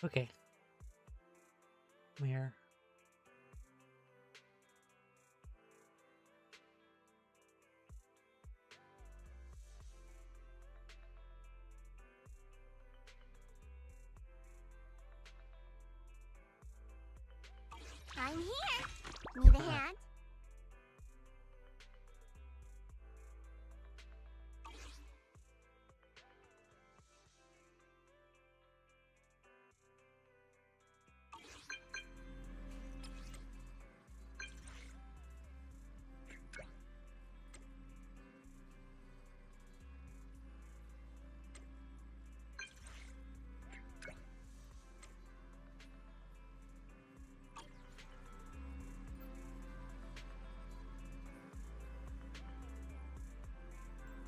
Okay, I'm here. I'm here. Need a hand?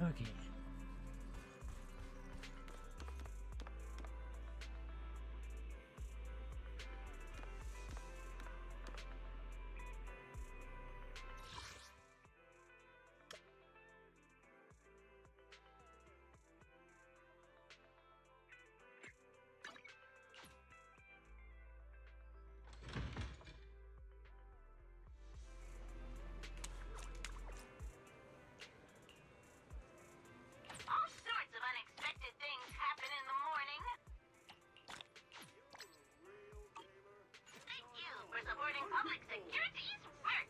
Okay. All sorts of unexpected things happen in the morning. Thank you for supporting public security's work.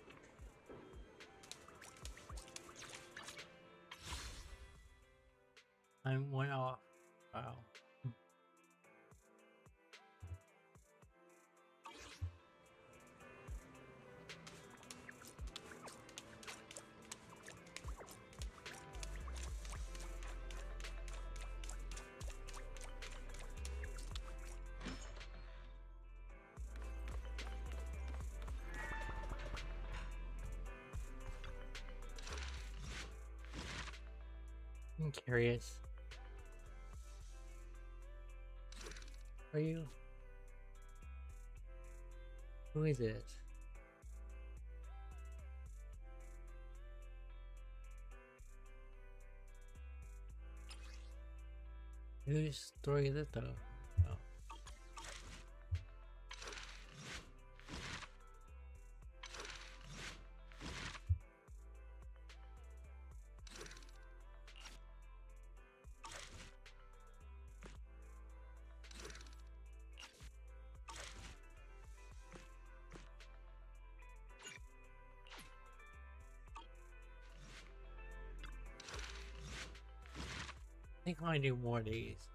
I'm one off. Wow. I'm curious. Are you? Who is it? Whose story is it though? Oh. I think I might do more of these.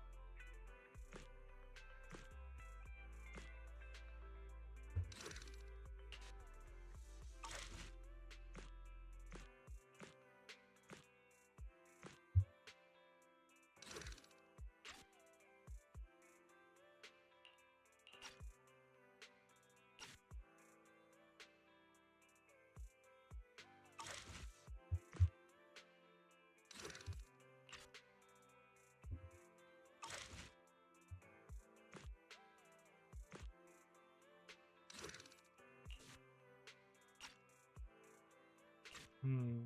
Hmm.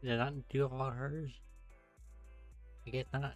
Did I not do all hers? I guess not.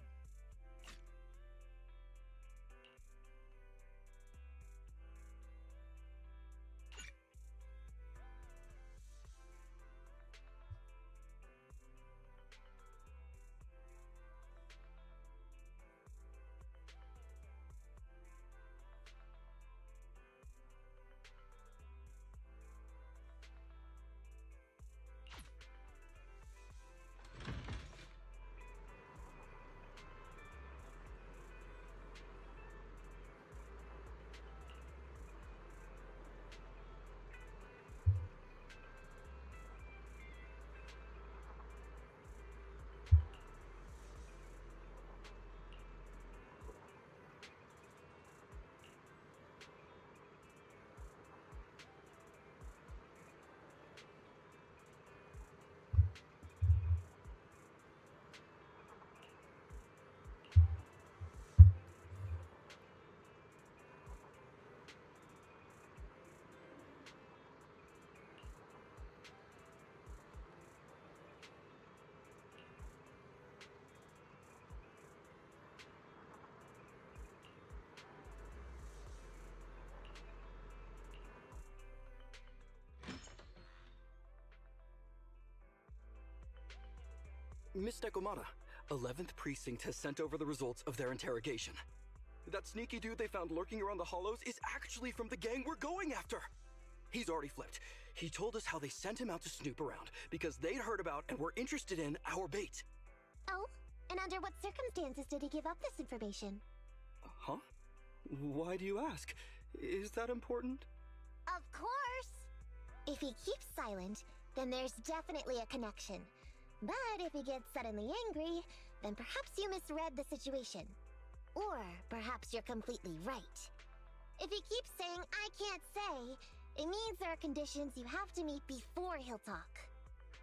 Miss Nekomata, 11th Precinct has sent over the results of their interrogation. That sneaky dude they found lurking around the hollows is actually from the gang we're going after. He's already flipped. He told us how they sent him out to snoop around because they'd heard about and were interested in our bait. Oh, and under what circumstances did he give up this information? Huh? Why do you ask? Is that important? Of course! If he keeps silent, then there's definitely a connection. But if he gets suddenly angry, then perhaps you misread the situation. Or perhaps you're completely right. If he keeps saying, "I can't say," it means there are conditions you have to meet before he'll talk.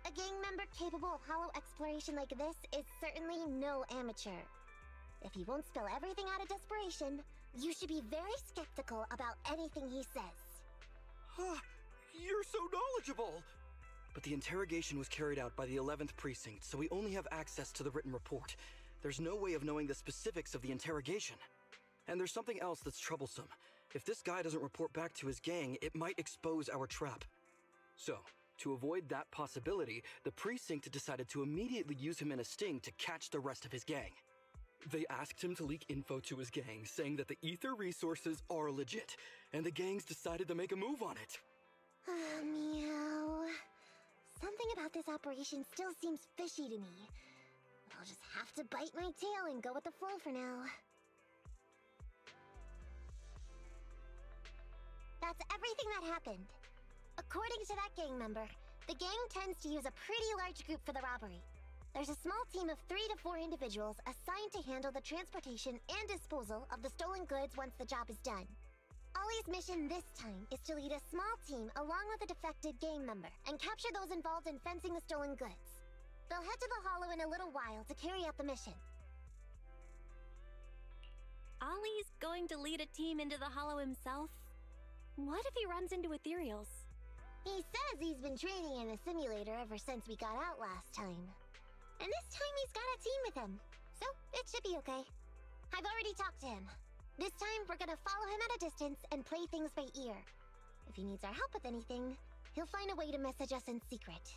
A gang member capable of hollow exploration like this is certainly no amateur. If he won't spill everything out of desperation, you should be very skeptical about anything he says. You're so knowledgeable! But the interrogation was carried out by the 11th Precinct, so we only have access to the written report. There's no way of knowing the specifics of the interrogation. And there's something else that's troublesome. If this guy doesn't report back to his gang, it might expose our trap. So, to avoid that possibility, the Precinct decided to immediately use him in a sting to catch the rest of his gang. They asked him to leak info to his gang, saying that the ether resources are legit, and the gangs decided to make a move on it. Meow. Something about this operation still seems fishy to me. I'll just have to bite my tail and go with the flow for now. That's everything that happened. According to that gang member, the gang tends to use a pretty large group for the robbery. There's a small team of 3 to 4 individuals assigned to handle the transportation and disposal of the stolen goods once the job is done. Ollie's mission this time is to lead a small team along with a defected gang member and capture those involved in fencing the stolen goods. They'll head to the hollow in a little while to carry out the mission. Ollie's going to lead a team into the hollow himself? What if he runs into ethereals? He says he's been training in a simulator ever since we got out last time. And this time he's got a team with him, so it should be okay. I've already talked to him. This time we're gonna follow him at a distance and play things by ear. If he needs our help with anything, he'll find a way to message us in secret.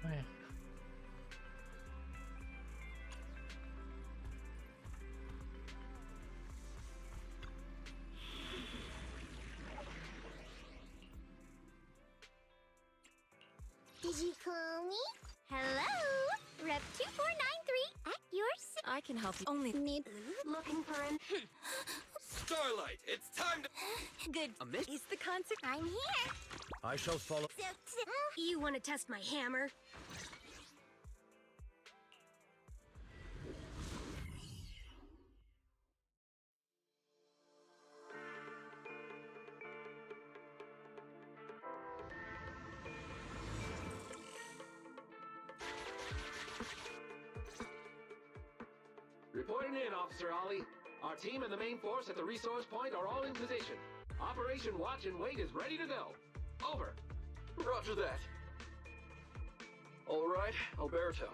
Where? Did you call me? Hello? Rep 2493 at your I can help you. Only need... Looking for an... Starlight, it's time to... Good. A miss? Is the concert... I'm here. I shall follow. You want to test my hammer? Reporting in, Officer Ollie. Our team and the main force at the resource point are all in position. Operation Watch and Wait is ready to go. Over. Roger that. All right, Alberto.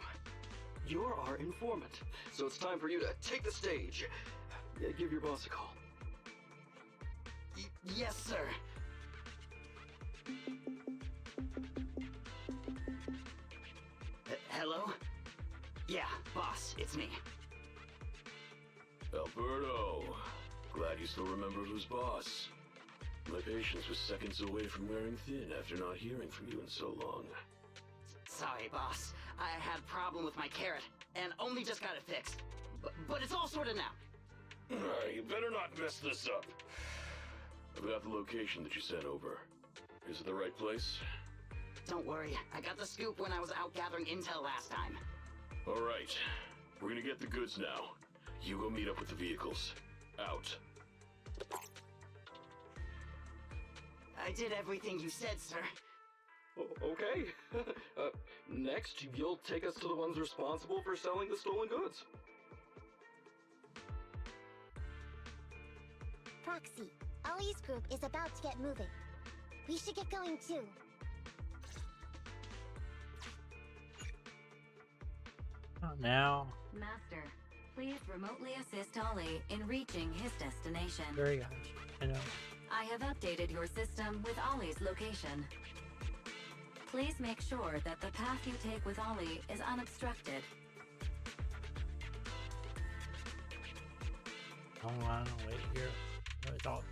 You're our informant, so it's time for you to take the stage. Give your boss a call. Yes, sir. Hello? Yeah, boss, it's me. Alberto, glad you still remember who's boss. My patience was seconds away from wearing thin after not hearing from you in so long. Sorry, boss. I had a problem with my carrot, and only just got it fixed. But it's all sorted now. You better not mess this up. I've got the location that you sent over. Is it the right place? Don't worry, I got the scoop when I was out gathering intel last time. All right, we're gonna get the goods now. You go meet up with the vehicles. Out. I did everything you said, sir. Okay. Next, you'll take us to the ones responsible for selling the stolen goods. Proxy, Ollie's group is about to get moving. We should get going too. Not now. Master, Please remotely assist Ollie in reaching his destination. Very gosh. I know. I have updated your system with Ollie's location. Please make sure that the path you take with Ollie is unobstructed. Hold on, wait here. The results.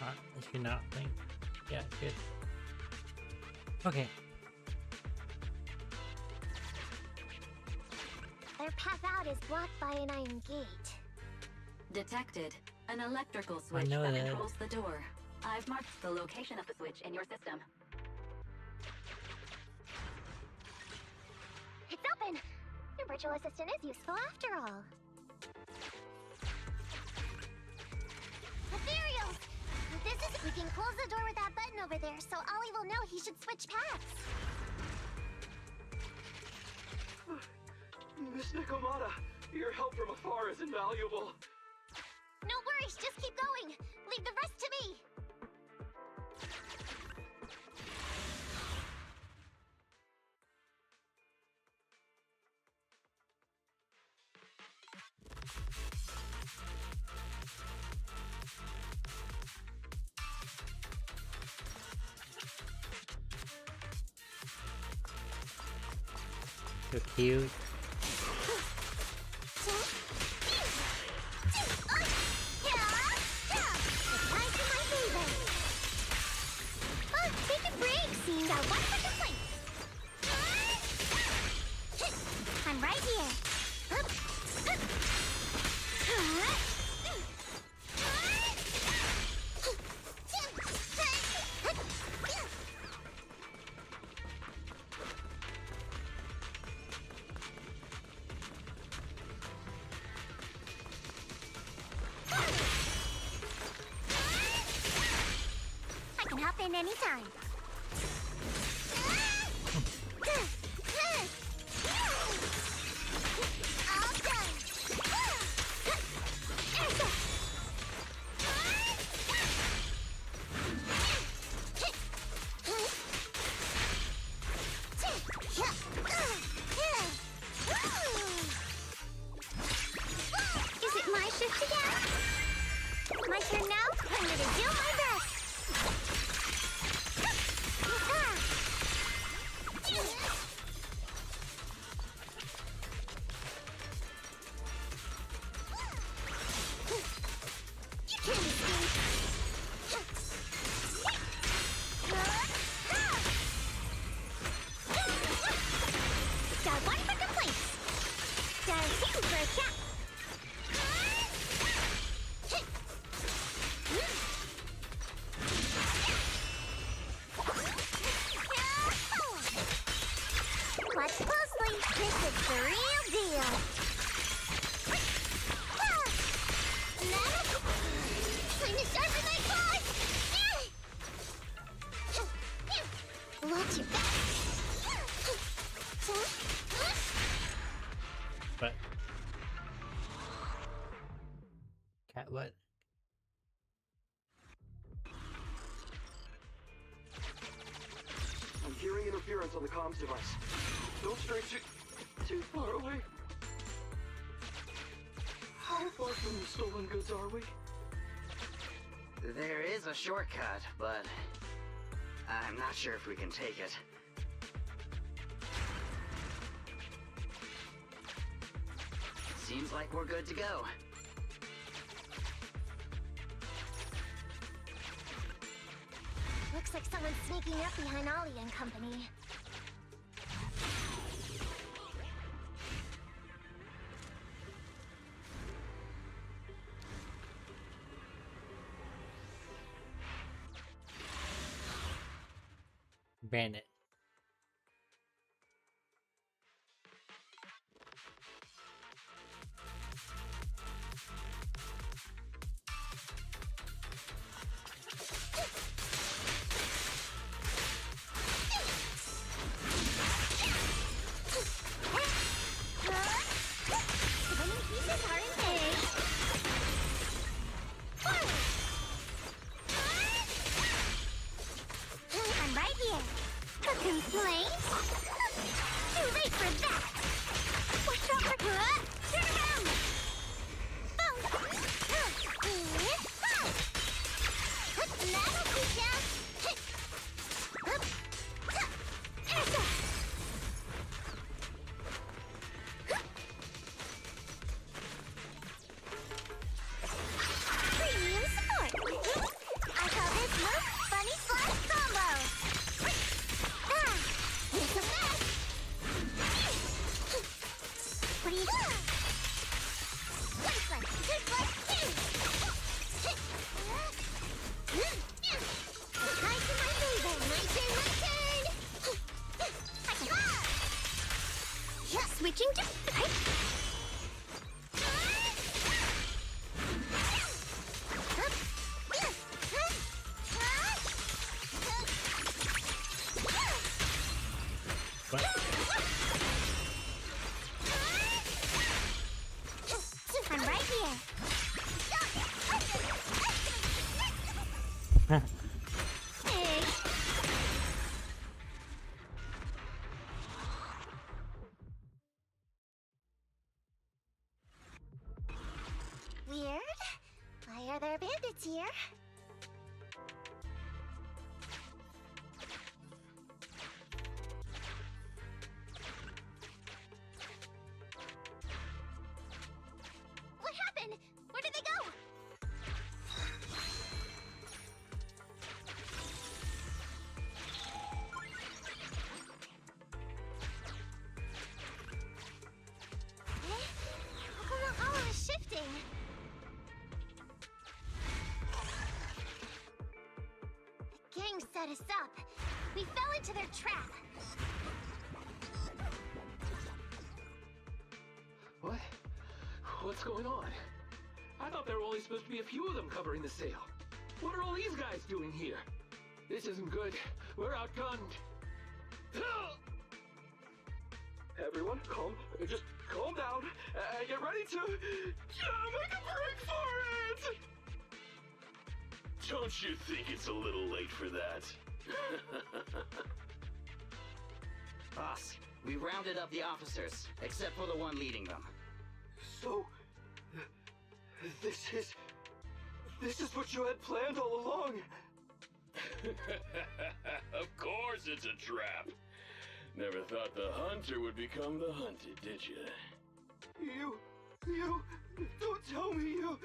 I should not think. Yeah, it's good. Okay. Their path out is blocked by an iron gate. Detected. An electrical switch know that that. controls the door. I've marked the location of the switch in your system. It's open! Your virtual assistant is useful after all. Ethereals! This is... We can close the door with that button over there, so Ollie will know he should switch paths. Miss Nikomata, your help from afar is invaluable. No worries, just keep going. Leave the rest to me. So cute. Take a break, seeing that one quicker place. I'm right here. I can hop in anytime. All done. Is it my shift again? My turn now? I'm gonna do my best. Got one quicker place. Got a few for a cat. Watch closely. This is the real deal. Time to sharpen my claws. Watch your back. But cat what? I'm hearing interference on the comms device. Don't stray too far away. How far from the stolen goods are we? There is a shortcut, but I'm not sure if we can take it. Seems like we're good to go. Looks like someone's sneaking up behind Ollie and company. Bandit. I'm right here. A complaint? Too late for that! Watch out for... Turn around! Boom! That'll teach ya! Premium support! I call this move Funny Slash Combo! It's a mess! What do you got? One slice, two slice, two! Time to my favor! My turn! Switching to... I'm right here. Hey. Weird. Why are there bandits here? What happened? Where did they go? How come the hollow is shifting? The gang set us up. We fell into their trap. What? What's going on? I thought there were only supposed to be a few of them covering the sale. What are all these guys doing here? This isn't good. We're outgunned. Everyone, just calm down and get ready to make a break for it! Don't you think it's a little late for that? Boss, we rounded up the officers, except for the one leading them. So, this is what you had planned all along. Of course it's a trap. Never thought the hunter would become the hunted, did you? You, don't tell me you...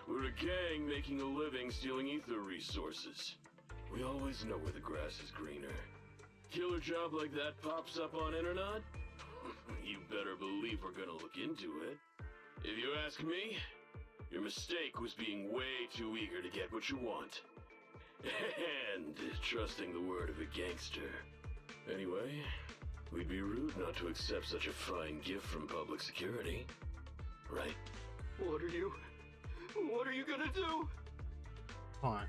We're a gang making a living stealing ether resources. We always know where the grass is greener. Killer job like that pops up on internet? You better believe we're gonna look into it. If you ask me, your mistake was being way too eager to get what you want. And trusting the word of a gangster. Anyway, we'd be rude not to accept such a fine gift from public security. Right? What are you gonna do? Hold on.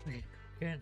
Okay, good.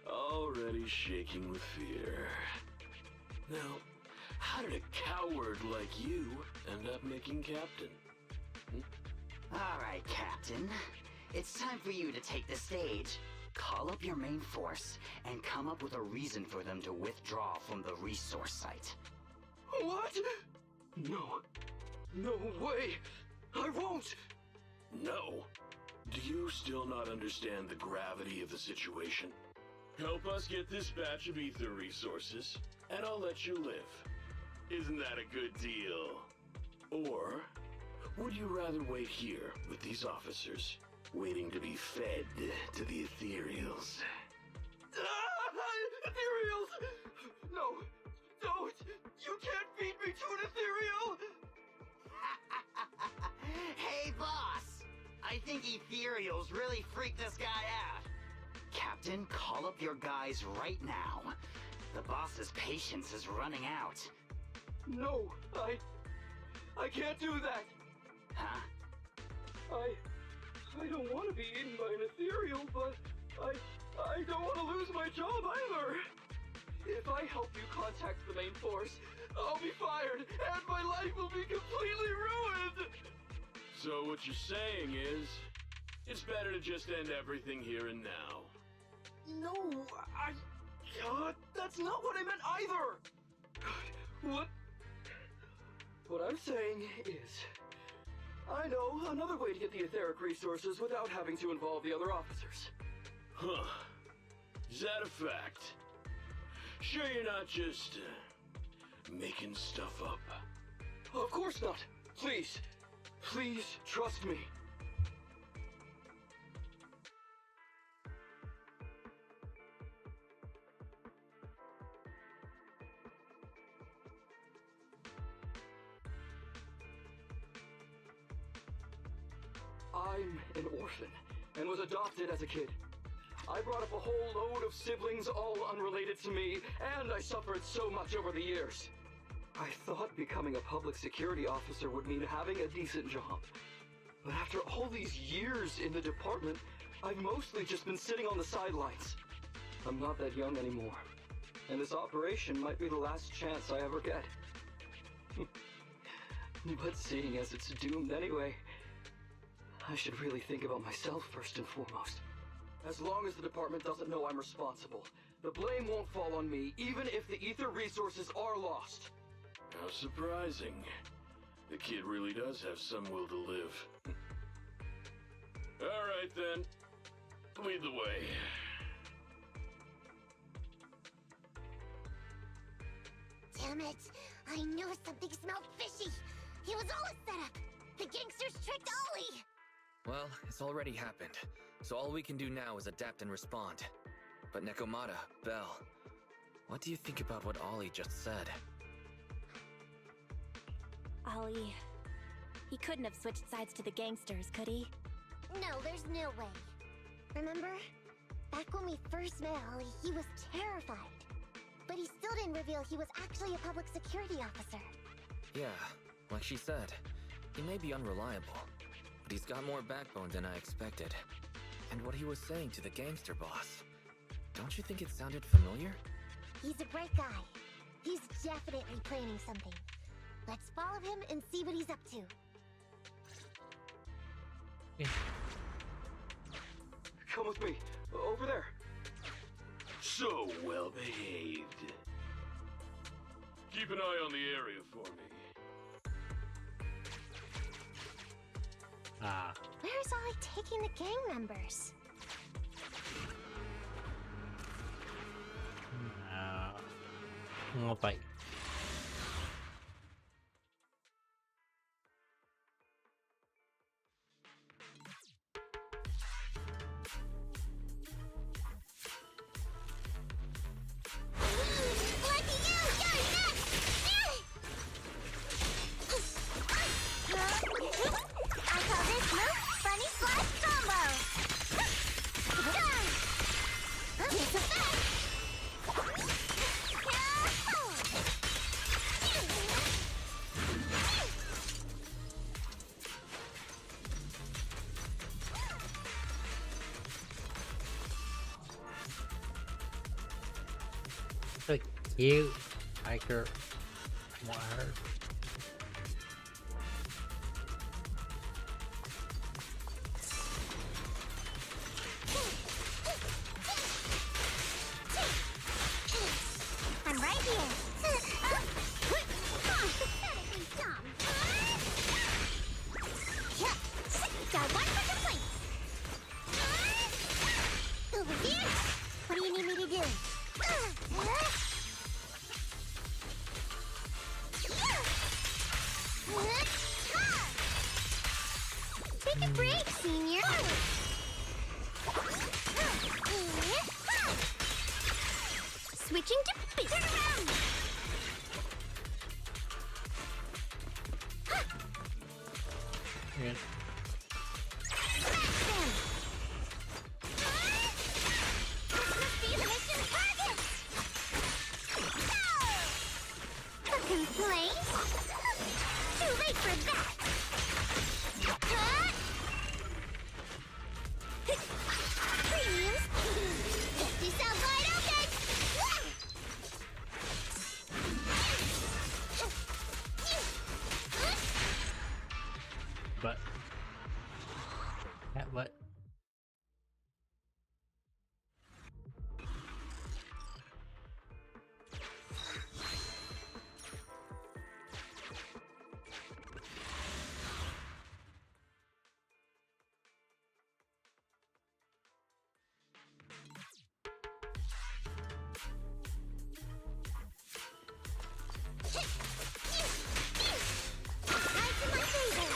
Already shaking with fear. Now, how did a coward like you end up making captain? Alright, Captain. It's time for you to take the stage. Call up your main force and come up with a reason for them to withdraw from the resource site. What? No. No way! I won't! No. Do you still not understand the gravity of the situation? Help us get this batch of ether resources, and I'll let you live. Isn't that a good deal? Or would you rather wait here with these officers, waiting to be fed to the ethereals? Ethereals! No! Don't! You can't feed me to an ethereal! Hey, boss! I think ethereals really freaked this guy out. Captain, call up your guys right now. The boss's patience is running out. No, I can't do that. Huh? I don't want to be eaten by an ethereal, but I don't want to lose my job either. If I help you contact the main force, I'll be fired, and my life will be completely ruined! So what you're saying is, it's better to just end everything here and now. No, that's not what I meant either! What I'm saying is, I know another way to get the etheric resources without having to involve the other officers. Huh. Is that a fact? Sure you're not just, making stuff up? Of course not. Please. Please trust me. I'm an orphan and was adopted as a kid. I brought up a whole load of siblings, all unrelated to me, and I suffered so much over the years. I thought becoming a public security officer would mean having a decent job. But after all these years in the department, I've mostly just been sitting on the sidelines. I'm not that young anymore, and this operation might be the last chance I ever get. But seeing as it's doomed anyway, I should really think about myself first and foremost. As long as the department doesn't know I'm responsible, the blame won't fall on me, even if the ether resources are lost. How surprising. The kid really does have some will to live. Alright then. Lead the way. Damn it! I knew something smelled fishy! It was all a setup! The gangsters tricked Ollie! Well, it's already happened, so all we can do now is adapt and respond. But Nekomata, Belle, what do you think about what Ollie just said? Ollie... He couldn't have switched sides to the gangsters, could he? No, there's no way. Remember? Back when we first met Ollie, he was terrified. But he still didn't reveal he was actually a public security officer. Yeah, like she said, he may be unreliable, but he's got more backbone than I expected. And what he was saying to the gangster boss, don't you think it sounded familiar? He's a bright guy. He's definitely planning something. Let's follow him and see what he's up to. Yeah. Come with me. Over there. So well behaved. Keep an eye on the area for me. Ah. Where's Ollie taking the gang members? No. Không phải. So cute, hiker, wire. I'm right here. Pathetically dumb. Got one for complaint. Over here. What do you need me to do? Take a break, senior. Switching to beat. Turn around. Yeah. Smash them. Must be the mission target. A complaint? Too late for that. Premiums. Get yourself wide open. But what? Right to my favor.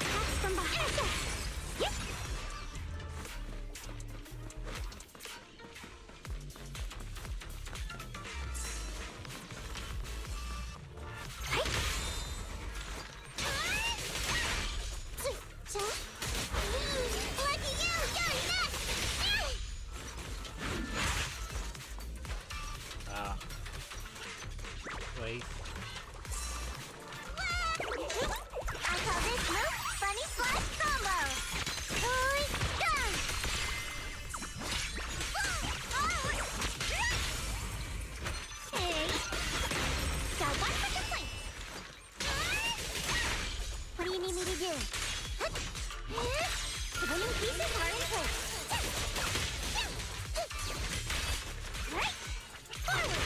Attacks from behind. Yep. Lucky you! You're next! Wait. I call this move Funny Slash Combo! Oi, done! Hey! Got one for complaint! What do you need me to do? The winning pieces are in place! Right! Forward!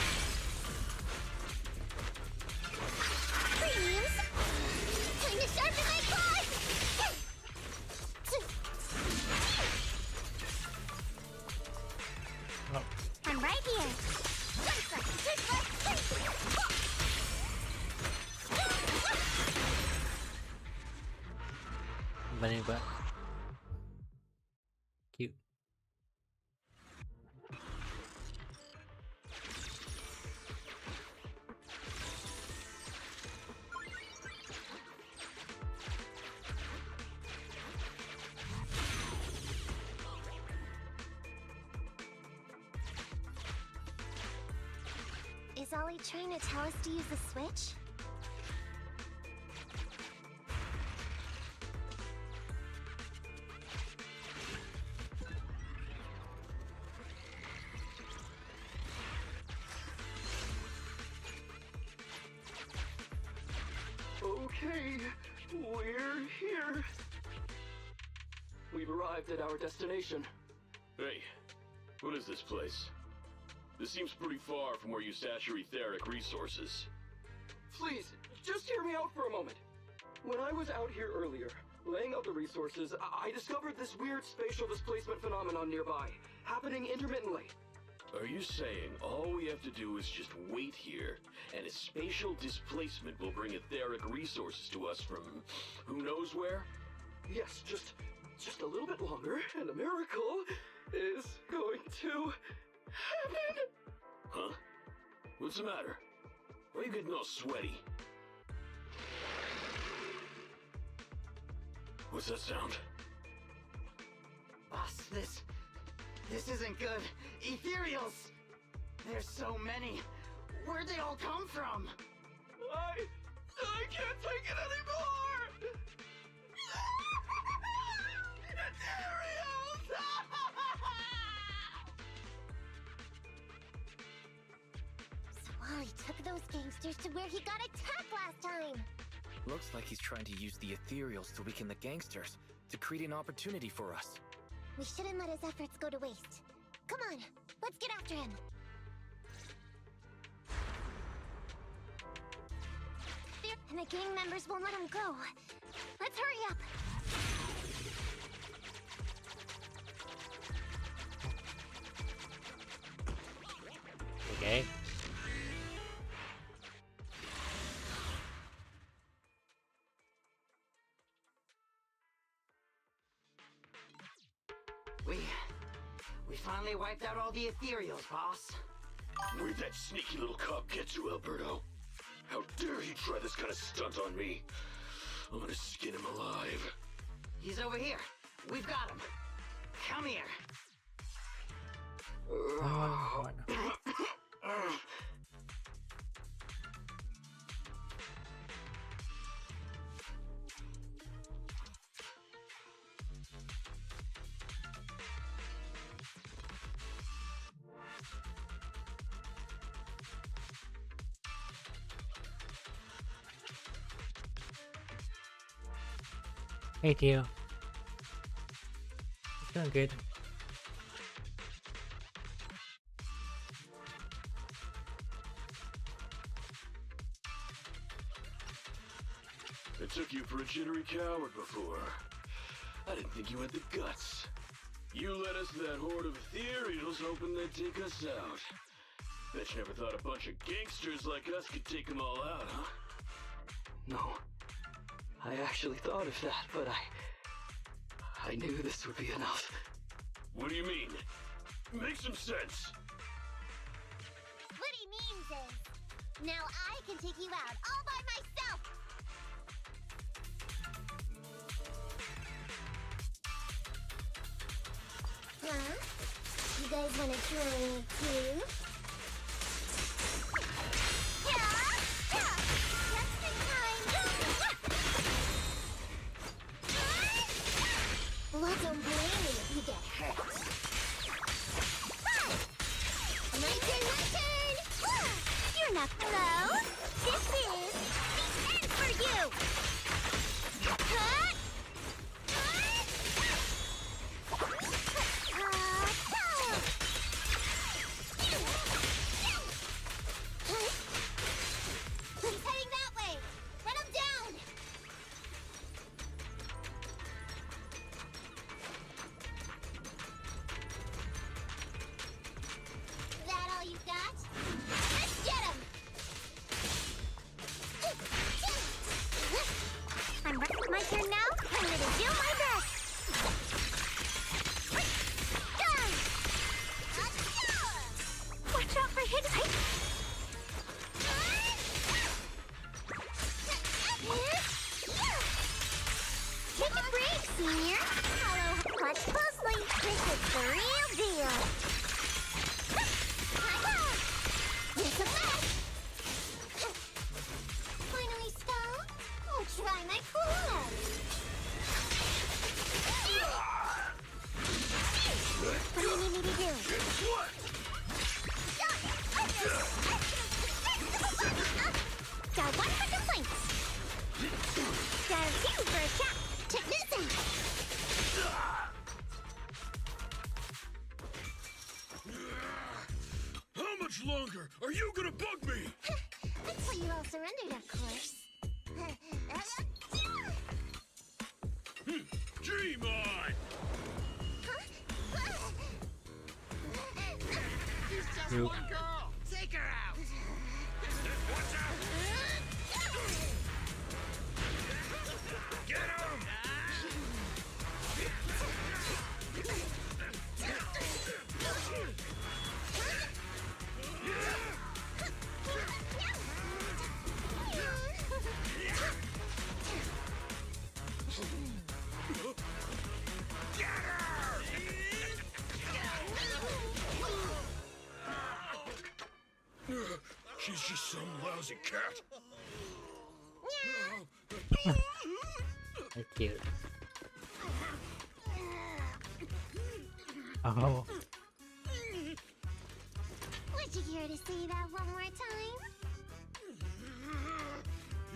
Premiums! Time to sharpen my claws! Oh, I'm right here! One slice, two slice, three! many but cute. Is Ollie trying to tell us to use the switch? Okay, we're here. We we've arrived at our destination. Hey, what is this place? This seems pretty far from where you stash your etheric resources. Please, just hear me out for a moment. When I was out here earlier, laying out the resources, I discovered this weird spatial displacement phenomenon nearby, happening intermittently. Are you saying all we have to do is just wait here, and a spatial displacement will bring etheric resources to us from who knows where? Yes, just a little bit longer, and a miracle is going to happen. Huh? What's the matter? Why are you getting all sweaty? What's that sound? Boss, this isn't good. Ethereals! There's so many. Where'd they all come from? I can't take it anymore! Ethereals! So Wally took those gangsters to where he got attacked last time. Looks like he's trying to use the ethereals to weaken the gangsters, to create an opportunity for us. We shouldn't let his efforts go to waste. Come on, let's get after him. And the gang members won't let him go. Let's hurry up. Okay. We finally wiped out all the ethereals, boss. Where'd that sneaky little cop get to, Alberto? How dare he try this kind of stunt on me? I'm gonna skin him alive. He's over here. We've got him. Come here. Hey, Tio. It's doing good. I took you for a jittery coward before. I didn't think you had the guts. You led us to that horde of ethereals hoping they'd take us out. Bet you never thought a bunch of gangsters like us could take them all out, huh? No. I actually thought of that, but I knew this would be enough. What do you mean? Make some sense. What he means is, now I can take you out all by myself. Huh? You guys wanna join too? Well, don't blame me if you get hurt. My turn! You're not close! This is the end for you! He's heading that way! Run him down! That all you got? Let's get him! My turn now? I'm gonna do my best! Watch out for his height! Take a break, Senior! Hello, watch closely! This is the real deal! It's a mess! Finally stopped? I'll try my coolest! What do you need me to do? Got one for complaints! Got a few for a chat! Check this out! longer. Are you gonna bug me? Until you all surrendered, of course. Dream on! She's just Nope. one girl. Take her out. Watch out! Get him! She's just some lousy cat. That's cute. Oh, Would you care to say that one more time?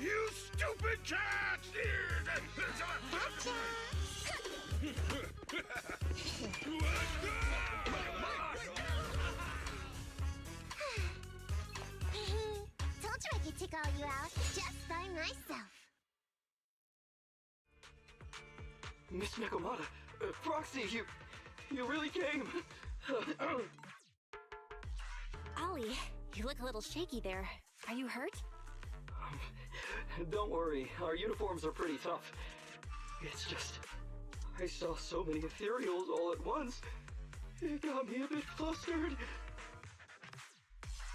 You stupid cat! Told you I could take all you out just by myself. Miss Nekomata, Proxy, you really came. Ollie, you look a little shaky there. Are you hurt? Don't worry, our uniforms are pretty tough. It's just, I saw so many ethereals all at once. It got me a bit flustered.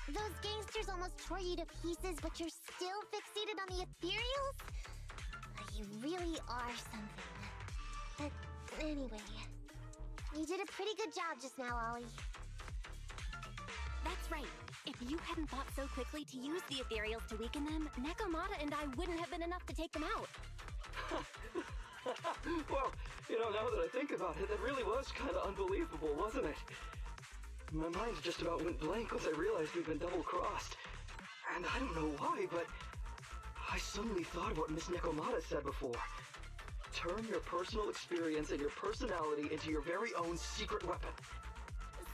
Those gangsters almost tore you to pieces, but you're still fixated on the ethereals? You really are something. But anyway, you did a pretty good job just now, Ollie. That's right. If you hadn't thought so quickly to use the ethereals to weaken them, Nekomata and I wouldn't have been enough to take them out. Well, now that I think about it, that really was kind of unbelievable, wasn't it? My mind just about went blank once I realized we'd been double-crossed. And I don't know why, but I suddenly thought of what Miss Nekomata said before. Turn your personal experience and your personality into your very own secret weapon.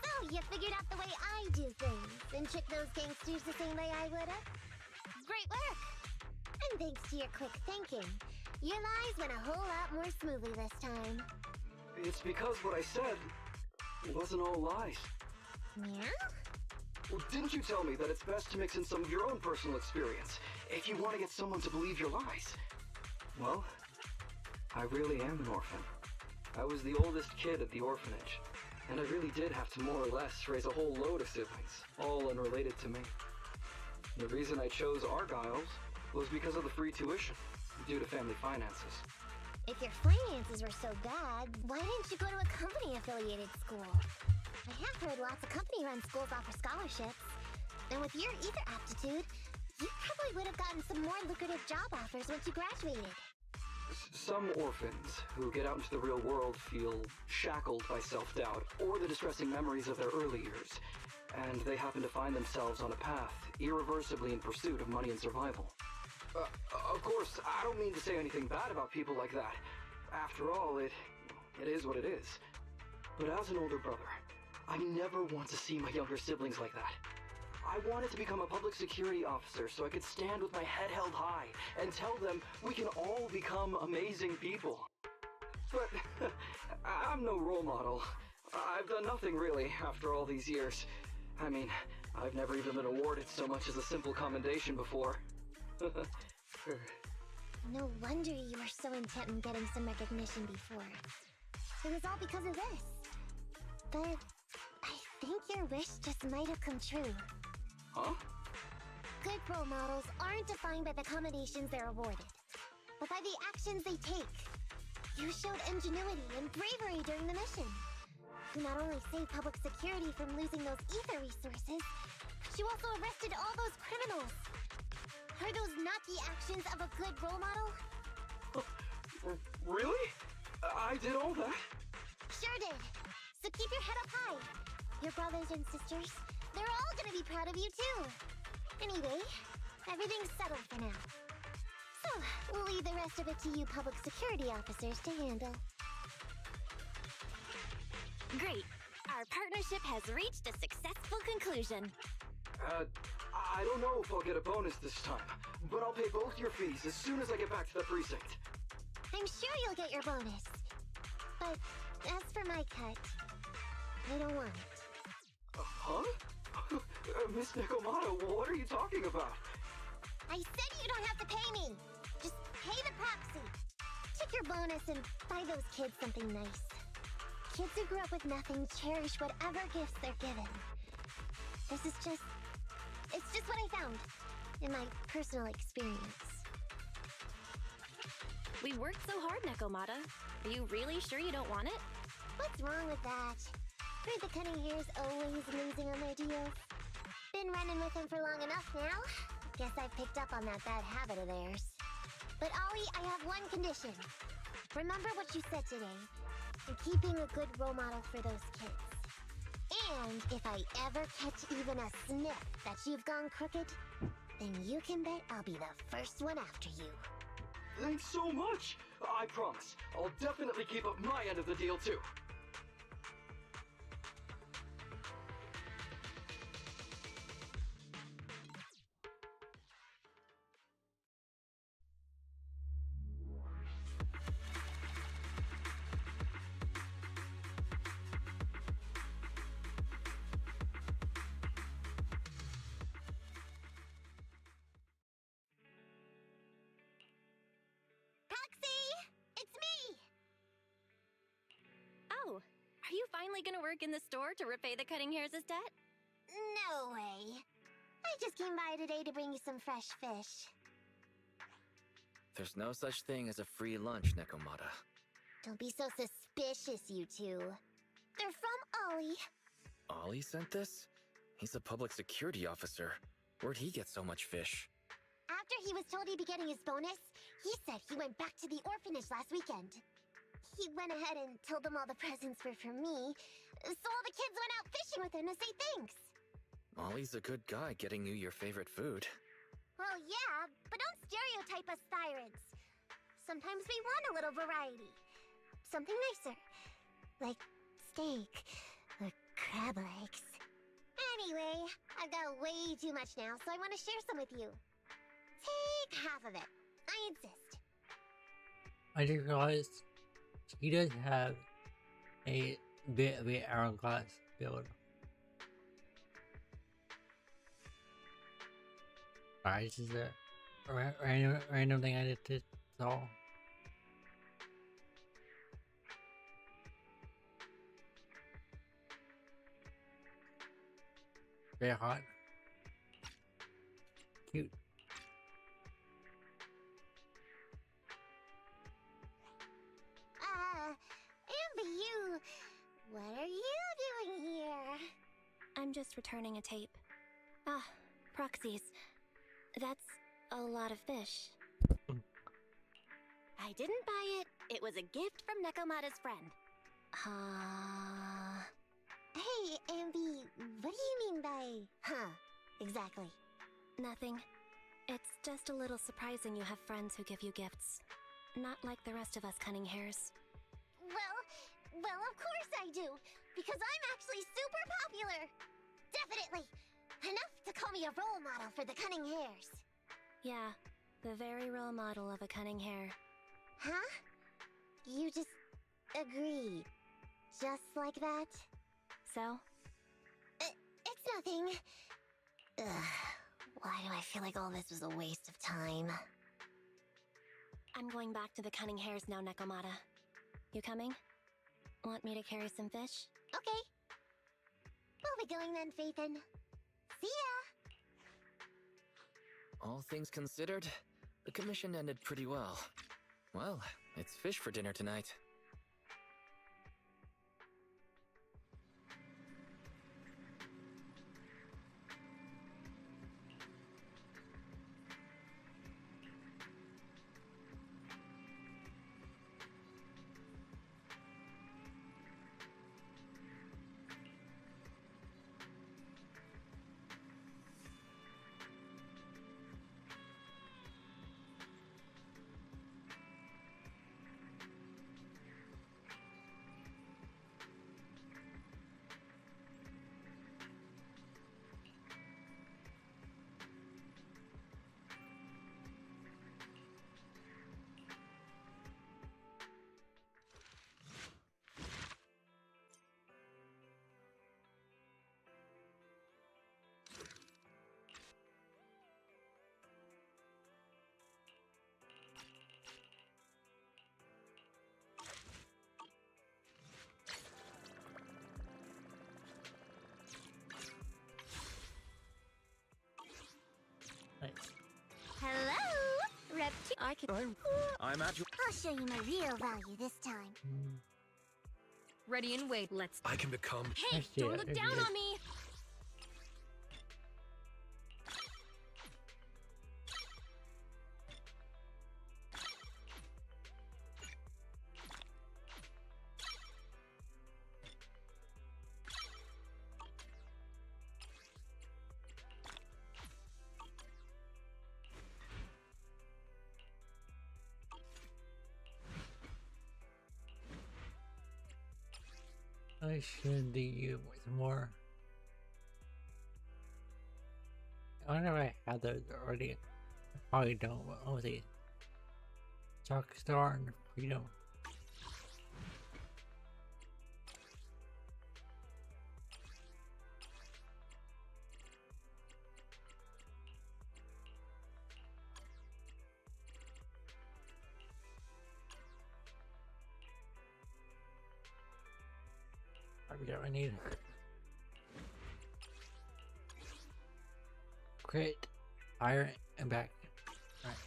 So, you figured out the way I do things, and tricked those gangsters the same way I would've? Great work! And thanks to your quick thinking, your lies went a whole lot more smoothly this time. It's because what I said wasn't all lies. Meow? Well, didn't you tell me that it's best to mix in some of your own personal experience if you want to get someone to believe your lies? Well, I really am an orphan. I was the oldest kid at the orphanage, and I really did have to more or less raise a whole load of siblings, all unrelated to me. The reason I chose Argyle's was because of the free tuition, due to family finances. If your finances were so bad, why didn't you go to a company-affiliated school? I have heard lots of company-run schools offer scholarships. And with your ether aptitude, you probably would have gotten some more lucrative job offers once you graduated. Some orphans who get out into the real world feel shackled by self-doubt or the distressing memories of their early years, and they happen to find themselves on a path irreversibly in pursuit of money and survival. Of course, I don't mean to say anything bad about people like that. After all, it is what it is. But as an older brother, I never want to see my younger siblings like that. I wanted to become a public security officer so I could stand with my head held high and tell them we can all become amazing people. But I'm no role model. I've done nothing really after all these years. I mean, I've never even been awarded so much as a simple commendation before. No wonder you were so intent on getting some recognition before. It was all because of this. But I think your wish just might have come true. Huh? Good role models aren't defined by the accommodations they're awarded, but by the actions they take. You showed ingenuity and bravery during the mission. You not only saved public security from losing those ether resources, but you also arrested all those criminals. Are those not the actions of a good role model? Really? I did all that? Sure did. So keep your head up high. Your brothers and sisters, they're all gonna be proud of you too. Anyway, everything's settled for now. So, we'll leave the rest of it to you public security officers to handle. Great. Our partnership has reached a successful conclusion. I don't know if I'll get a bonus this time, but I'll pay both your fees as soon as I get back to the precinct. I'm sure you'll get your bonus. But as for my cut, I don't want it. Huh? Miss Nekomata, what are you talking about? I said you don't have to pay me! Just pay the proxy! Take your bonus and buy those kids something nice. Kids who grew up with nothing cherish whatever gifts they're given. This is just... It's just what I found in my personal experience. We worked so hard, Nekomata. Are you really sure you don't want it? What's wrong with that? Heard the cunning hare's always losing on their deals. Been running with him for long enough now. Guess I've picked up on that bad habit of theirs. But Ollie, I have one condition. Remember what you said today. And keep being a good role model for those kids. And if I ever catch even a sniff that you've gone crooked, then you can bet I'll be the first one after you. Thanks so much! I promise, I'll definitely keep up my end of the deal too. Oh, are you finally gonna work in the store to repay the Cutting Hair's debt? No way. I just came by today to bring you some fresh fish. There's no such thing as a free lunch, Nekomata. Don't be so suspicious, you two. They're from Ollie. Ollie sent this? He's a public security officer. Where'd he get so much fish? After he was told he'd be getting his bonus, he said he went back to the orphanage last weekend. He went ahead and told them all the presents were for me, so all the kids went out fishing with him to say thanks. Ollie's a good guy getting you your favorite food. Well, yeah, but don't stereotype us Thyrants. Sometimes we want a little variety. Something nicer. Like steak or crab legs. Anyway, I've got way too much now, so I want to share some with you. Take half of it. I insist. I just realized he does have a bit of an hourglass build. Alright, this is a random thing I did to saw. Very hot. Cute. Amber, what are you doing here? I'm just returning a tape. Ah, proxies. That's a lot of fish. I didn't buy it. It was a gift from Nekomata's friend. Hey, Amby, what do you mean by, huh, exactly? Nothing. It's just a little surprising you have friends who give you gifts. Not like the rest of us cunning hairs. Well, of course I do, because I'm actually super popular. Definitely. Enough to call me a role model for the cunning hairs. Yeah, the very role model of a cunning hair. Huh? You just agree. Just like that? So? It's nothing. Ugh, why do I feel like all this was a waste of time? I'm going back to the cunning hairs now, Nekomata. You coming? Want me to carry some fish? Okay. We'll be going then, Phaethon. See ya! All things considered, the commission ended pretty well. Well, it's fish for dinner tonight. I'm at your. I'll show you my real value this time. Ready and wait, let's. I can become. Hey, don't look down on me! I should do you with more. I wonder if I had those already. I probably don't, but what was it? Chalk Star and Freedom. I forget what I need. Crit, fire, and back. Alright.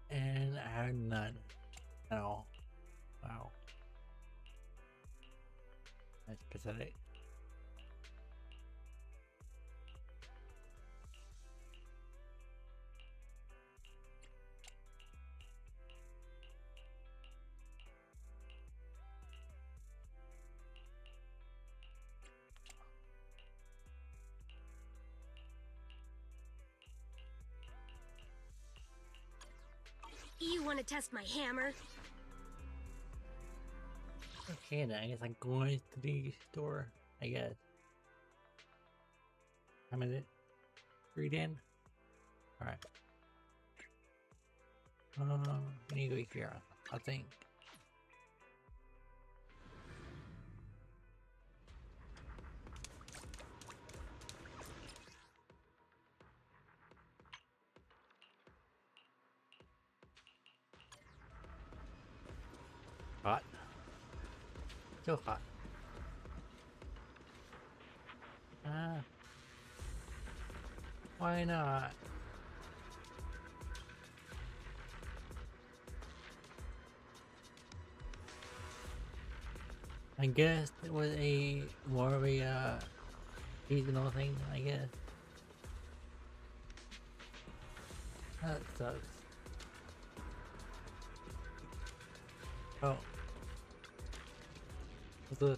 And I have none at all. Wow. That's pathetic. You want to test my hammer? Okay, then I guess I'm going to the store, I guess. How many? 3 in? Alright. We need to go here, I think. Hot. Still hot. Why not? I guess it was a more of a seasonal thing, I guess. That sucks. Oh. What's this?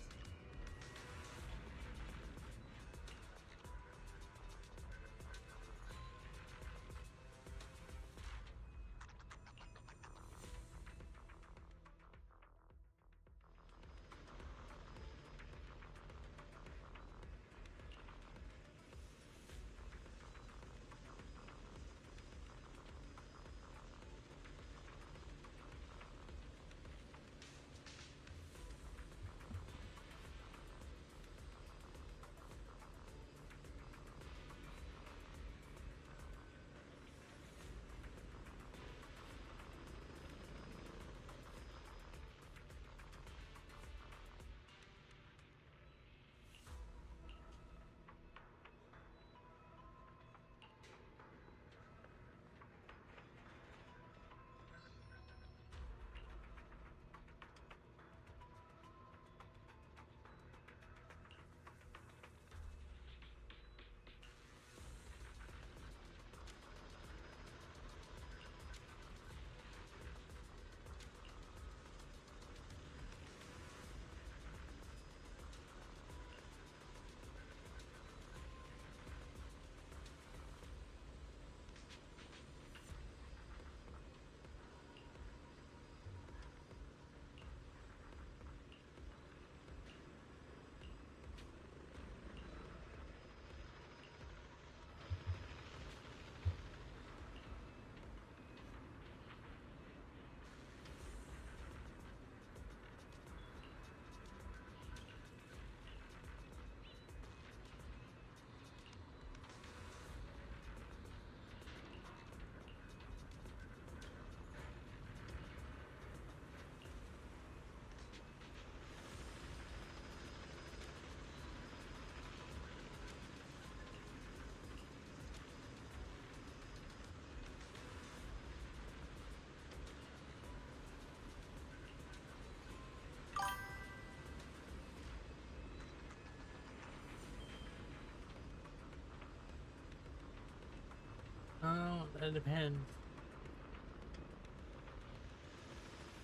it depends.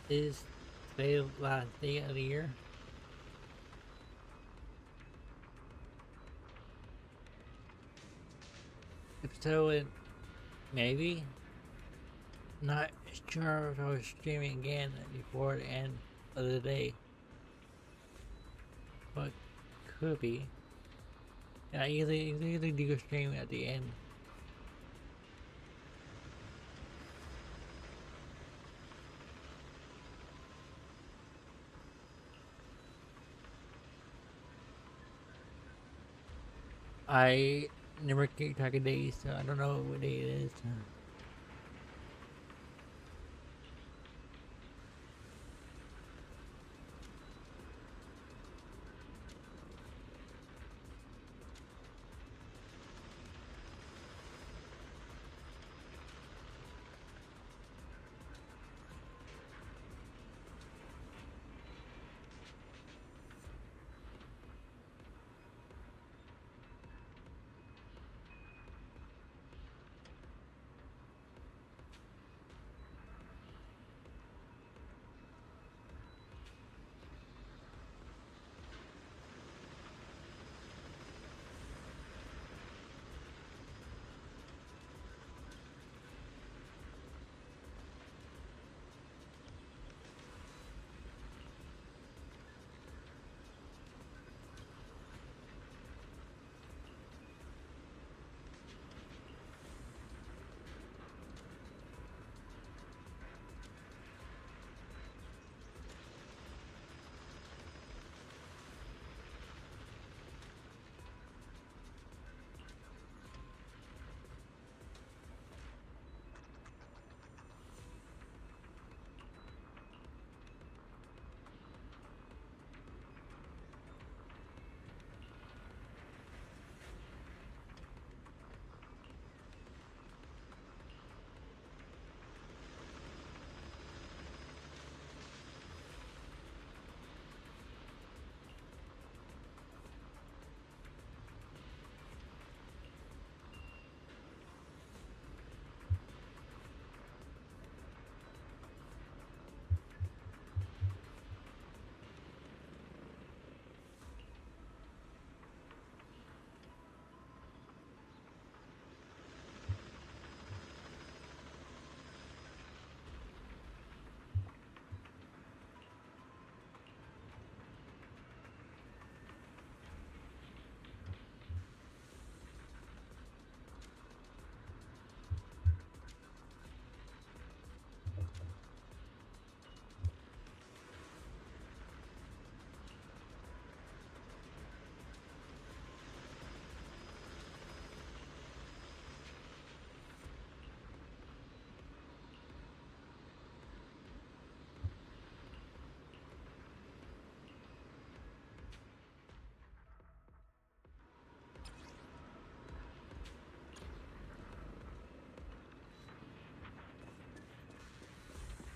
Is today the last day of the year? If so, it maybe. Not sure if I was streaming again before the end of the day. But could be. Yeah, I usually do a stream at the end. I never keep track of days, so I don't know what day it is.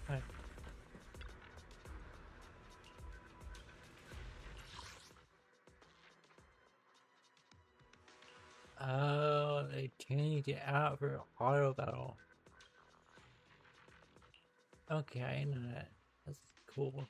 Right. Oh, they changed it out for auto battle. Okay, I know that. That's cool.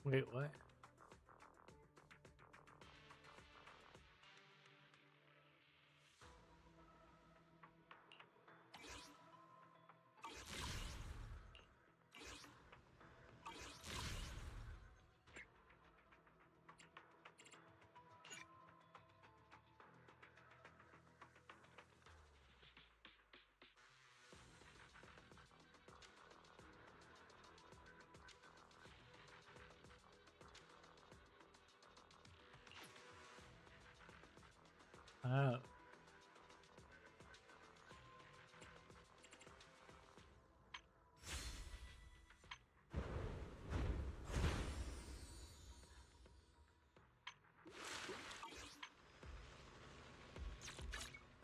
Wait, what? Oh.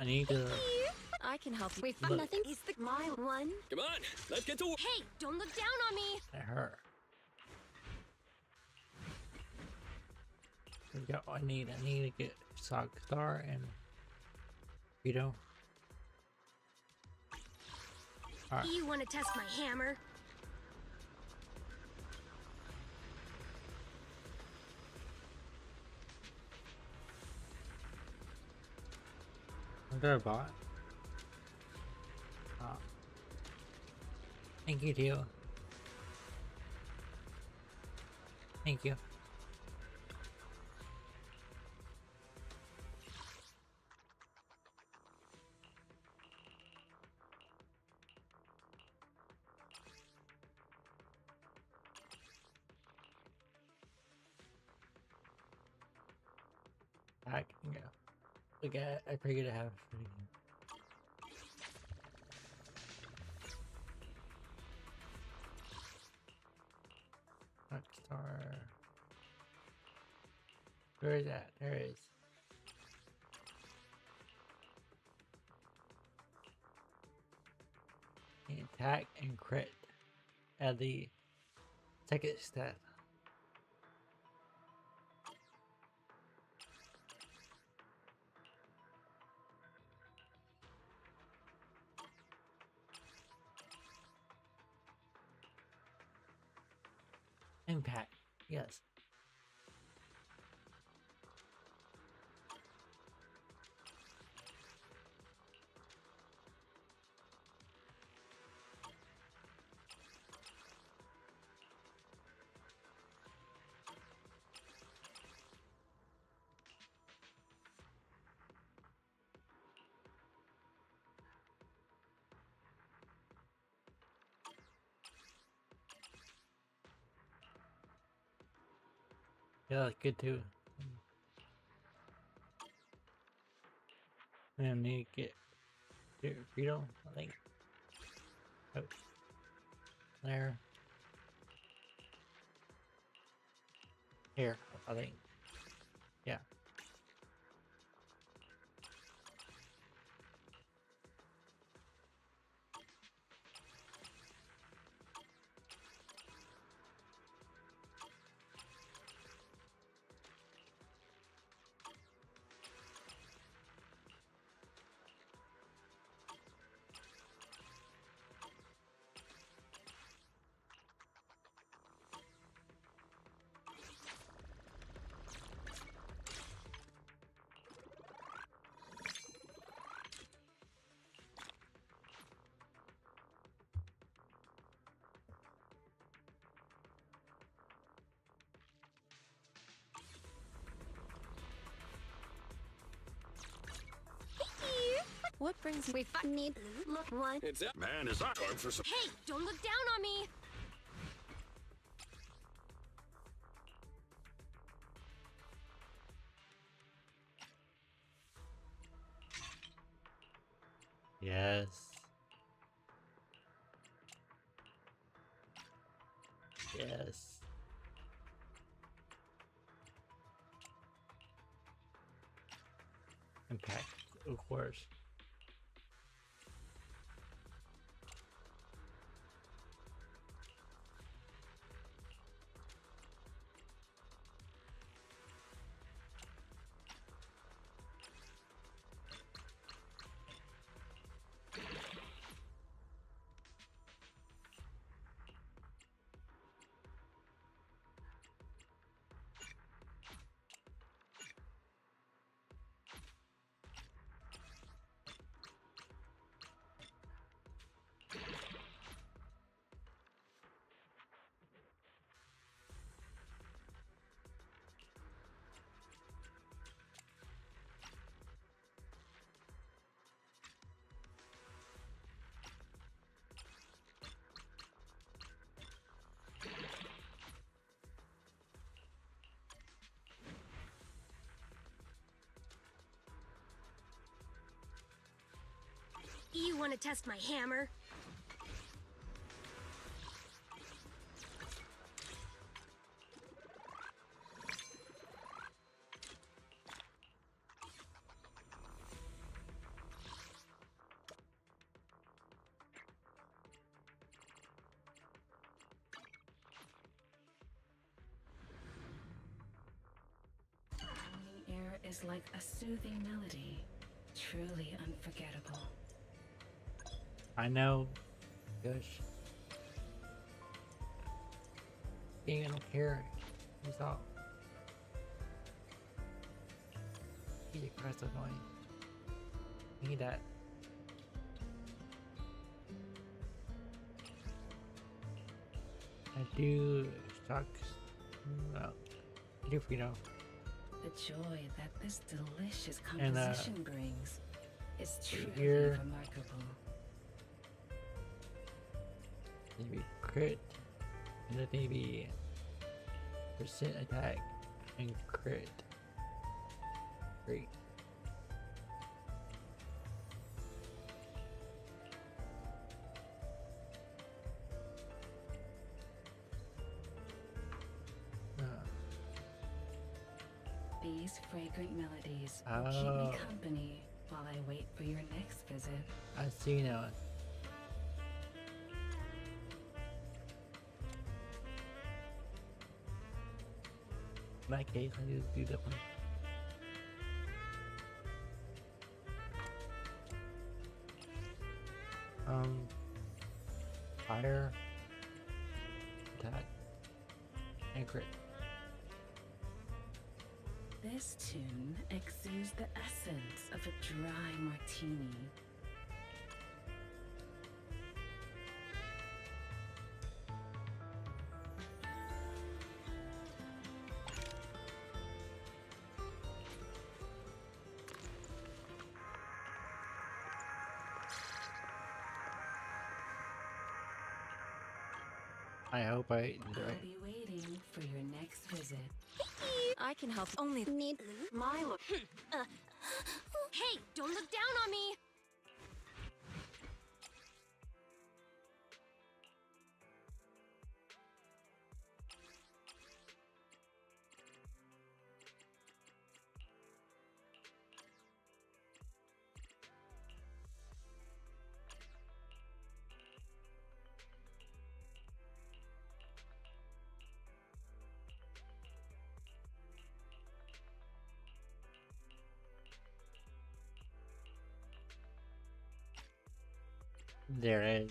I need to I can help you. Wait, Look. nothing is the my one. Come on, let's get to work. Hey, don't look down on me. at her. We got what I need. I need to get Sockstar and Vito. Alright. You want to test my hammer? Is there a bot? Thank you, Tio. Thank you. I can go. Look at I figured I have it for you. Rockstar. Where is that? There it is. Attack and crit at the second stat. Impact, yes. Yeah, that's good too. I need to get Vito, I think. Oh. There. Here, I think. Yeah. What brings you? Wait, need look one. It's that man is not time for some. Hey, don't look down on me. Yes. Yes. Impact, of course. Want to test my hammer? Morning air is like a soothing melody, truly unforgettable. I know. Gosh. Being in here, he's all. Jesus Christ, that's annoying. Need that. I do sucks. Well, I do for you know. The joy that this delicious And, composition brings is truly here. remarkable. Maybe crit. And then maybe percent attack and crit. Great. These fragrant melodies will keep me company while I wait for your next visit. I see now. In that case, I need to do that one. Fire, attack, and crit. This tune exudes the essence of a dry martini. I hope I enjoy I'll it. be waiting for your next visit. I can help. Only need Milo. Hey, don't look down on me. There it is.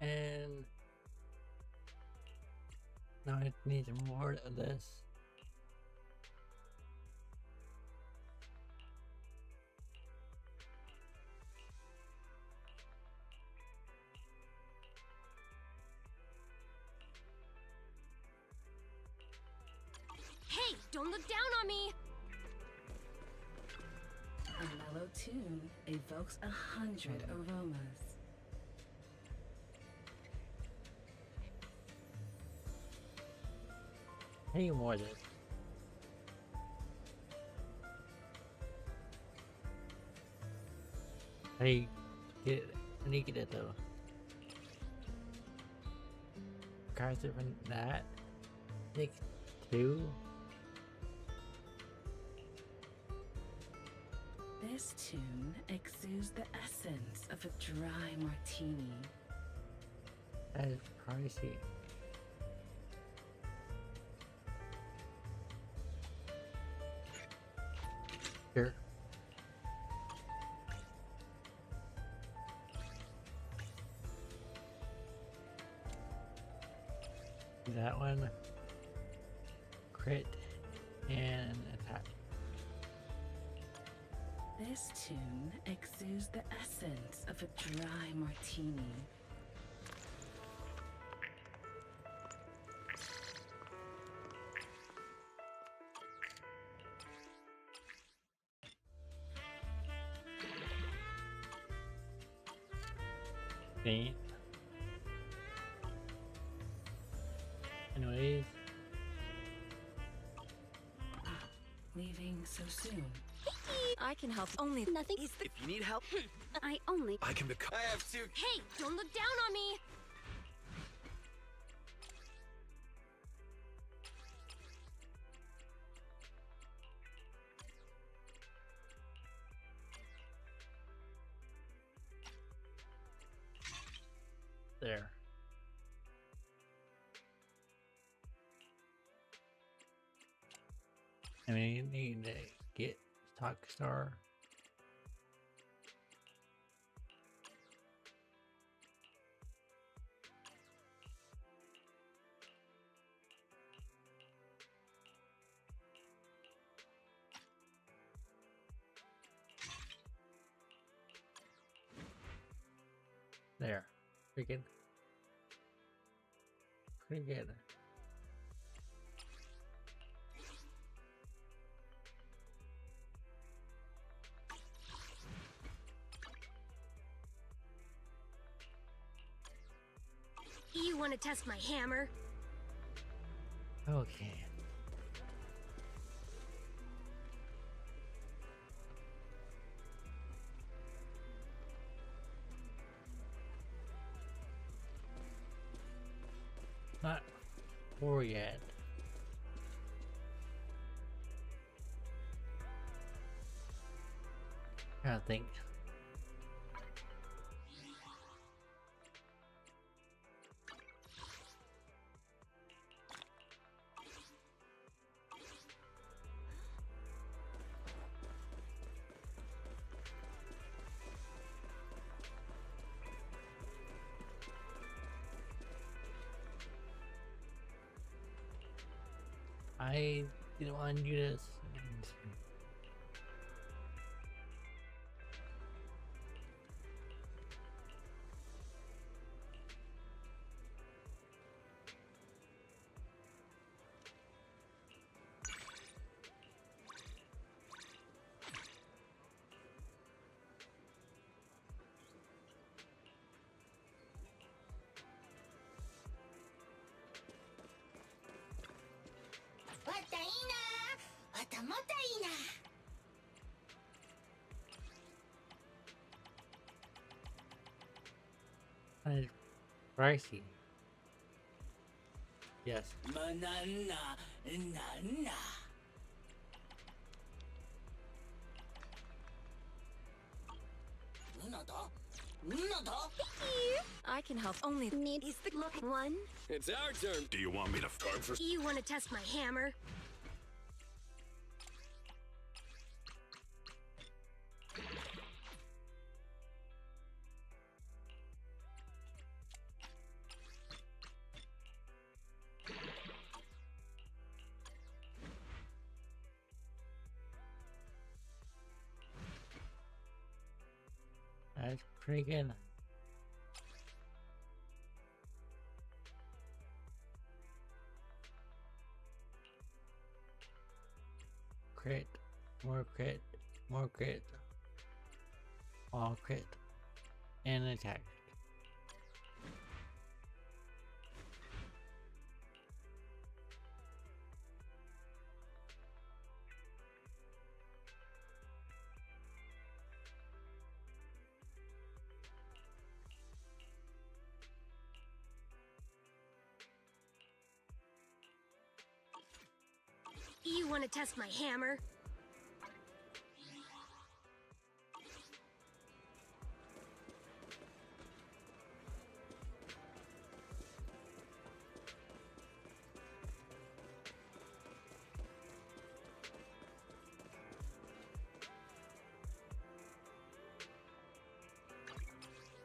And now it needs more of this. Hey, don't look down on me. A mellow tune evokes 100 aromas. I need more of this. I need to get it though. Cars different that. I think 2. This tune exudes the essence of a dry martini. That is pricey. Sure. That one. Crit and attack. This tune exudes the essence of a dry martini. Paint. Anyways, Leaving so soon. I can help. Only nothing is the. If you need help, I only. I can become. I have to. Hey, don't look down on me. there. I mean, you need to get Talk Star. There. Pretty good. Pretty good. You want to test my hammer? Okay. Not 4 yet. I think. I didn't want to do this. It's pricey. Yes. I can help. Only need is the look one. It's our turn. Do you want me to guard for? You want to test my hammer? That's pretty good. Crit, more crit, more crit, all crit, and attack. You want to test my hammer?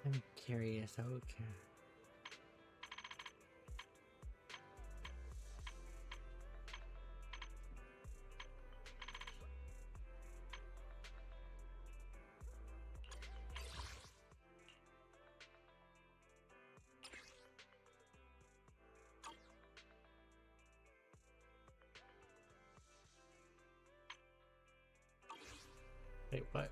I'm curious, okay. Wait, what?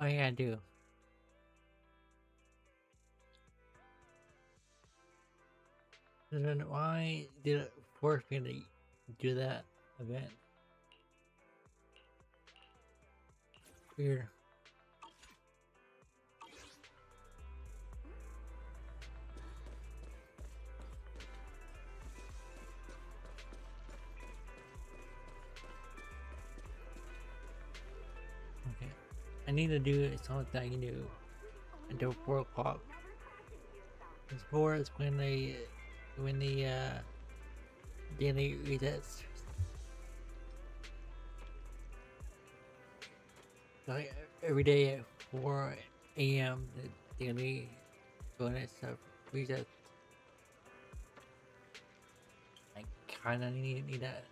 Oh yeah, I do. So then why did it force me to do that event? Weird. Okay. I need to do something I can do until 4 o'clock. Because 4 is when the daily resets. Like every day at 4 a.m. the daily bonus stuff resets. I kinda need that.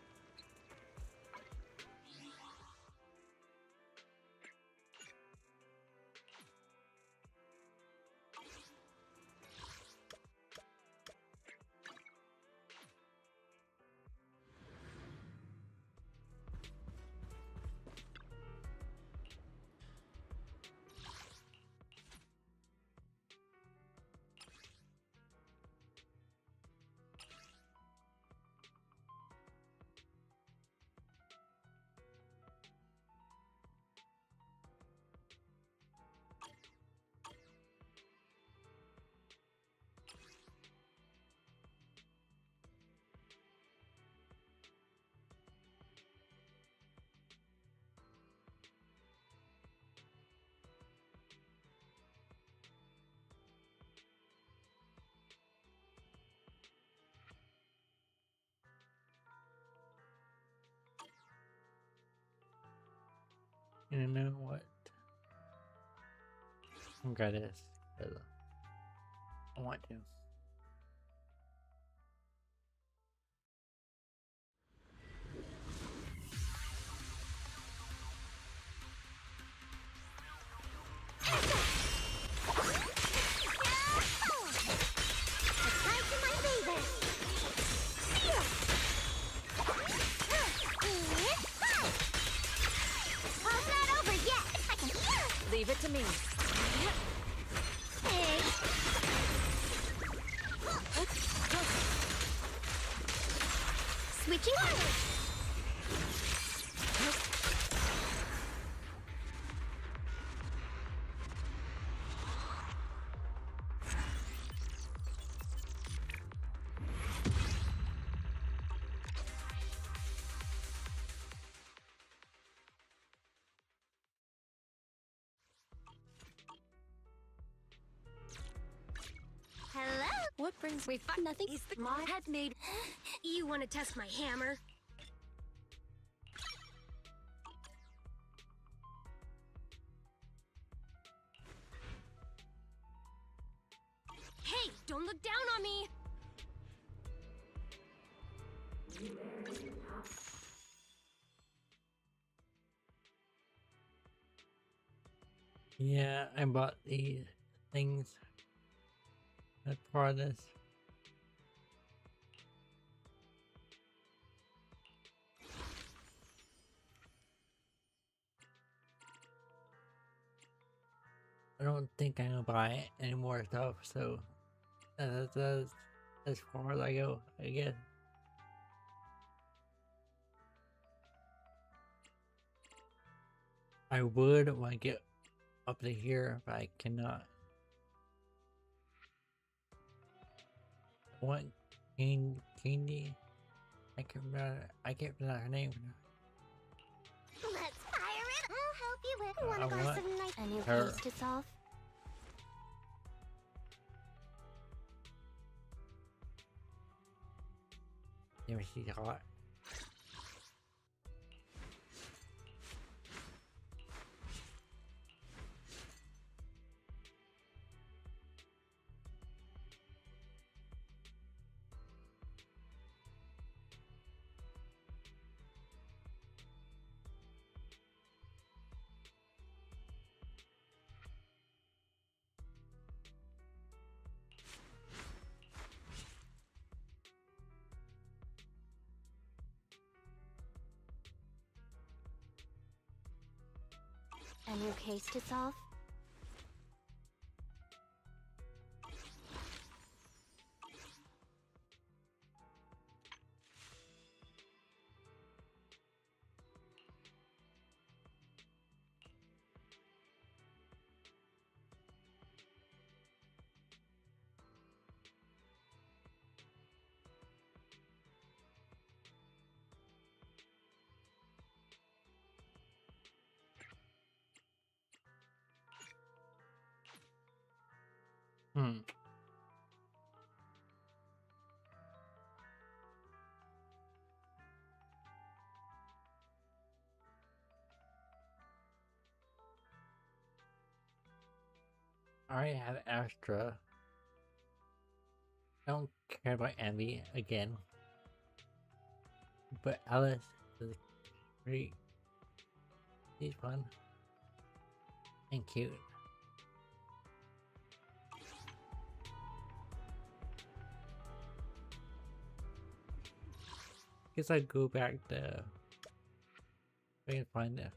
You know what? I'm gonna this. I want to. Leave it to me. Hey. Switching orders. Hello? What brings we Nothing. Is the my head made? You want to test my hammer? Hey, don't look down on me. Yeah, I bought these things as part of this. I don't think I'm gonna buy any more stuff, so that's as far as I go, I guess. I would want to get up to here, but I cannot. I want Candy. I can't pronounce her name. Let's fire it. I'll help you with. I Wanna go want some nice? A new her. case to solve. Yeah, she's hot. A new case to solve? Hmm. I already have Astra. I don't care about Envy again. But Alice is pretty. She's fun. And cute. Guess I'd go back to. I can find it.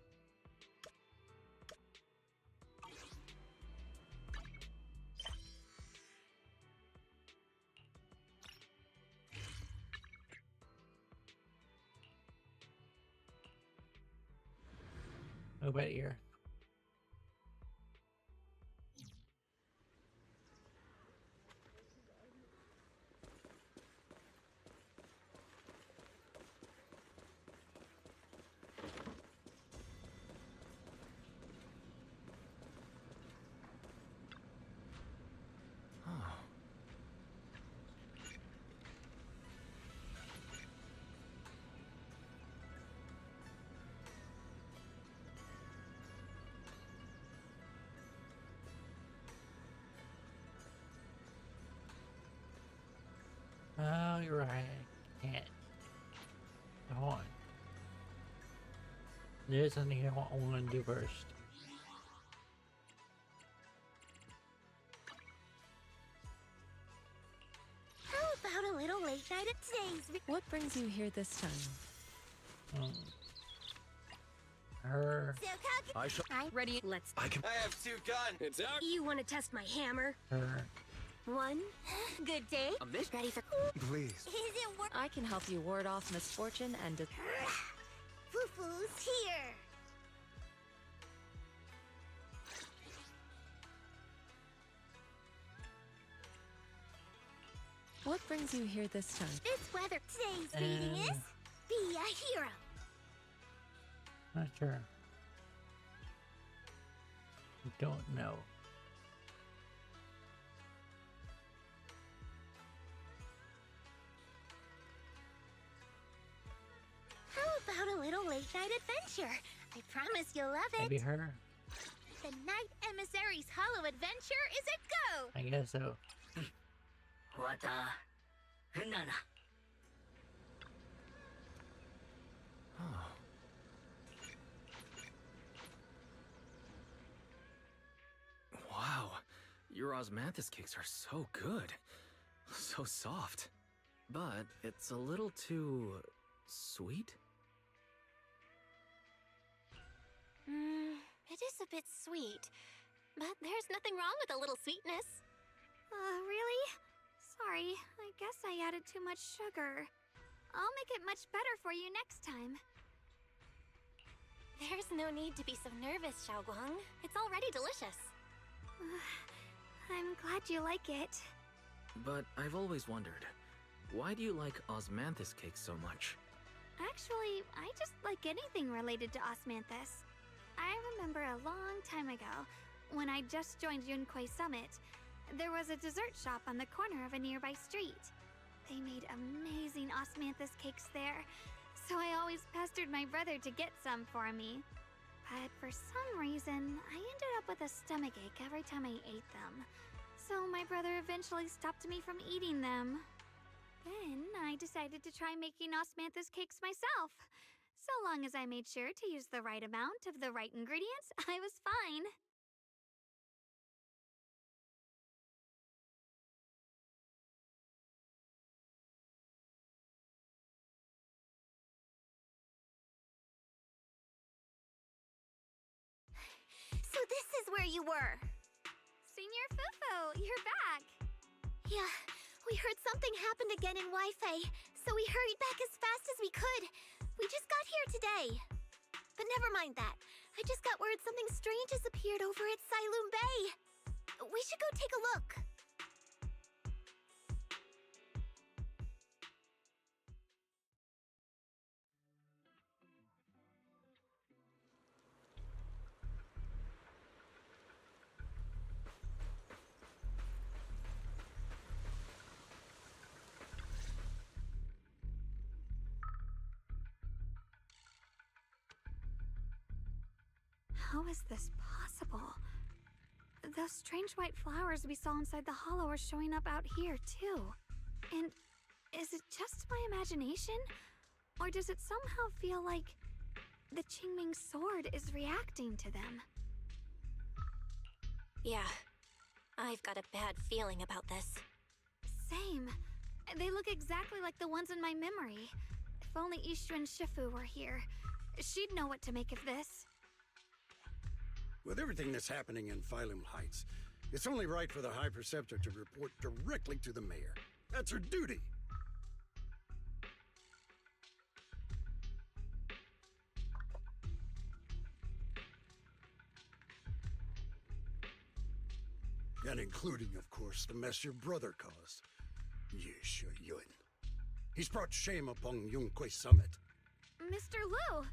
Go back here. Oh, you're right. I can't. Hold on. There's something here I want to do first. How about a little late night at today's? What brings you here this time? Her. I'm ready. Let's. I have two guns. It's out. You want to test my hammer? Her. One good day. A miss? Ready for? Please. Is it work? I can help you ward off misfortune and Foo-foo's here. What brings you here this time? This weather today's reading is be a hero. Not sure. I don't know. How about a little late night adventure? I promise you'll love it. Maybe her? The Night Emissary's Hollow Adventure is a go! I guess so. Wow, your osmanthus cakes are so good. So soft. But it's a little too sweet? It is a bit sweet. But there's nothing wrong with a little sweetness. Really? Sorry, I guess I added too much sugar. I'll make it much better for you next time. There's no need to be so nervous, Xiaoguang. It's already delicious. I'm glad you like it. But I've always wondered, why do you like osmanthus cakes so much? Actually, I just like anything related to osmanthus. I remember a long time ago, when I just joined Yunquei Summit, there was a dessert shop on the corner of a nearby street. They made amazing osmanthus cakes there, so I always pestered my brother to get some for me. But for some reason, I ended up with a stomachache every time I ate them. So my brother eventually stopped me from eating them. Then I decided to try making osmanthus cakes myself. So long as I made sure to use the right amount of the right ingredients, I was fine. where you were. Senior Fufu, you're back. Yeah, we heard something happened again in Wi-Fi, so we hurried back as fast as we could. We just got here today. But never mind that. I just got word something strange has appeared over at Siloom Bay. We should go take a look. How is this possible? Those strange white flowers we saw inside the hollow are showing up out here, too. And is it just my imagination? Or does it somehow feel like the Qingming sword is reacting to them? Yeah, I've got a bad feeling about this. Same. They look exactly like the ones in my memory. If only Ishu and Shifu were here, she'd know what to make of this. With everything that's happening in Phylum Heights, it's only right for the High Preceptor to report directly to the mayor. That's her duty. And including, of course, the mess your brother caused. Yesha Yun. He's brought shame upon Yunquay Summit. Mr. Liu!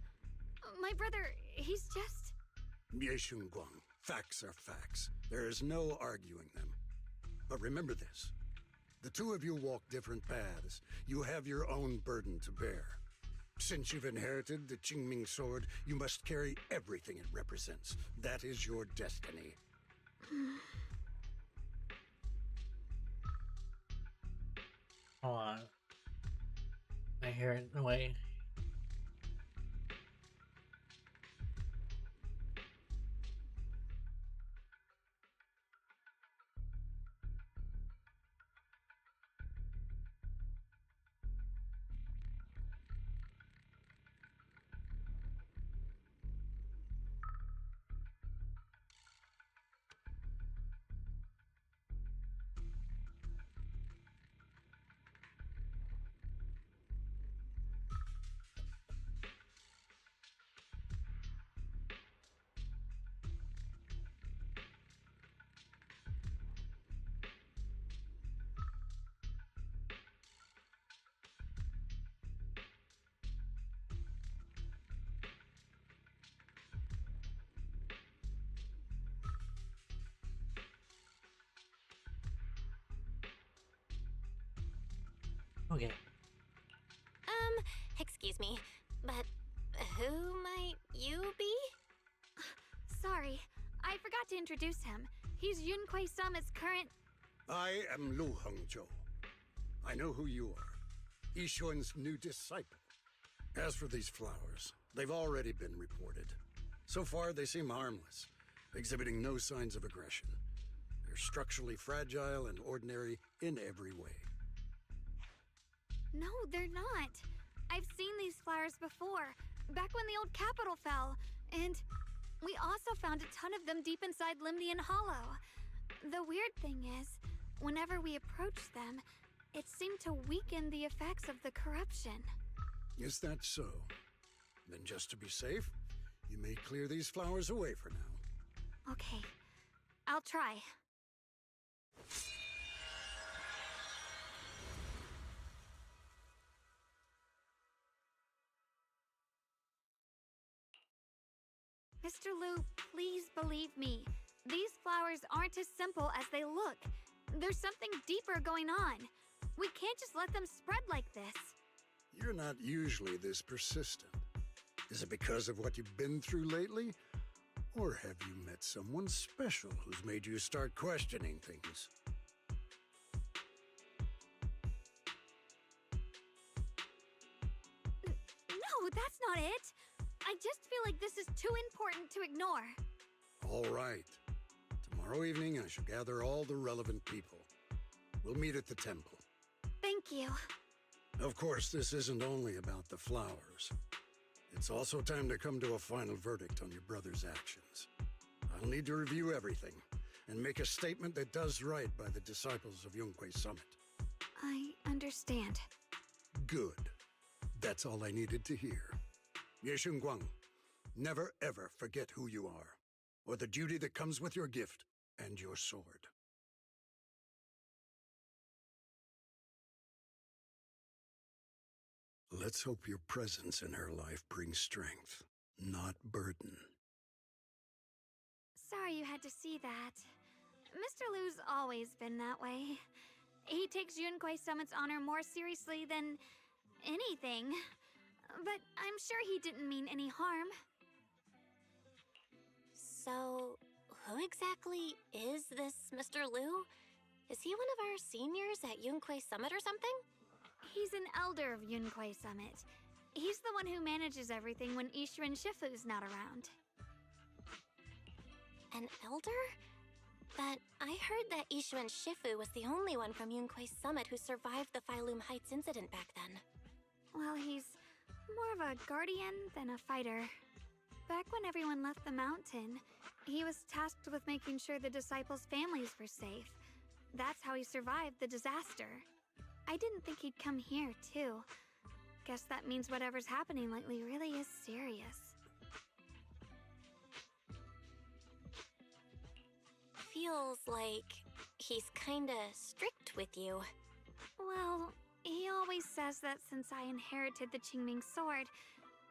My brother, he's just... Yeshun Guang, facts are facts. There is no arguing them. But remember this. The two of you walk different paths. You have your own burden to bear. Since you've inherited the Qingming sword, you must carry everything it represents. That is your destiny. Hold on. I hear it in the way. Okay. Excuse me, but who might you be? Sorry, I forgot to introduce him. He's Yunquay Summit's current... I am Lu Hengzhou. I know who you are. Yishun's new disciple. As for these flowers, they've already been reported. So far, they seem harmless, exhibiting no signs of aggression. They're structurally fragile and ordinary in every way. No, they're not. I've seen these flowers before, back when the old capital fell, and we also found a ton of them deep inside Limnian Hollow. The weird thing is, whenever we approached them, it seemed to weaken the effects of the corruption. Is that so? Then just to be safe, you may clear these flowers away for now. Okay, I'll try. Mr. Liu, please believe me. These flowers aren't as simple as they look. There's something deeper going on. We can't just let them spread like this. You're not usually this persistent. Is it because of what you've been through lately? Or have you met someone special who's made you start questioning things? No, that's not it. I just feel like this is too important to ignore. All right. Tomorrow evening, I shall gather all the relevant people. We'll meet at the temple. Thank you. Of course, this isn't only about the flowers. It's also time to come to a final verdict on your brother's actions. I'll need to review everything and make a statement that does right by the disciples of Yunquei Summit. I understand. Good. That's all I needed to hear. Ye Guang, never ever forget who you are, or the duty that comes with your gift and your sword. Let's hope your presence in her life brings strength, not burden. Sorry you had to see that. Mr. Lu's always been that way. He takes Yunquei Summit's honor more seriously than anything. But I'm sure he didn't mean any harm. So, who exactly is this Mr. Lu? Is he one of our seniors at Yunquei Summit or something? He's an elder of Yunquei Summit. He's the one who manages everything when Ishu and Shifu's not around. An elder? But I heard that Ishu and Shifu was the only one from Yunquei Summit who survived the Phylum Heights incident back then. Well, he's more of a guardian than a fighter. Back when everyone left the mountain, he was tasked with making sure the disciples' families were safe. That's how he survived the disaster. I didn't think he'd come here, too. Guess that means whatever's happening lately really is serious. Feels like he's kinda strict with you. Well, he always says that since I inherited the Qingming sword,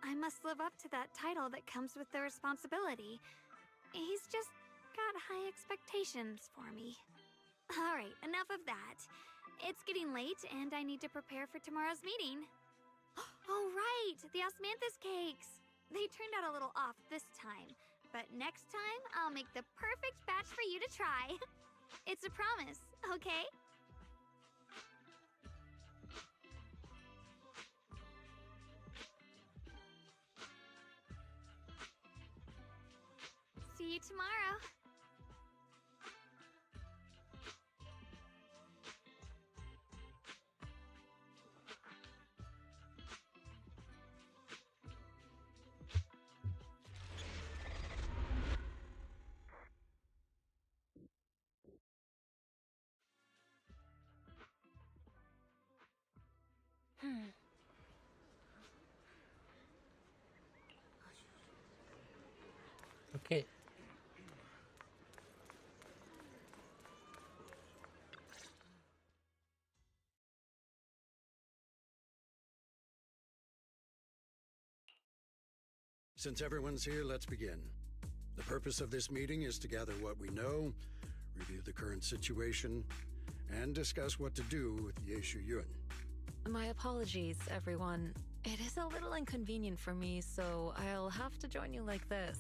I must live up to that title that comes with the responsibility. He's just got high expectations for me. Alright, enough of that. It's getting late and I need to prepare for tomorrow's meeting. Oh right, the osmanthus cakes! They turned out a little off this time, but next time I'll make the perfect batch for you to try. It's a promise, okay? See you tomorrow. Okay. Since everyone's here, let's begin. The purpose of this meeting is to gather what we know, review the current situation, and discuss what to do with Ye Yun. My apologies, everyone. It is a little inconvenient for me, so I'll have to join you like this.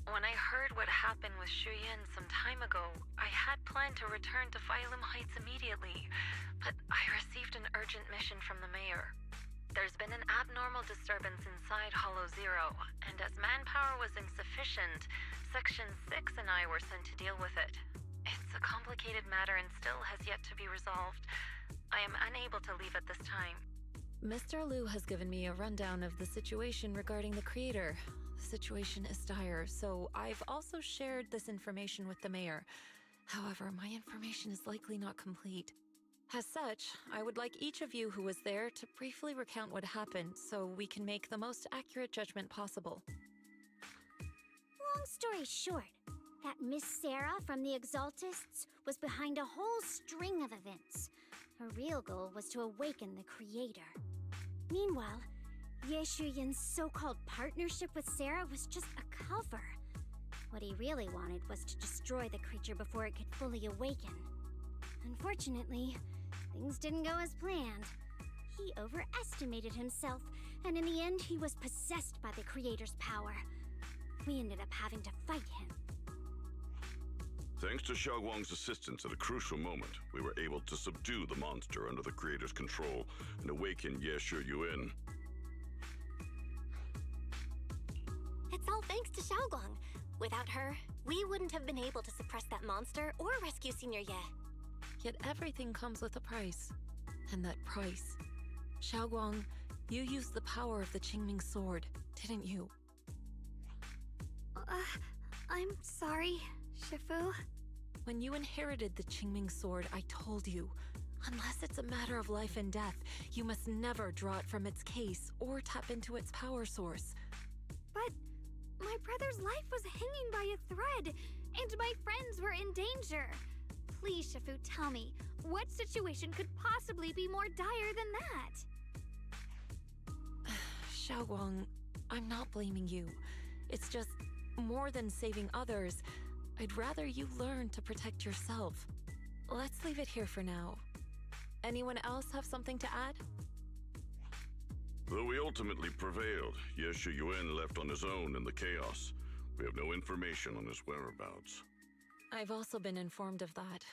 When I heard what happened with Shuyin some time ago, I had planned to return to Phylum Heights immediately, but I received an urgent mission from the mayor. There's been an abnormal disturbance inside Hollow Zero, and as manpower was insufficient, Section 6 and I were sent to deal with it. It's a complicated matter and still has yet to be resolved. I am unable to leave at this time. Mr. Lu has given me a rundown of the situation regarding the creator. The situation is dire, so I've also shared this information with the mayor. However, my information is likely not complete. As such, I would like each of you who was there to briefly recount what happened so we can make the most accurate judgment possible. Long story short, that Miss Sarah from the Exaltists was behind a whole string of events. Her real goal was to awaken the creator. Meanwhile, Ye Yun's so-called partnership with Sarah was just a cover. What he really wanted was to destroy the creature before it could fully awaken. Unfortunately, things didn't go as planned. He overestimated himself, and in the end he was possessed by the creator's power. We ended up having to fight him. Thanks to Xiaoguang's assistance at a crucial moment, we were able to subdue the monster under the creator's control and awaken Ye Yun. It's all thanks to Xiaoguang. Without her, we wouldn't have been able to suppress that monster or rescue Senior Ye. Yet everything comes with a price. And that price... Xiaoguang, you used the power of the Qingming sword, didn't you? I'm sorry, Shifu. When you inherited the Qingming sword, I told you, unless it's a matter of life and death, you must never draw it from its case or tap into its power source. But my brother's life was hanging by a thread, and my friends were in danger. Please, Shifu, tell me, what situation could possibly be more dire than that? Xiaoguang, I'm not blaming you. It's just, more than saving others, I'd rather you learn to protect yourself. Let's leave it here for now. Anyone else have something to add? Though we ultimately prevailed, Ye Shuyuan left on his own in the chaos. We have no information on his whereabouts. I've also been informed of that.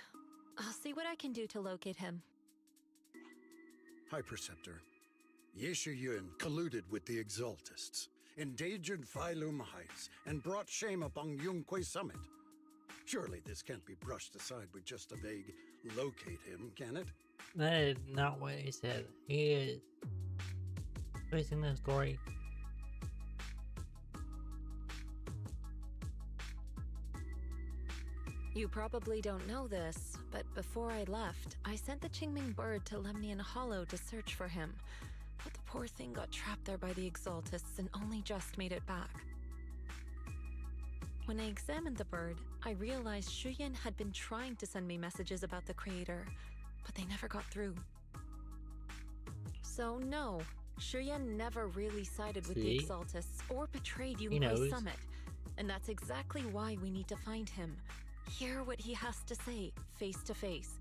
I'll see what I can do to locate him. High Preceptor, Ye Shuyuan colluded with the Exaltists, endangered Phylum Heights, and brought shame upon Yunquay Summit. Surely this can't be brushed aside with just a vague locate him, can it? That is not what he said. He is twisting the story. You probably don't know this, but before I left, I sent the Qingming bird to Lemnian Hollow to search for him. But the poor thing got trapped there by the Exaltists and only just made it back. When I examined the bird, I realized Shuyan had been trying to send me messages about the Creator, but they never got through. So no, Shuyan never really sided with the Exaltists or betrayed Yunquay Summit. And that's exactly why we need to find him. Hear what he has to say, face to face.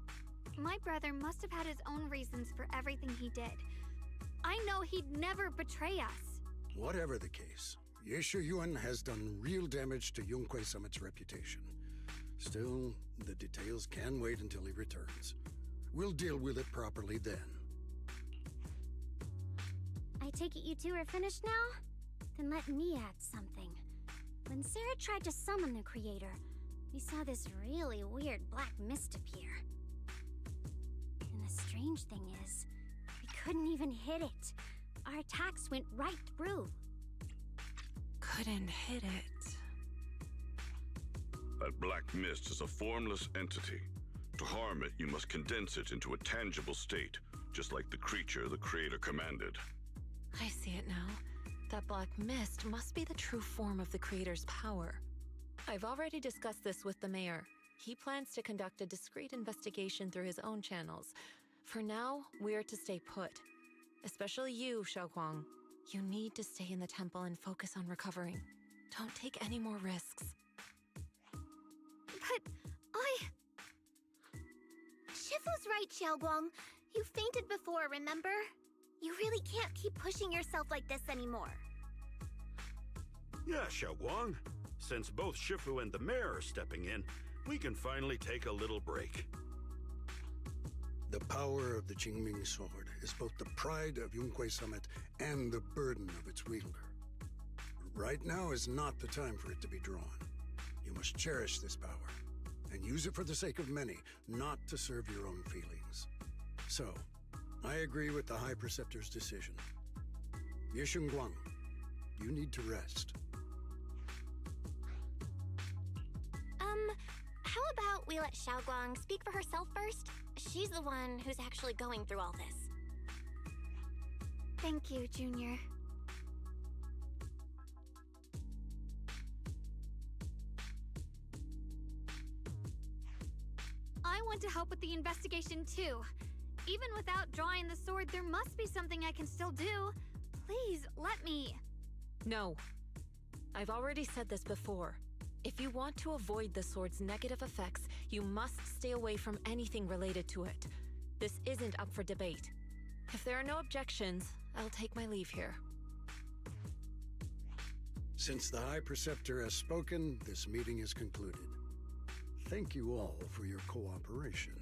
My brother must have had his own reasons for everything he did. I know he'd never betray us. Whatever the case, Ye Shuyuan has done real damage to Yunquay Summit's reputation. Still, the details can wait until he returns. We'll deal with it properly then. I take it you two are finished now? Then let me add something. When Sarah tried to summon the Creator, we saw this really weird black mist appear. And the strange thing is, we couldn't even hit it. Our attacks went right through. Couldn't hit it. That black mist is a formless entity. To harm it, you must condense it into a tangible state, just like the creature the Creator commanded. I see it now. That black mist must be the true form of the Creator's power. I've already discussed this with the mayor. He plans to conduct a discreet investigation through his own channels. For now, we're to stay put. Especially you, Xiaoguang. You need to stay in the temple and focus on recovering. Don't take any more risks. But Shifu's right, Xiaoguang. You fainted before, remember? You really can't keep pushing yourself like this anymore. Yeah, Xiaoguang. Since both Shifu and the mayor are stepping in, we can finally take a little break. The power of the Qingming sword is both the pride of Yunquay Summit and the burden of its wielder. Right now is not the time for it to be drawn. You must cherish this power, and use it for the sake of many, not to serve your own feelings. So, I agree with the High Preceptor's decision. Yishun Guang, you need to rest. How about we let Xiaoguang speak for herself first? She's the one who's actually going through all this. thank you, Junior. I want to help with the investigation too. Even without drawing the sword, there must be something I can still do. Please, let me. No. I've already said this before. If you want to avoid the sword's negative effects, you must stay away from anything related to it. This isn't up for debate. If there are no objections, I'll take my leave here. Since the High Preceptor has spoken, this meeting is concluded. Thank you all for your cooperation.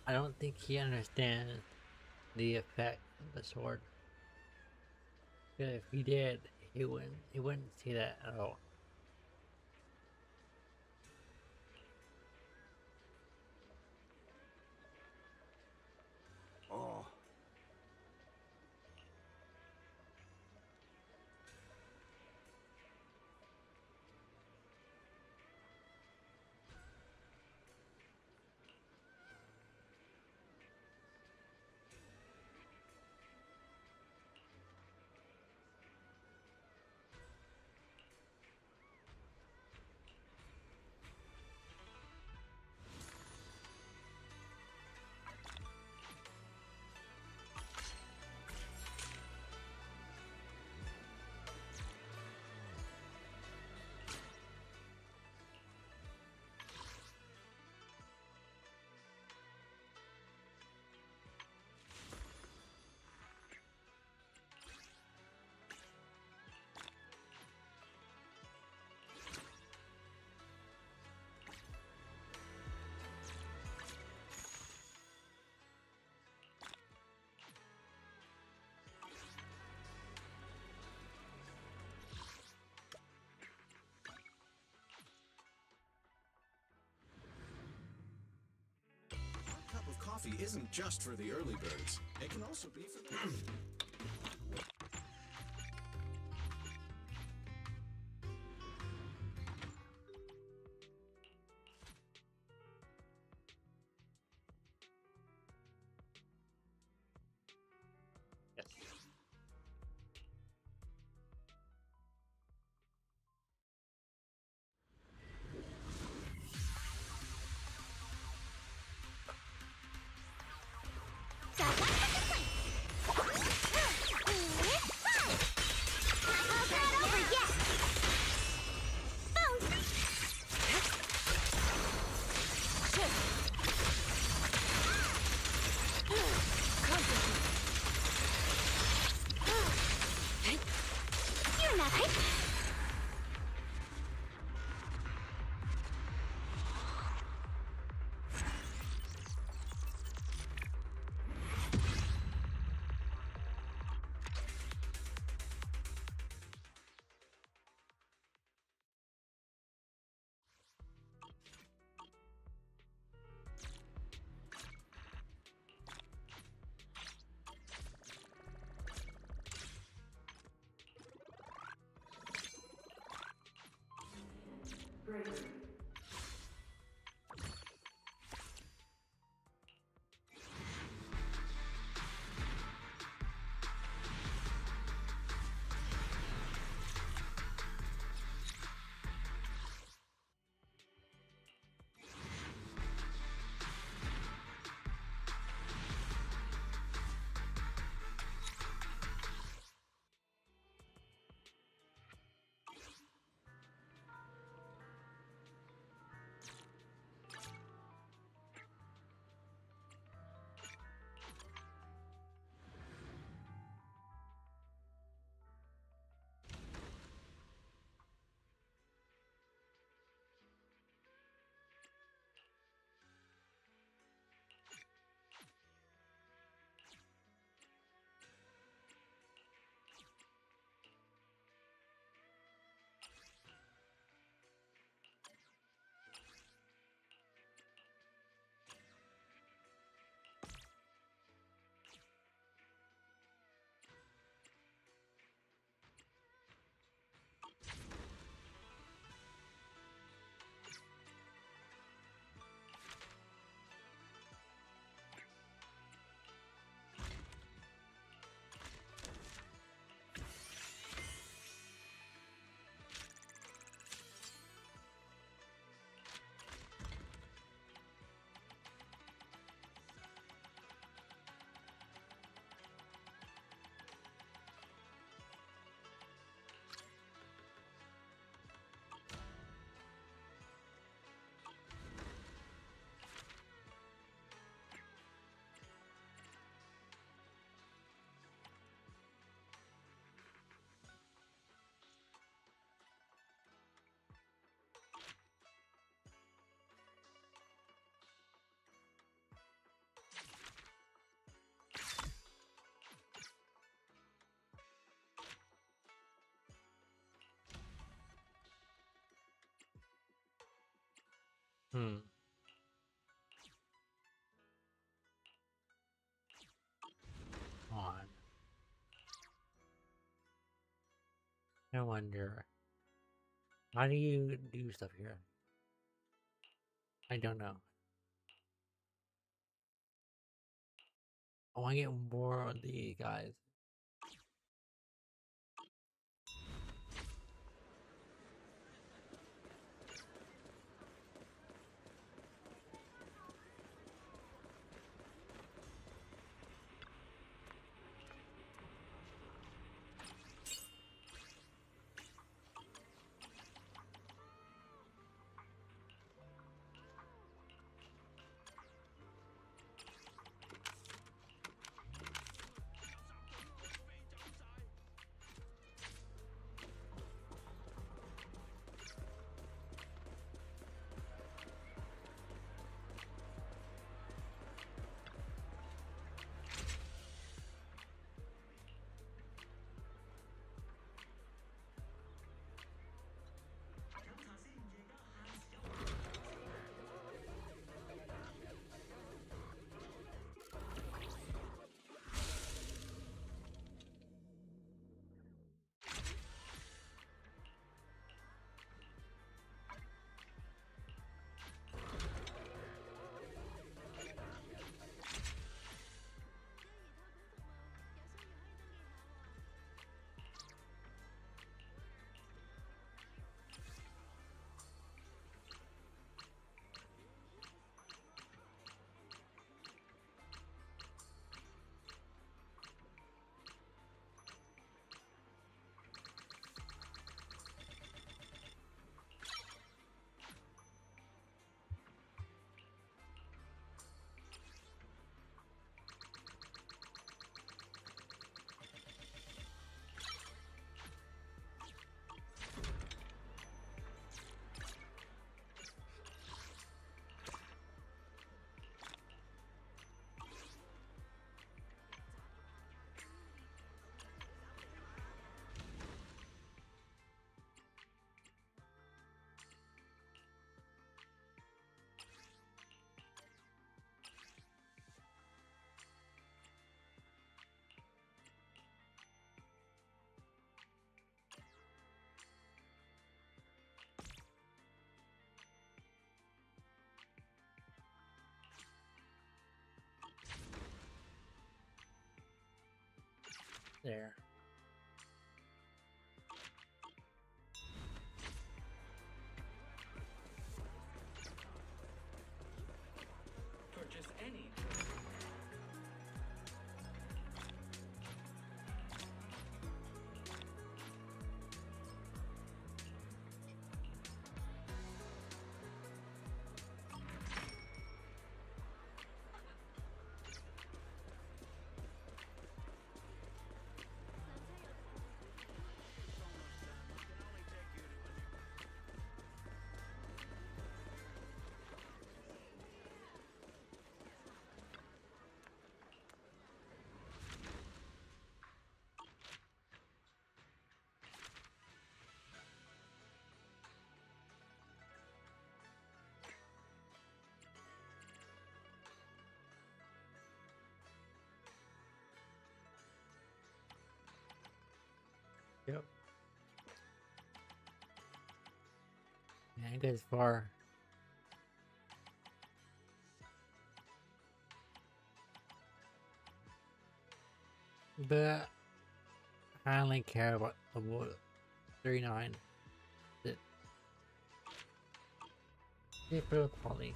I don't think he understands the effect of the sword. Because if he did, he wouldn't see that at all. Oh. A cup of coffee isn't just for the early birds. It can also be for the... On. I wonder. How do you do stuff here? I don't know. I want to get more of the guys. There. Purchase any. Yep. Yeah, it goes far. But I only care about level 39. It for quality.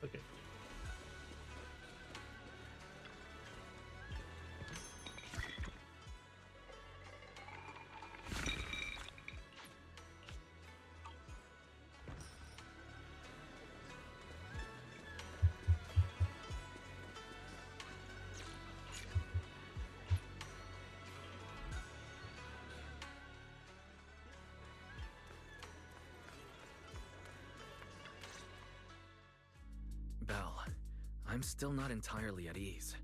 Okay. Belle, I'm still not entirely at ease.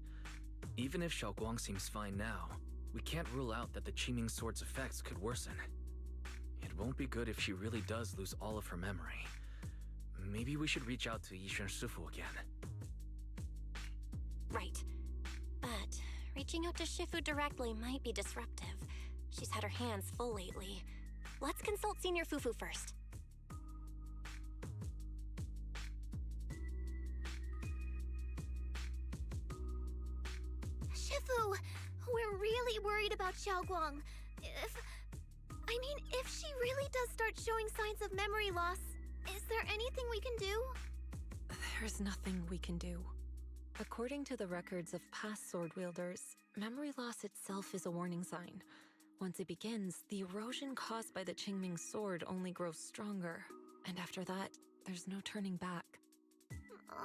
Even if Xiaoguang seems fine now, We can't rule out that the Qingming Sword's effects could worsen. It won't be good if she really does lose all of her memory. Maybe we should reach out to Yishen Shifu again. Right. But reaching out to Shifu directly might be disruptive. She's had her hands full lately. Let's consult Senior Fufu first. Shifu, we're really worried about Xiaoguang. If she really does start showing signs of memory loss, is there anything we can do? There's nothing we can do. According to the records of past sword wielders, memory loss itself is a warning sign. Once it begins, the erosion caused by the Qingming Sword only grows stronger, and after that, there's no turning back. No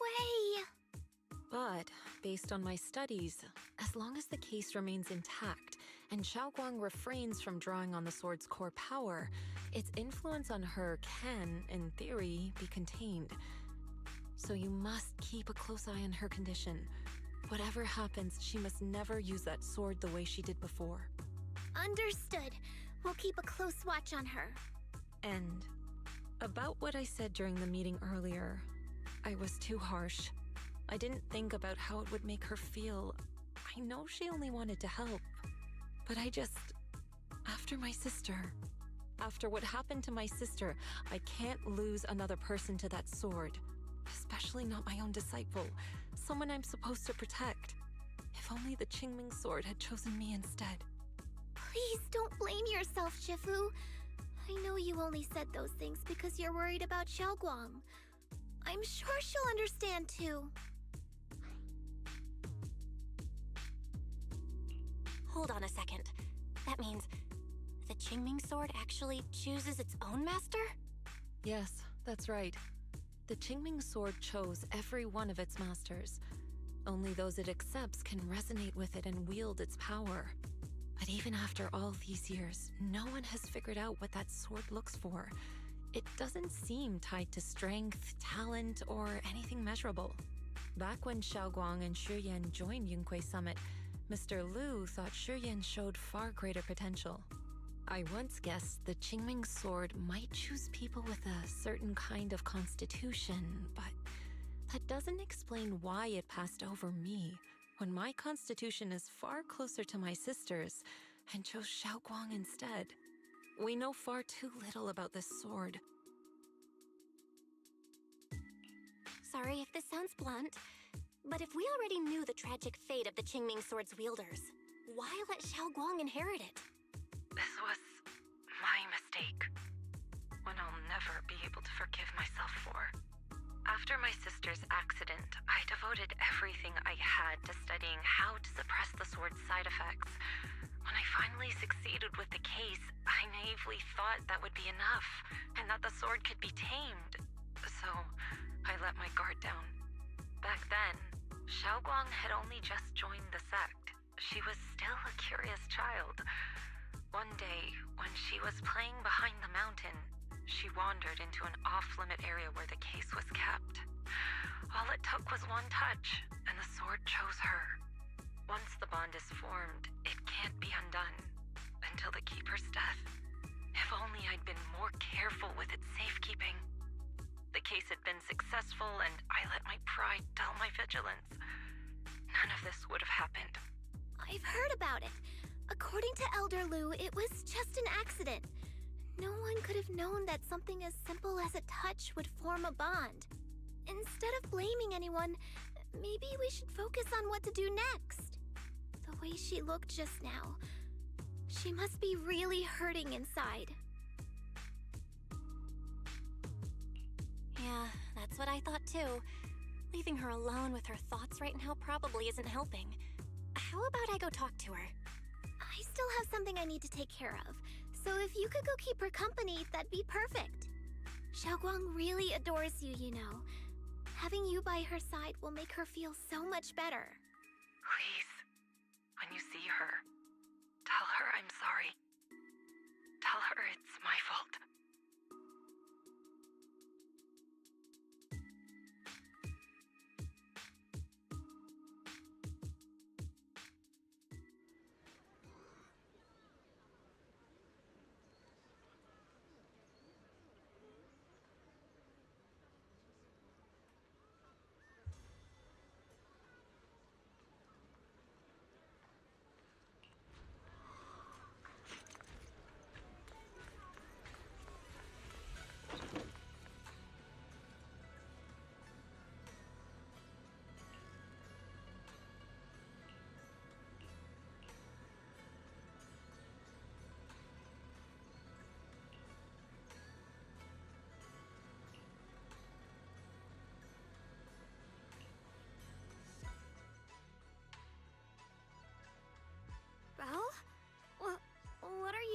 way! But, based on my studies, as long as the case remains intact and Xiaoguang refrains from drawing on the sword's core power, its influence on her can, in theory, be contained. So you must keep a close eye on her condition. Whatever happens, she must never use that sword the way she did before. Understood. We'll keep a close watch on her. And about what I said during the meeting earlier, I was too harsh. I didn't think about how it would make her feel. I know she only wanted to help, but after my sister, after what happened to my sister, I can't lose another person to that sword, especially not my own disciple, someone I'm supposed to protect. If only the Qingming Sword had chosen me instead. Please don't blame yourself, Shifu. I know you only said those things because you're worried about Xiaoguang. I'm sure she'll understand too. Hold on a second. That means the Qingming Sword actually chooses its own master? Yes, that's right. The Qingming Sword chose every one of its masters. Only those it accepts can resonate with it and wield its power. But even after all these years, no one has figured out what that sword looks for. It doesn't seem tied to strength, talent, or anything measurable. Back when Xiaoguang and Shi Yan joined Yunquei Summit, Mr. Liu thought Shi Yan showed far greater potential. I once guessed the Qingming Sword might choose people with a certain kind of constitution, but that doesn't explain why it passed over me, when my constitution is far closer to my sister's, and chose Xiaoguang instead. We know far too little about this sword. Sorry if this sounds blunt, but if we already knew the tragic fate of the Qingming Sword's wielders, why let Xiaoguang inherit it? This was my mistake. One I'll never be able to forgive myself for. After my sister's accident, I devoted everything I had to studying how to suppress the sword's side effects. When I finally succeeded with the case, I naively thought that would be enough, and that the sword could be tamed. So, I let my guard down. Back then, Xiaoguang had only just joined the sect. She was still a curious child. One day, when she was playing behind the mountain, she wandered into an off-limit area where the case was kept. All it took was one touch, and the sword chose her. Once the bond is formed, it can't be undone until the keeper's death. If only I'd been more careful with its safekeeping. The case had been successful, and I let my pride dull my vigilance. None of this would have happened. I've heard about it. According to Elder Liu, it was just an accident. No one could have known that something as simple as a touch would form a bond. Instead of blaming anyone, maybe we should focus on what to do next. The way she looked just now, she must be really hurting inside. Yeah, that's what I thought too. Leaving her alone with her thoughts right now probably isn't helping. How about I go talk to her? I still have something I need to take care of, so if you could go keep her company, that'd be perfect. Xiaoguang really adores you, you know. Having you by her side will make her feel so much better. Please, when you see her, tell her I'm sorry. Tell her it's my fault.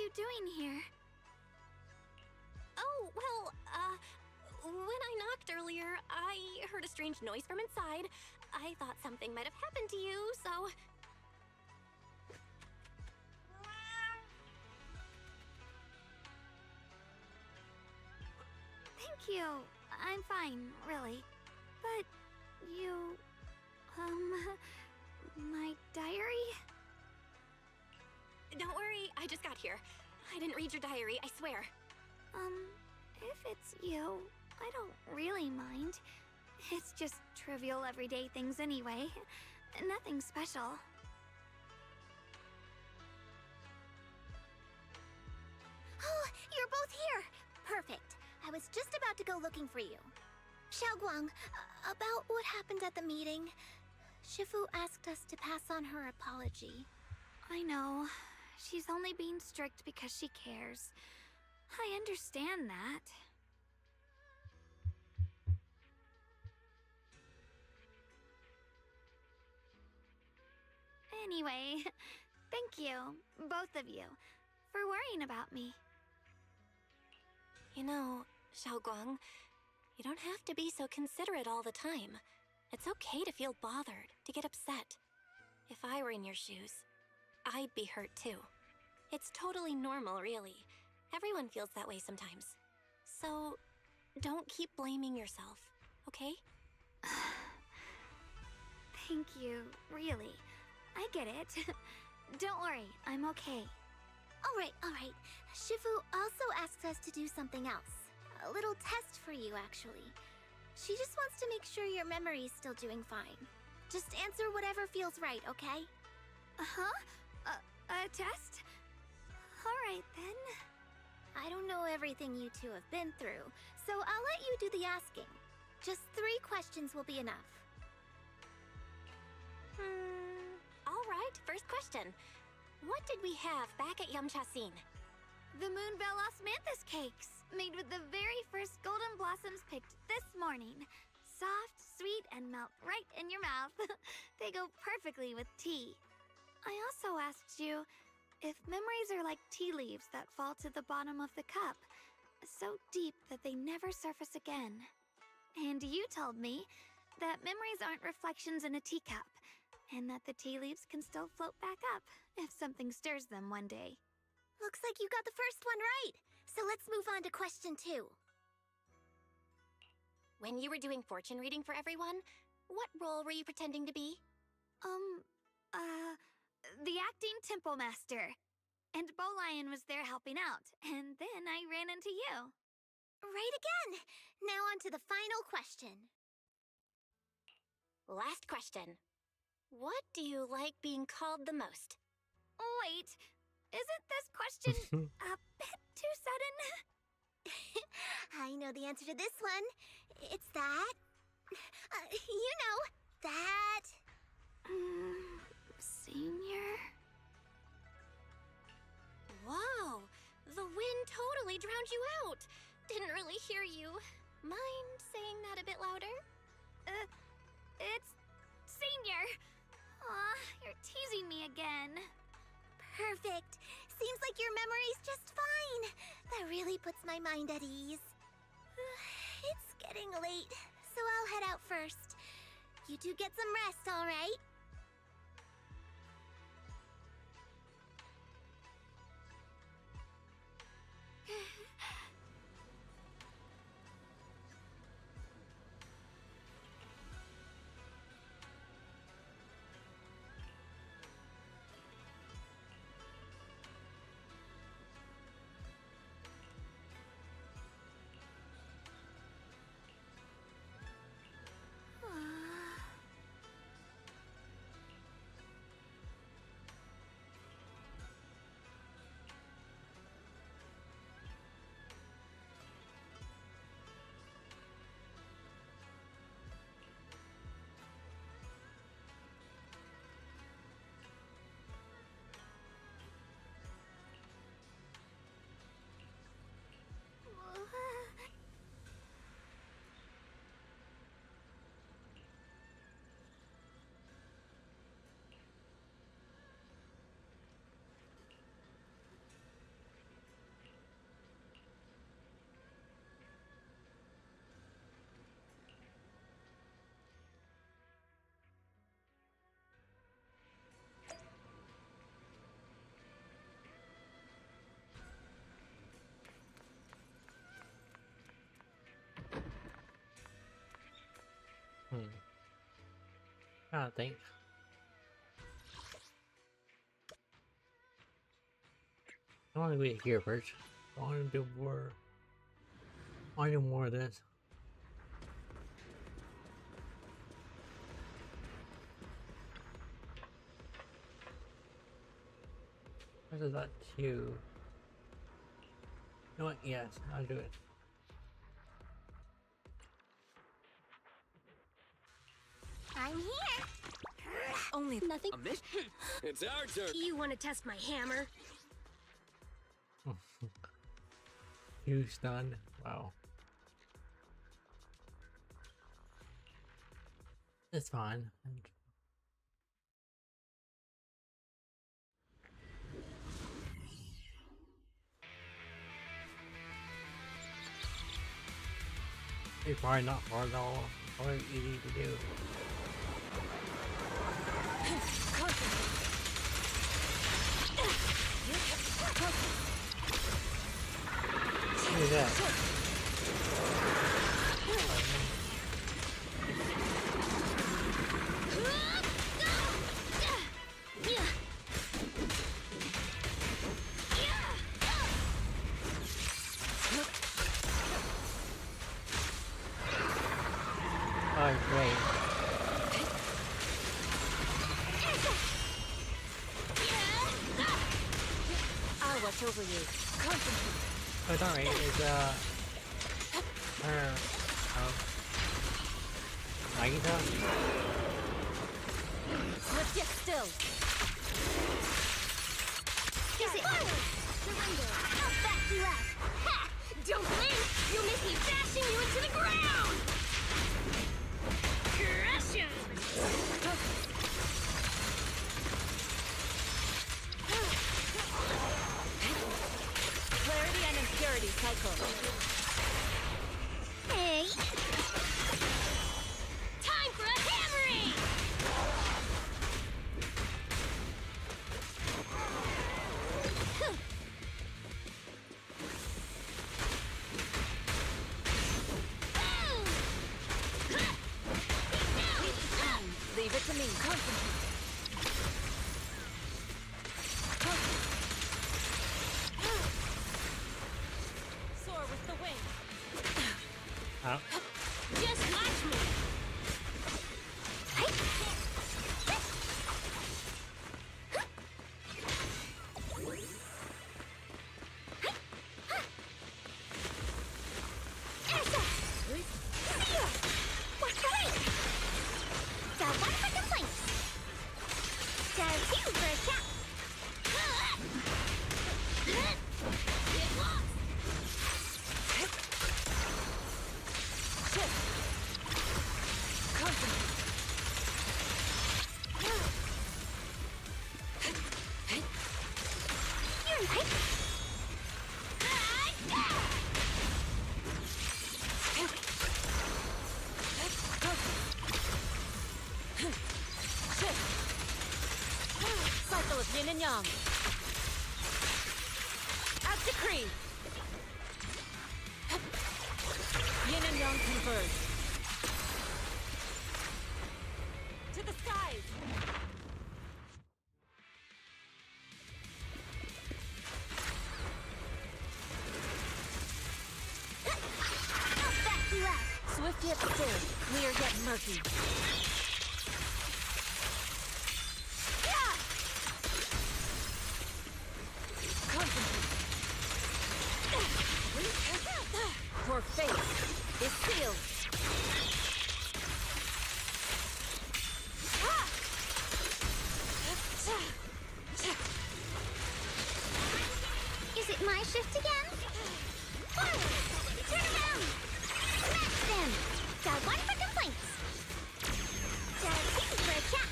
you doing here? Oh, well, when I knocked earlier, I heard a strange noise from inside. I thought something might have happened to you, so... Thank you. I'm fine, really. But you... my diary? Don't worry, I just got here. I didn't read your diary, I swear. If it's you, I don't really mind. It's just trivial everyday things anyway. Nothing special. Oh, you're both here! Perfect. I was just about to go looking for you. Xiaoguang, about what happened at the meeting. Shifu asked us to pass on her apology. I know. She's only being strict because she cares. I understand that. Anyway, thank you, both of you, for worrying about me. You know, Xiaoguang, you don't have to be so considerate all the time. It's okay to feel bothered, to get upset. If I were in your shoes, I'd be hurt too. It's totally normal, really. Everyone feels that way sometimes. So, don't keep blaming yourself, okay? Thank you, really. I get it. Don't worry, I'm okay. Alright. Shifu also asked us to do something else. A little test for you, actually. She just wants to make sure your memory's still doing fine. Just answer whatever feels right, okay? Uh-huh? A test? Alright then. I don't know everything you two have been through, so I'll let you do the asking. Just 3 questions will be enough. Alright, first question. What did we have back at Yamchasin? The Moonbell Osmanthus cakes, made with the very first golden blossoms picked this morning. Soft, sweet, and melt right in your mouth. They go perfectly with tea. I also asked you if memories are like tea leaves that fall to the bottom of the cup, so deep that they never surface again. And you told me that memories aren't reflections in a teacup, and that the tea leaves can still float back up if something stirs them one day. Looks like you got the first one right. So let's move on to question 2. When you were doing fortune reading for everyone, what role were you pretending to be? The acting temple master. And Bowlion was there helping out, and then I ran into you. Right again! Now on to the final question. Last question. What do you like being called the most? Wait, isn't this question a bit too sudden? I know the answer to this one. It's that... you know, that... Senior? Whoa! The wind totally drowned you out! Didn't really hear you. Mind saying that a bit louder? It's... Senior! Aw, you're teasing me again. Perfect. Seems like your memory's just fine. That really puts my mind at ease. It's getting late, so I'll head out first. You two get some rest, all right? I think. I want to be here first. I want to do more. I want to do more of this. This is that too. You know what? Yes, I'll do it. I'm here. Only nothing. A mission? It's our turn. You want to test my hammer? You stunned? Wow. It's fine. It's probably not hard at all. Probably easy to do. Look at that. Oh, great. I'll watch over you. Concentrate. Oh, it's alright. It's, Nagita? Let's get still. Is it surrender? I'll back you up. Ha! Don't blink! You'll miss me bashing you into the ground! Crush him! Clarity and impurity cycle. Hey! Time for a hammering! Leave it to me. Concentrate. Soar with the wind. Oh. Just watch me! Cycle of yin and yang. As decreed. Yin and yang converge. To the skies. I'll back you up! Swift yet still, clear yet murky. Your fate is sealed. Is it my shift again? Forward! Turn around! Smash them! Got one for complaints! Got two for a chat!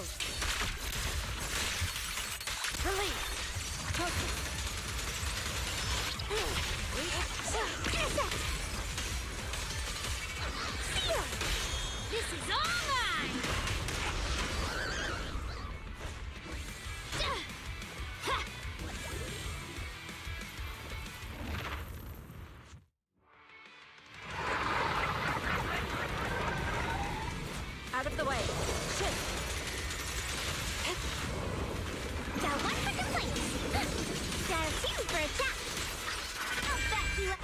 still. Release. Focus. Intercept! This is all mine! Out of the way. Shift. Got one for complaints. Got two for attack. I'll back you up.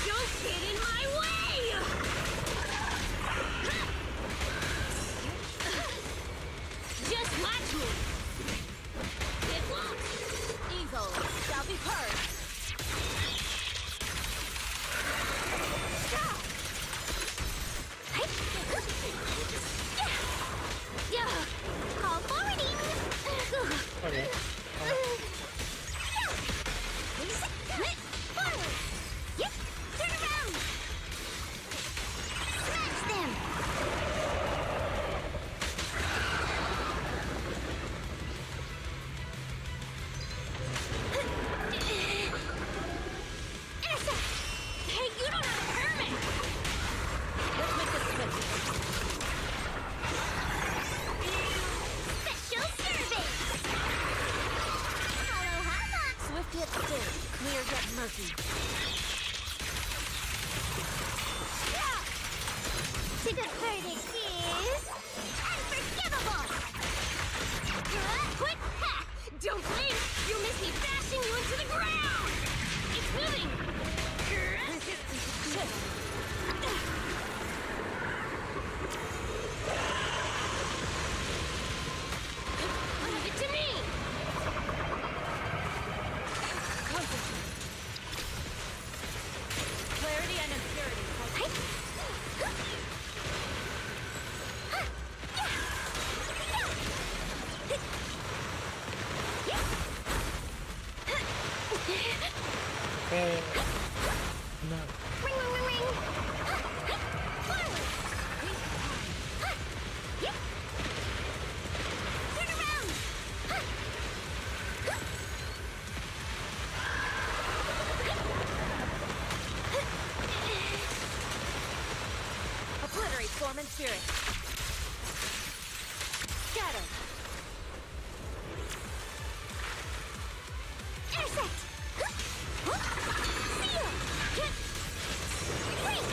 Don't get in my way! Just watch me. It won't. Evil shall be purged. Call forwarding. Okay. Forward. Yep. Turn around. Smash them. Intercept. Hey, you don't have a permit. Let's make this switch. Special service. Hello, Hava. Swift yet still. Clear yet murky. The verdict is unforgivable. Quick! Ha! Don't blink! You'll miss me bashing you into the ground. It's moving. Shift. Leave it to me. Concentrate. Clarity and impurity. Okay. No. Ring, ring, ring, ring. Forward. Yep. Turn around. Obliterate form and spirit. Scatter. Intercept. Seal. Break.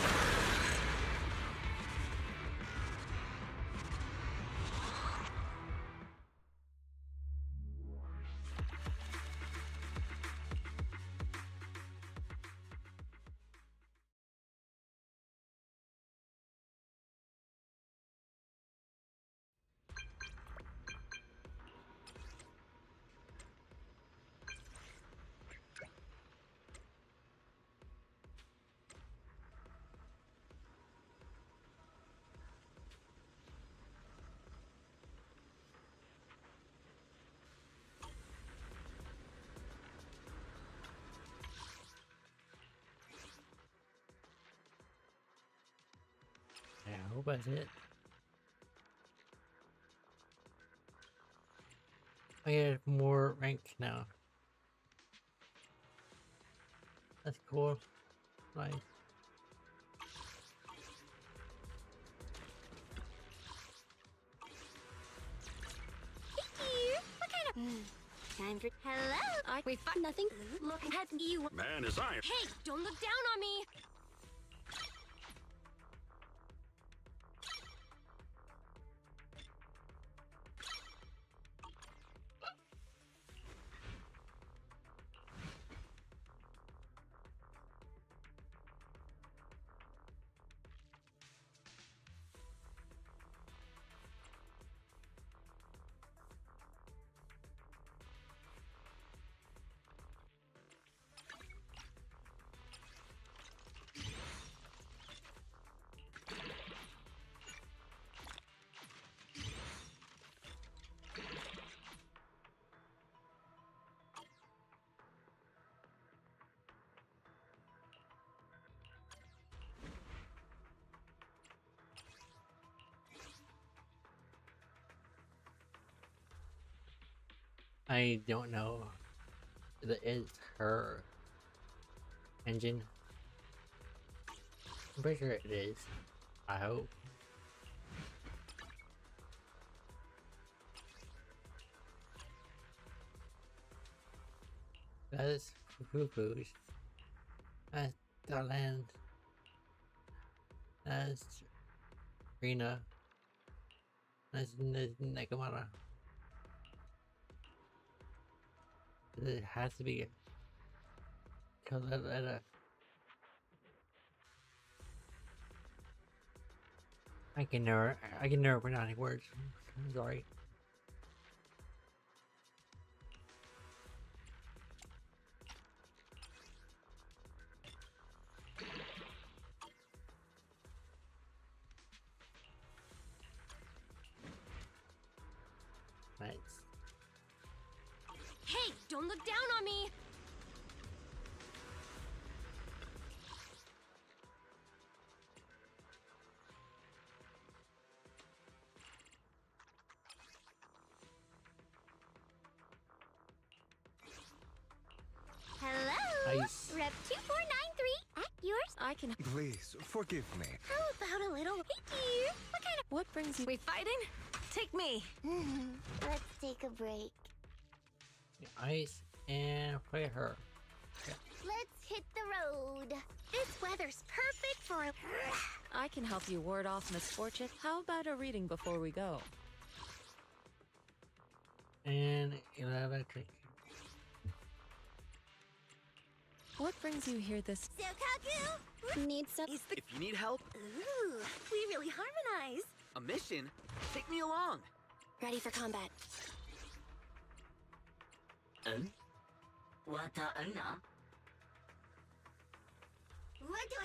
I hope that's it. I get more ranks now. That's cool. Nice. Here. What kind of... Time for... Hello? We found nothing. Look at you. Man is iron. Hey, don't look down on me. I don't know if it is her engine. I'm pretty sure it is. I hope. That is Foo-Foo's. That's the land. That's Rena. That's Nakamura. It has to be Coletta. I can never pronounce words. I'm sorry. Nice. Hey, don't look down on me! Hello? Nice. Rep 2493 at yours. I can. Please, forgive me. How about a little... Hey, dear. What kind of... What brings you? We fighting? Take me. Let's take a break. Ice and play her. Let's hit the road. This weather's perfect for a... I can help you ward off misfortune. How about a reading before we go? And electric. What brings you here this? Sokaku? Need some... If you need help, Ooh, we really harmonize. a mission, take me along. Ready for combat. Wata anna? Watan.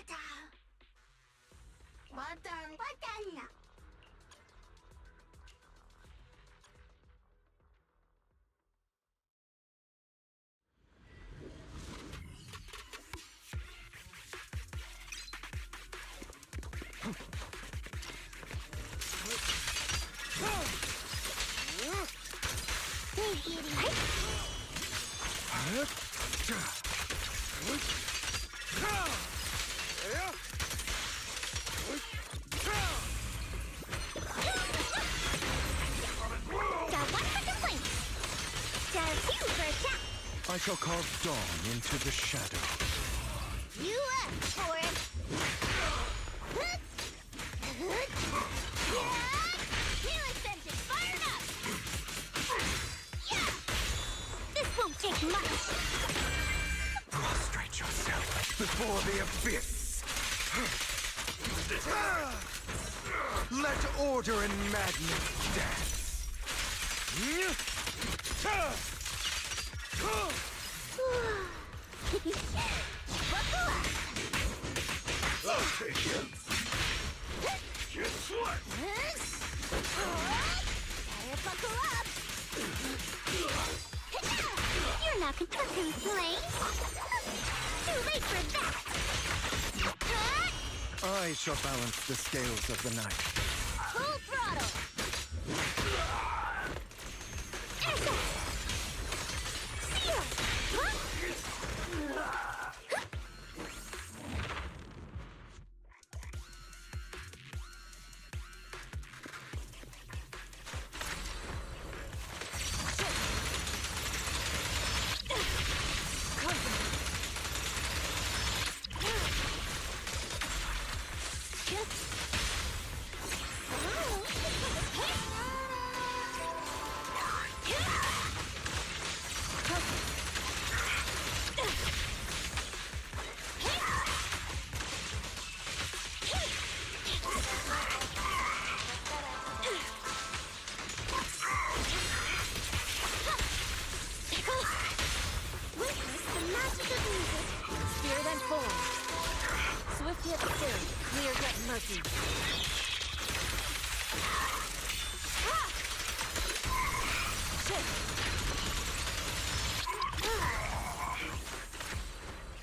I shall carve dawn into the shadow. You asked for it. Healing sentence fired up. Yeah. This won't take much. Prostrate yourself before the abyss. Let order and madness dance. I'll take him. Guess what? Better buckle up. You're not gonna complain. Too late for that. I shall balance the scales of the night. Full throttle.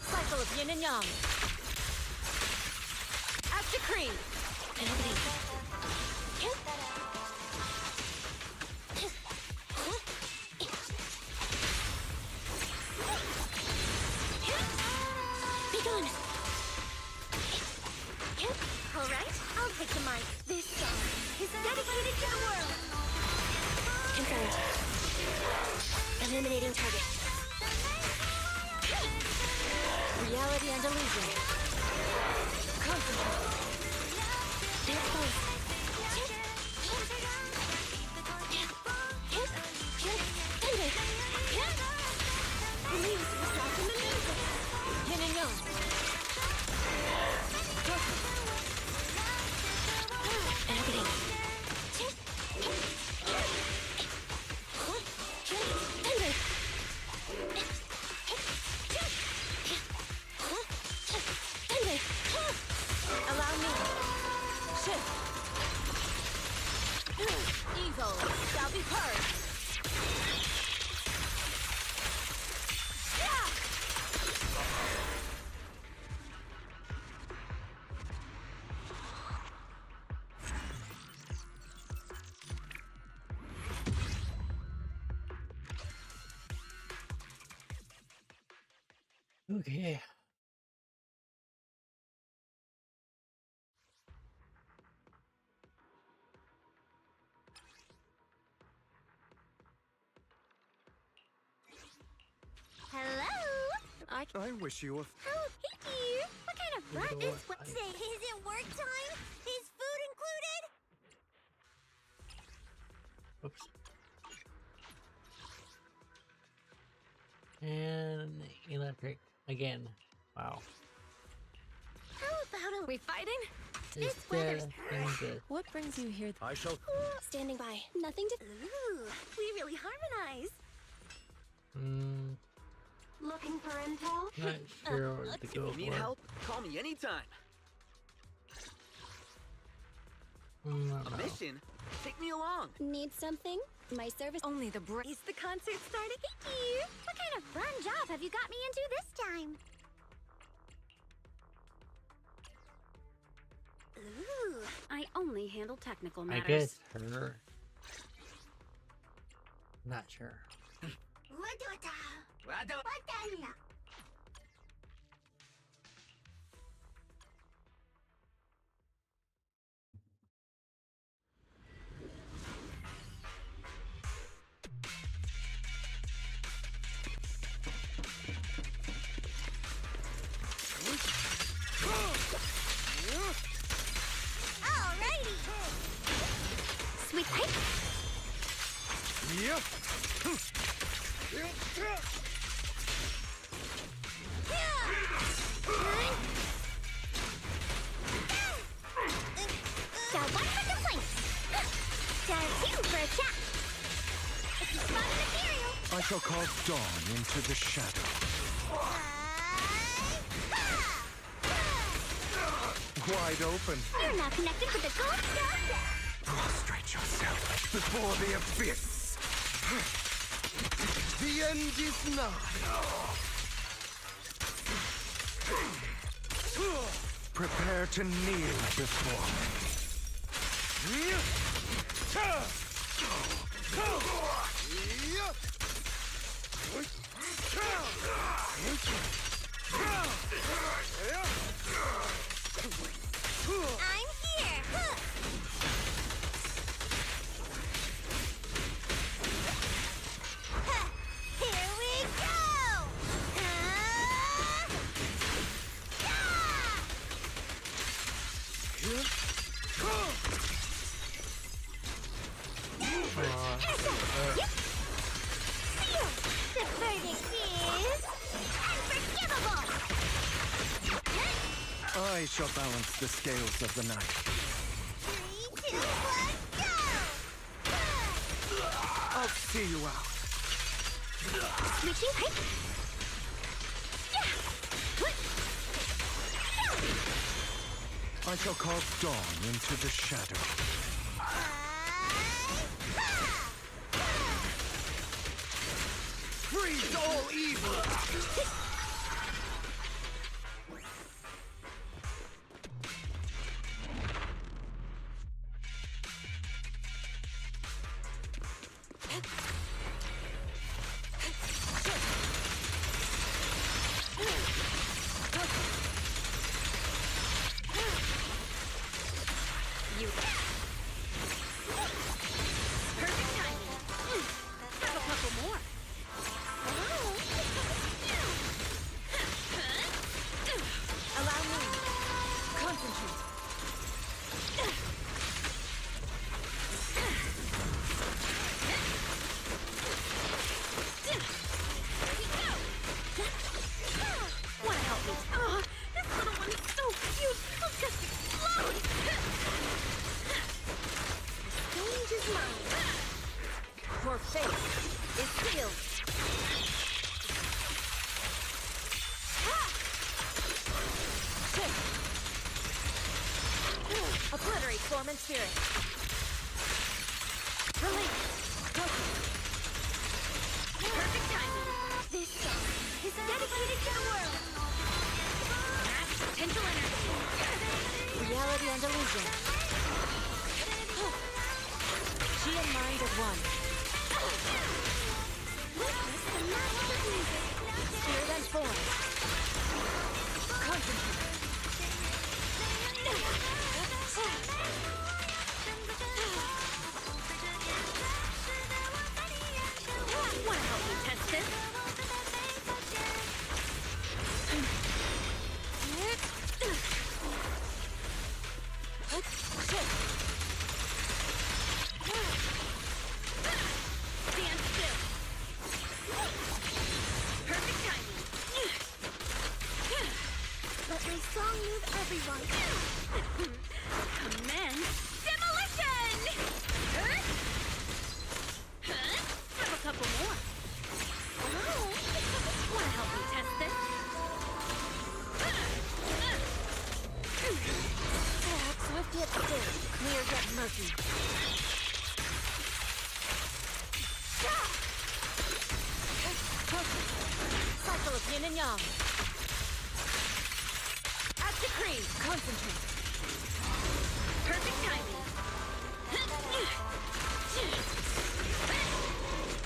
Cycle of yin and yang. As decreed. on! Alright, I'll take the mic. This song is dedicated to the world! Confirmed. Eliminating target. Reality and illusion. Concentrate. They're close. Thunder. Lose yourself in the music. Yin and yang. Targeting. Thunder. Thunder. Allow me. Shift. Evil shall be purged. Okay. Hello? I wish you a... Oh, hey dear. What kind of rat is what? Say, is it work time? Is food included? Oops. And electric again. Wow. How about we fighting? This weather's good. What brings you here? I shall... Standing by. Nothing to... Ooh, we really harmonize. Looking for intel? Not sure what to If go you need for. help, call me anytime. A No. mission? Take me along. Need something? My service... Only the brain. Is the concert starting? Hey dear. What kind of fun job have you got me into this time? Ooh, I only handle technical I matters. guess her. Not sure. Alrighty. Sweet pipe. Yep. Got one for complaints. Got two for a chat. If you spot an ethereal, I shall call dawn into the shadow. Wide open. you're now connected with the gold star. Prostrate yourself before the abyss. The end is nigh. Prepare to kneel before me. I'm here. Here we go. The verdict is unforgivable. I shall balance the scales of the night. 3, 2, 1, go! I'll see you out. Switching pipe. I shall call dawn into the shadow. Freeze all evil! Storm and Spirit. Release. Perfect timing. This song is dedicated to the world. Max potential energy. Reality and illusion. Chi and mind as one. Witness the magic of music. Spirit and form. Concentrate. Wanna help me test this? Stand still. Perfect timing. Let my song move everyone. Commence demolition! Have a couple more. Oh, wanna help me test this? Swift yet still. Clear yet murky. Cycle of yin and yang. As decreed. Concentrate. Perfect timing.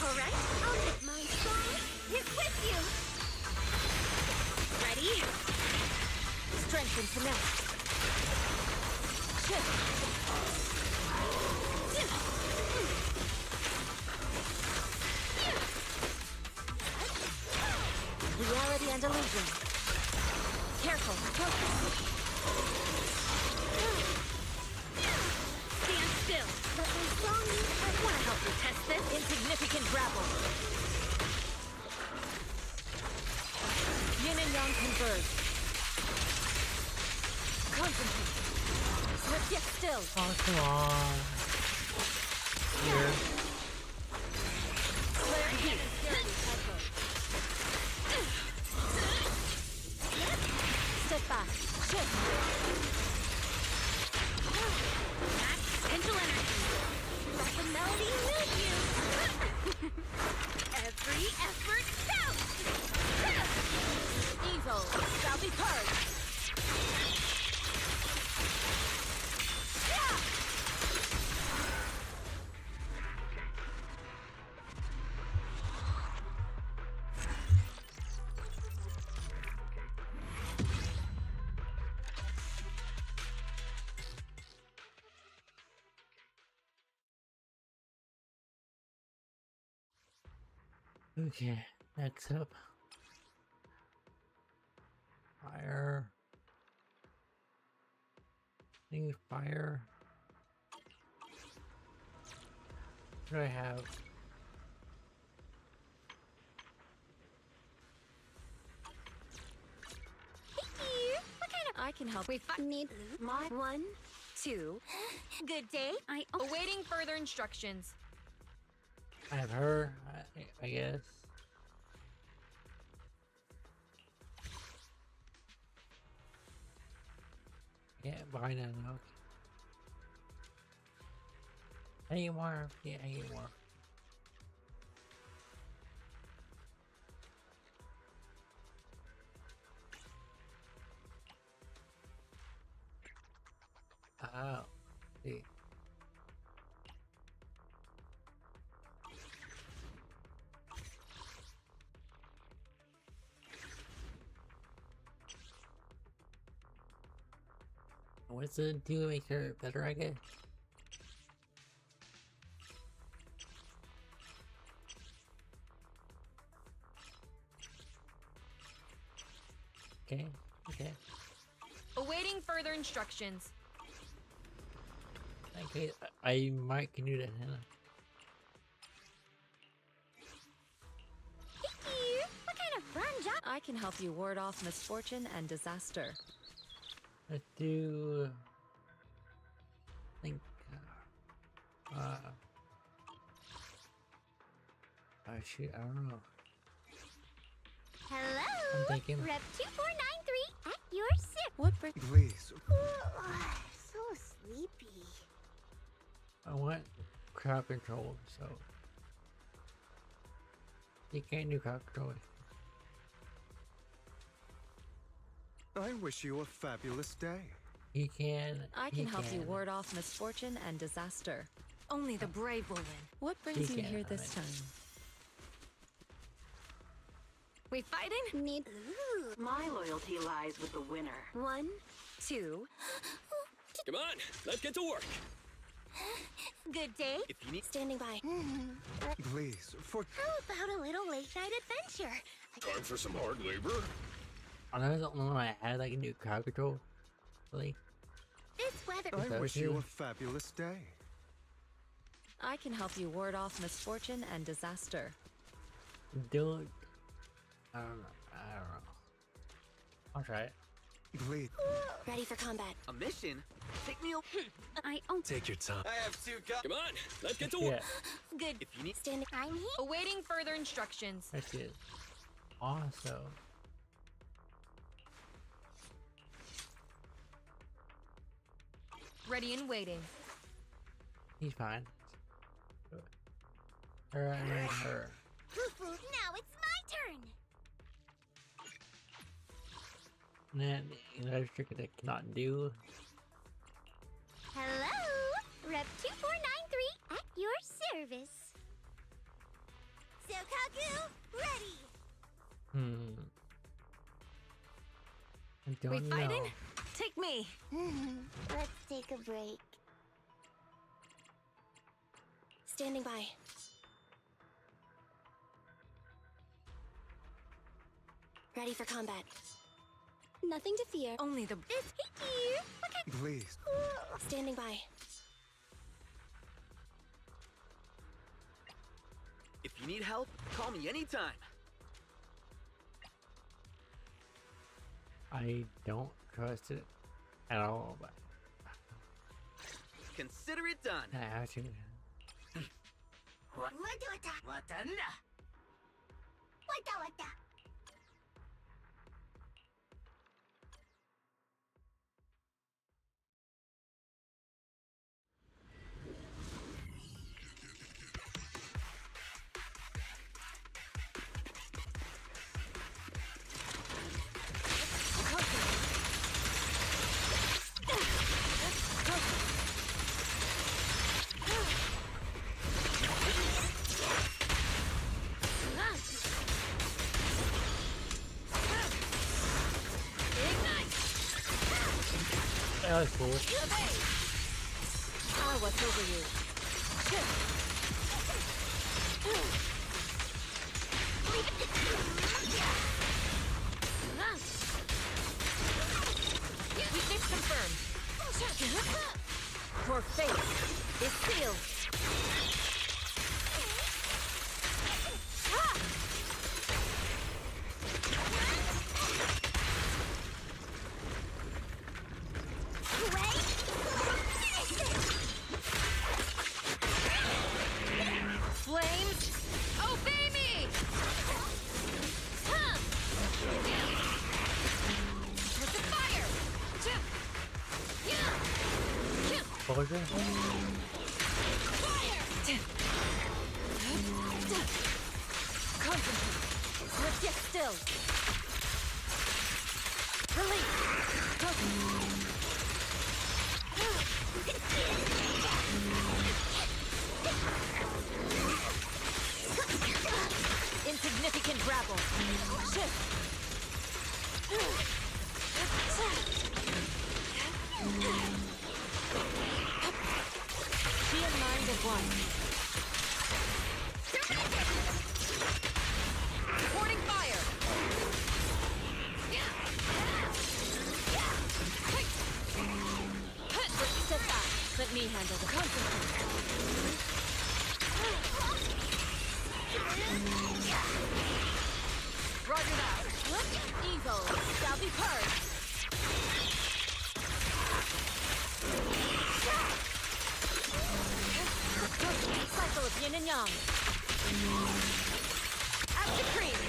Alright, I'll make my song is with you. Ready? Strength and finesse. Shift. Reality and illusion. Careful. Focus. Stand still. Let my song move. I wanna help you test this. Insignificant grapple. Yin and yang converge. Concentrate. Swift yet still. Oh, come on. Here. Flare heat. Step back. Shift. Max potential energy. Let the melody move you. Every effort counts. Evil shall be purged. Okay, next up. Fire. Things fire. What do I have? What kind of I can help. we need my 1, 2. Good day. Awaiting further instructions. I have her, I guess. Yeah, buy that now. Any more? Yeah, any more. Oh, see. What's it do to make her better, I guess? Okay, okay. Awaiting further instructions. Okay, I might can do that, Hannah. What kind of fun job? I can help you ward off misfortune and disaster. Let's do. I think. Oh shoot, I don't know. Hello. I'm thinking. Rep 2493 at your sip. What Please. So sleepy. I want crowd control, so you can't do crowd control. I wish you a fabulous day. He can. I can help you ward off misfortune and disaster. Only the brave will win. What brings you here this time? We fighting? Need. My loyalty lies with the winner. 1, 2. Come on, let's get to work. Good day. If you need Standing by. Please, for How about a little late night adventure? Time for some hard labor? I know the only one I had that can do crowd control. Really? This weather. I wish you a fabulous day. I can help you ward off misfortune and disaster. Dude. I don't know. I'll try it. Please. Ready for combat. a mission, take me. I own. Take your time. I have 2 cups. Come on, let's get to work. Good. If you need. Standing. I'm here. Awaiting further instructions. That's it. Also. Ready and waiting. He's fine. Her and her. Now it's my turn. And then another trick that I cannot do. Hello, Rep 2493 at your service. Sokaku, ready. I don't We know. fighting? Take me. Let's take a break. Standing by. Ready for combat. Nothing to fear. Only the. This here. Okay. Please. Standing by. If you need help, call me anytime. I don't trust it at all, but Consider it done. I have to. Wata wata. That was cool. What's over you? Weakness confirmed. Your fate is sealed. Flames, obey me! With the fire! What was it? Concentrate. Let's get still. Insignificant grapple. Shift. She and mind at one. Reporting fire! Step back. Let me handle the concentrate. Roger that. Evil shall be purged. Cycle of yin and yang. As decreed.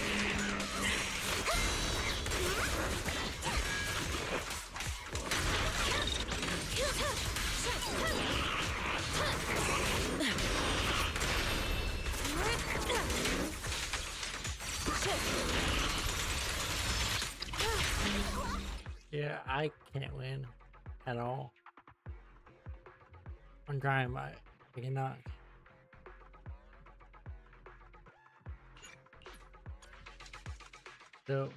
Yeah, I can't win at all. I'm trying, but I cannot. So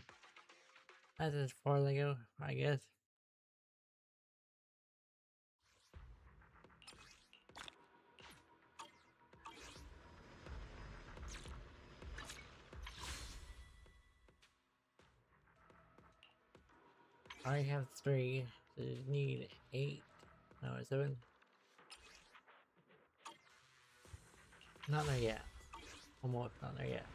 that's as far as I go, I guess. I have 3, so you need 8. No, 7. Not there yet. Almost not there yet.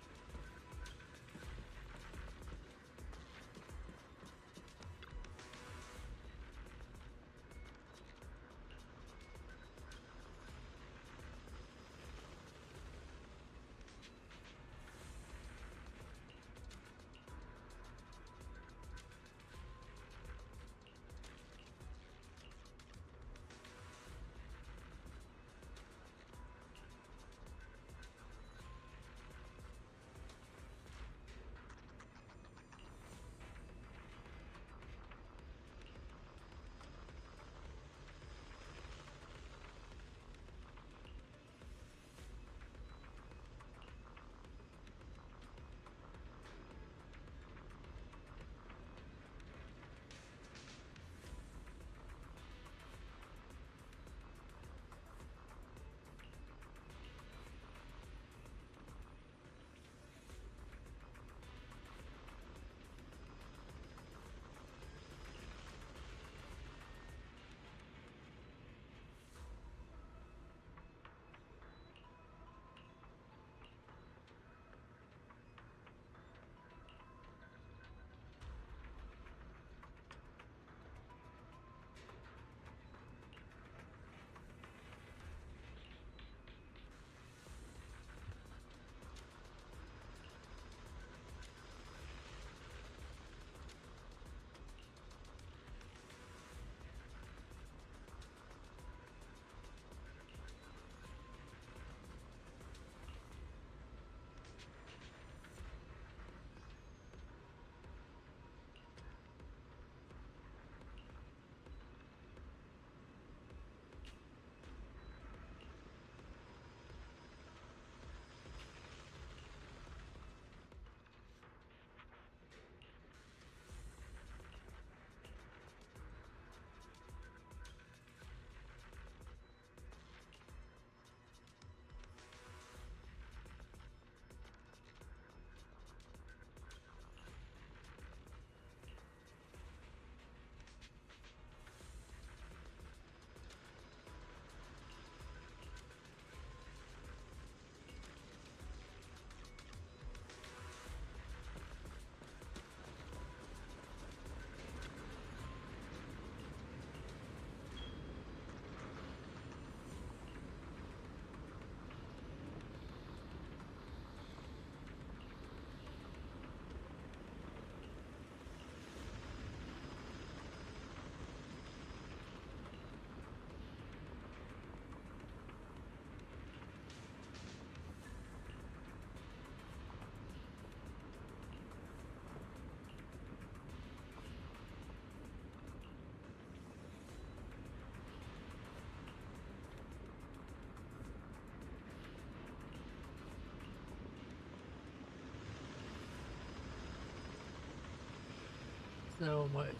So much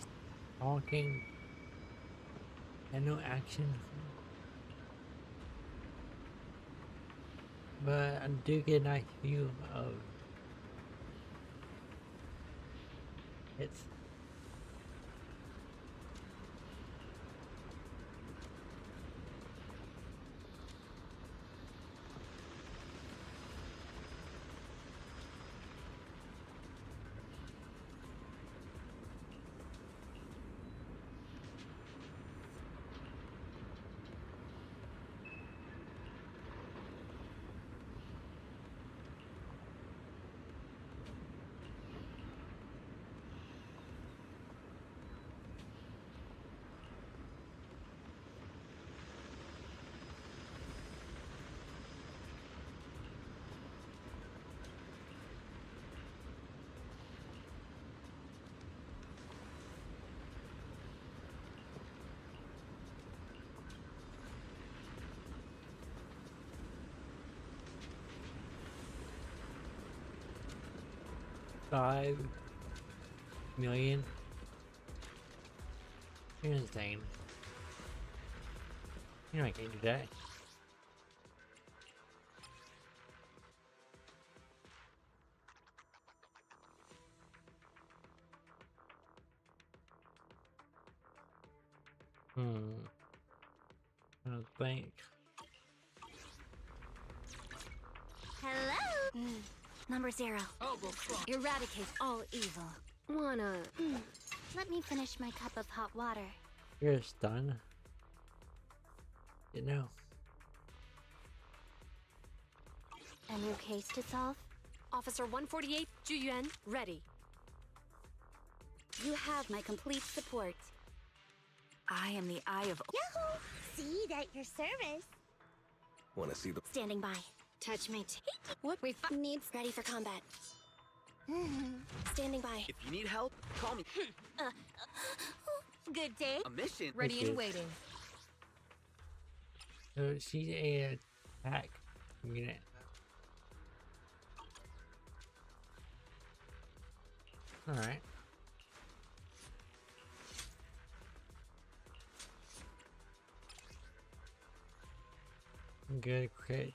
talking and no action. But I do get a nice view of its 5 million. You're insane. You know I can't do that. I don't think. Hello? Number 0. Eradicate all evil. Wanna... Let me finish my cup of hot water. You're stunned. You know. A new case to solve? Officer 148, Juyuan, ready. You have my complete support. I am the Eye of... Yahoo! See at your service. Want to see the... Standing by. Touch me. What we Needs ready for combat. Standing by. If you need help, call me. Good day. A mission. Ready and waiting. So she's a attack unit. Alright. Good crit.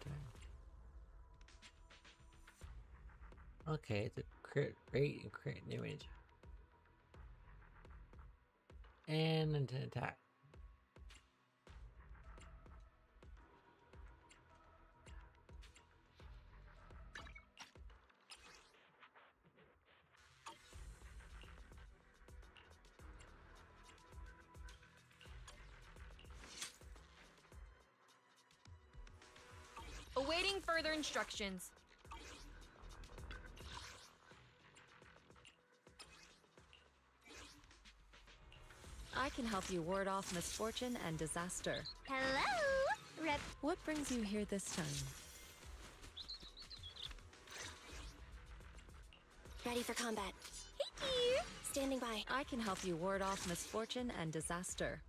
Okay, it's a crit rate and crit damage. And an attack. Awaiting further instructions. I can help you ward off misfortune and disaster. Hello? Rep. What brings you here this time? Ready for combat. Hey, dear. Standing by. I can help you ward off misfortune and disaster.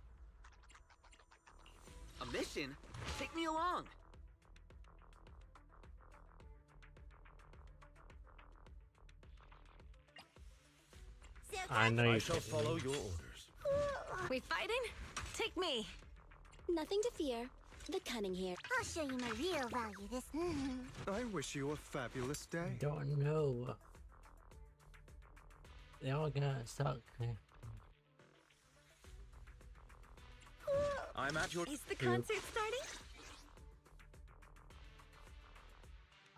A mission? Take me along. I know you I shall can. follow your orders. We fighting? Take me. Nothing to fear. The cunning here. I'll show you my real value this. I wish you a fabulous day. Don't know. They all gonna suck. I'm at your... Is the concert starting?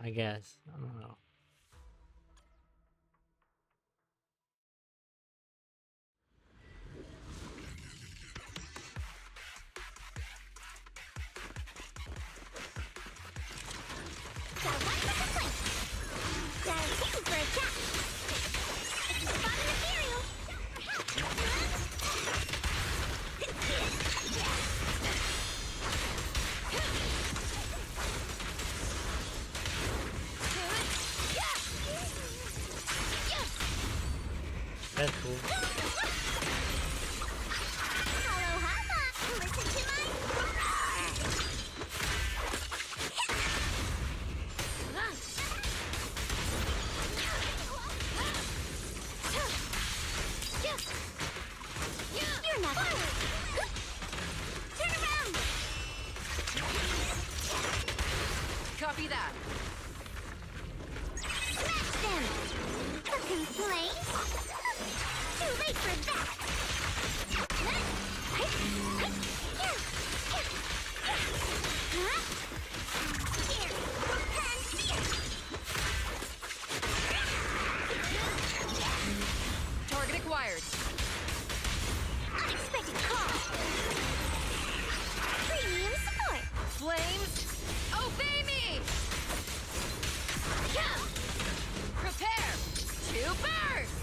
I guess. I don't know. Got one for complaint. Got a ticket for a chat. If you spot an ethereal, That's cool. hello, Hama. Listen to my... You're not forward. Turn around. Copy that. Smash them. A complaint? Too late for that. Here, and here. Target acquired. Unexpected call. Premium support. Flames, obey me! Prepare to burst!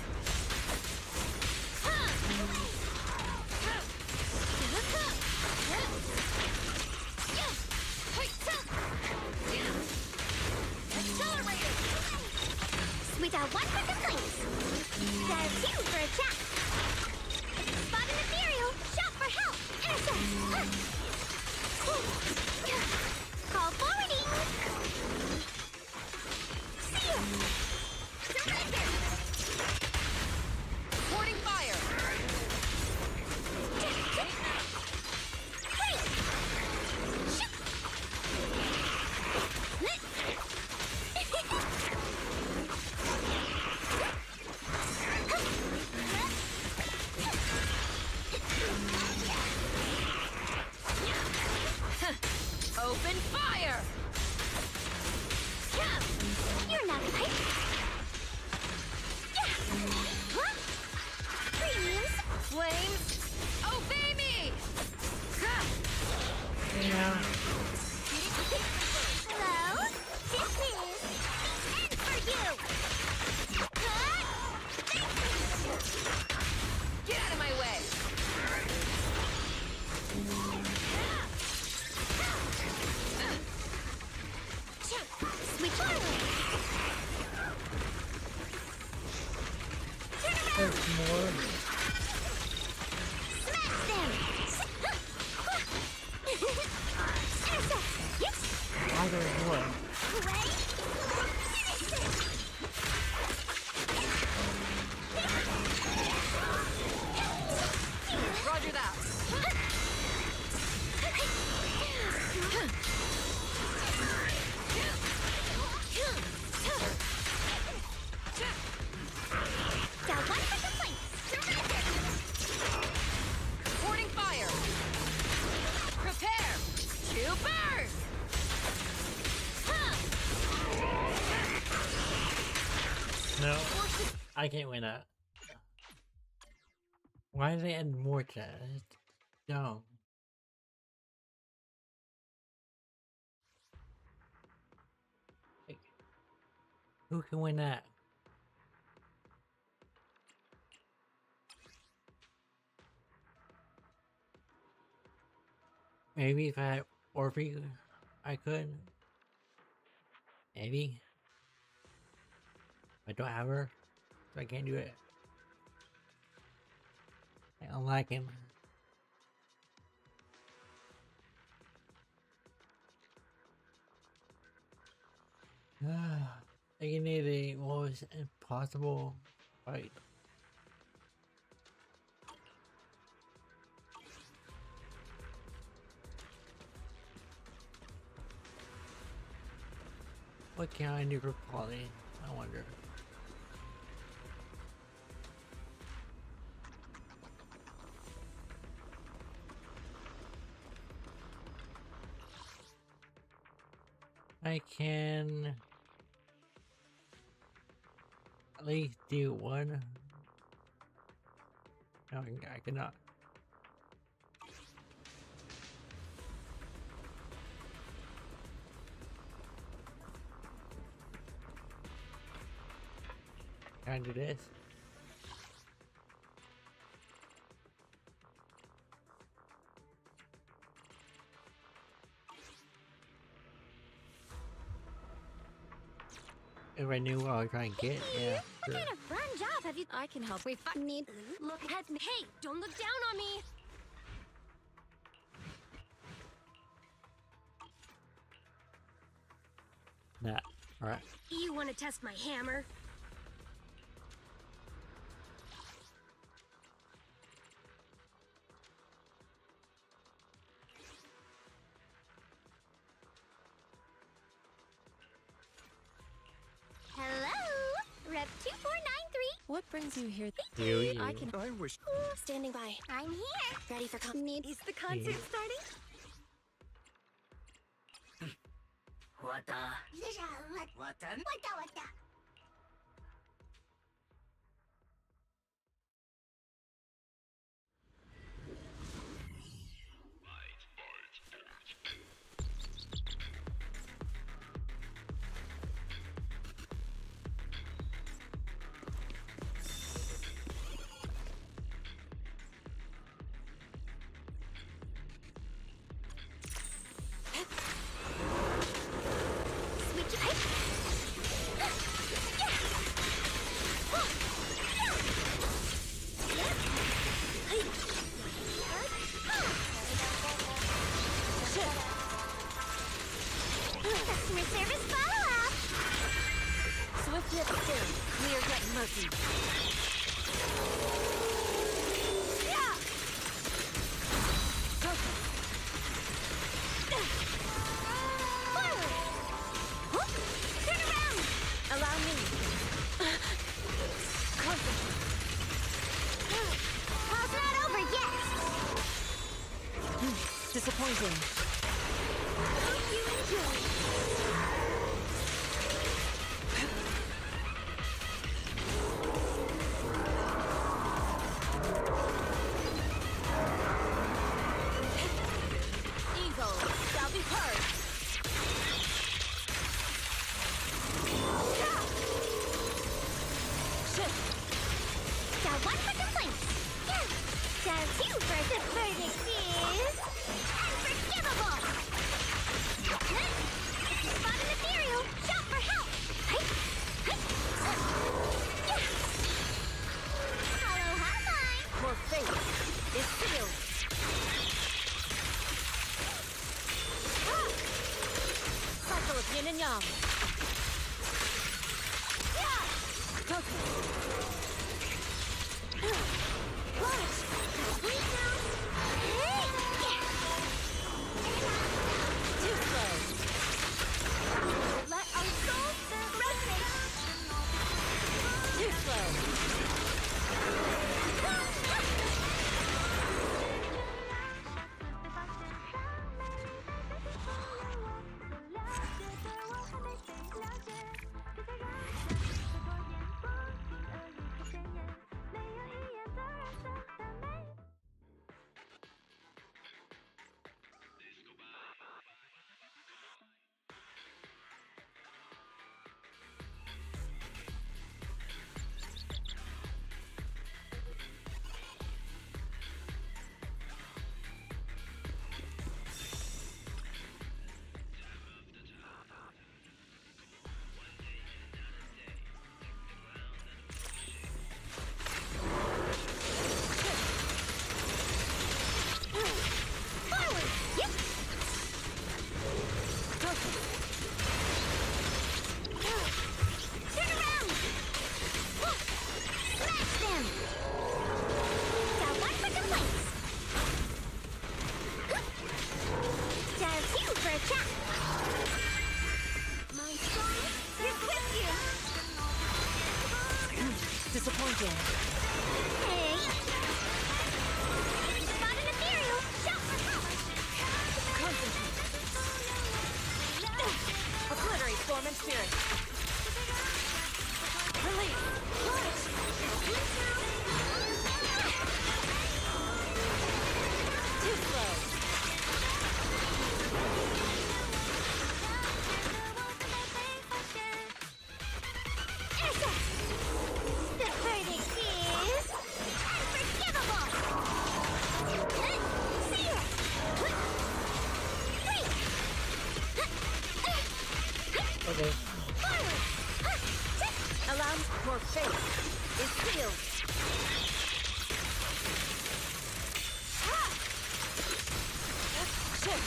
now. Hello? This is the end for you! Get out of my way! Switch forward! There's more. Smash them! Why there's more? Ready? Finish this! Roger that. Got one for complaints! Terrific! Reporting fire. Prepare to burn. No, I can't win that. Why did they add more to that? It's dumb. Like, who can win that? Maybe if I had Orphe, I could. Maybe. I don't have her, so I can't do it. I don't like him. I need the most impossible fight. What can I do for quality? I wonder. I can at least do one. No, I cannot. Can I do this? If I knew what I was trying to get, yeah. What kind of run job have you? I can help. We need. Look at me. Hey, don't look down on me. Nah. Alright. You want to test my hammer? Hello, Rep 2493. What brings you here? You. I can. I wish. Standing by. I'm here. Ready for need. Is the concert starting? What the? What the? What the? Customer service follow-up! Swift hit soon. We are getting murky. Yeah! Forward! Huh? Turn around! Allow me. Concentrate. Pause not over yet! Disappointing. Hope you enjoy. Eagle. 2 for the verdict is unforgivable! Spot an ethereal! Shout for help! Hollow hotline! Your fate is sealed. Cycle of yin and yang. Watch! Sweet now! Too slow. Let our souls resonate! Too slow. Disappointing. Hey! Spot an ethereal! Shout for help! Concentrate. Obliterate storm and spirit. Release. Watch! Too slow. The verdict is unforgivable! See ya! Wait! Okay. Forward! Alarm, your fate is sealed. Shift.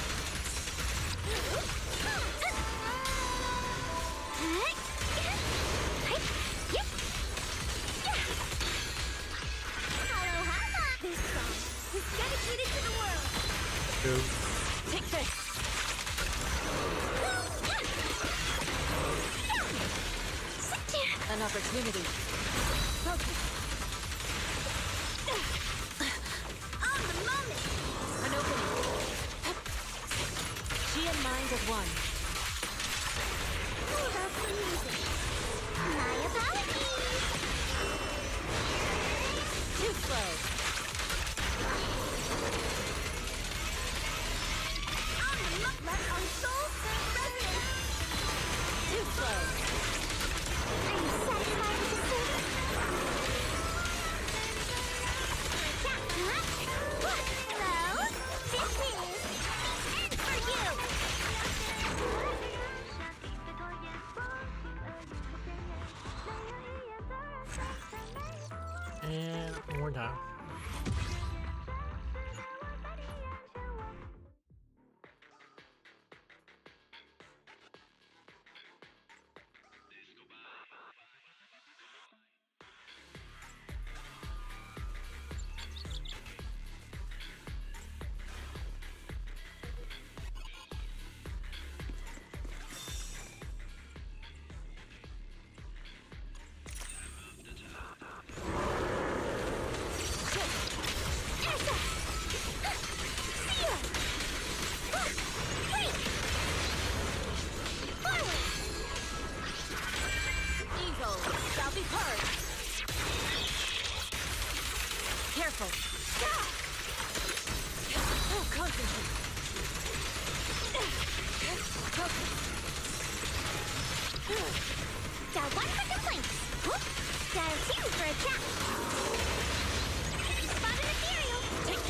Hollow Hama! This song is dedicated to the world! True. Take this. An opportunity. Focus. On the moment! An opening. She and mind as one. Who about the music? My apologies! Too slow. On the let our souls resonate! Too slow. Are you satisfied with this? Hello? This is the end for you! And one more time. Evil shall be purged. Careful. Oh, concentrate. Dial 1 for complaints. Dial 2 for a chat. Spot an ethereal. Take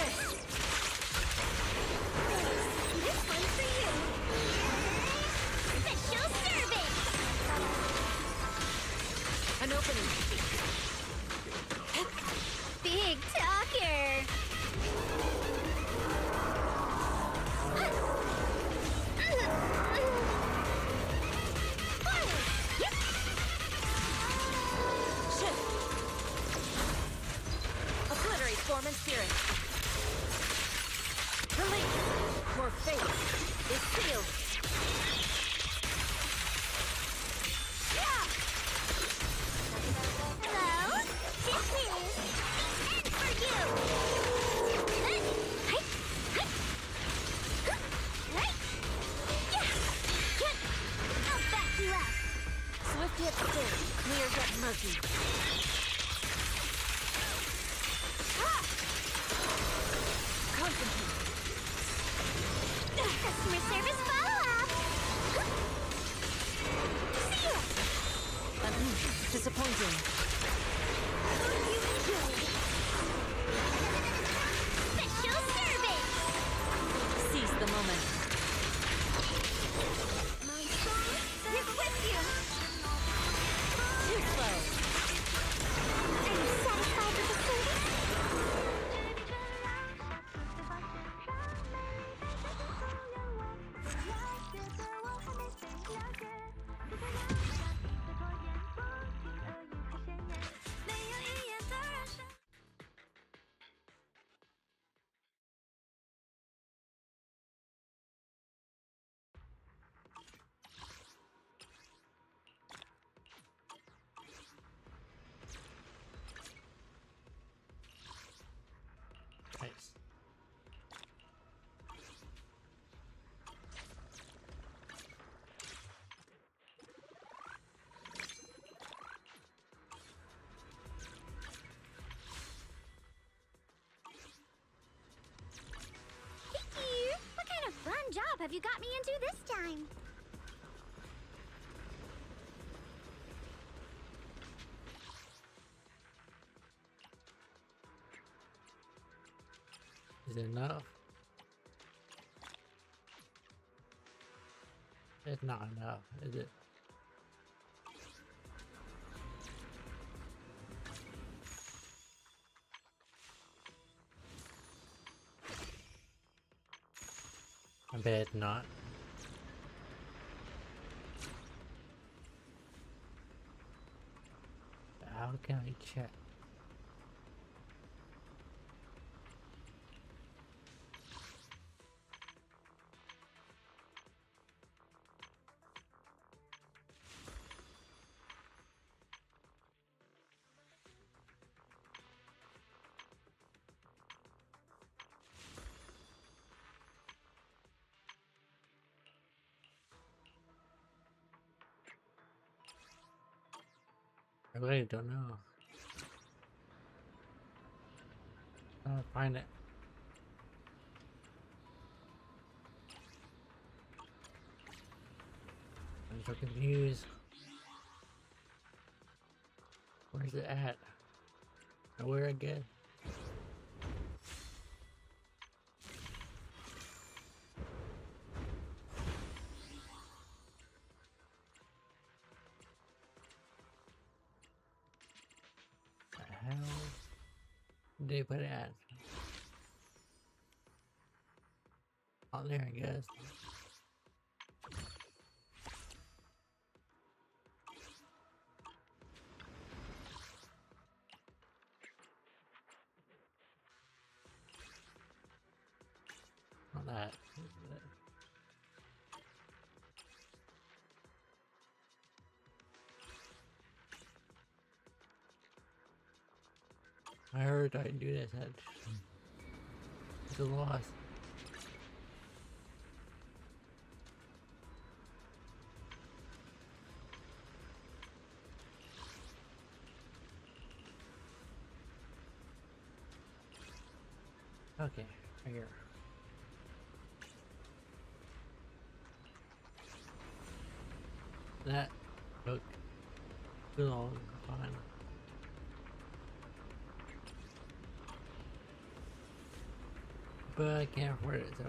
Release! Your fate is sealed! Hello? This is the end for you! Hi! Hi! Right! Yeah! I'll back you up! Swift yet still, clear yet murky. Concentrate. Customer service follow-up! See ya! Disappointing. Hope you enjoyed! Special service! Seize the moment. My soul is with you! Too slow. Are you satisfied with the service? Nice. Thank you! What kind of fun job have you got me into this time? Is it enough? It's not enough, is it? I bet it's not. How can I check? I really don't know. I'll find it. I'm so confused. Where's it at? Nowhere again? The hell did they put it at? Oh, there, I guess. Not that. I heard I do this at the loss. Okay, right here. That took too long to find. But I can't afford it, so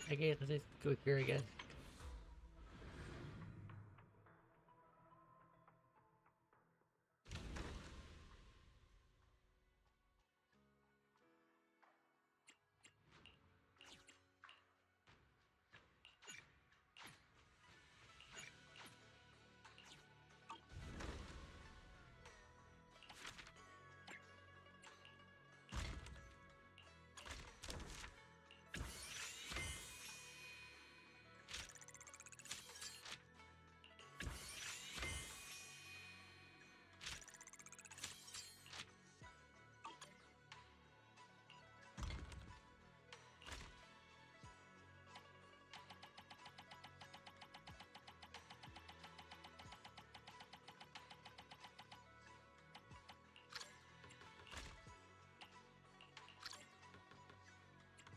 I guess let's just go here, I guess.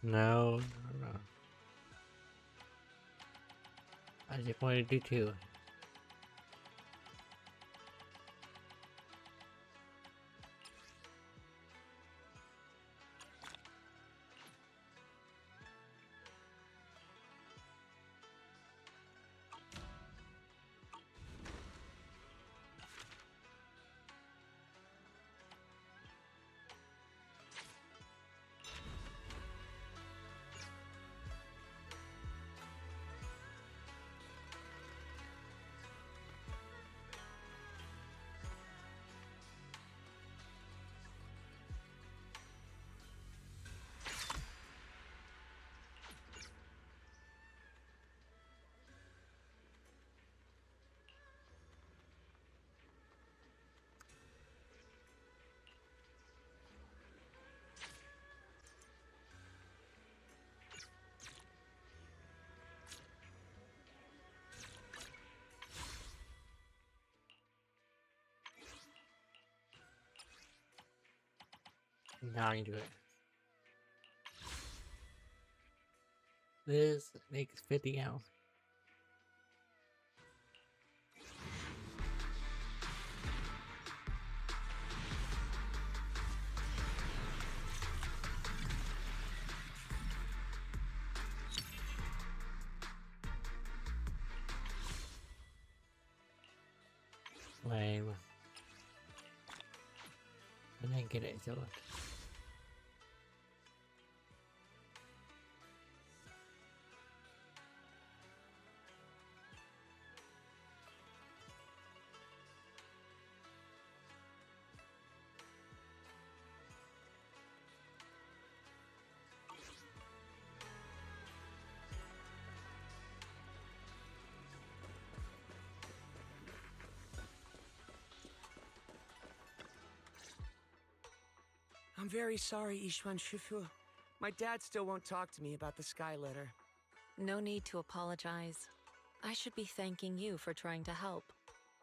No. I just wanted to do two. Now I can do it. This makes 50 ounce. Lame. I didn't get it, so I'm very sorry, Ishwan Shifu. My dad still won't talk to me about the Sky Letter. No need to apologize. I should be thanking you for trying to help.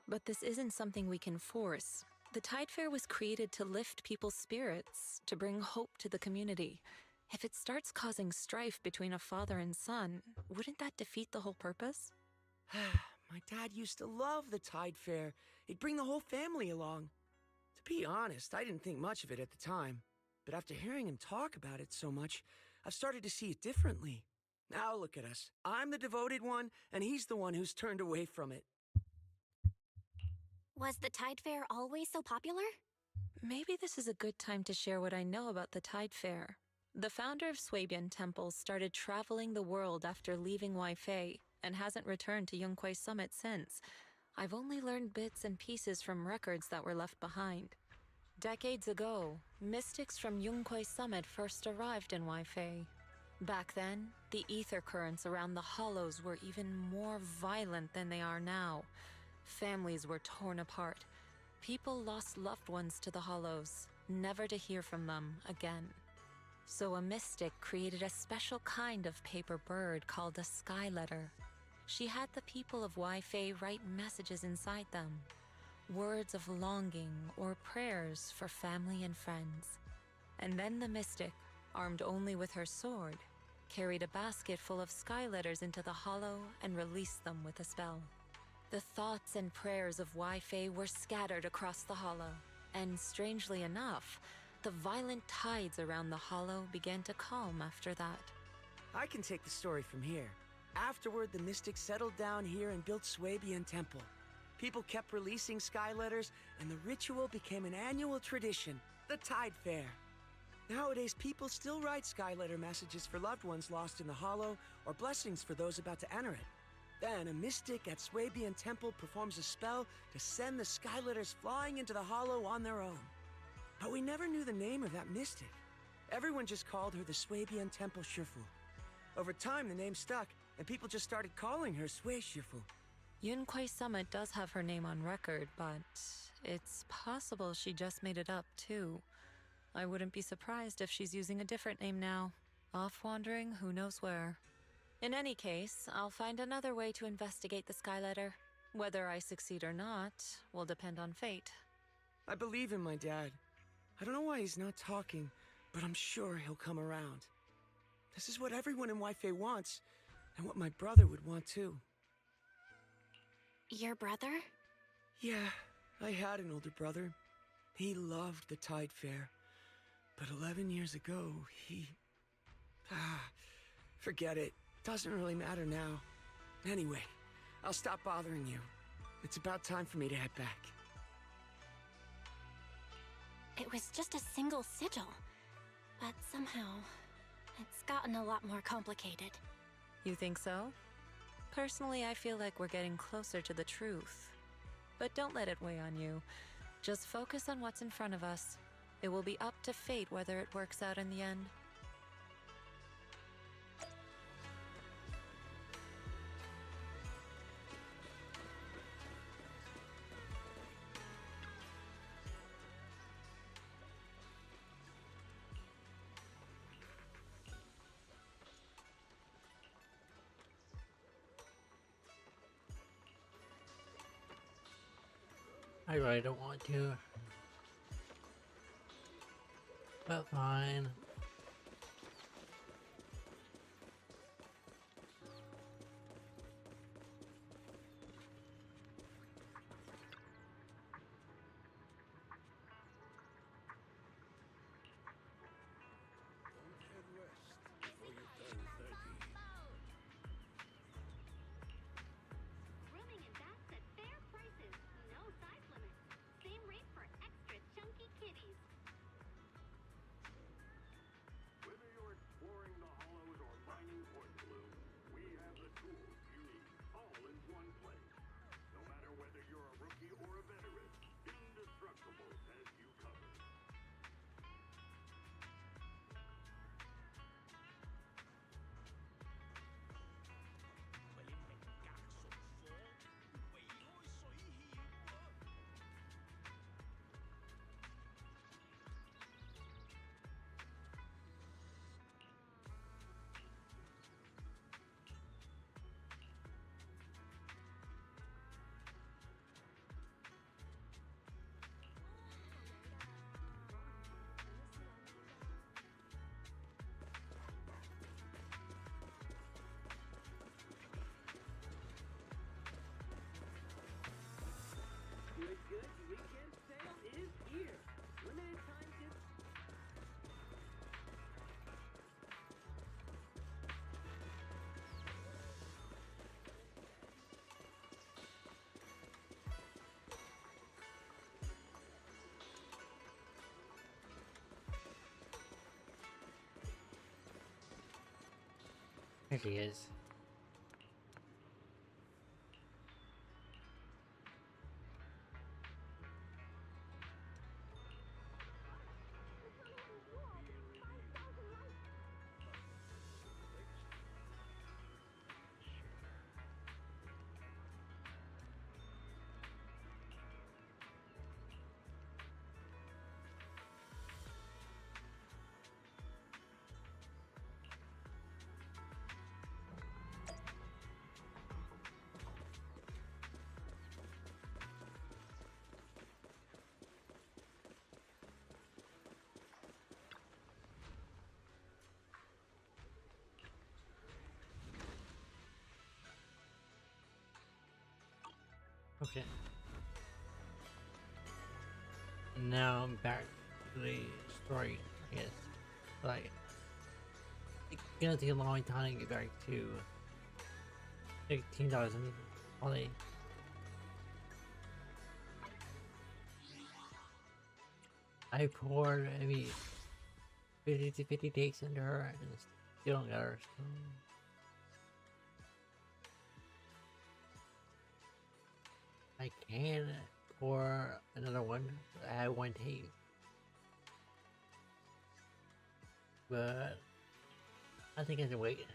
But this isn't something we can force. The Tide Fair was created to lift people's spirits, to bring hope to the community. If it starts causing strife between a father and son, wouldn't that defeat the whole purpose? My dad used to love the Tide Fair. He'd bring the whole family along. To be honest, I didn't think much of it at the time. But after hearing him talk about it so much, I've started to see it differently. Now look at us. I'm the devoted one, and he's the one who's turned away from it. Was the Tide Fair always so popular? Maybe this is a good time to share what I know about the Tide Fair. The founder of Swabian Temple started traveling the world after leaving Waifei and hasn't returned to Yunquai Summit since. I've only learned bits and pieces from records that were left behind. Decades ago, mystics from Yunquai Summit first arrived in Waifei. Back then, the ether currents around the hollows were even more violent than they are now. Families were torn apart. People lost loved ones to the hollows, never to hear from them again. So a mystic created a special kind of paper bird called a sky letter. She had the people of Waifei write messages inside them. Words of longing or prayers for family and friends. And then the mystic, armed only with her sword, carried a basket full of sky letters into the hollow and released them with a spell. The thoughts and prayers of Waifei were scattered across the hollow, and strangely enough, the violent tides around the hollow began to calm after that. I can take the story from here. Afterward, the mystics settled down here and built Swabian Temple. People kept releasing sky letters, and the ritual became an annual tradition, the Tide Fair. Nowadays, people still write sky letter messages for loved ones lost in the hollow, or blessings for those about to enter it. Then, a mystic at Swabian Temple performs a spell to send the sky letters flying into the hollow on their own. But we never knew the name of that mystic. Everyone just called her the Swabian Temple Shifu. Over time, the name stuck, and people just started calling her Sui Shifu. Yunquai Summit does have her name on record, but it's possible she just made it up, too. I wouldn't be surprised if she's using a different name now. Off wandering who knows where. In any case, I'll find another way to investigate the sky letter. Whether I succeed or not will depend on fate. I believe in my dad. I don't know why he's not talking, but I'm sure he'll come around. This is what everyone in Wi-Fi wants, and what my brother would want too. Your brother? Yeah, I had an older brother. He loved the Tide Fair. But 11 years ago, he... forget it. Doesn't really matter now. Anyway, I'll stop bothering you. It's about time for me to head back. It was just a single sigil. But somehow, it's gotten a lot more complicated. You think so? Personally, I feel like we're getting closer to the truth. But don't let it weigh on you. Just focus on what's in front of us. It will be up to fate whether it works out in the end. I really don't want to. But fine. Rooming and baths at fair prices. No size limits. Same rate for extra chunky kitties. Whether you're exploring the hollows or mining quartz blue, we have the tools you need, all in one place. No matter whether you're a rookie or a veteran, Indestructible has you covered. Good weekend sale is here. Limited time discount. There he is. Okay. Now I'm back to the story, I guess. Like, it's gonna take a long time to get back to 16,000 only. I poured maybe 50 to 50 takes into her and still don't got her. So. I can pour another one. I have one tape. But I think I can wait.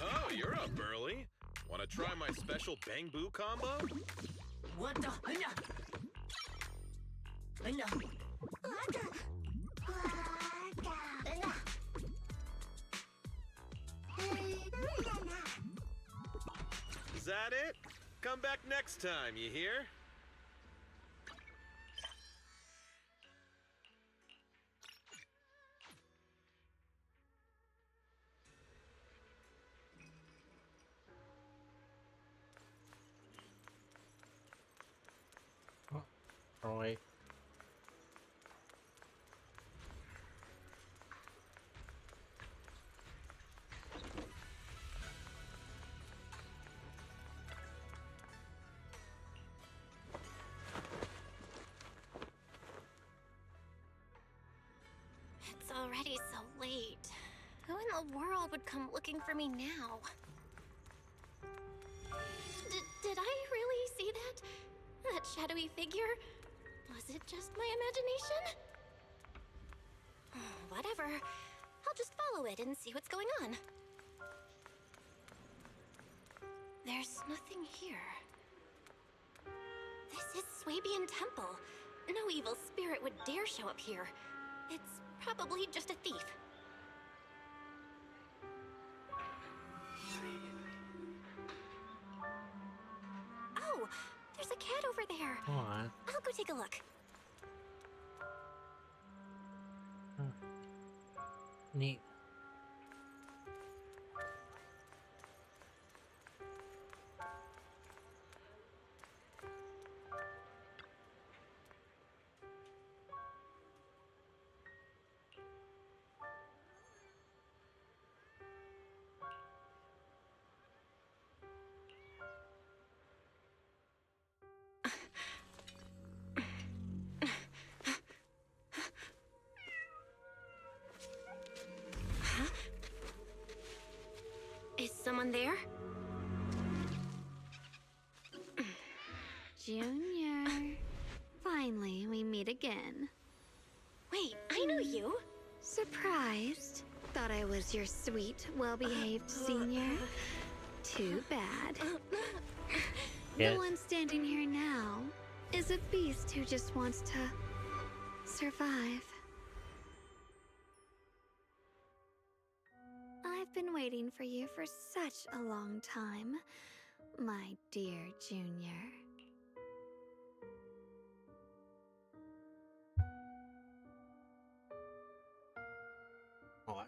Oh, you're up early. Want to try my special Bang Boo combo? What the? Is that it? Come back next time, you hear? Roy. It's already so late. Who in the world would come looking for me now? Did I really see that? That shadowy figure? Was it just my imagination? Whatever. I'll just follow it and see what's going on. There's nothing here. This is Swabian Temple. No evil spirit would dare show up here. It's probably just a thief. Oh, there's a cat over there. Come on. I'll go take a look. Neat. Huh? Is someone there? Junior. Finally, we meet again. Wait, I know you. Surprised? Thought I was your sweet, well-behaved senior? Too bad. Yes. The one standing here now is a beast who just wants to survive. I've been waiting for you for such a long time, my dear Junior. What?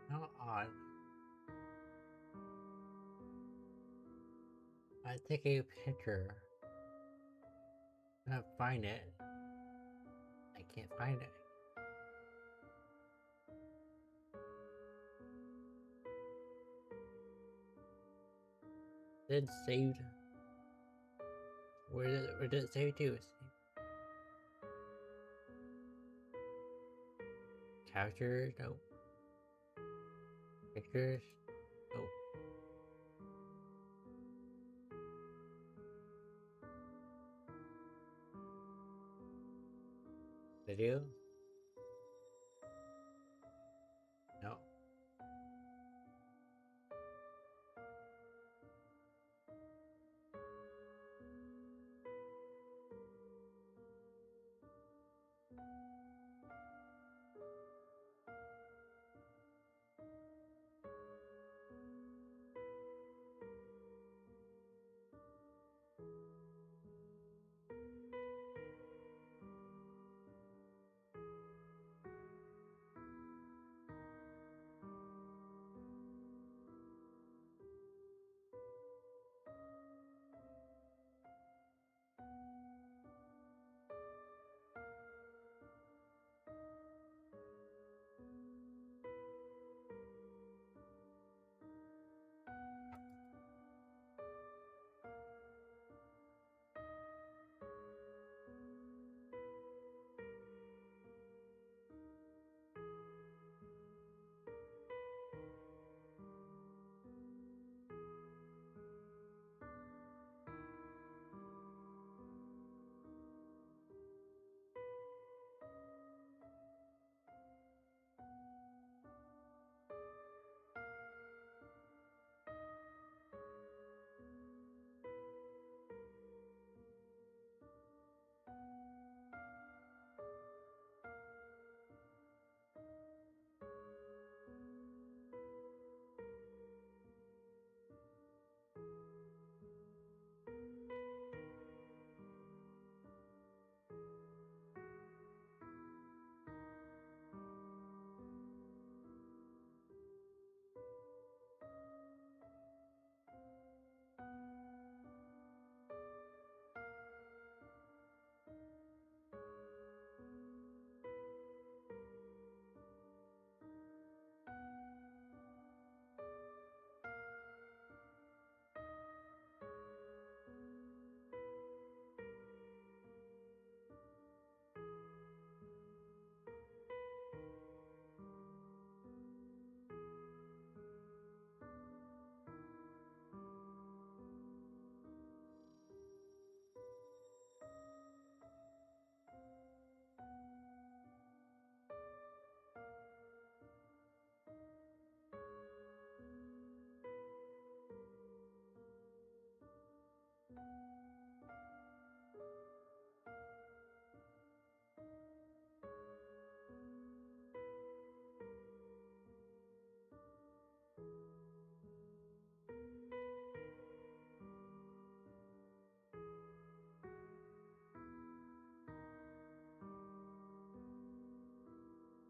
How odd. I take a picture. I can't find it. I can't find it. Then saved. Where did it save to? Captures? Nope. Pictures? Nope. Video? No.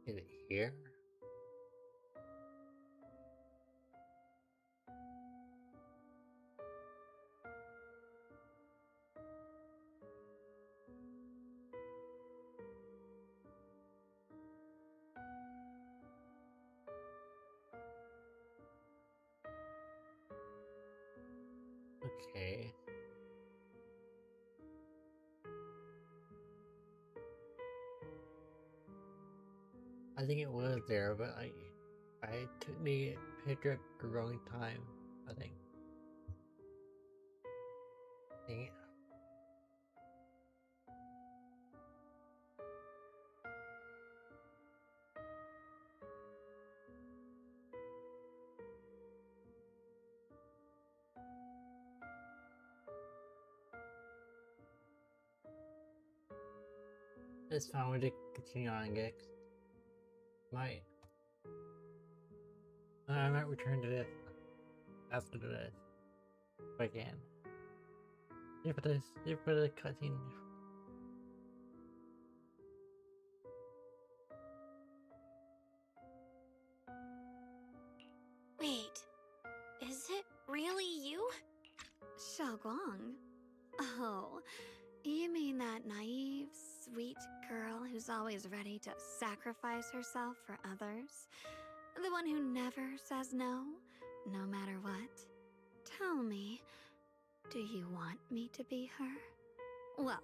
Is it here? Okay. I think it was there, but I took the picture at the wrong time, I think. Dang it. It's fine, we'll just continue on, Gex. Might. I might return to this after this. If I can. If for the cutscene. Wait, is it really you? Xiaoguang? Oh, You mean that naive, sweet girl who's always ready to sacrifice herself for others? The one who never says no, no matter what? Tell me, do you want me to be her? Well,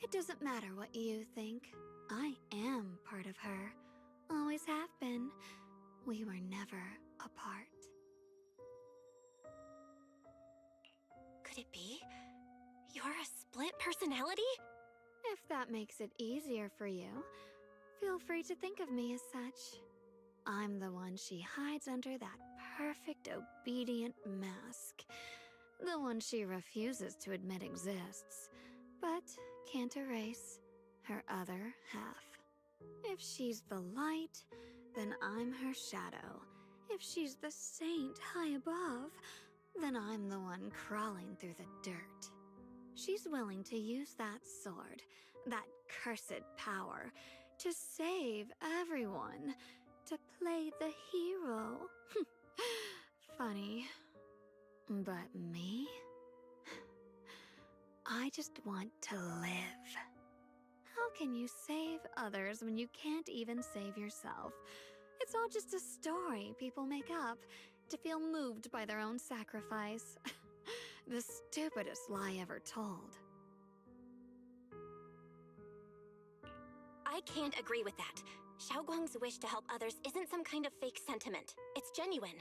it doesn't matter what you think. I am part of her. Always have been. We were never apart. Could it be? You're a split personality? If that makes it easier for you, feel free to think of me as such. I'm the one she hides under that perfect obedient mask. The one she refuses to admit exists, but can't erase her other half. If she's the light, then I'm her shadow. If she's the saint high above, then I'm the one crawling through the dirt. She's willing to use that sword, that cursed power, to save everyone, to play the hero. Funny. But me? I just want to live. How can you save others when you can't even save yourself? It's all just a story people make up to feel moved by their own sacrifice. The stupidest lie ever told. I can't agree with that. Xiaoguang's wish to help others isn't some kind of fake sentiment. It's genuine.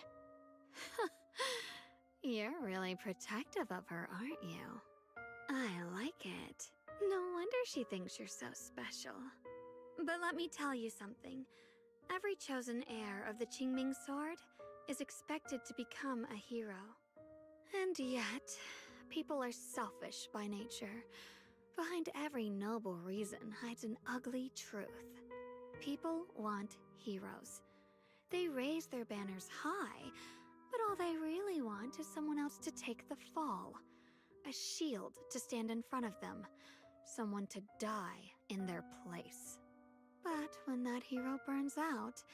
You're really protective of her, aren't you? I like it. No wonder she thinks you're so special. But let me tell you something. Every chosen heir of the Qingming sword is expected to become a hero. And yet, people are selfish by nature. Behind every noble reason hides an ugly truth. People want heroes. They raise their banners high, but all they really want is someone else to take the fall. A shield to stand in front of them. Someone to die in their place. But when that hero burns out,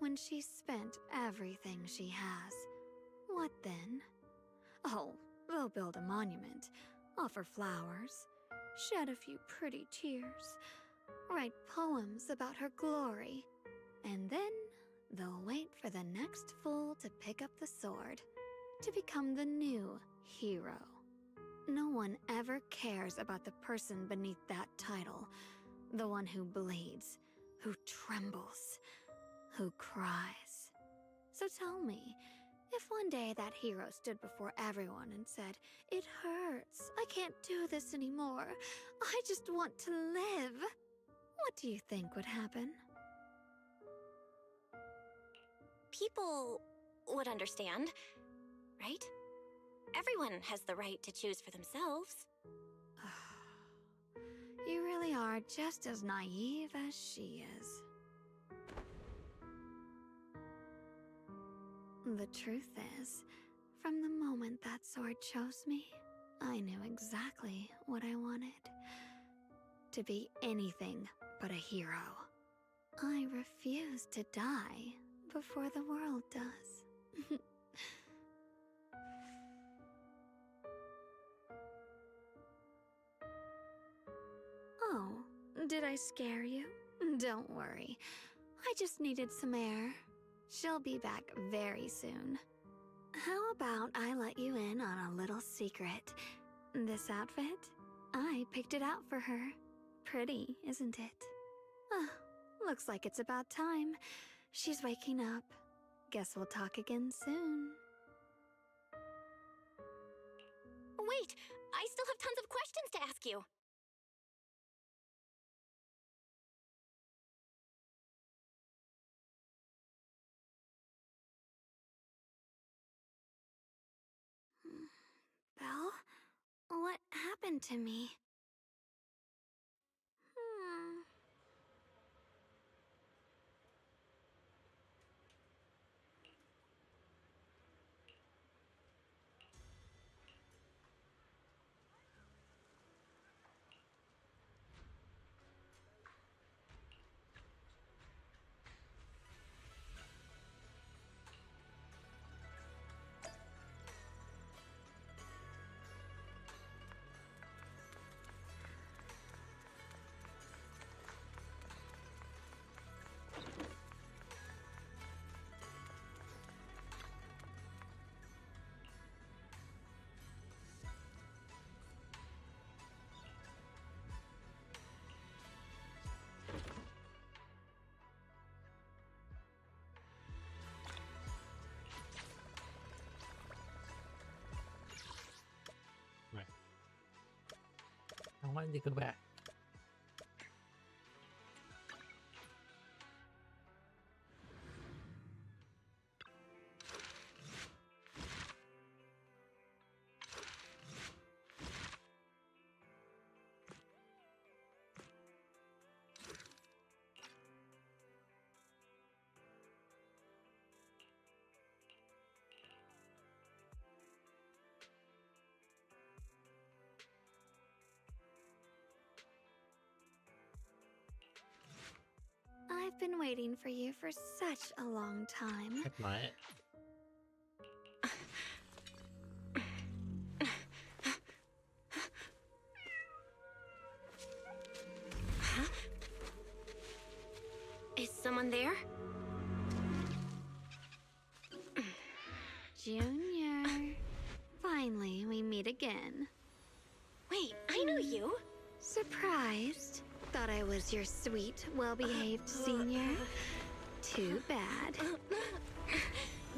when she's spent everything she has, what then? Oh, they'll build a monument, offer flowers, shed a few pretty tears, write poems about her glory, and then they'll wait for the next fool to pick up the sword, to become the new hero. No one ever cares about the person beneath that title, the one who bleeds, who trembles, who cries. So tell me, if one day that hero stood before everyone and said, "It hurts, I can't do this anymore, I just want to live," what do you think would happen? People would understand, right? Everyone has the right to choose for themselves. You really are just as naive as she is. The truth is, from the moment that sword chose me, I knew exactly what I wanted. To be anything but a hero. I refuse to die before the world does. Oh, did I scare you? Don't worry. I just needed some air. She'll be back very soon. How about I let you in on a little secret? This outfit? I picked it out for her. Pretty, isn't it? Looks like it's about time. She's waking up. Guess we'll talk again soon. Wait! I still have tons of questions to ask you! Belle? What happened to me? wanted to go back. I've been waiting for you for such a long time. Check my it. Huh? Is someone there? Junior. Finally, we meet again. Wait, I know you. Surprised? Thought I was your sweet, well-behaved senior? Too bad.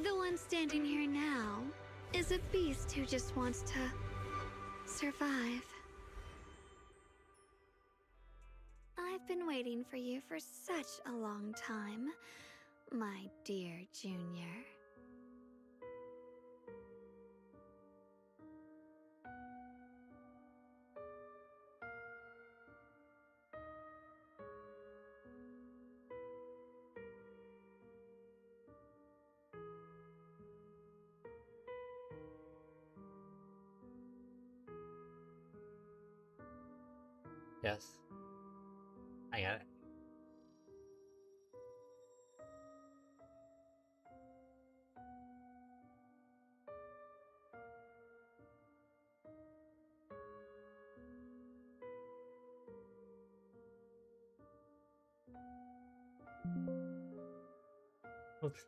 The one standing here now is a beast who just wants to survive. I've been waiting for you for such a long time, my dear Junior. Yes. I got it. Oops.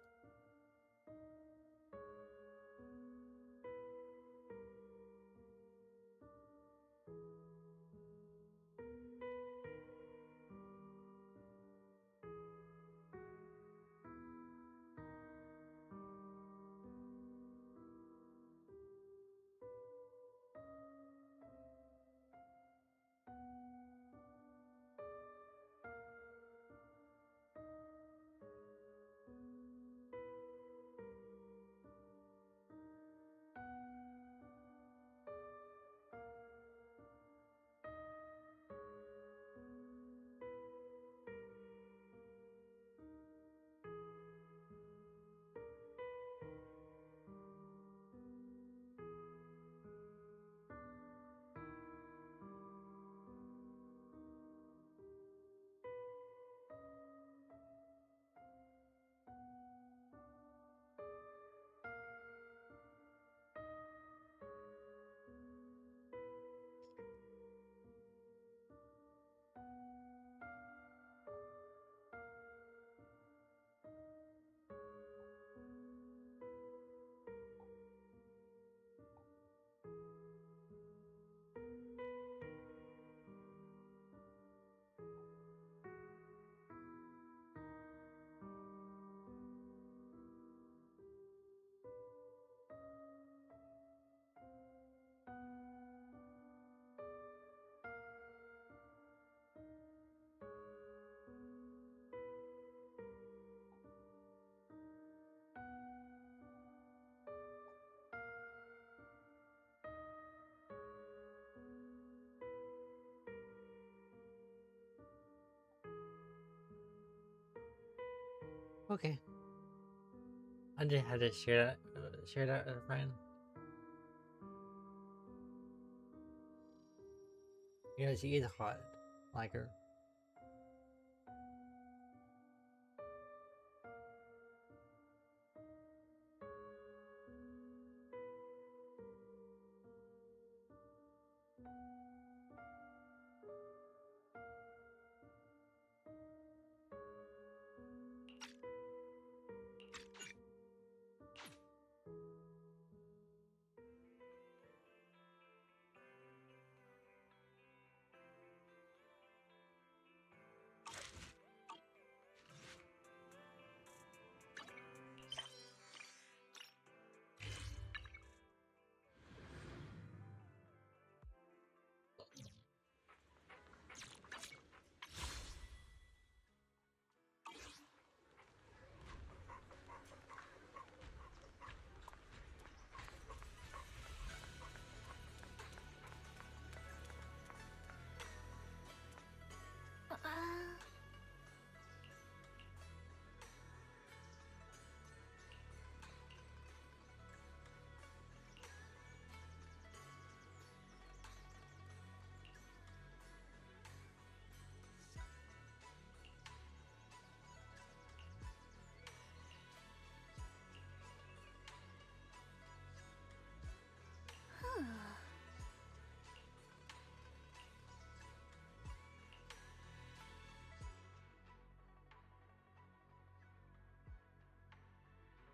Okay. I just had to share that with a friend. Yeah, she is hot, like her.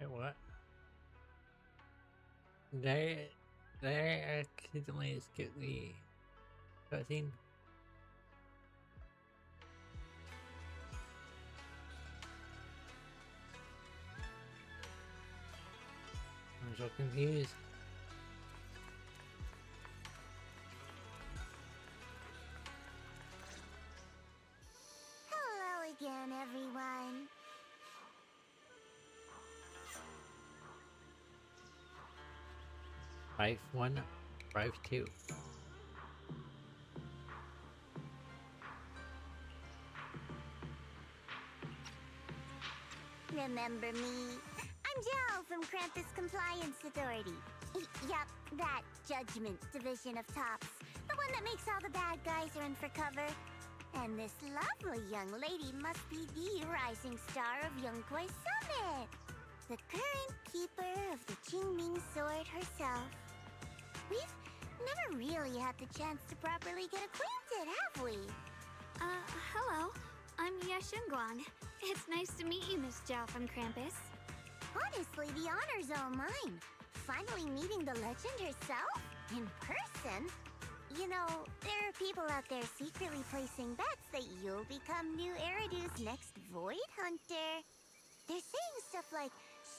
Wait, what? They accidentally skipped the cutscene. I'm so confused. Hello again, everyone. Drive 1, Drive 2. Remember me? I'm Jill from Krampus Compliance Authority. Yup, that Judgment Division of Tops. The one that makes all the bad guys run for cover. And this lovely young lady must be the rising star of Yongkoi Summit. The current keeper of the Qingming Sword herself. We've never really had the chance to properly get acquainted, have we? Hello. I'm Yashunguang. It's nice to meet you, Miss Zhao from Krampus. Honestly, the honor's all mine. Finally meeting the legend herself? In person? You know, there are people out there secretly placing bets that you'll become new Eridu's next Void Hunter. They're saying stuff like,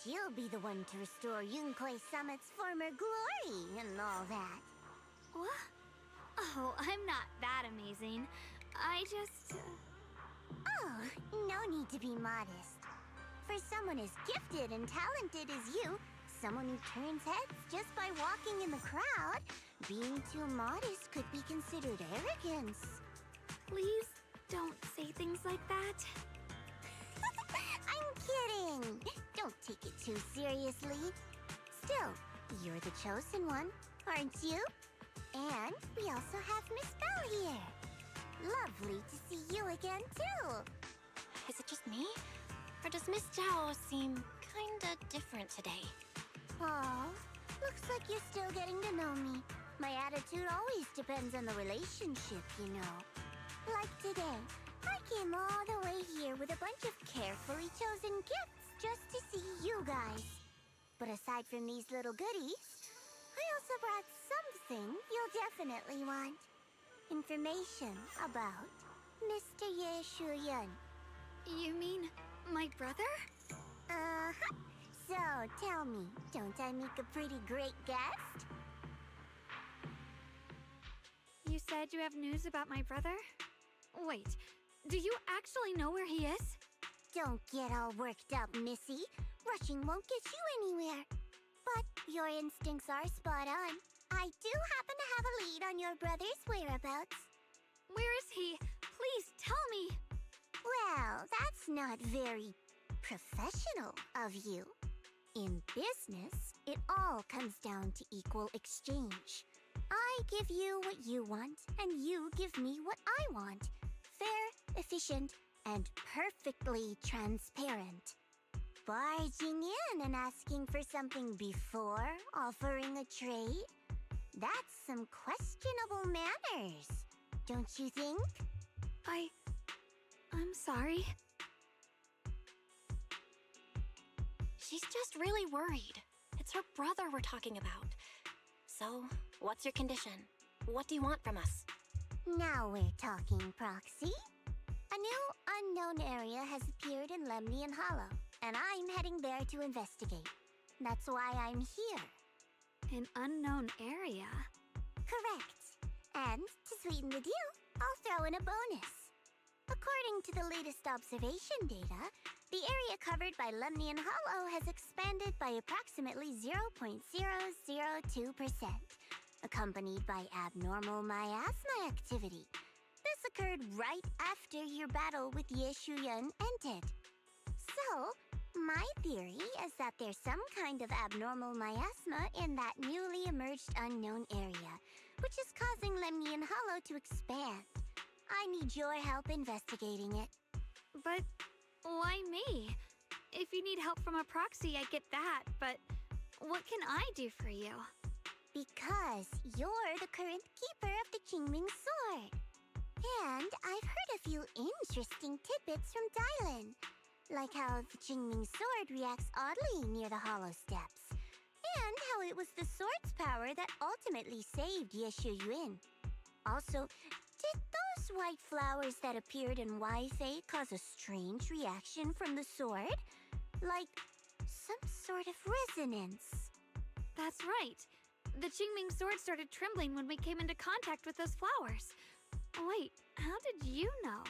she'll be the one to restore Yongkoi Summit's former glory and all that. What? Oh, I'm not that amazing. I just... Oh, no need to be modest. For someone as gifted and talented as you, someone who turns heads just by walking in the crowd, being too modest could be considered arrogance. Please don't say things like that. I'm kidding. Don't take it too seriously. Still, you're the chosen one, aren't you? And we also have Miss Belle here. Lovely to see you again, too. Is it just me? Or does Miss Zhao seem kinda different today? Aw, looks like you're still getting to know me. My attitude always depends on the relationship, you know. Like today, I came all the way here with a bunch of carefully chosen gifts just to see you guys. But aside from these little goodies, I also brought something you'll definitely want. Information about Mr. Ye Shuyan. You mean my brother? Uh-huh. So, tell me, don't I make a pretty great guest? You said you have news about my brother? Wait, do you actually know where he is? Don't get all worked up, Missy. Rushing won't get you anywhere. But your instincts are spot on. I do happen to have a lead on your brother's whereabouts. Where is he? Please tell me. Well, that's not very professional of you. In business, it all comes down to equal exchange. I give you what you want, and you give me what I want. Fair, efficient, and perfectly transparent. Barging in and asking for something before offering a trade? That's some questionable manners, don't you think? I'm sorry. She's just really worried. It's her brother we're talking about. So, what's your condition? What do you want from us? Now we're talking, Proxy. A new unknown area has appeared in Lemnian Hollow, and I'm heading there to investigate. That's why I'm here. An unknown area? Correct. And to sweeten the deal, I'll throw in a bonus. According to the latest observation data, the area covered by Lemnian Hollow has expanded by approximately 0.002%, accompanied by abnormal miasma activity. This occurred right after your battle with Ye Shuyan ended. So, my theory is that there's some kind of abnormal miasma in that newly emerged unknown area, which is causing Lemnian Hollow to expand. I need your help investigating it. But why me? If you need help from a proxy, I get that, but what can I do for you? Because you're the current keeper of the Qingming Sword. And I've heard a few interesting tidbits from Dylan. Like how the Qingming sword reacts oddly near the hollow steps. And how it was the sword's power that ultimately saved Yeshu Yuan. Also, did those white flowers that appeared in Wi-Fi cause a strange reaction from the sword? Like some sort of resonance. That's right. The Qingming sword started trembling when we came into contact with those flowers. Wait, how did you know?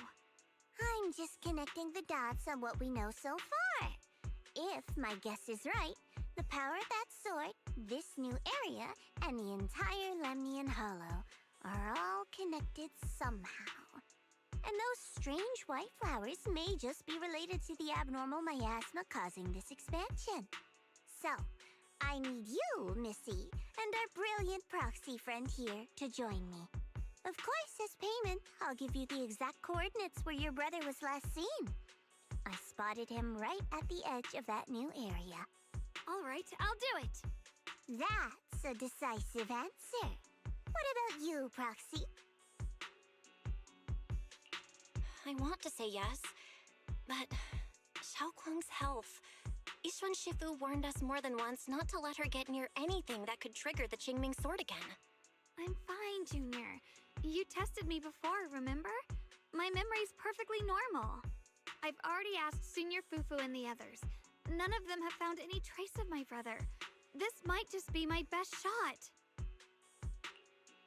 I'm just connecting the dots on what we know so far. If my guess is right, the power of that sword, this new area, and the entire Lemnian Hollow are all connected somehow. And those strange white flowers may just be related to the abnormal miasma causing this expansion. So, I need you, Missy, and our brilliant proxy friend here to join me. Of course, as payment, I'll give you the exact coordinates where your brother was last seen. I spotted him right at the edge of that new area. All right, I'll do it. That's a decisive answer. What about you, Proxy? I want to say yes, but Xiaoguang's health. Yishuan Shifu warned us more than once not to let her get near anything that could trigger the Qingming sword again. I'm fine, Junior. You tested me before, remember? My memory's perfectly normal. I've already asked Senior Fufu and the others. None of them have found any trace of my brother. This might just be my best shot.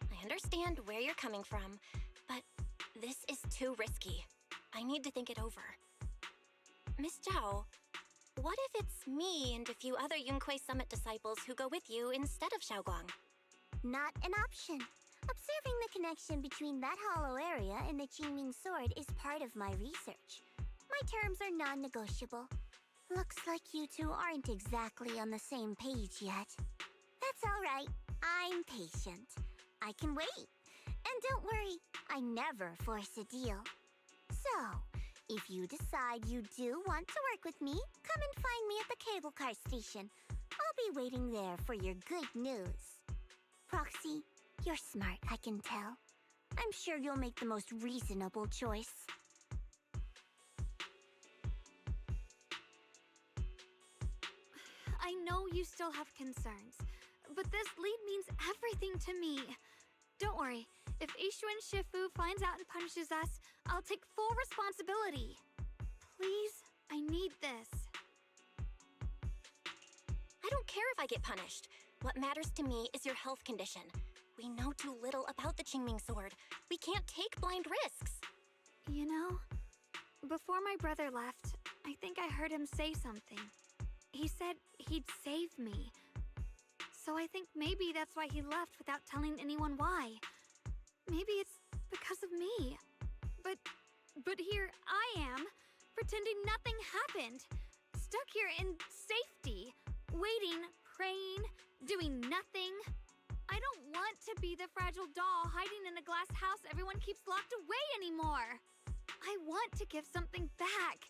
I understand where you're coming from, but this is too risky. I need to think it over. Miss Zhao, what if it's me and a few other Yunquei Summit disciples who go with you instead of Xiaoguang? Not an option. Observing the connection between that hollow area and the Qingming sword is part of my research. My terms are non-negotiable. Looks like you two aren't exactly on the same page yet. That's all right. I'm patient. I can wait. And don't worry, I never force a deal. So, if you decide you do want to work with me, come and find me at the cable car station. I'll be waiting there for your good news. Proxy, you're smart, I can tell. I'm sure you'll make the most reasonable choice. I know you still have concerns, but this lead means everything to me. Don't worry, if Yishuan Shifu finds out and punishes us, I'll take full responsibility. Please, I need this. I don't care if I get punished. What matters to me is your health condition. We know too little about the Qingming sword. We can't take blind risks. You know, before my brother left, I think I heard him say something. He said he'd save me. So I think maybe that's why he left without telling anyone why. Maybe it's because of me. But here I am, pretending nothing happened. Stuck here in safety, waiting, praying, doing nothing. I don't want to be the fragile doll hiding in a glass house everyone keeps locked away anymore. I want to give something back.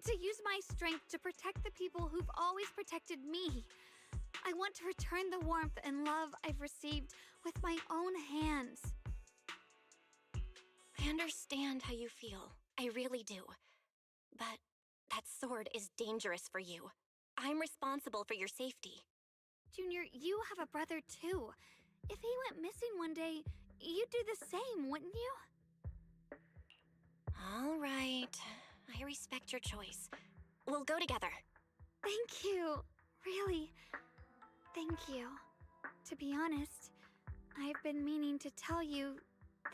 To use my strength to protect the people who've always protected me. I want to return the warmth and love I've received with my own hands. I understand how you feel. I really do. But that sword is dangerous for you. I'm responsible for your safety. Junior, you have a brother too. If he went missing one day, you'd do the same, wouldn't you? All right. I respect your choice. We'll go together. Thank you. Really. Thank you. To be honest, I've been meaning to tell you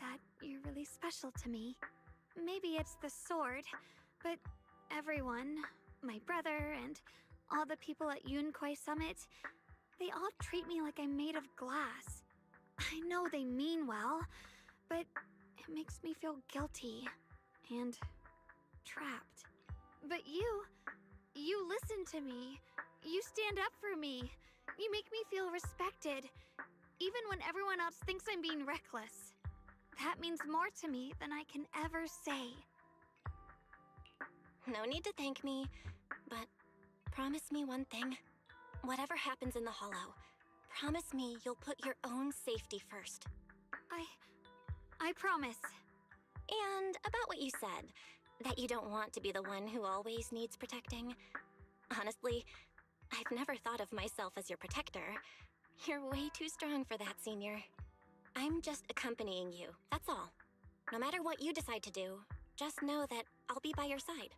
that you're really special to me. Maybe it's the sword, but everyone, my brother and all the people at Yunquei Summit, they all treat me like I'm made of glass. I know they mean well, but it makes me feel guilty and trapped. But you listen to me. You stand up for me. You make me feel respected, even when everyone else thinks I'm being reckless. That means more to me than I can ever say. No need to thank me, but promise me one thing. Whatever happens in the Hollow, promise me you'll put your own safety first. I promise. And about what you said, That you don't want to be the one who always needs protecting. Honestly, I've never thought of myself as your protector. You're way too strong for that, Senior. I'm just accompanying you, that's all. No matter what you decide to do, just know that I'll be by your side.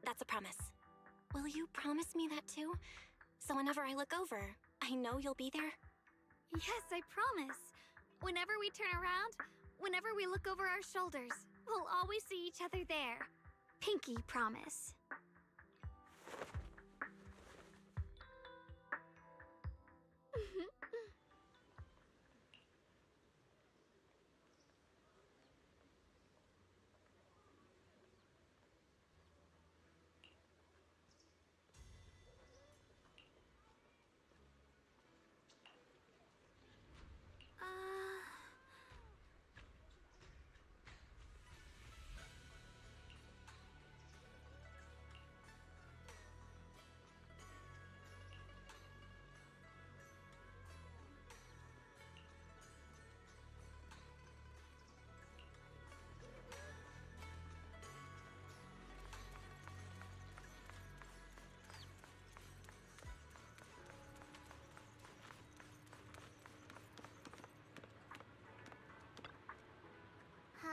That's a promise. Will you promise me that too? So whenever I look over, I know you'll be there? Yes, I promise. Whenever we turn around, whenever we look over our shoulders, we'll always see each other there. Pinky promise. Huh.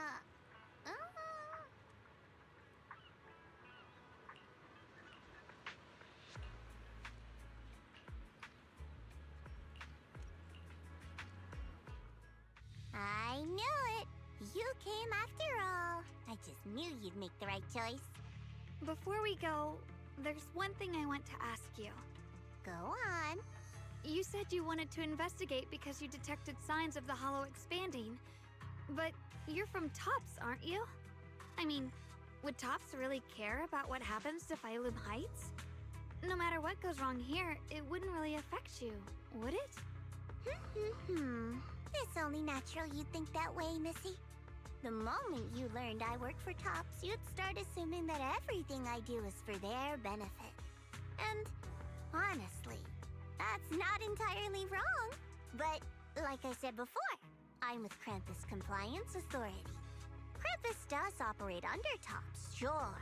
I knew it. You came after all. I just knew you'd make the right choice. Before we go, there's one thing I want to ask you. Go on. You said you wanted to investigate because you detected signs of the hollow expanding. But you're from Tops, aren't you? I mean, would Tops really care about what happens to Phylum Heights? No matter what goes wrong here, it wouldn't really affect you, would it? It's only natural you'd think that way, Missy. The moment you learned I work for Tops, you'd start assuming that everything I do is for their benefit. And honestly, that's not entirely wrong. But like I said before, I'm with Krampus Compliance Authority. Krampus does operate under Tops, sure.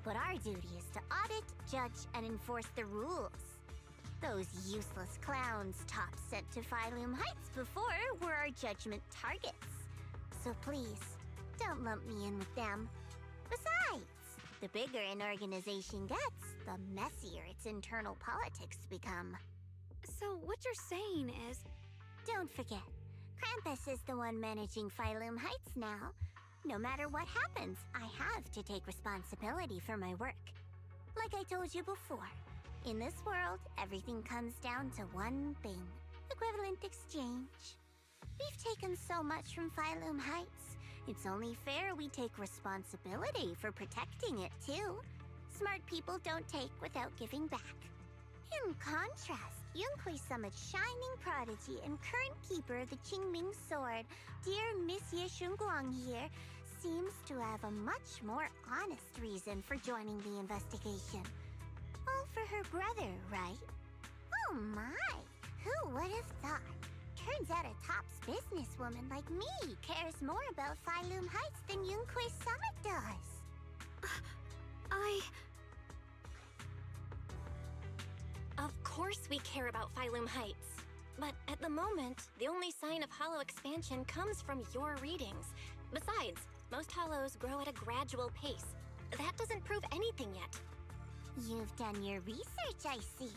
But our duty is to audit, judge, and enforce the rules. Those useless clowns Tops sent to Phylum Heights before were our judgment targets. So please, don't lump me in with them. Besides, the bigger an organization gets, the messier its internal politics become. So what you're saying is... Don't forget, Krampus is the one managing Phylum Heights now. No matter what happens, I have to take responsibility for my work. Like I told you before, in this world, everything comes down to one thing: equivalent exchange. We've taken so much from Phylum Heights. It's only fair we take responsibility for protecting it, too. Smart people don't take without giving back. In contrast, Yunhui Summit's shining prodigy and current keeper of the Qingming Sword, dear Miss Ye Shunguang here, seems to have a much more honest reason for joining the investigation. All for her brother, right? Oh my! Who would have thought? Turns out a Tops businesswoman like me cares more about Phylum Heights than Yunhui Summit does. Of course we care about Phylum Heights. But at the moment, the only sign of hollow expansion comes from your readings. Besides, most hollows grow at a gradual pace. That doesn't prove anything yet. You've done your research, I see.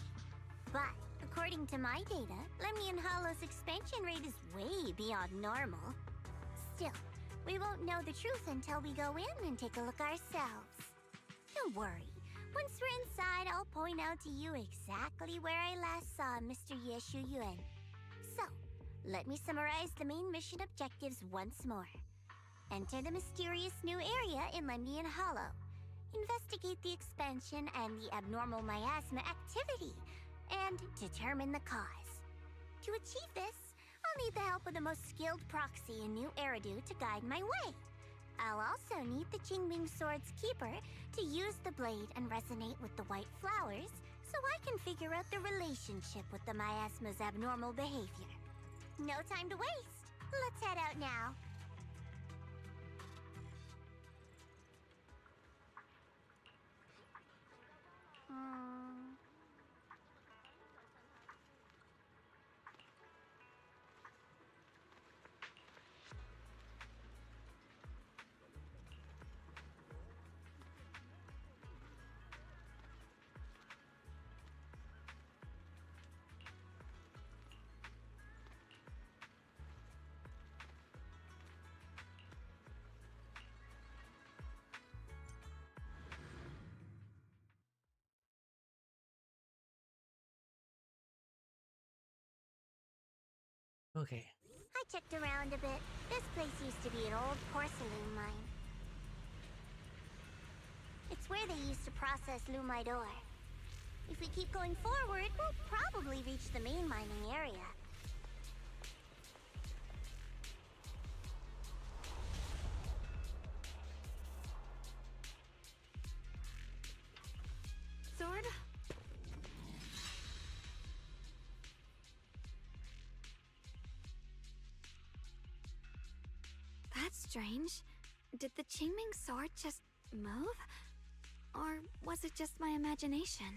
But according to my data, Lemnian Hollow's expansion rate is way beyond normal. Still, we won't know the truth until we go in and take a look ourselves. Don't worry. Once we're inside, I'll point out to you exactly where I last saw Mr. Ye Shuyuan. So, let me summarize the main mission objectives once more. Enter the mysterious new area in Lemnian Hollow. Investigate the expansion and the abnormal miasma activity, and determine the cause. To achieve this, I'll need the help of the most skilled proxy in New Eridu to guide my way. I'll also need the Qingming Sword's keeper to use the blade and resonate with the white flowers so I can figure out the relationship with the miasma's abnormal behavior. No time to waste. Let's head out now. Okay. I checked around a bit. This place used to be an old porcelain mine. It's where they used to process lumite ore. If we keep going forward, we'll probably reach the main mining area. Sword? That's strange. Did the Qingming sword just move? Or was it just my imagination?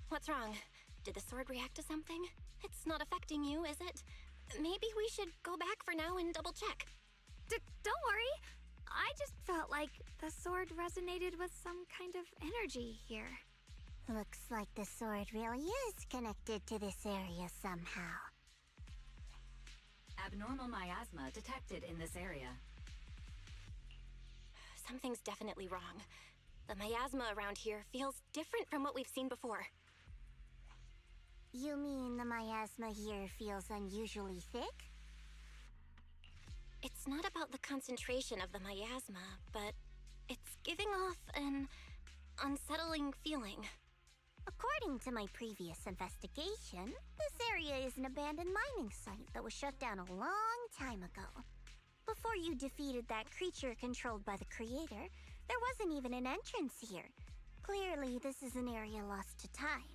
What's wrong? Did the sword react to something? It's not affecting you, is it? Maybe we should go back for now and double check. Don't worry. I just felt like the sword resonated with some kind of energy here. Looks like the sword really is connected to this area somehow. Abnormal miasma detected in this area. Something's definitely wrong. The miasma around here feels different from what we've seen before. You mean the miasma here feels unusually thick? It's not about the concentration of the miasma, but it's giving off an unsettling feeling. According to my previous investigation, this area is an abandoned mining site that was shut down a long time ago. Before you defeated that creature controlled by the creator, there wasn't even an entrance here. Clearly, this is an area lost to time.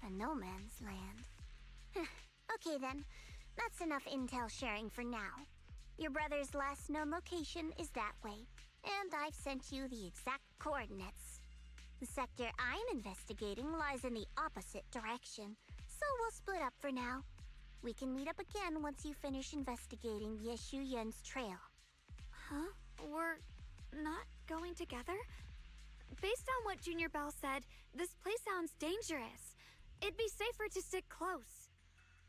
A no man's land. Okay then, that's enough intel sharing for now. Your brother's last known location is that way, and I've sent you the exact coordinates. The sector I'm investigating lies in the opposite direction, so we'll split up for now. We can meet up again once you finish investigating Yeshu Yun's trail. Huh? We're not going together? Based on what Junior Bell said, this place sounds dangerous. It'd be safer to stick close.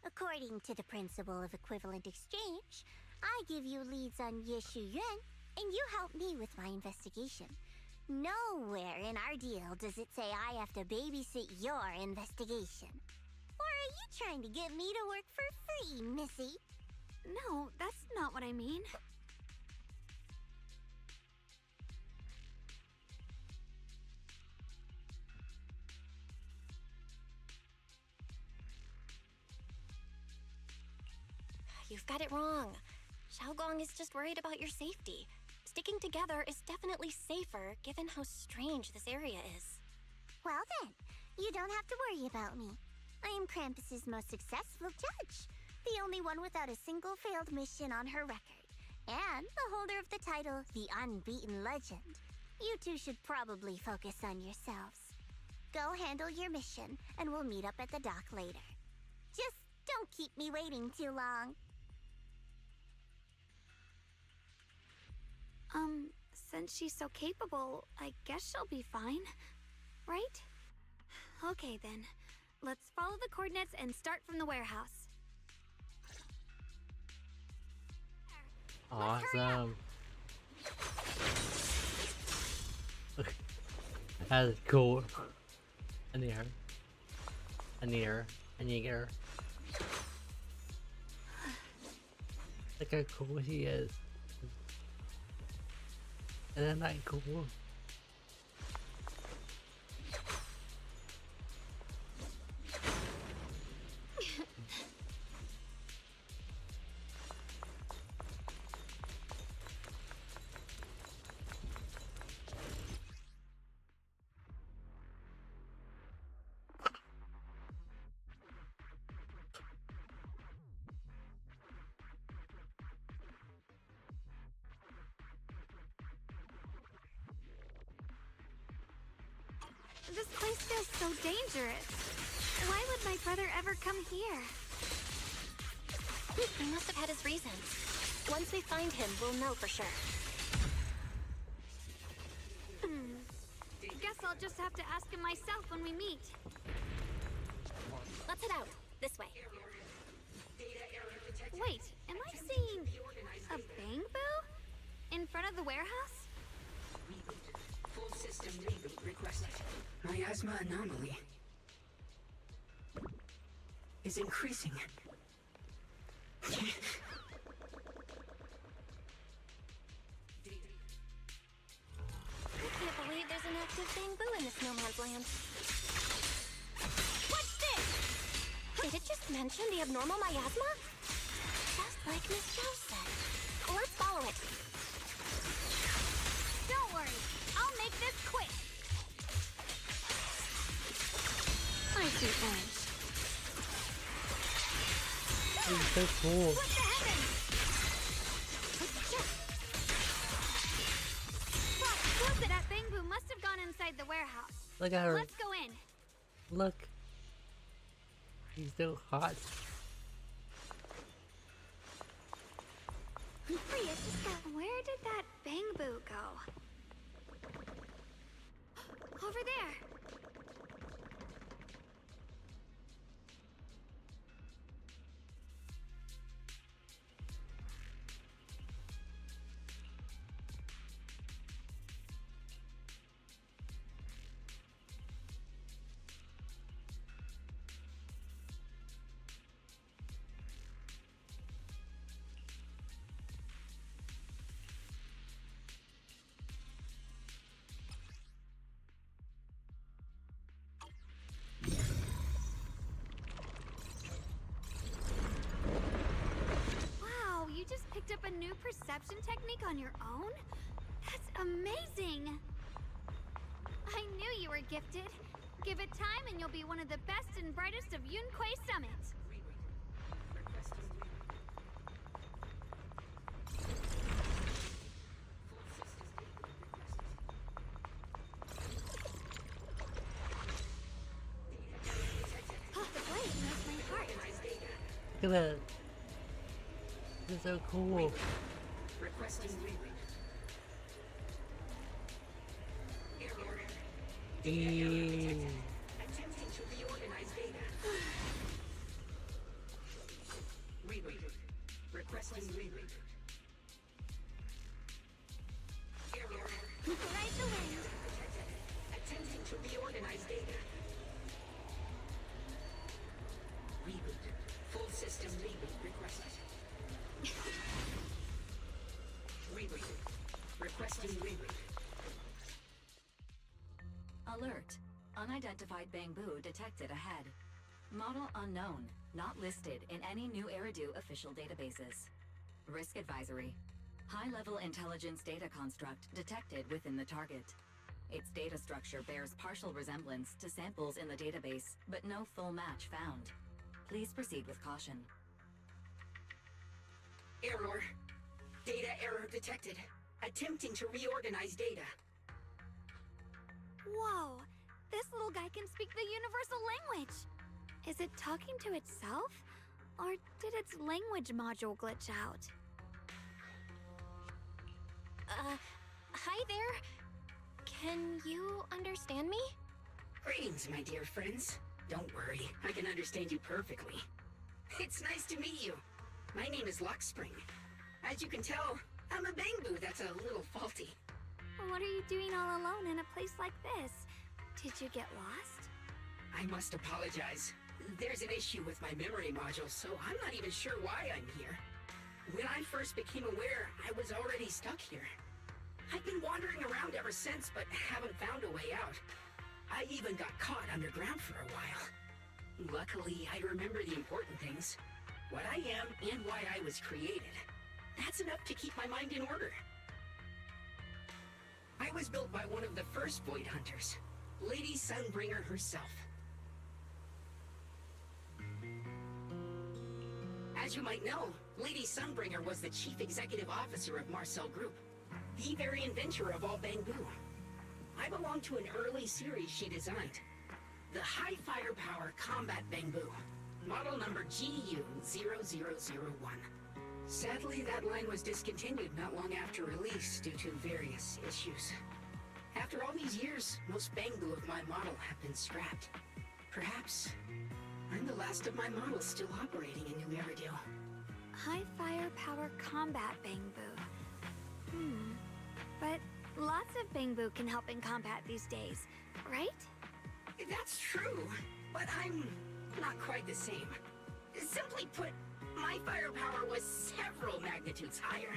According to the principle of equivalent exchange, I give you leads on Yeshu Yun, and you help me with my investigation. Nowhere in our deal does it say I have to babysit your investigation. Or are you trying to get me to work for free, Missy? No, that's not what I mean. You've got it wrong. Xiaogong is just worried about your safety. Sticking together is definitely safer given how strange this area is. Well then, you don't have to worry about me. I am Krampus's most successful judge, the only one without a single failed mission on her record, and the holder of the title, the Unbeaten Legend. You two should probably focus on yourselves. Go handle your mission, and we'll meet up at the dock later. Just don't keep me waiting too long. Since she's so capable, I guess she'll be fine, right? Okay then, let's follow the coordinates and start from the warehouse. Awesome. That's cool. I need her. I need her. I need her. Look how cool she is. Isn't that cool? This place feels so dangerous. Why would my brother ever come here? He must have had his reasons. Once we find him, we'll know for sure. Guess I'll just have to ask him myself when we meet. Let's head out. This way. Wait, am I seeing a bamboo in front of the warehouse? Full system reboot requested. Miasma anomaly is increasing. I can't believe there's an active bamboo in this no man's land. What's this? Did it just mention the abnormal miasma? Just like Miss Jo said. Let's follow it. Don't worry, I'll make this quick. I see orange. This is so cool. What the heavens? Fuck, close it. That bamboo must have gone inside the warehouse. Look at her. Let's go in. Look. He's so hot. Where did that bamboo go? Over there. Wow, you just picked up a new perception technique on your own? That's amazing! I knew you were gifted. Give it time and you'll be one of the best and brightest of Yunquei Summit. Oh, the blade knows my heart. Look at that. This is so cool. Requesting reboot. Attempting to reorganize data. Reboot. Requesting reboot. Ride the wind. Attempting to reorganize data. Reboot. Full system reboot requested. Reboot. Requesting reboot. Alert. Unidentified bamboo detected ahead. Model unknown. Not listed in any new Eridu official databases. Risk advisory. High-level intelligence data construct detected within the target. Its data structure bears partial resemblance to samples in the database, but no full match found. Please proceed with caution. Error. Data error detected. Attempting to reorganize data. Whoa, this little guy can speak the universal language. Is it talking to itself? Or did its language module glitch out? Hi there. Can you understand me? Greetings, my dear friends. Don't worry, I can understand you perfectly. It's nice to meet you. My name is Lockspring. As you can tell, I'm a bamboo that's a little faulty. What are you doing all alone in a place like this? Did you get lost? I must apologize. There's an issue with my memory module, so I'm not even sure why I'm here. When I first became aware, I was already stuck here. I've been wandering around ever since, but haven't found a way out. I even got caught underground for a while. Luckily, I remember the important things. What I am and why I was created. That's enough to keep my mind in order. I was built by one of the first Void Hunters, Lady Sunbringer herself. As you might know, Lady Sunbringer was the chief executive officer of Marcel Group, the very inventor of all bamboo. I belong to an early series she designed. The High Firepower Combat Bamboo, model number GU0001. Sadly, that line was discontinued not long after release due to various issues. After all these years, most Bamboo of my model have been scrapped. Perhaps I'm the last of my models still operating in New Eridu. High firepower combat Bamboo. But lots of Bamboo can help in combat these days, right? That's true, but I'm not quite the same. Simply put, my firepower was several magnitudes higher.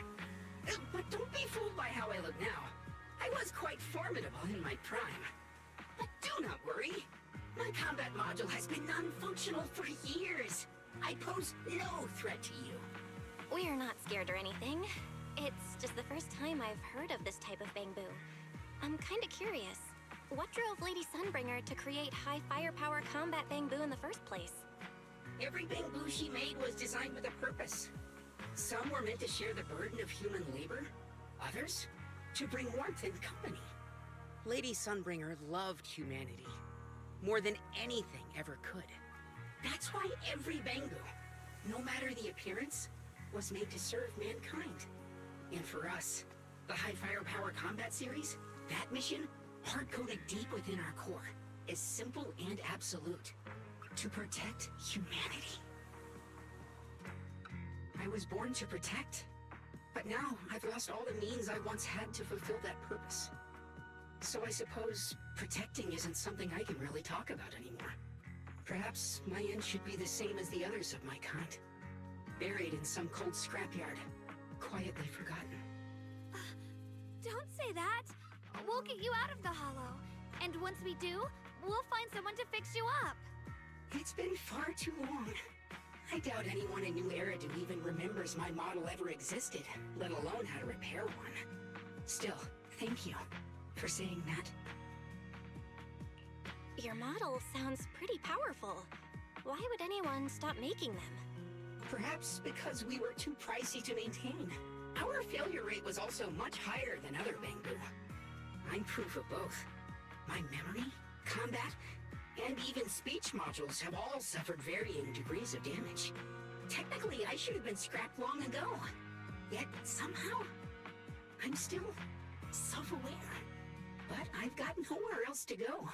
But don't be fooled by how I look now. I was quite formidable in my prime. But do not worry. My combat module has been non-functional for years. I pose no threat to you. We're not scared or anything. It's just the first time I've heard of this type of Bamboo. I'm kinda curious. What drove Lady Sunbringer to create high firepower combat Bamboo in the first place? Every Bamboo she made was designed with a purpose. Some were meant to share the burden of human labor. Others, to bring warmth and company. Lady Sunbringer loved humanity. More than anything ever could. That's why every Bamboo, no matter the appearance, was made to serve mankind. And for us, the High Firepower Combat Series, that mission, hard-coded deep within our core, is simple and absolute. To protect humanity. I was born to protect, but now I've lost all the means I once had to fulfill that purpose. So I suppose protecting isn't something I can really talk about anymore. Perhaps my end should be the same as the others of my kind. Buried in some cold scrapyard, quietly forgotten. Don't say that! We'll get you out of the hollow. And once we do, we'll find someone to fix you up. It's been far too long. I doubt anyone in New Eridu even remembers my model ever existed, let alone how to repair one. Still, thank you for saying that. Your model sounds pretty powerful. Why would anyone stop making them? Perhaps because we were too pricey to maintain. Our failure rate was also much higher than other Bamboo. I'm proof of both. My memory, combat, and even speech modules have all suffered varying degrees of damage. Technically, I should have been scrapped long ago. Yet, somehow, I'm still self-aware. But I've got nowhere else to go.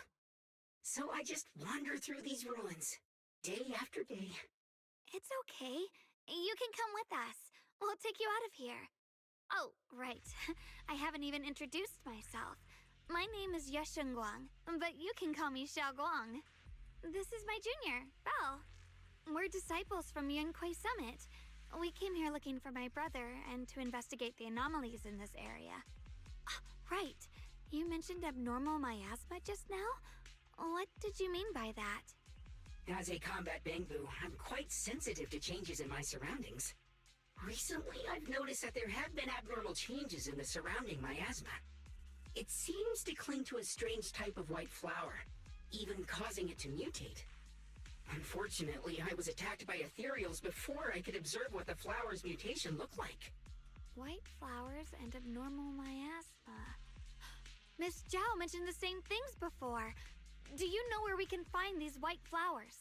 So I just wander through these ruins, day after day. It's okay. You can come with us. We'll take you out of here. Oh, right. I haven't even introduced myself. My name is Yeshengguang, but you can call me Xiaoguang. This is my junior, Belle. We're disciples from Yunquay Summit. We came here looking for my brother and to investigate the anomalies in this area. Right. You mentioned abnormal miasma just now? What did you mean by that? As a combat Bamboo, I'm quite sensitive to changes in my surroundings. Recently, I've noticed that there have been abnormal changes in the surrounding miasma. It seems to cling to a strange type of white flower, even causing it to mutate. Unfortunately, I was attacked by ethereals before I could observe what the flower's mutation looked like. White flowers and abnormal miasma. Miss Zhao mentioned the same things before. Do you know where we can find these white flowers?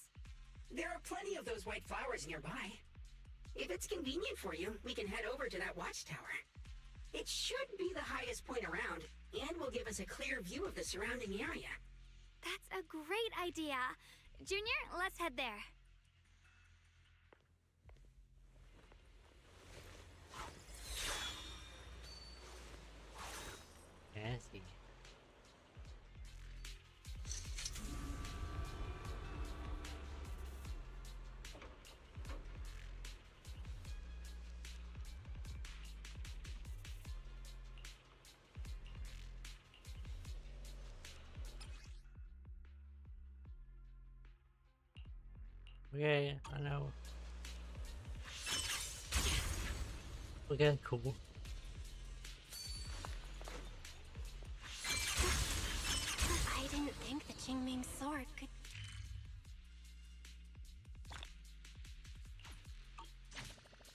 There are plenty of those white flowers nearby. If it's convenient for you, we can head over to that watchtower. It should be the highest point around, and will give us a clear view of the surrounding area. That's a great idea. Junior, let's head there. Nasty. Okay, I know. Okay, cool. I didn't think the Qingming sword could...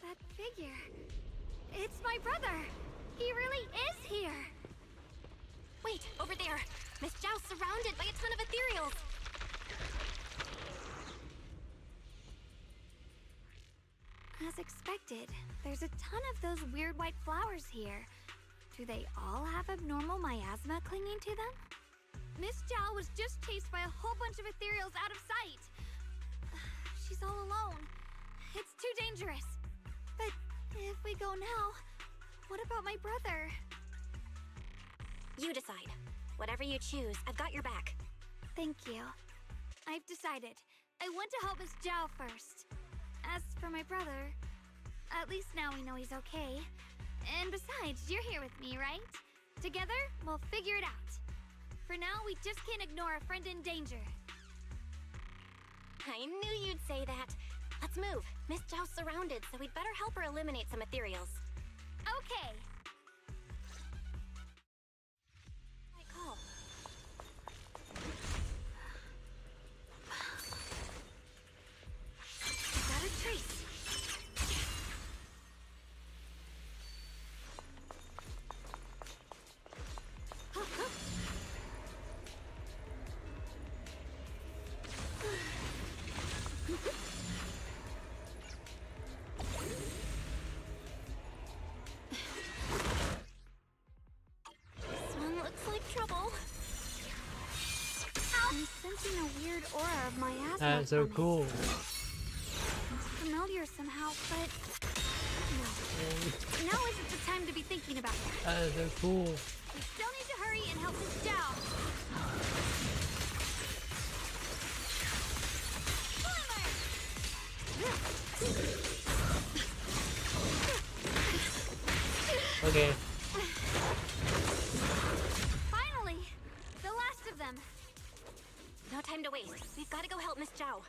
That figure. It's my brother. He really is here. Wait, over there. Miss Zhao's surrounded by a ton of ethereals! As expected, there's a ton of those weird white flowers here. Do they all have abnormal miasma clinging to them? Miss Zhao was just chased by a whole bunch of ethereals out of sight. She's all alone. It's too dangerous. But if we go now, what about my brother? You decide. Whatever you choose, I've got your back. Thank you. I've decided. I want to help Miss Zhao first. As for my brother, at least now we know he's okay. And besides, you're here with me, right? Together, we'll figure it out. For now, we just can't ignore a friend in danger. I knew you'd say that. Let's move. Miss Zhao's surrounded, so we'd better help her eliminate some ethereals. Okay. I call. Got a trace. This one looks like trouble. I'm sensing a weird aura of miasma. That's so from it. cool. It's familiar somehow, but no. Now isn't the time to be thinking about that. That is so cool. We still need to hurry and help Miss Zhao. Okay. Finally! The last of them. No time to waste. We've got to go help Miss Zhao.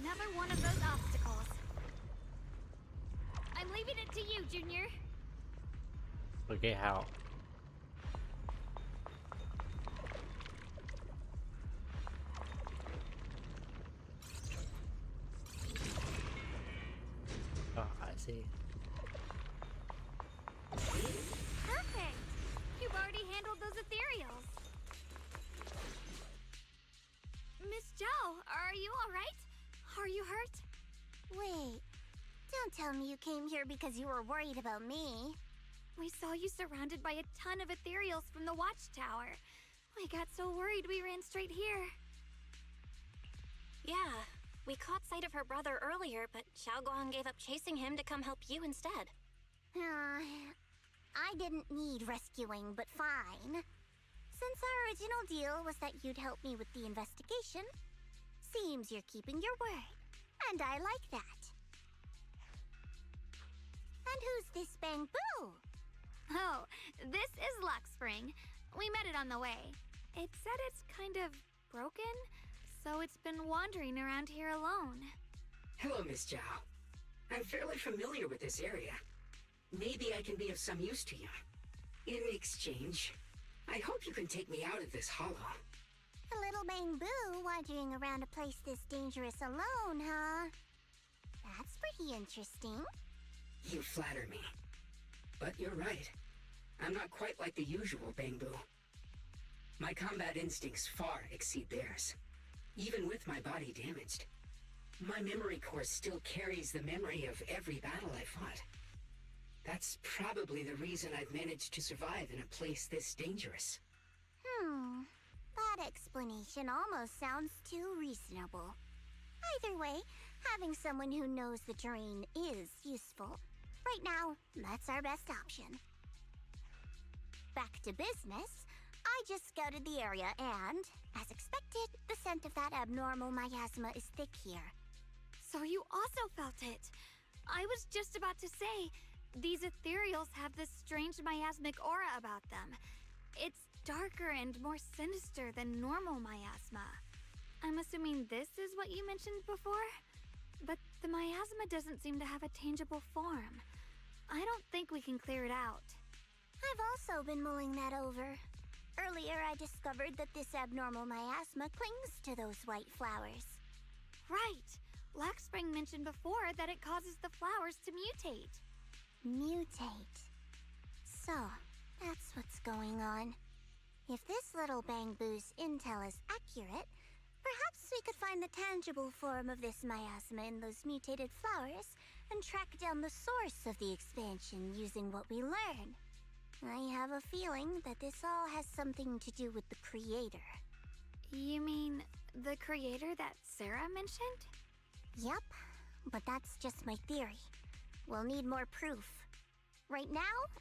Another one of those obstacles. I'm leaving it to you, Junior. Okay, how? Oh, I see. Perfect! You've already handled those ethereals. Miss Zhao, are you alright? Are you hurt? Wait, don't tell me you came here because you were worried about me. We saw you surrounded by a ton of ethereals from the watchtower. We got so worried we ran straight here. Yeah, we caught sight of her brother earlier, but Xiaoguang gave up chasing him to come help you instead. I didn't need rescuing, but fine. Since our original deal was that you'd help me with the investigation, seems you're keeping your word. And I like that. And who's this Bamboo? Oh, this is Luckspring. We met it on the way. It said it's kind of broken, so it's been wandering around here alone. Hello, Miss Zhao. I'm fairly familiar with this area. Maybe I can be of some use to you. In exchange, I hope you can take me out of this hollow. A little Bamboo wandering around a place this dangerous alone, huh? That's pretty interesting. You flatter me. But you're right. I'm not quite like the usual Bamboo. My combat instincts far exceed theirs. Even with my body damaged, my memory core still carries the memory of every battle I fought. That's probably the reason I've managed to survive in a place this dangerous. That explanation almost sounds too reasonable. Either way, having someone who knows the terrain is useful. Right now, that's our best option. Back to business, I just scouted the area and, as expected, the scent of that abnormal miasma is thick here. So you also felt it. I was just about to say, these ethereals have this strange miasmic aura about them. It's darker and more sinister than normal miasma. I'm assuming this is what you mentioned before? But the miasma doesn't seem to have a tangible form. I don't think we can clear it out. I've also been mulling that over. Earlier, I discovered that this abnormal miasma clings to those white flowers. Right. Black Spring mentioned before that it causes the flowers to mutate. Mutate. So, that's what's going on. If this little Bangbu's intel is accurate, perhaps we could find the tangible form of this miasma in those mutated flowers and track down the source of the expansion using what we learn. I have a feeling that this all has something to do with the creator. You mean the creator that Sarah mentioned? Yep, but that's just my theory. We'll need more proof. Right now,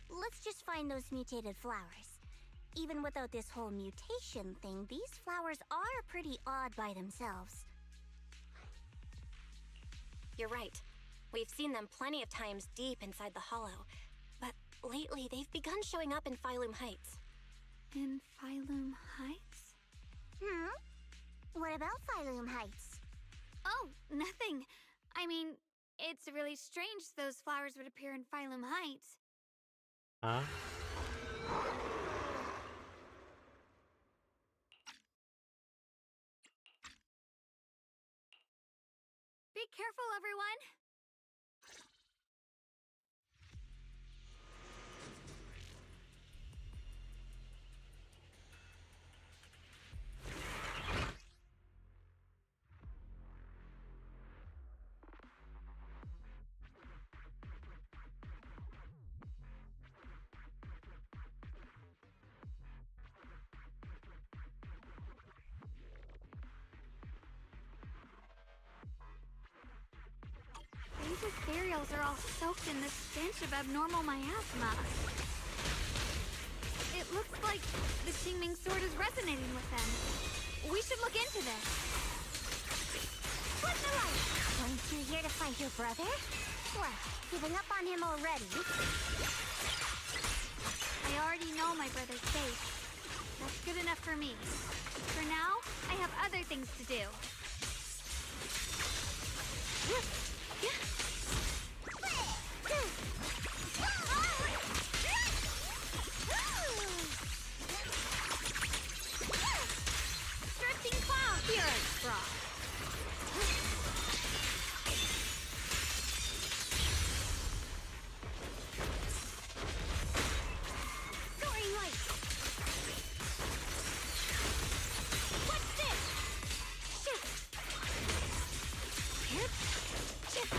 let's just find those mutated flowers. Even without this whole mutation thing, these flowers are pretty odd by themselves. You're right. We've seen them plenty of times deep inside the hollow. But lately, they've begun showing up in Phylum Heights. In Phylum Heights? What about Phylum Heights? Oh, nothing. I mean, it's really strange those flowers would appear in Phylum Heights. Huh? Be careful, everyone! These ethereals are all soaked in the stench of abnormal miasma. It looks like the Qingming sword is resonating with them. We should look into this. What's the light? Weren't you here to fight your brother? What, giving up on him already? I already know my brother's safe. That's good enough for me. For now, I have other things to do. Drifting cloud! Here is frost. Soaring light! What's this? Shift!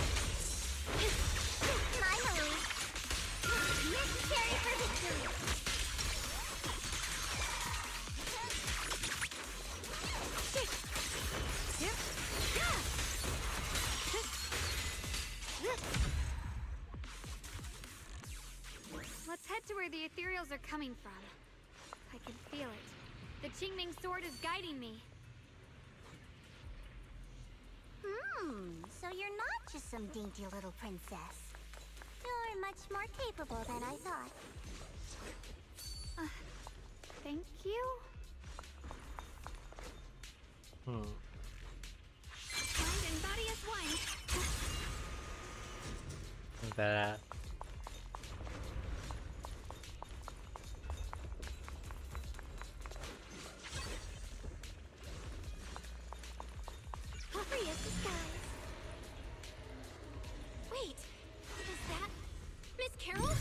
Finally! Necessary for victory! Let's head to where the ethereals are coming from. I can feel it. The Qingming sword is guiding me. So you're not just some dainty little princess. You're much more capable than I thought. Thank you? Hmm. Mind and body as one. Is that Free as the skies. Wait, is that Miss Carol?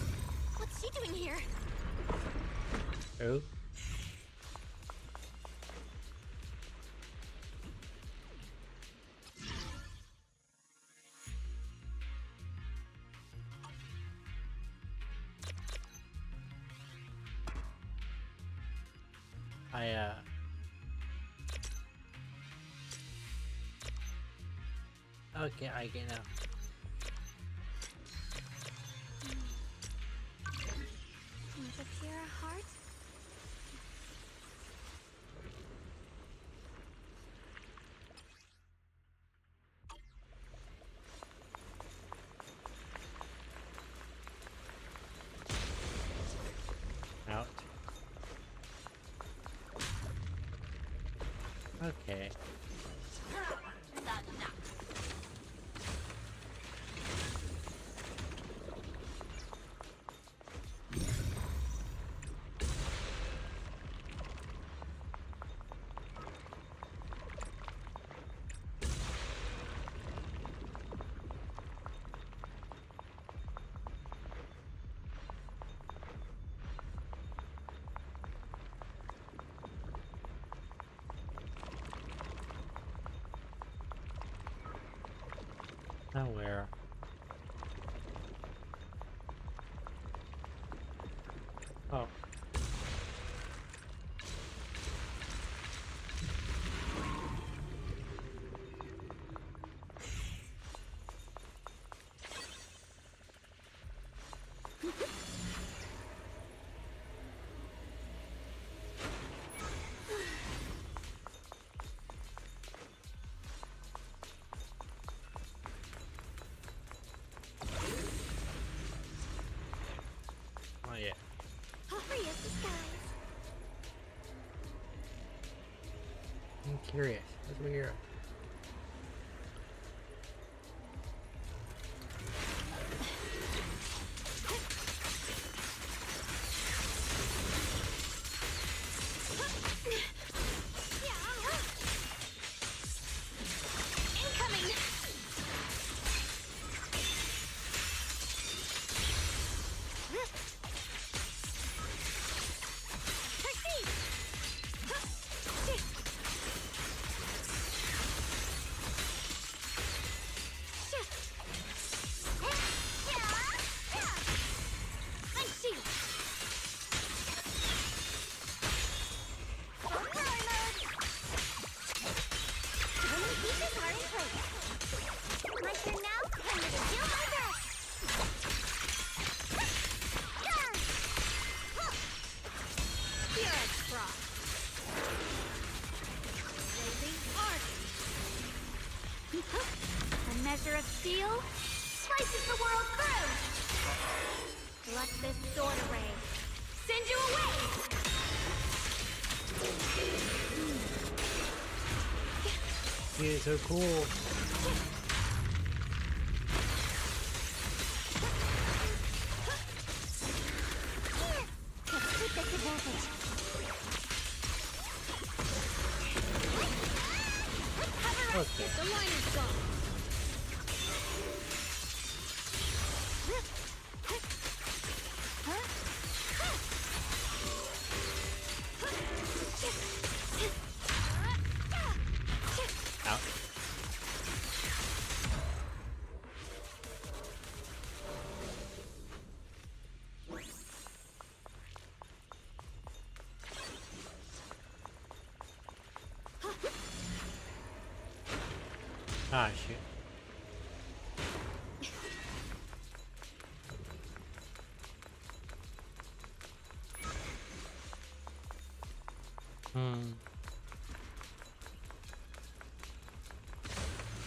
What's she doing here? Who? Okay, I get now. With a pure heart? Out. Okay. Nowhere. Oh. Oh yeah. How free is the skies? I'm curious. What's weird? Incoming! Proceed! My turn now? I'm gonna do my best! Pure frost. Blazing ardor. A measure of steel slices the world through. Let this sword array send you away! He is so cool. Let's take this advantage. Cover up, Okay. the line is gone. Out. Ah, shit.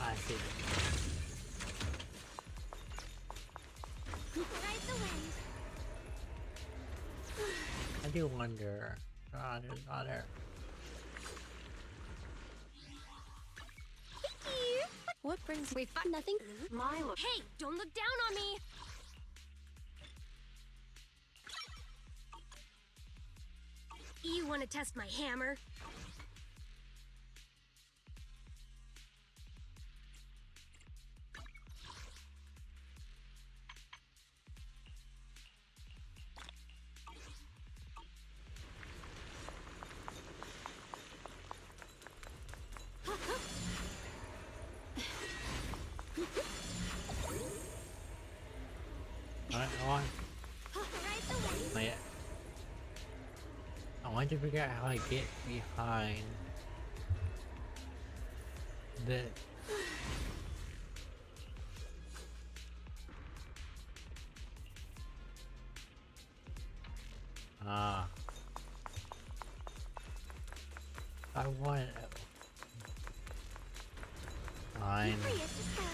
I see. Ride the wind. I do wonder. God, there's other. What brings We find nothing. Milo. Hey, don't look down on me. You want to test my hammer? Alright, on. Not yet. I want to figure out how I get behind the. Ah. I want it. Fine. Free as the skies.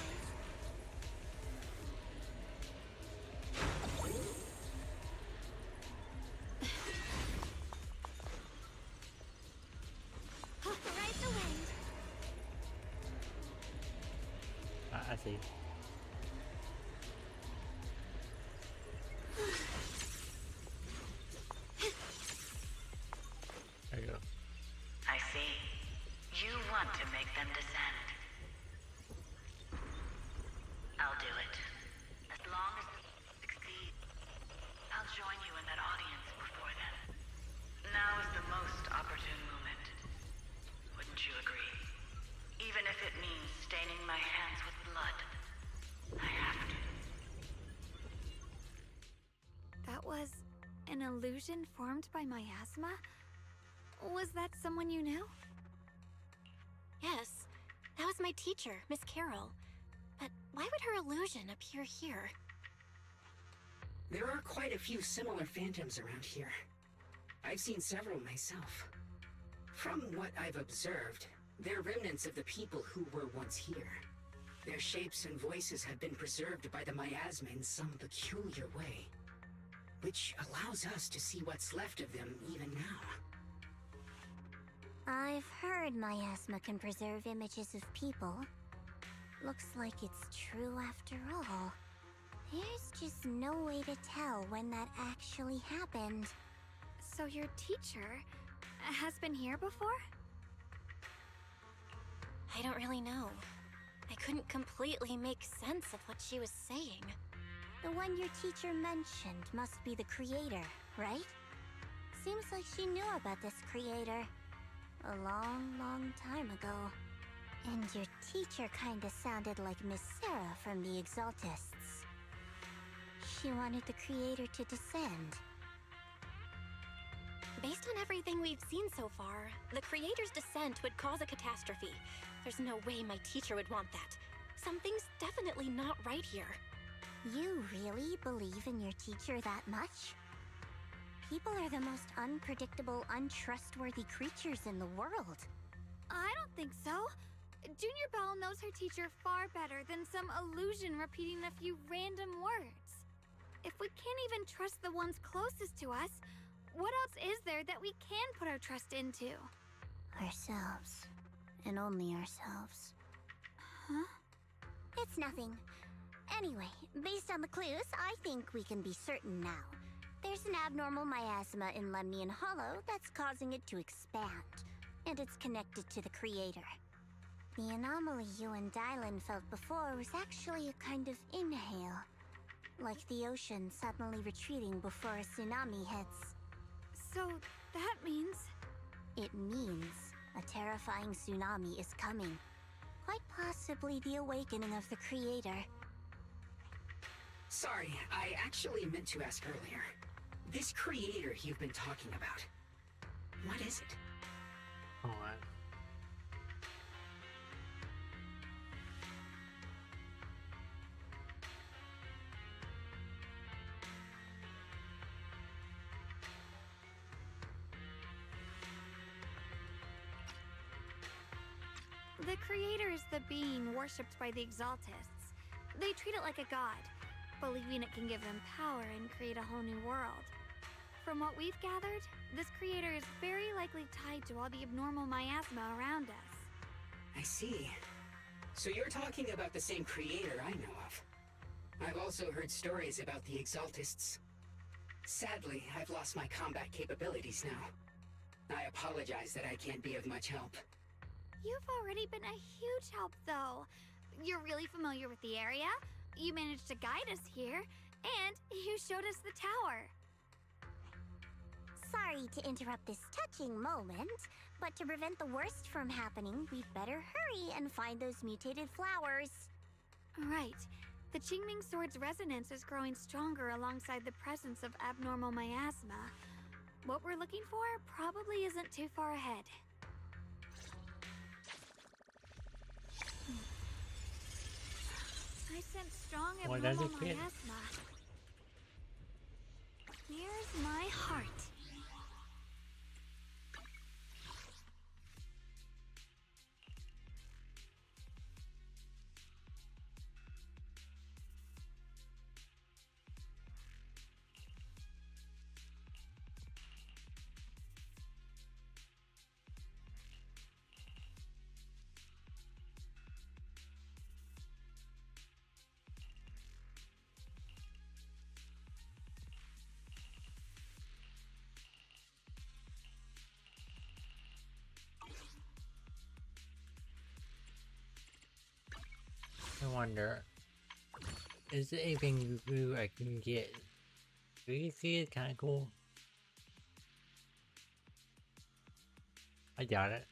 Ride the wind. I see. There you go. I see. You want to make them descend. I'll do it. As long as they succeed, I'll join you in that audience before then. Now is the most opportune moment. Wouldn't you agree? Even if it means staining my hands with blood. illusion formed by miasma? Was that someone you knew? Yes, that was my teacher, Miss Carroll. But why would her illusion appear here? There are quite a few similar phantoms around here. I've seen several myself. From what I've observed, they're remnants of the people who were once here. Their shapes and voices have been preserved by the miasma in some peculiar way, which allows us to see what's left of them even now. I've heard miasma can preserve images of people. Looks like it's true after all. There's just no way to tell when that actually happened. So your teacher has been here before? I don't really know. I couldn't completely make sense of what she was saying. The one your teacher mentioned must be the creator, right? Seems like she knew about this creator a long, long time ago. And your teacher kinda sounded like Miss Sarah from the Exaltists. She wanted the creator to descend. Based on everything we've seen so far, the creator's descent would cause a catastrophe. There's no way my teacher would want that. Something's definitely not right here. You really believe in your teacher that much? People are the most unpredictable, untrustworthy creatures in the world. I don't think so. Junior Belle knows her teacher far better than some illusion repeating a few random words. If we can't even trust the ones closest to us, what else is there that we can put our trust into? Ourselves. And only ourselves. Huh? It's nothing. Anyway, based on the clues, I think we can be certain now. There's an abnormal miasma in Lemnian Hollow that's causing it to expand, and it's connected to the creator. The anomaly you and Dylan felt before was actually a kind of inhale, like the ocean suddenly retreating before a tsunami hits. So that means... It means a terrifying tsunami is coming. Quite possibly the awakening of the creator. Sorry, I actually meant to ask earlier. This creator you've been talking about, what is it? Hold on. The creator is the being worshipped by the Exaltists. They treat it like a god, believing it can give them power and create a whole new world. From what we've gathered, this creator is very likely tied to all the abnormal miasma around us. I see. So you're talking about the same creator I know of. I've also heard stories about the Exaltists. Sadly, I've lost my combat capabilities now. I apologize that I can't be of much help. You've already been a huge help, though. You're really familiar with the area, you managed to guide us here, and you showed us the tower. Sorry to interrupt this touching moment, but to prevent the worst from happening, we'd better hurry and find those mutated flowers. Right. The Qingming Sword's resonance is growing stronger alongside the presence of abnormal miasma. What we're looking for probably isn't too far ahead. I sense strong abnormal miasma. Here's my heart. I wonder, is there anything new I can get? Do you see it? Kind of cool. I doubt it.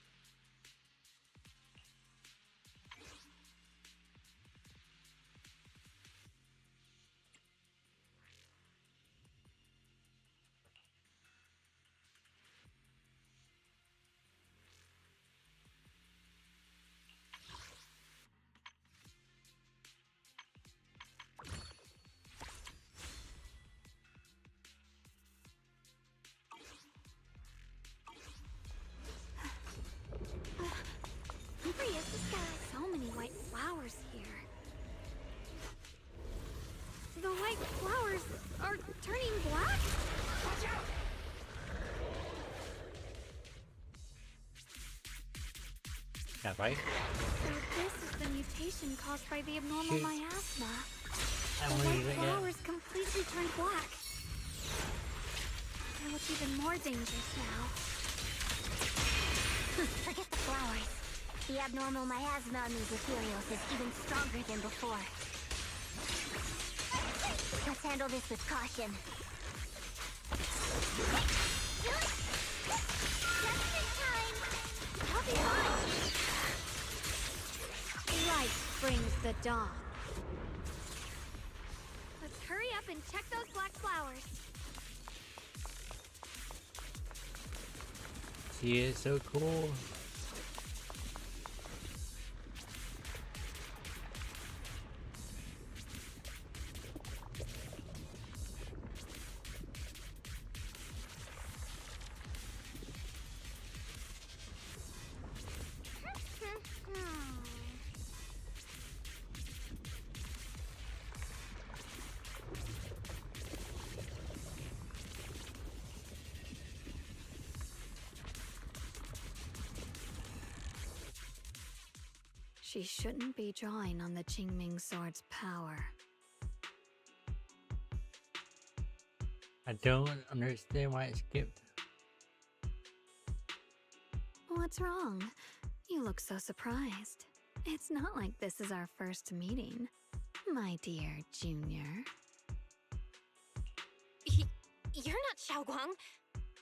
are turning black? Watch out! Yeah, right? So this is the mutation caused by the abnormal Shoot. miasma. I The want to white use it again. flowers completely turned black. They look even more dangerous now. Forget the flowers. The abnormal miasma on these ethereals is even stronger than before. Let's handle this with caution. Just in time. I'll be fine. Light brings the dawn. Let's hurry up and check those black flowers. She is so cool. She shouldn't be drawing on the Qingming sword's power. I don't understand why it skipped. What's wrong? You look so surprised. It's not like this is our first meeting, my dear Junior. You're not Xiaoguang.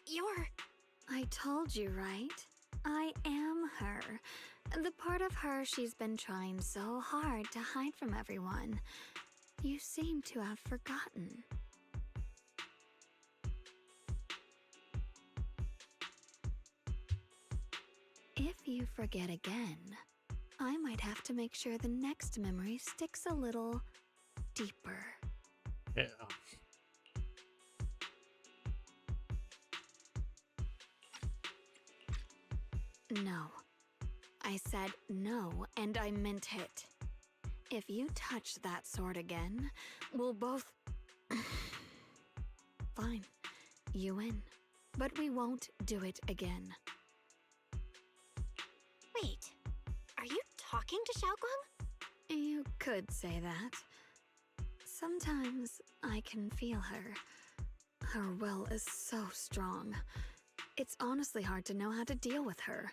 You're... I told you, right? I am her. The part of her she's been trying so hard to hide from everyone. You seem to have forgotten. If you forget again, I might have to make sure the next memory sticks a little deeper. Yeah. No. I said no, and I meant it. If you touch that sword again, we'll both... Fine. You win. But we won't do it again. Wait, are you talking to Xiaoguang? You could say that. Sometimes I can feel her. Her will is so strong. It's honestly hard to know how to deal with her.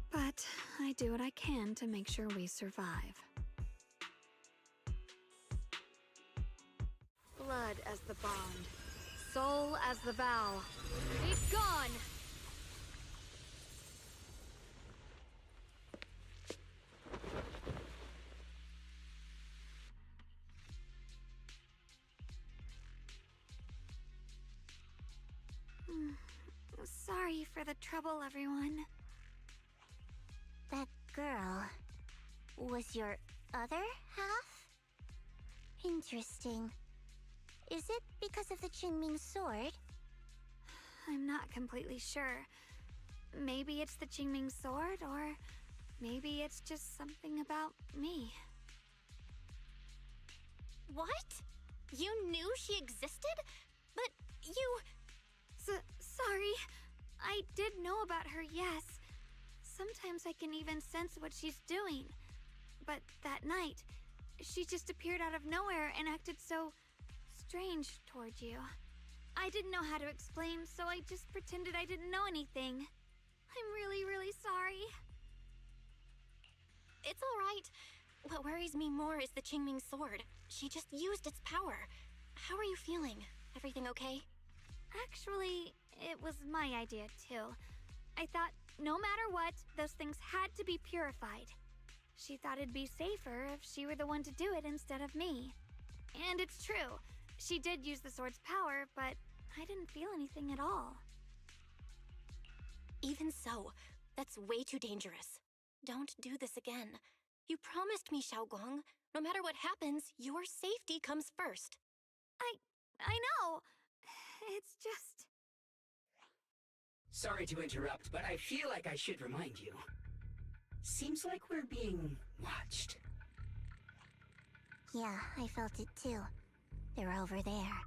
But I do what I can to make sure we survive. Blood as the bond. Soul as the vow. Be gone! Sorry for the trouble, everyone. That girl was your other half? Interesting. Is it because of the Qingming sword? I'm not completely sure. Maybe it's the Qingming sword, or maybe it's just something about me. What? You knew she existed? But you... Sorry. I did know about her, yes. Sometimes I can even sense what she's doing. But that night, she just appeared out of nowhere and acted so strange towards you. I didn't know how to explain, so I just pretended I didn't know anything. I'm really, really sorry. It's alright. What worries me more is the Qingming sword. She just used its power. How are you feeling? Everything okay? Actually, it was my idea too. I thought no matter what, those things had to be purified. She thought it'd be safer if she were the one to do it instead of me. And it's true. She did use the sword's power, but I didn't feel anything at all. Even so, that's way too dangerous. Don't do this again. You promised me, Xiaoguang. No matter what happens, your safety comes first. I know. It's just... Sorry to interrupt, but I feel like I should remind you. Seems like we're being watched. Yeah, I felt it too. They're over there.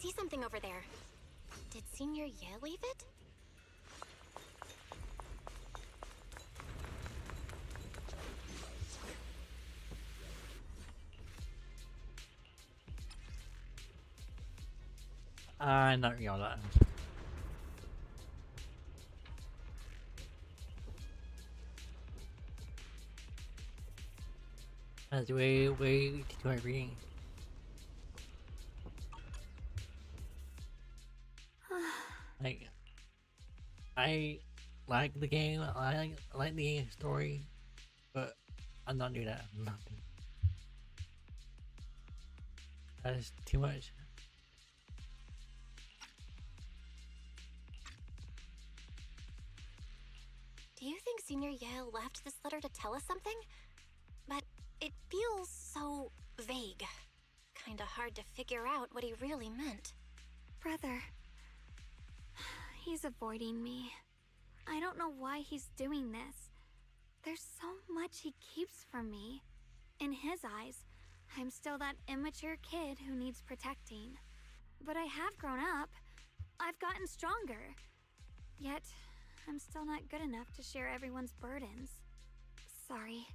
see something over there. Did Senior Ye leave it? Not real that. That's way too hard reading. Like, I like the game, I like the game story, but I'm not doing that. I'm not doing that. That's too much. Do you think Senior Ye left this letter to tell us something? But it feels so vague. Kinda hard to figure out what he really meant. Brother. He's avoiding me. I don't know why he's doing this. There's so much he keeps from me. In his eyes, I'm still that immature kid who needs protecting. But I have grown up. I've gotten stronger. Yet, I'm still not good enough to share everyone's burdens. Sorry.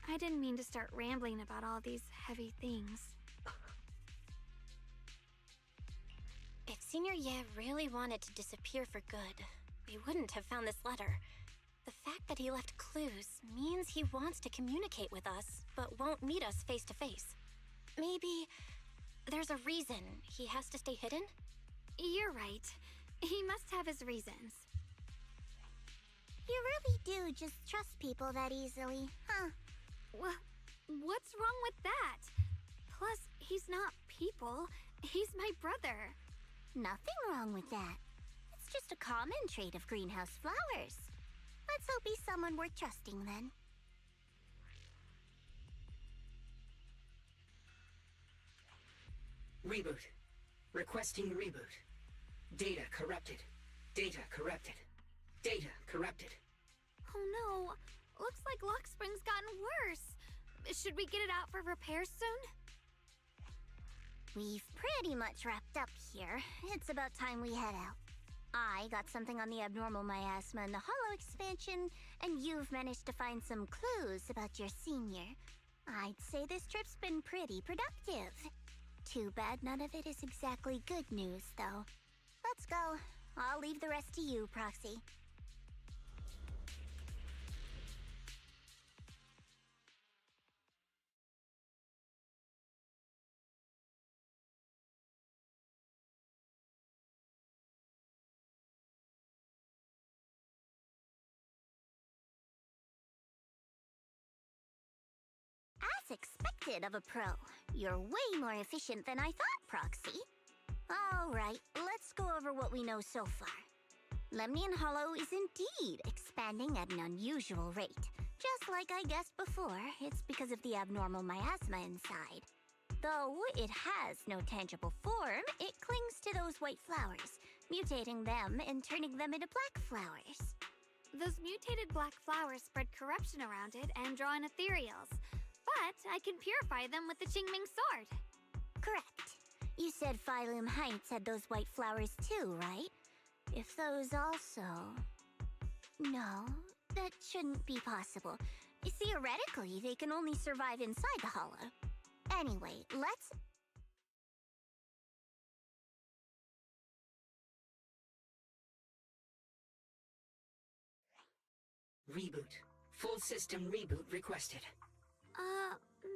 I didn't mean to start rambling about all these heavy things. If Senior Ye really wanted to disappear for good, we wouldn't have found this letter. The fact that he left clues means he wants to communicate with us, but won't meet us face to face. Maybe there's a reason he has to stay hidden? You're right. He must have his reasons. You really do just trust people that easily, huh? What's wrong with that? Plus, he's not people. He's my brother. Nothing wrong with that. It's just a common trait of greenhouse flowers. Let's hope he's someone worth trusting then. Reboot. Requesting reboot. Data corrupted. Data corrupted. Data corrupted. Oh no. Looks like Lockspring's gotten worse. Should we get it out for repairs soon? We've pretty much wrapped up here. It's about time we head out. I got something on the abnormal miasma and the hollow expansion, and you've managed to find some clues about your senior. I'd say this trip's been pretty productive. Too bad none of it is exactly good news, though. Let's go. I'll leave the rest to you, Proxy. As expected of a pro, you're way more efficient than I thought, Proxy. Alright, let's go over what we know so far. Lemnian Hollow is indeed expanding at an unusual rate. Just like I guessed before, it's because of the abnormal miasma inside. Though it has no tangible form, it clings to those white flowers, mutating them and turning them into black flowers. Those mutated black flowers spread corruption around it and draw in ethereals. But I can purify them with the Qingming sword. Correct. You said Phylum Heights had those white flowers too, right? If those also... No, that shouldn't be possible. Theoretically, they can only survive inside the hollow. Anyway, let's... Reboot. Full system reboot requested.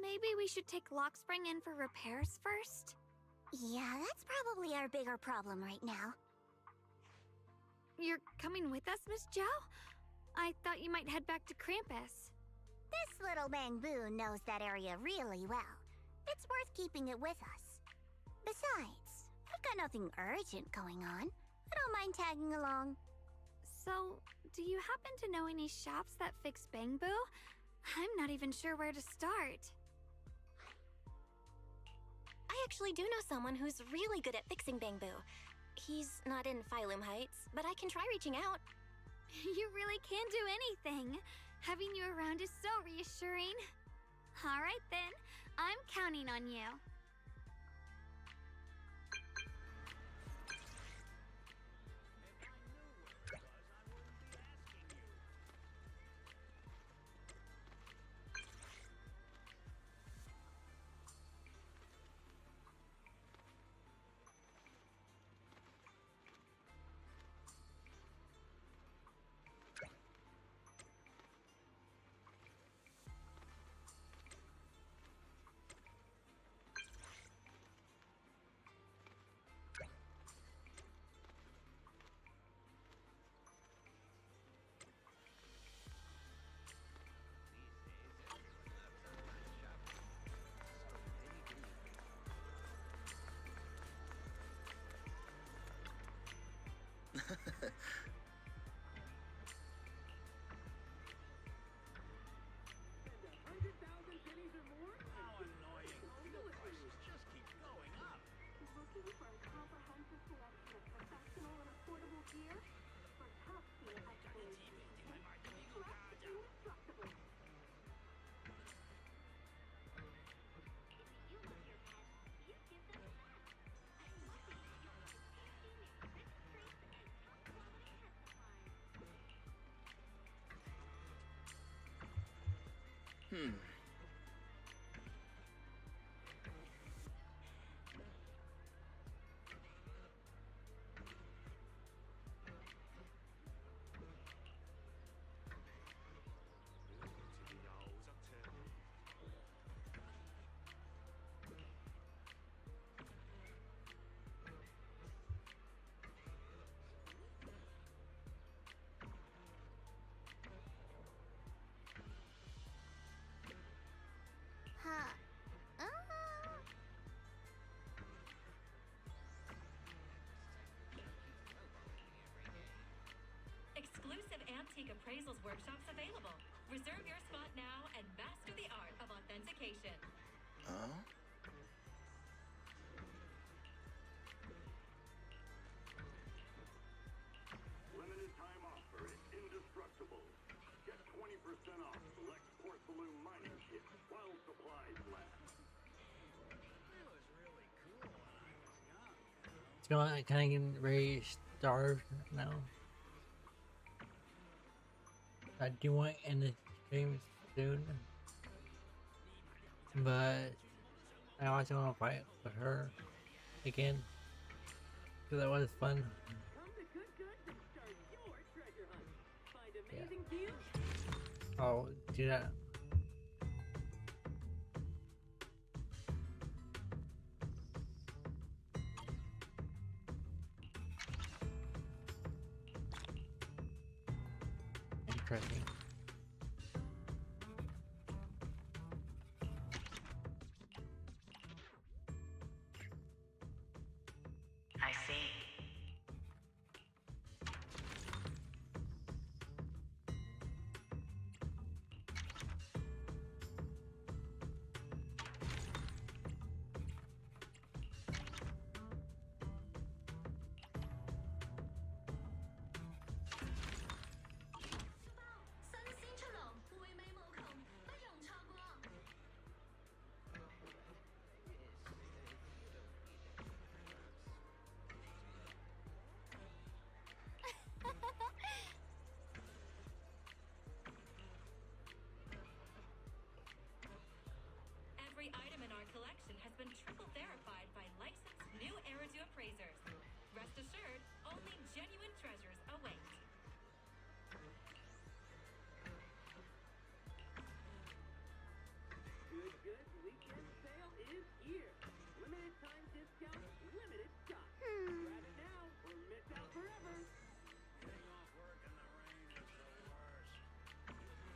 Maybe we should take Lockspring in for repairs first? Yeah, that's probably our bigger problem right now. You're coming with us, Miss Zhao? I thought you might head back to Krampus. This little Bangbu knows that area really well. It's worth keeping it with us. Besides, we've got nothing urgent going on. I don't mind tagging along. So, do you happen to know any shops that fix Bangbu? I'm not even sure where to start. I actually do know someone who's really good at fixing Bangbu. He's not in Phylum Heights, but I can try reaching out. You really can do anything. Having you around is so reassuring. All right then, I'm counting on you. here? For top tier upgrades, trust indestructible. If you love your pets, you give them a pet. At Fluffy, you'll find tasty mixed rich treats and top-quality pet supplies. Huh. Exclusive antique appraisals workshops available. Reserve your spot now and master the art of authentication. Huh? Limited time offer is indestructible. Get 20% off select porcelain mining kits while supplies last. It's going kind of getting very starved now. I do want to end the stream soon, but I also want to fight with her again, because that was fun. Come to Good Goods and start your treasure hunt. Find amazing deals. I'll do that. Interesting. I see. Every item in our collection has been triple verified by licensed new Eridu appraisers. Rest assured, only genuine treasures await. Good Goods weekend sale is here. Limited time discount, limited stock. Grab it now or miss out forever.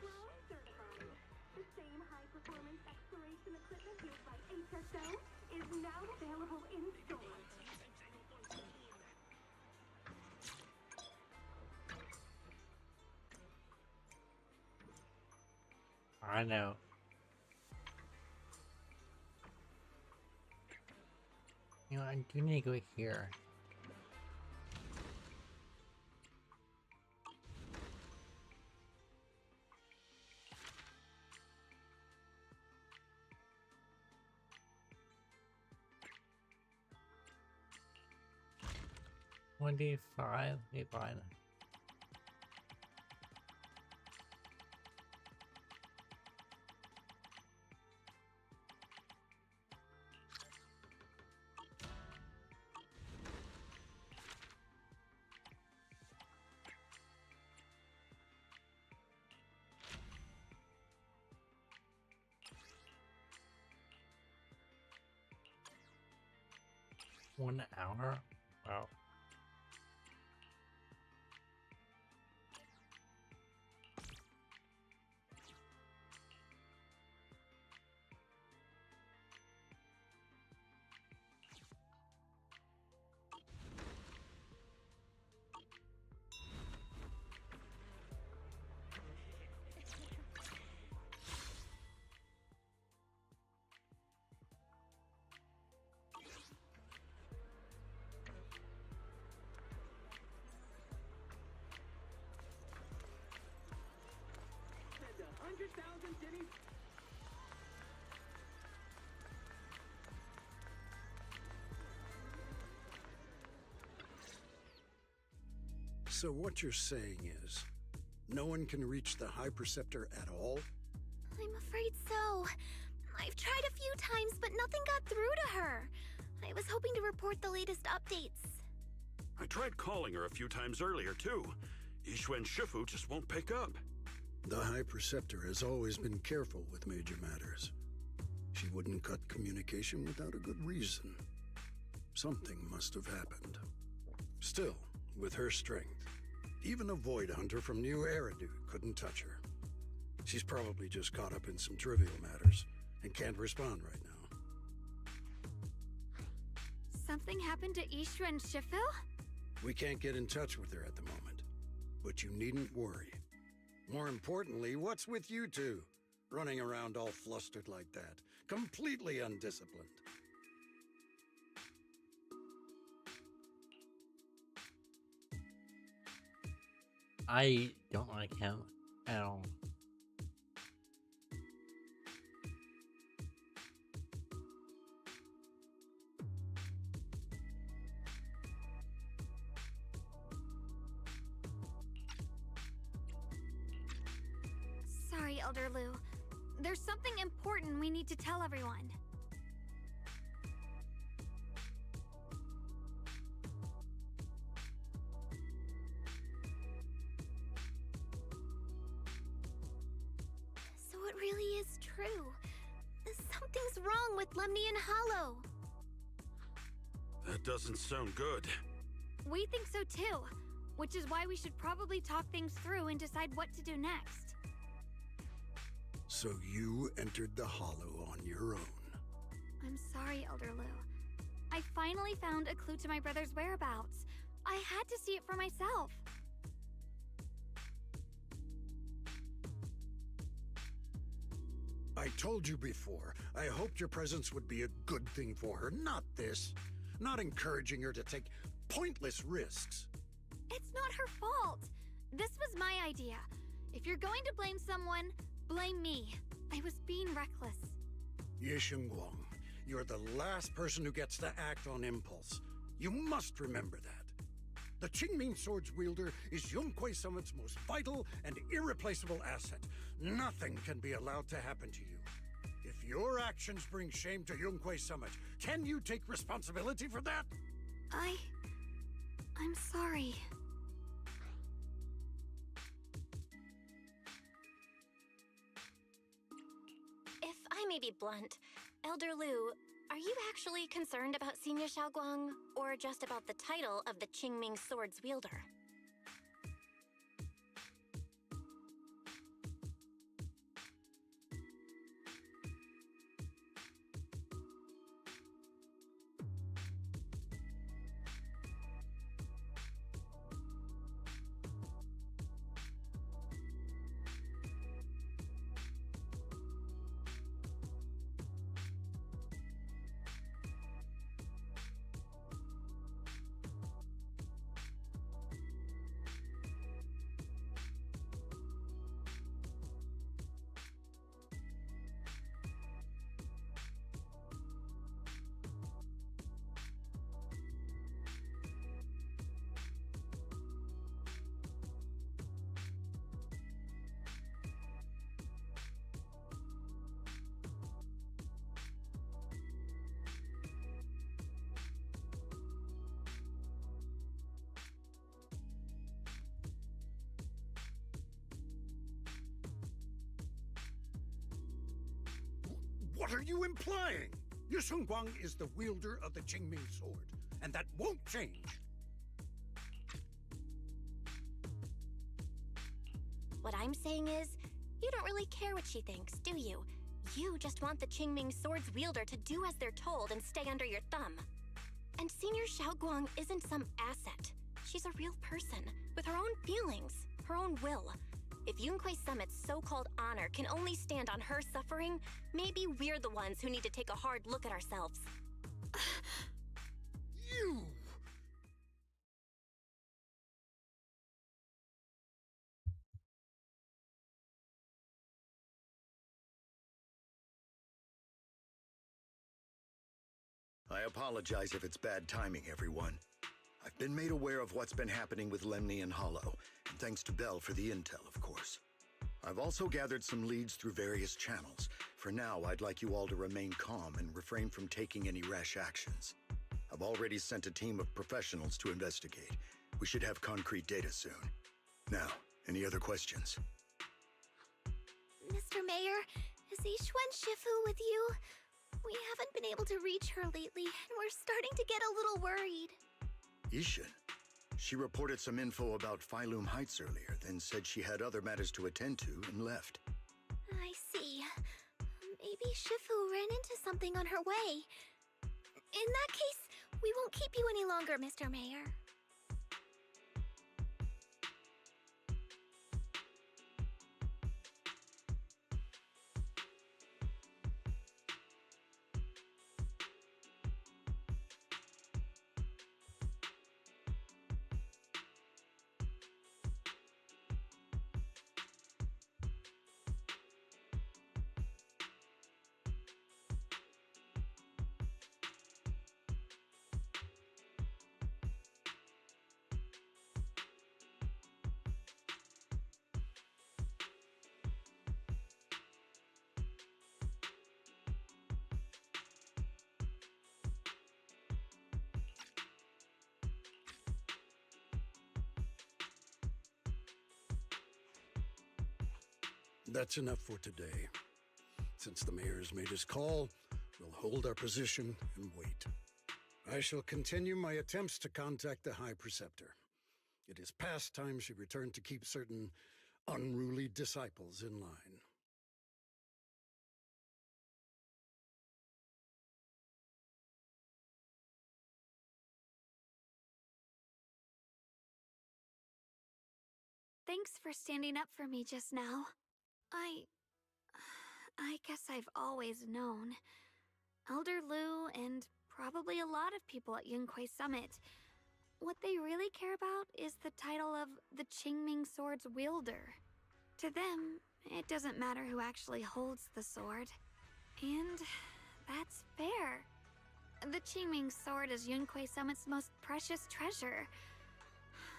Well certified. The same high-performance exploration equipment used by HSO is now available in store. I know. You know, I do need to go here. $25. Okay, fine. One hour? Wow. So what you're saying is, no one can reach the High Preceptor at all? I'm afraid so. I've tried a few times, but nothing got through to her. I was hoping to report the latest updates. I tried calling her a few times earlier, too. Yixuan Shifu just won't pick up. The High Preceptor has always been careful with major matters. She wouldn't cut communication without a good reason. Something must have happened. Still, with her strength, even a Void Hunter from New Eridu couldn't touch her. She's probably just caught up in some trivial matters and can't respond right now. Something happened to Ishu and Shifu? We can't get in touch with her at the moment, but you needn't worry. More importantly, what's with you two? Running around all flustered like that, completely undisciplined. I don't like him at all. Sorry, Elder Lu. There's something important we need to tell everyone. So it really is true. Something's wrong with Lemnian Hollow. That doesn't sound good. We think so too, which is why we should probably talk things through and decide what to do next. So you entered the Hollow on your own. I'm sorry, Elder Lu. I finally found a clue to my brother's whereabouts. I had to see it for myself. I told you before, I hoped your presence would be a good thing for her, not this. Not encouraging her to take pointless risks. It's not her fault. This was my idea. If you're going to blame someone, blame me. I was being reckless. Ye Shengguang, you're the last person who gets to act on impulse. You must remember that. The Qingming Sword's wielder is Yunquei Summit's most vital and irreplaceable asset. Nothing can be allowed to happen to you. If your actions bring shame to Yunquei Summit, can you take responsibility for that? I'm sorry. If I may be blunt, Elder Lu, are you actually concerned about Senior Xiaoguang, or just about the title of the Qingming Sword's wielder? What are you implying? Ye Shengguang is the wielder of the Qingming Sword, and that won't change. What I'm saying is, you don't really care what she thinks, do you? You just want the Qingming Sword's wielder to do as they're told and stay under your thumb. And Senior Xiaoguang isn't some asset. She's a real person, with her own feelings, her own will. If Yunquei Summit's so-called honor can only stand on her suffering, maybe we're the ones who need to take a hard look at ourselves. You! I apologize if it's bad timing, everyone. I've been made aware of what's been happening with Lemnian Hollow, and thanks to Bell for the intel, of course. I've also gathered some leads through various channels. For now, I'd like you all to remain calm and refrain from taking any rash actions. I've already sent a team of professionals to investigate. We should have concrete data soon. Now, any other questions? Mr. Mayor, is Ishwen Shifu with you? We haven't been able to reach her lately, and we're starting to get a little worried. Ishin? She reported some info about Phylum Heights earlier, then said she had other matters to attend to and left. I see. Maybe Shifu ran into something on her way. In that case, we won't keep you any longer, Mr. Mayor. That's enough for today. Since the mayor's made his call, we'll hold our position and wait. I shall continue my attempts to contact the High Preceptor. It is past time she returned to keep certain unruly disciples in line. Thanks for standing up for me just now. I guess I've always known. Elder Lu and probably a lot of people at Yunquay Summit, what they really care about is the title of the Qingming Sword's wielder. To them, it doesn't matter who actually holds the sword. And that's fair. The Qingming Sword is Yunquay Summit's most precious treasure.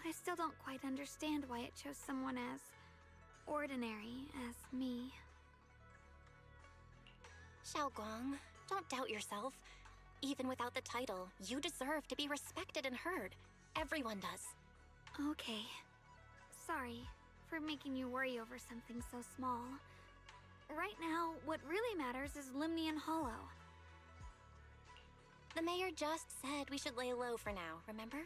I still don't quite understand why it chose someone as ordinary as me. Xiaoguang, don't doubt yourself. Even without the title, you deserve to be respected and heard. Everyone does. Okay. Sorry for making you worry over something so small. Right now, what really matters is Lemnian Hollow. The mayor just said we should lay low for now, remember?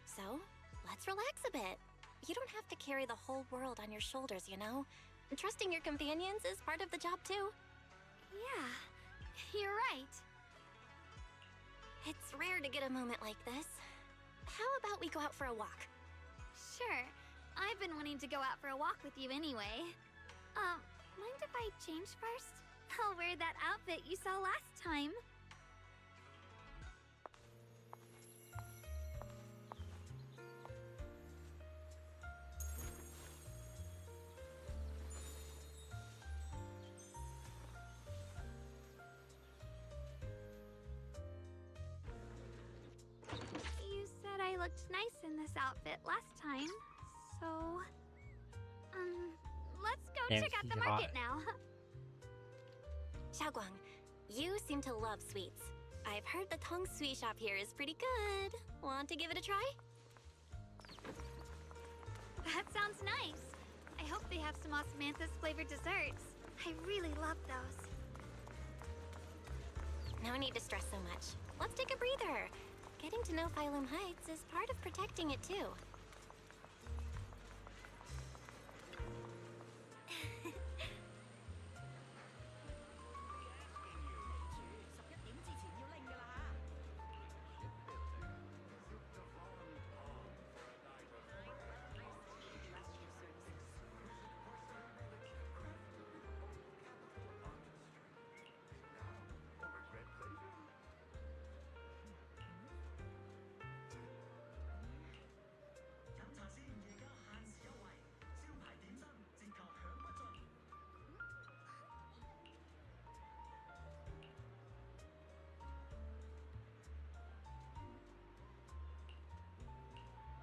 So, let's relax a bit. You don't have to carry the whole world on your shoulders, you know? Trusting your companions is part of the job, too. Yeah, you're right. It's rare to get a moment like this. How about we go out for a walk? Sure. I've been wanting to go out for a walk with you anyway. Mind if I change first? I'll wear that outfit you saw last time. You said I looked nice in this outfit last time, so... let's go Damn, check out the she's market hot. now. Xiaoguang, you seem to love sweets. I've heard the Tong Sweet shop here is pretty good. Want to give it a try? That sounds nice. I hope they have some osmanthus flavored desserts. I really love those. No need to stress so much. Let's take a breather. Getting to know Phylum Heights is part of protecting it too.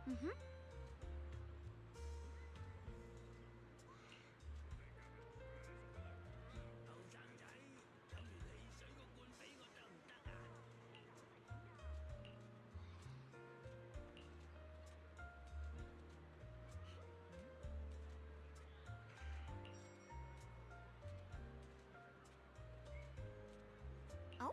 Mm-hmm. Oh.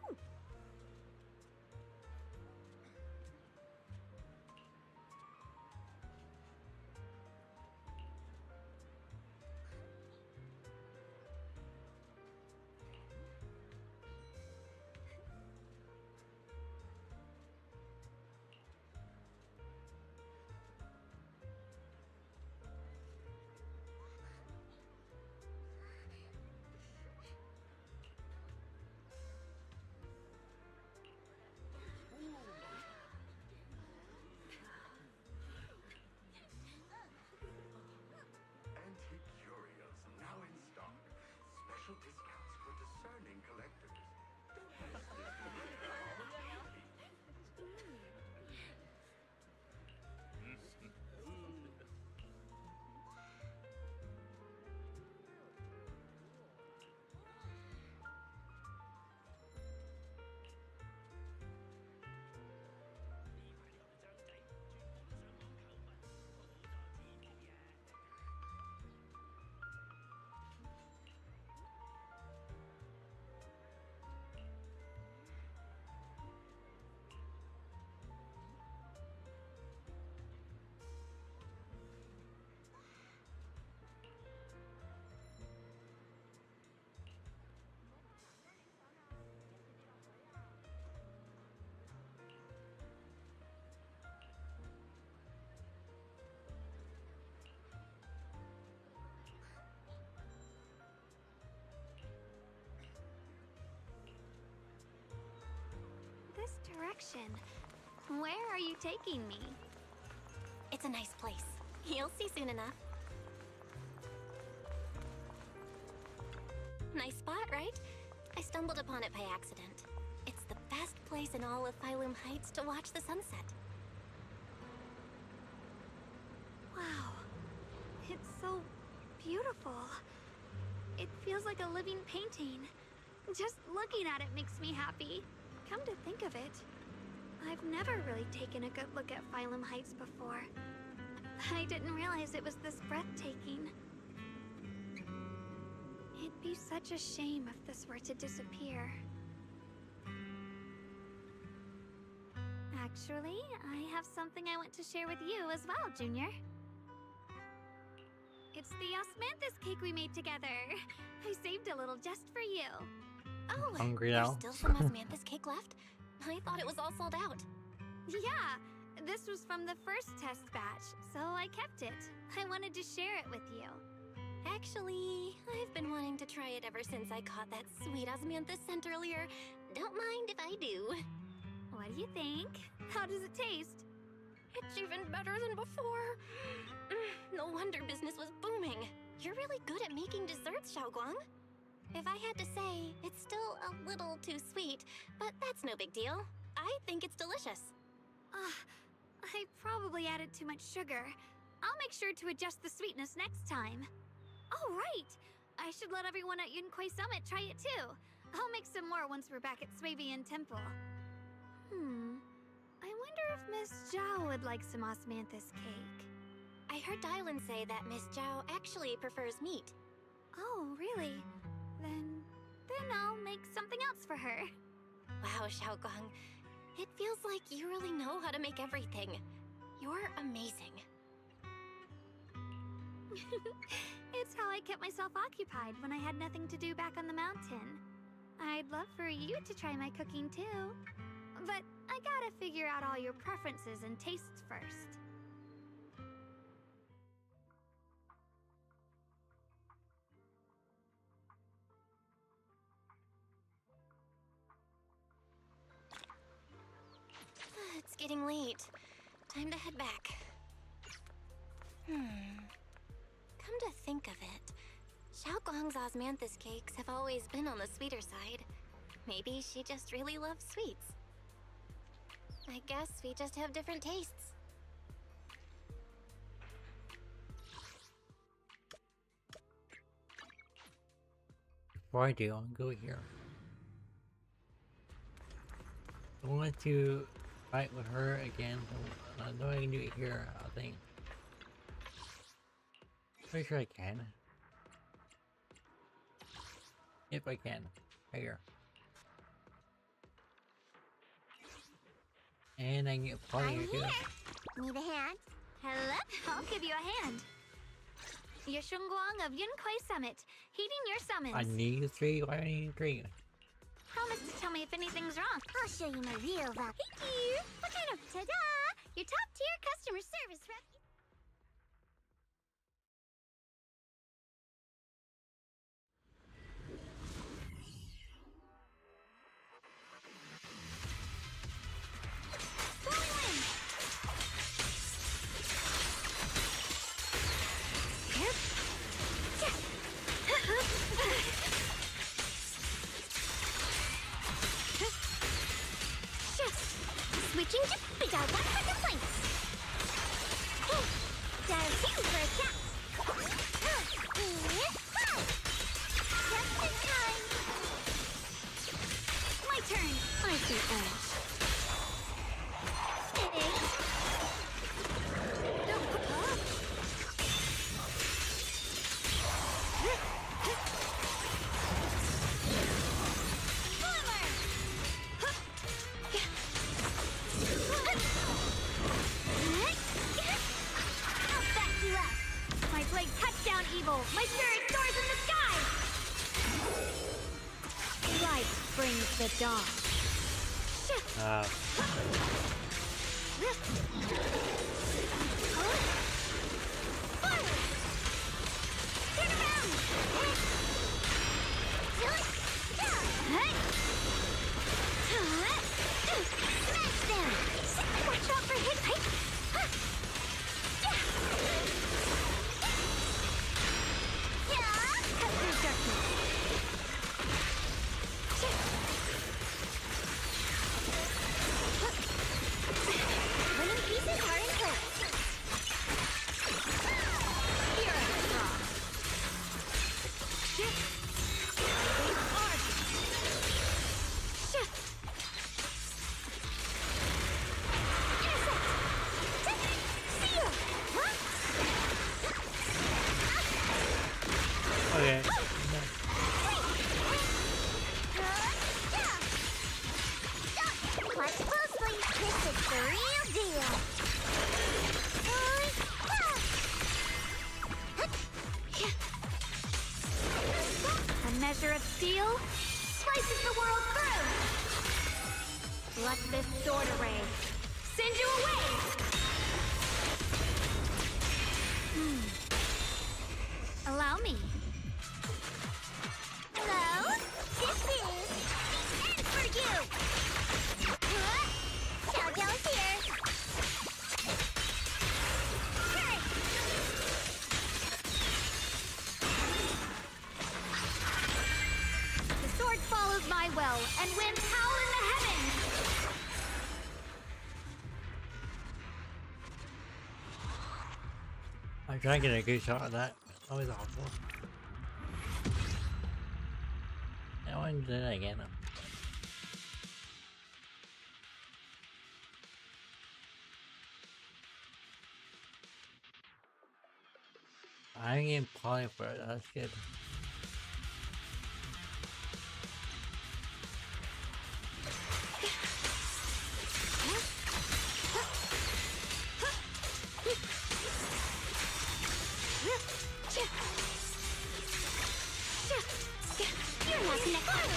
Antique curios now in stock. Special discounts for discerning collectors. Don't miss this This direction. Where are you taking me? It's a nice place. You'll see soon enough. Nice spot, right? I stumbled upon it by accident. It's the best place in all of Phylum Heights to watch the sunset. Wow. It's so beautiful. It feels like a living painting. Just looking at it makes me happy. Come to think of it, I've never really taken a good look at Phylum Heights before. I didn't realize it was this breathtaking. It'd be such a shame if this were to disappear. Actually, I have something I want to share with you as well, Junior. It's the osmanthus cake we made together. I saved a little just for you. Oh, Hungry there's now? still some osmanthus cake left? I thought it was all sold out. Yeah, this was from the first test batch, so I kept it. I wanted to share it with you. Actually, I've been wanting to try it ever since I caught that sweet osmanthus scent earlier. Don't mind if I do. What do you think? How does it taste? It's even better than before. No wonder business was booming. You're really good at making desserts, Xiaoguang. If I had to say, it's still a little too sweet, but that's no big deal. I think it's delicious. I probably added too much sugar. I'll make sure to adjust the sweetness next time. Oh, right! I should let everyone at Yunquay Summit try it too. I'll make some more once we're back at Swabian Temple. I wonder if Miss Zhao would like some osmanthus cake. I heard Dylan say that Miss Zhao actually prefers meat. Oh, really? Then I'll make something else for her. Wow, Xiaoguang. It feels like you really know how to make everything. You're amazing. It's how I kept myself occupied when I had nothing to do back on the mountain. I'd love for you to try my cooking too. But I gotta figure out all your preferences and tastes first. It's getting late. Time to head back. Come to think of it, Xiaoguang's osmanthus cakes have always been on the sweeter side. Maybe she just really loves sweets. I guess we just have different tastes. before I do, I'll go here. I want to fight with her again. I know I can do it here, I think. Pretty sure I can. If I can. Right here. And I can get part I'm here too. Need a hand? Hello? I'll give you a hand. Yashungguang of Yunquai Summit, heeding your summons. I need 3. Why do I need 3? Promise to tell me if anything's wrong. I'll show you my real value. Hey dear, what kind of ta-da? Your top-tier customer service rep. Switching to Bida 1 for complaints. Dial 2 for attack. Just in time. My turn. I see edge. My spirit soars in the sky! Light brings the dawn. Turn around! Smash them! Watch out for hit height! Winning pieces are in place. Here I draw. Shift. Arc. Shift. Intercept. Seal. Okay. Watch closely. This is the real deal. A measure of steel slices the world through. Let this sword array send you away. Allow me. Hello? This is the end for you. Xiaojiao's here. Turn. The sword follows my will, and winds howl in the heavens. I'm trying to get a good shot of that. Always awful. I want to do that again. I ain't applying for it. That's good. You're not connected.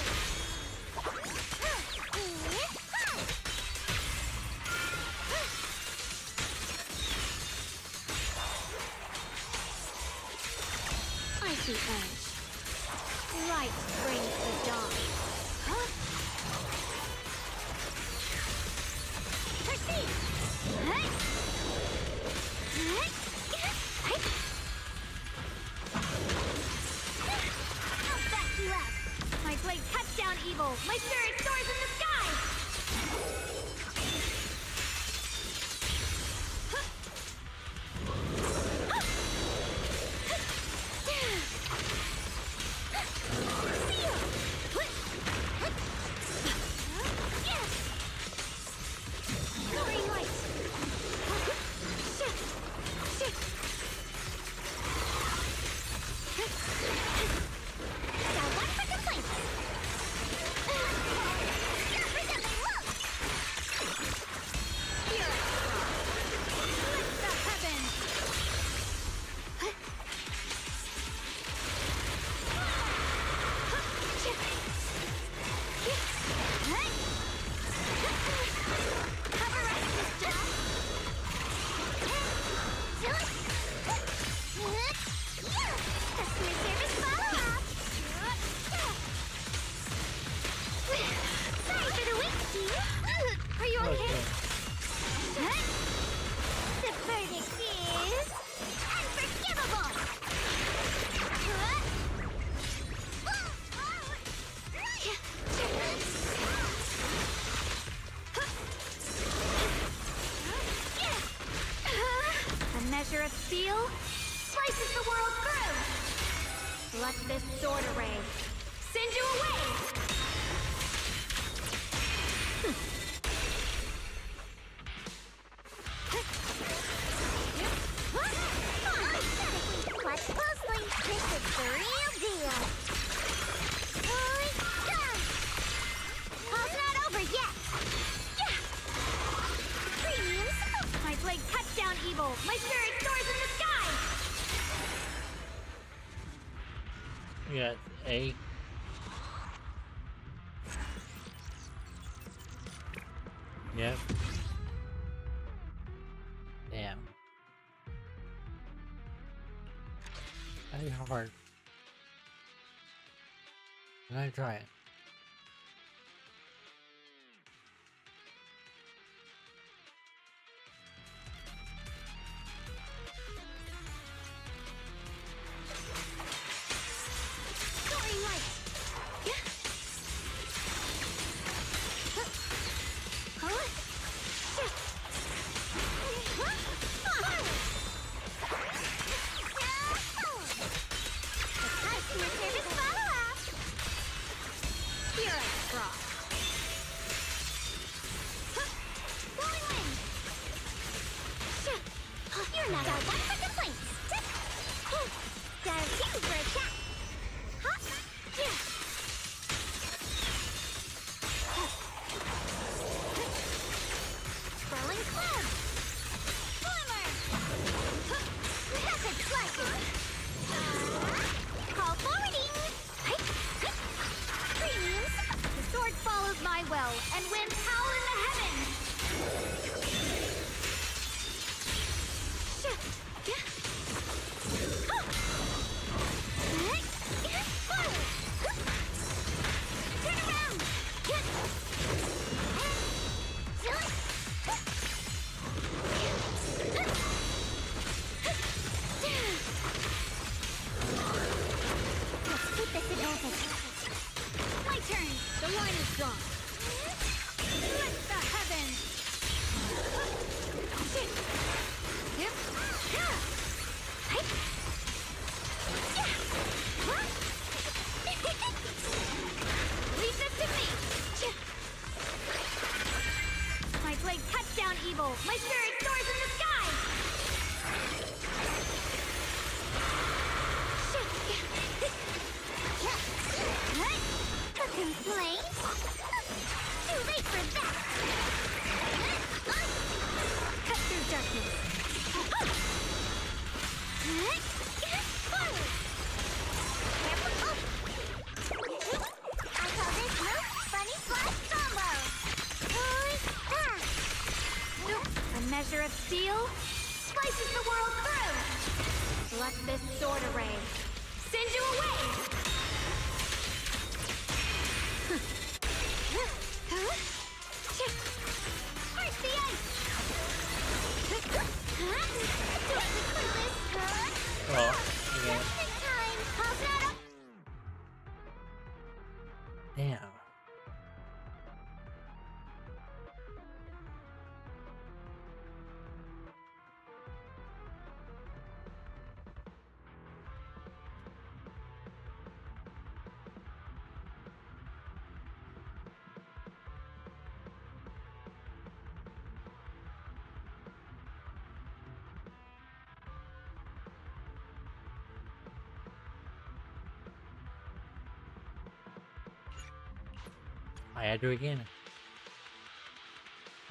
I see edge. Light brings the dawn. Proceed! I'll back you up! My blade cuts down evil! My spirit soars in the sky! Seal! measure of steel slices the world through. Let this sword array send you away. Watch closely. This is the real deal. Paul's not over yet. Premiums. My blade cuts down evil. My spirit soars in the sky. We got A. Yep. Damn. That is hard. I'm gonna try it. Soaring light. You're not got one for complaints. Got you for a chat. Swirling cloud. Former. Rapid slashes. Call forwarding. Premiums. The sword follows my will and wins power in the heavens. Turn around. Let's keep this advantage. My turn. The line is drawn. Let the heavens. Yep. Leave this to me. My blade cuts down evil. My spirit soars in the sky. A complaint? Too late for that. Cut through darkness. Forward. I call this move Bunny Slash Combo. A measure of steel slices the world through. Let this sword array send you away. First the ice. Oh, yeah. Just in time. Paul's not up. Damn. I had to again.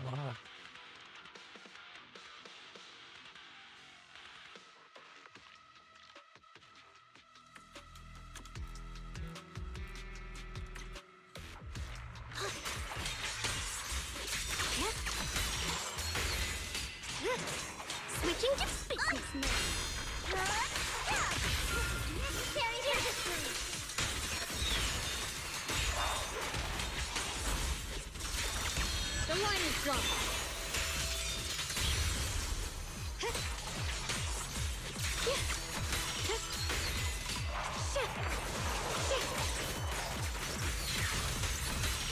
Wow. Switching to business mode. Necessary industry. The line is drawn.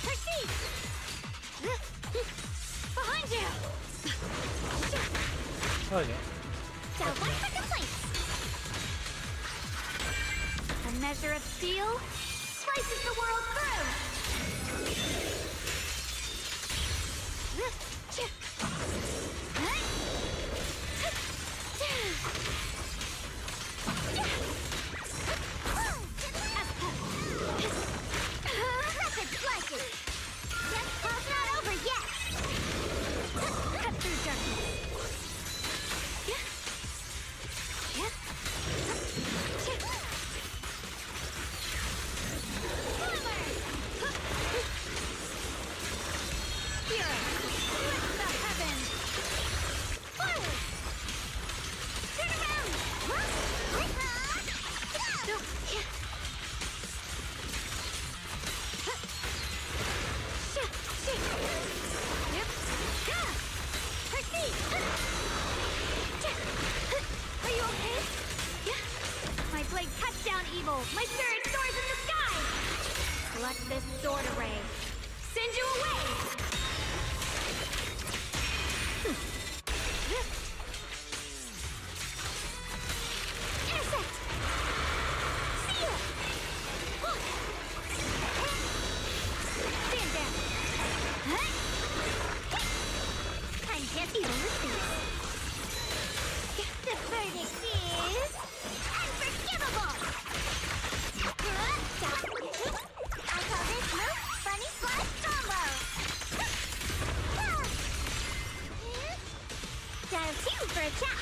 Proceed. Behind you. Okay. Got one for complaints. A measure of steel slices the world through. Rapid slices. Yep, it's not over yet. Cut through darkness. Are you okay? Yeah. My blade cuts down evil. My spirit soars in the sky. Collect this sword array. Send you away. Intercept. Seal. Stand down. I'm just evil with this. The verdict is unforgivable! I call this move Funny Slice Combo! Dial 2 for a chat.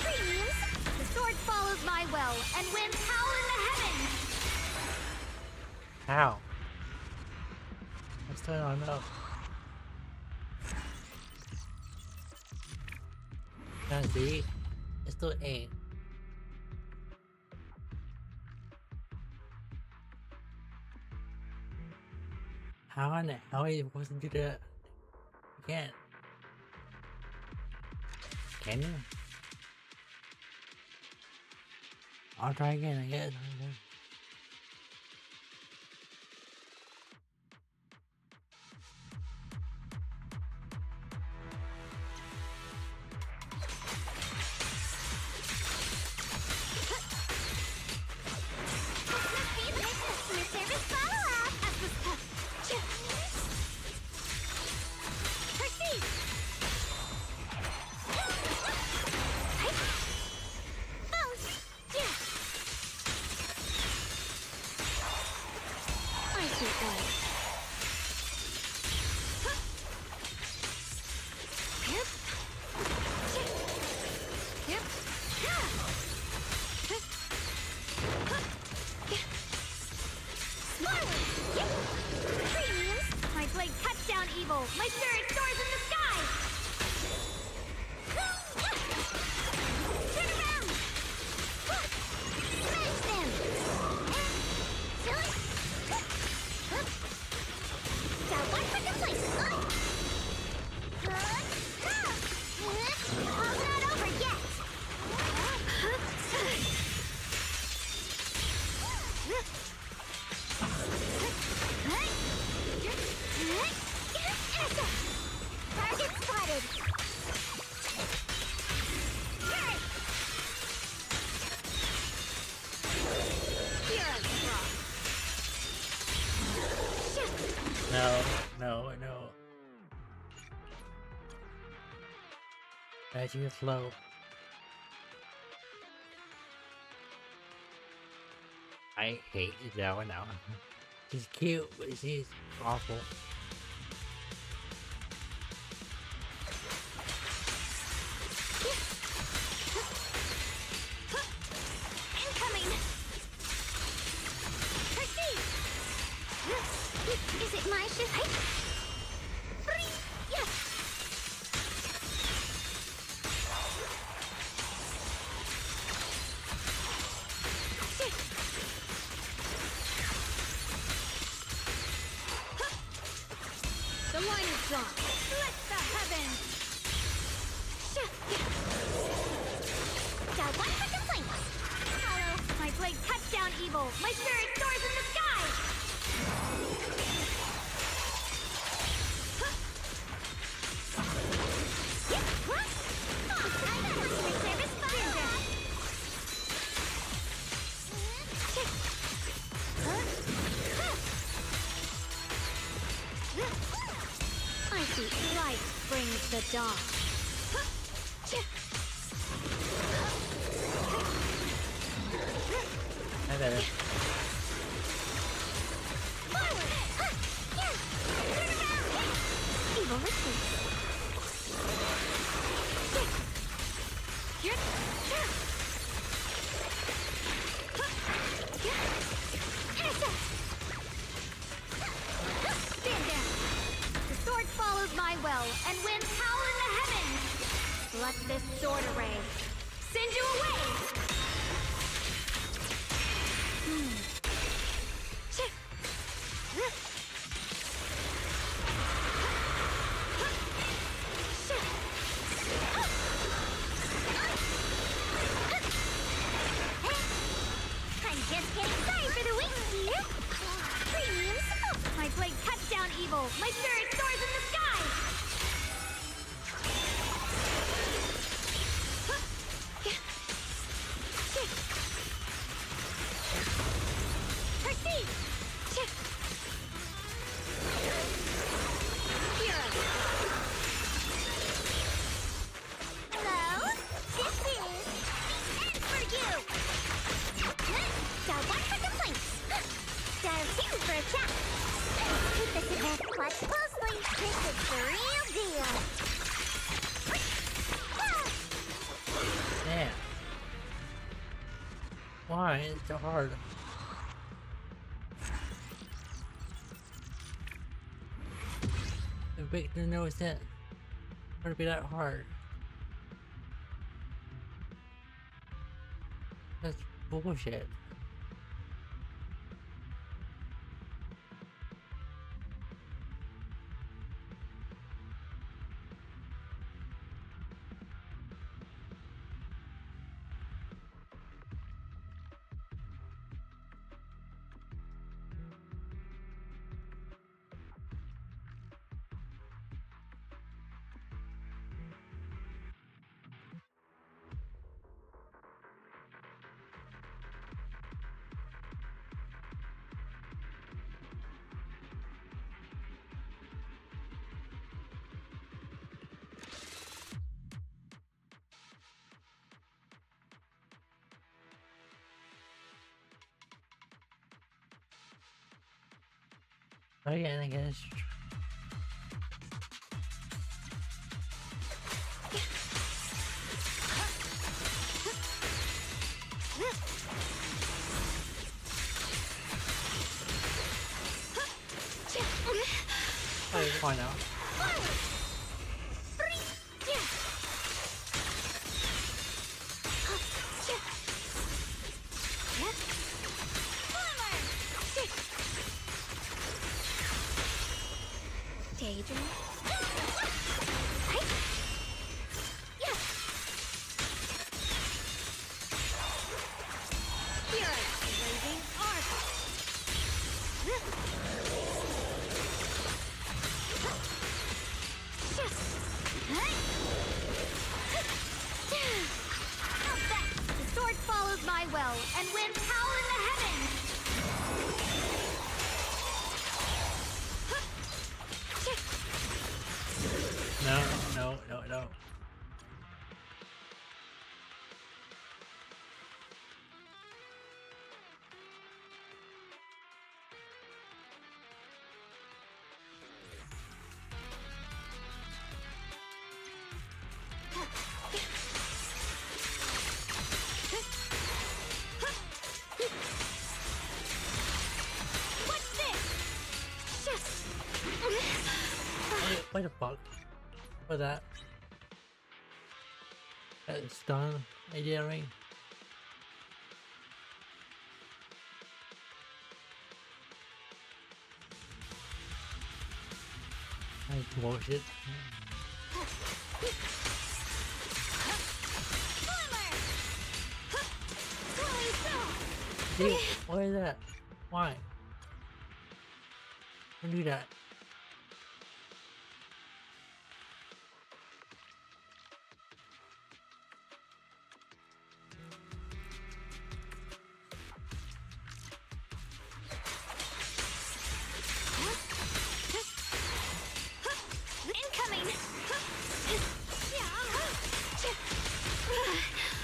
Premiums, the sword follows my will and wins howl in the heavens! How? I still don't know. Can't see. It still ain't. How on the hell are you supposed to do that? You can't. Can you? I'll try again, I guess. My spirit soars in the sky! Turn around! Smash them! Silly! Got one for complaint! All's not over yet! Target spotted! No. That's too slow. I hate that one now. She's cute, but she's awful. Incoming! Proceed! Is it my shift? Yes! The line is drawn. Split the heavens! Got one for complaints. Hello. My blade cuts down evil. My spirit soars in the sky! I got my service fire! What's this sword array? Send you away! I'm just getting started for the week, dear. Premium smoke. My blade cuts down evil. My spirit soars in the sky. Proceed. Hello? This is the end for you. Dial 1 for complaints. Dial 2 for a chat. Keep this event watch closely. This is the real deal. Damn. Why? It's so hard. The victor knows that it's gonna be that hard. That's bullshit. Oh yeah, I guess. Oh, you're fine now. Daydream. Blazing arc. How's that? The sword follows my will, and winds howl in the heavens. No, no, no, no. What's this? What the fuck? What that? That stun idea ring? That's bullshit. Dude, what is that? Why? Don't do that. Incoming!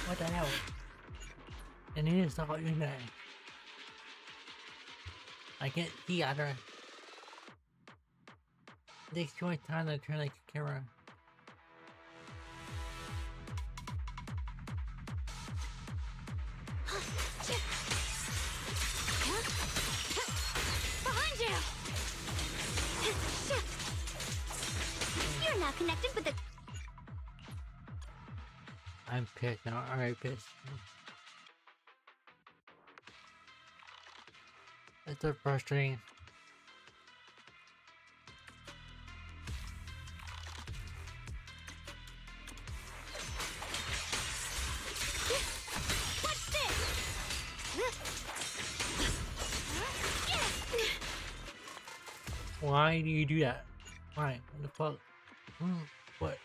What the hell? I need to stop doing that. I can't see either. It takes too much time to turn the camera. Behind you! You're now connected with the... I'm pissed now. Alright, pissed. It's so frustrating. Why do you do that? Why? What the fuck? What?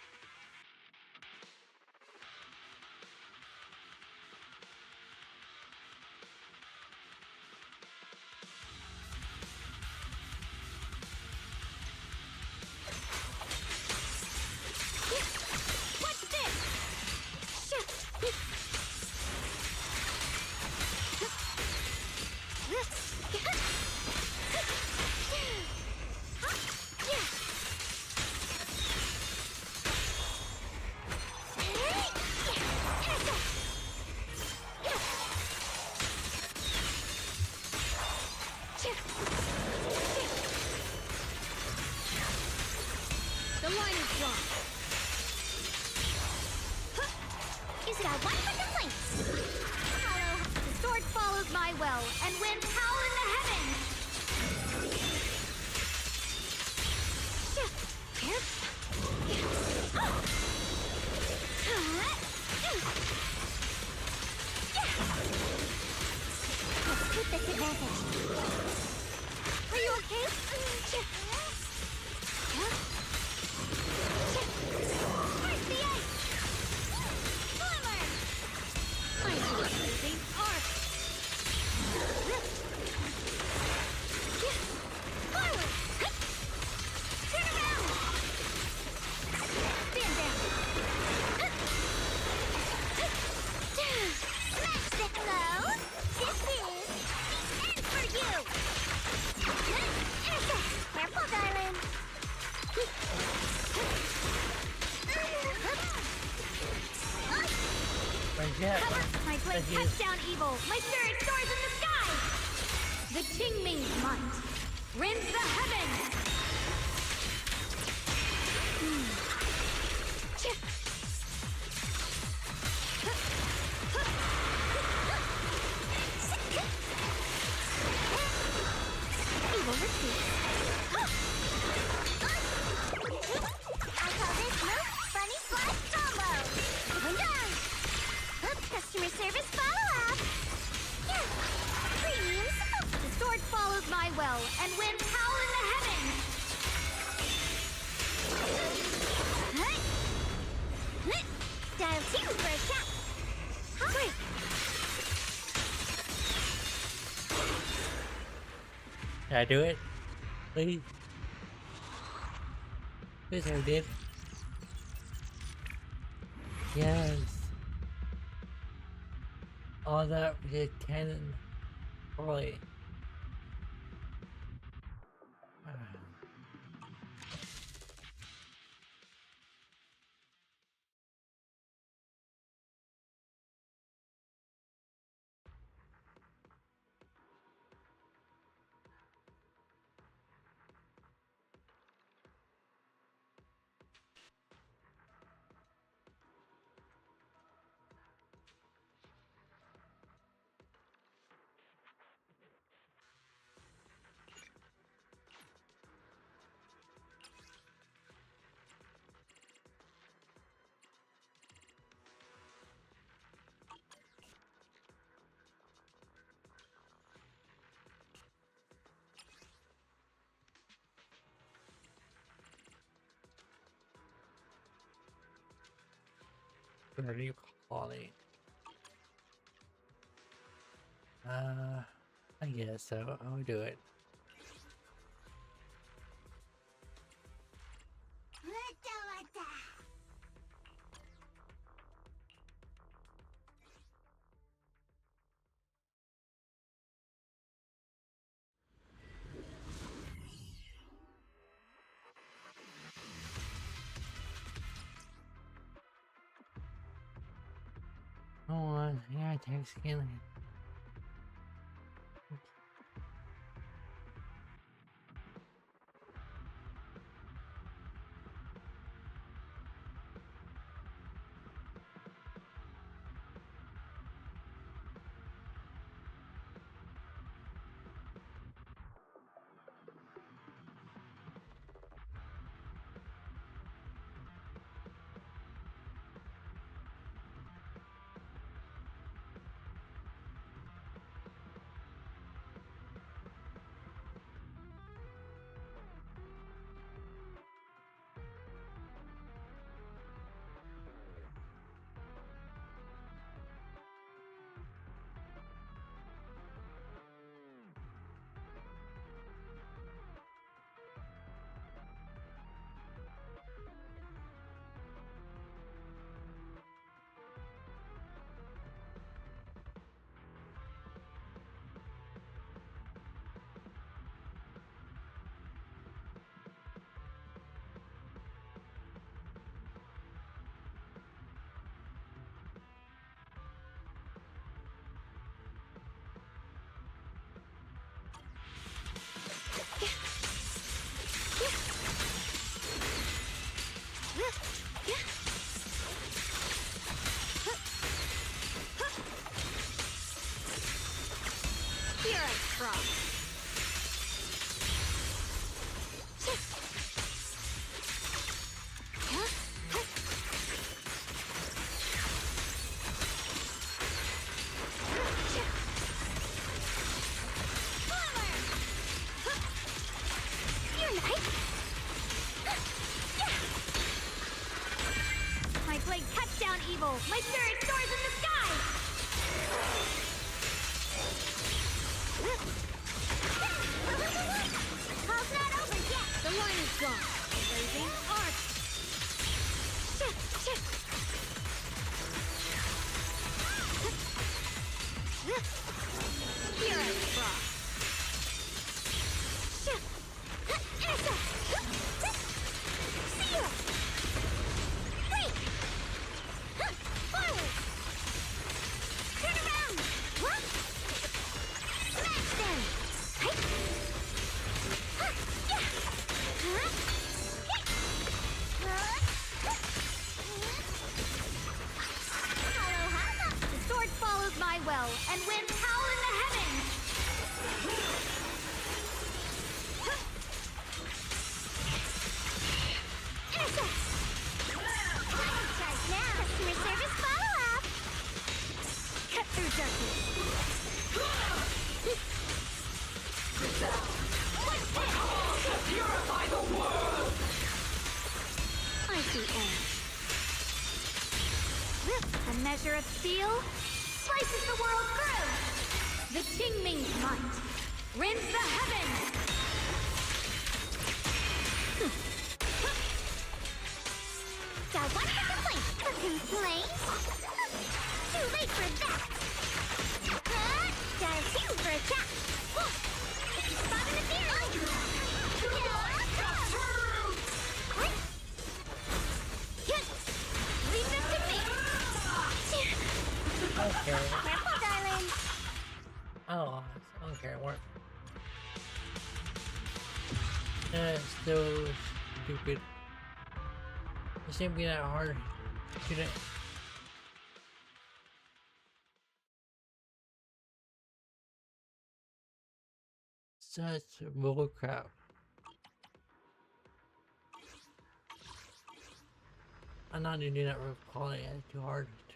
The line is drawn. Is it a one for complaints? Hollow, the sword follows my will, and winds howl in the heavens. Let's keep this advantage. Are you okay? Break the ice! Glimmer! I do a blazing arc! Forward! Turn around! Stand down! Smash the glow! This is the end for you! Careful, darling! Cover! My blade cuts down evil! My spirit soars in the sky! The Qingming's might rends the heavens! Evil retreats. I call this move Funny Slide Combo. And done. Customer service follow-up. Yeah. Premium support. The sword follows my will, and winds howl in the heavens! Dial 2 for a shot. Great! Did I do it? Please? Please, I did. Yes. All that with cannon. Boy. What do you call it? I guess so. I'll do it. Oh, yeah, thanks again. Spirit Frost! My blade cuts down evil! My spirit soars in the sky! Call's not over yet! The line is gone! Blazing arc! Spirit Frost! The sword follows my will, and winds howl in the heavens! Right now, customer service follow-up! Cut through darkness! Purify the world! I see ash. A measure of steel slices the world through. The Qingming's might rends the heavens. Got one for complaint. For complaint? Too late for that. Got two for attack. Spot in the theory. Leave this to me. Okay. Careful, darling. Oh, I don't care. What? So stupid. It shouldn't be that hard. Should it? Such bullcrap. I'm not gonna do that real quality. It's too hard to.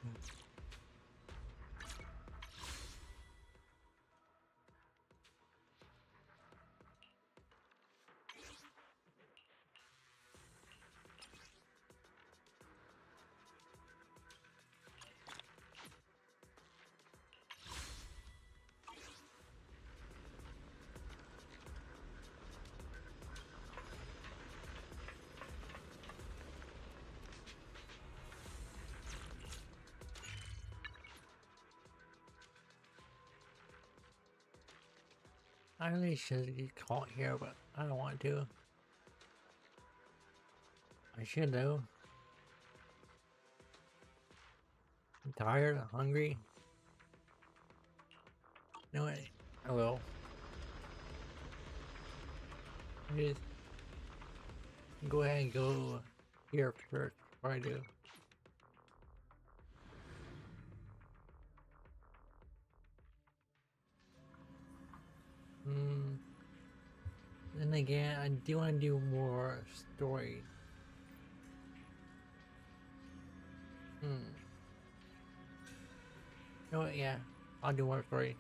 I really should get caught here, but I don't want to. I should though. I'm tired, I'm hungry. You know what? I will. Just go ahead and go here first before I do. Then again, I do want to do more story. You know what? Yeah, I'll do more story.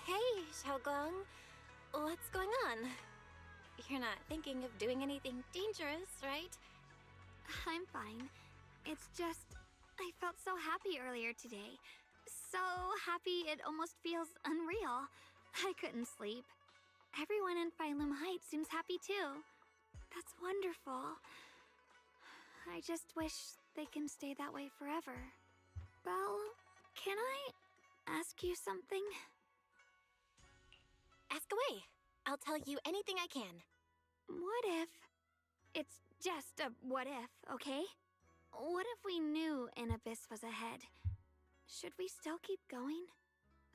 Hey, Xiaogong. What's going on? You're not thinking of doing anything dangerous, right? I'm fine. It's just... I felt so happy earlier today. So happy it almost feels unreal. I couldn't sleep. Everyone in Phylum Heights seems happy too. That's wonderful. I just wish they can stay that way forever. Belle, can I ask you something? Ask away. I'll tell you anything I can. What if... It's just a what if, okay? What if we knew an abyss was ahead? Should we still keep going?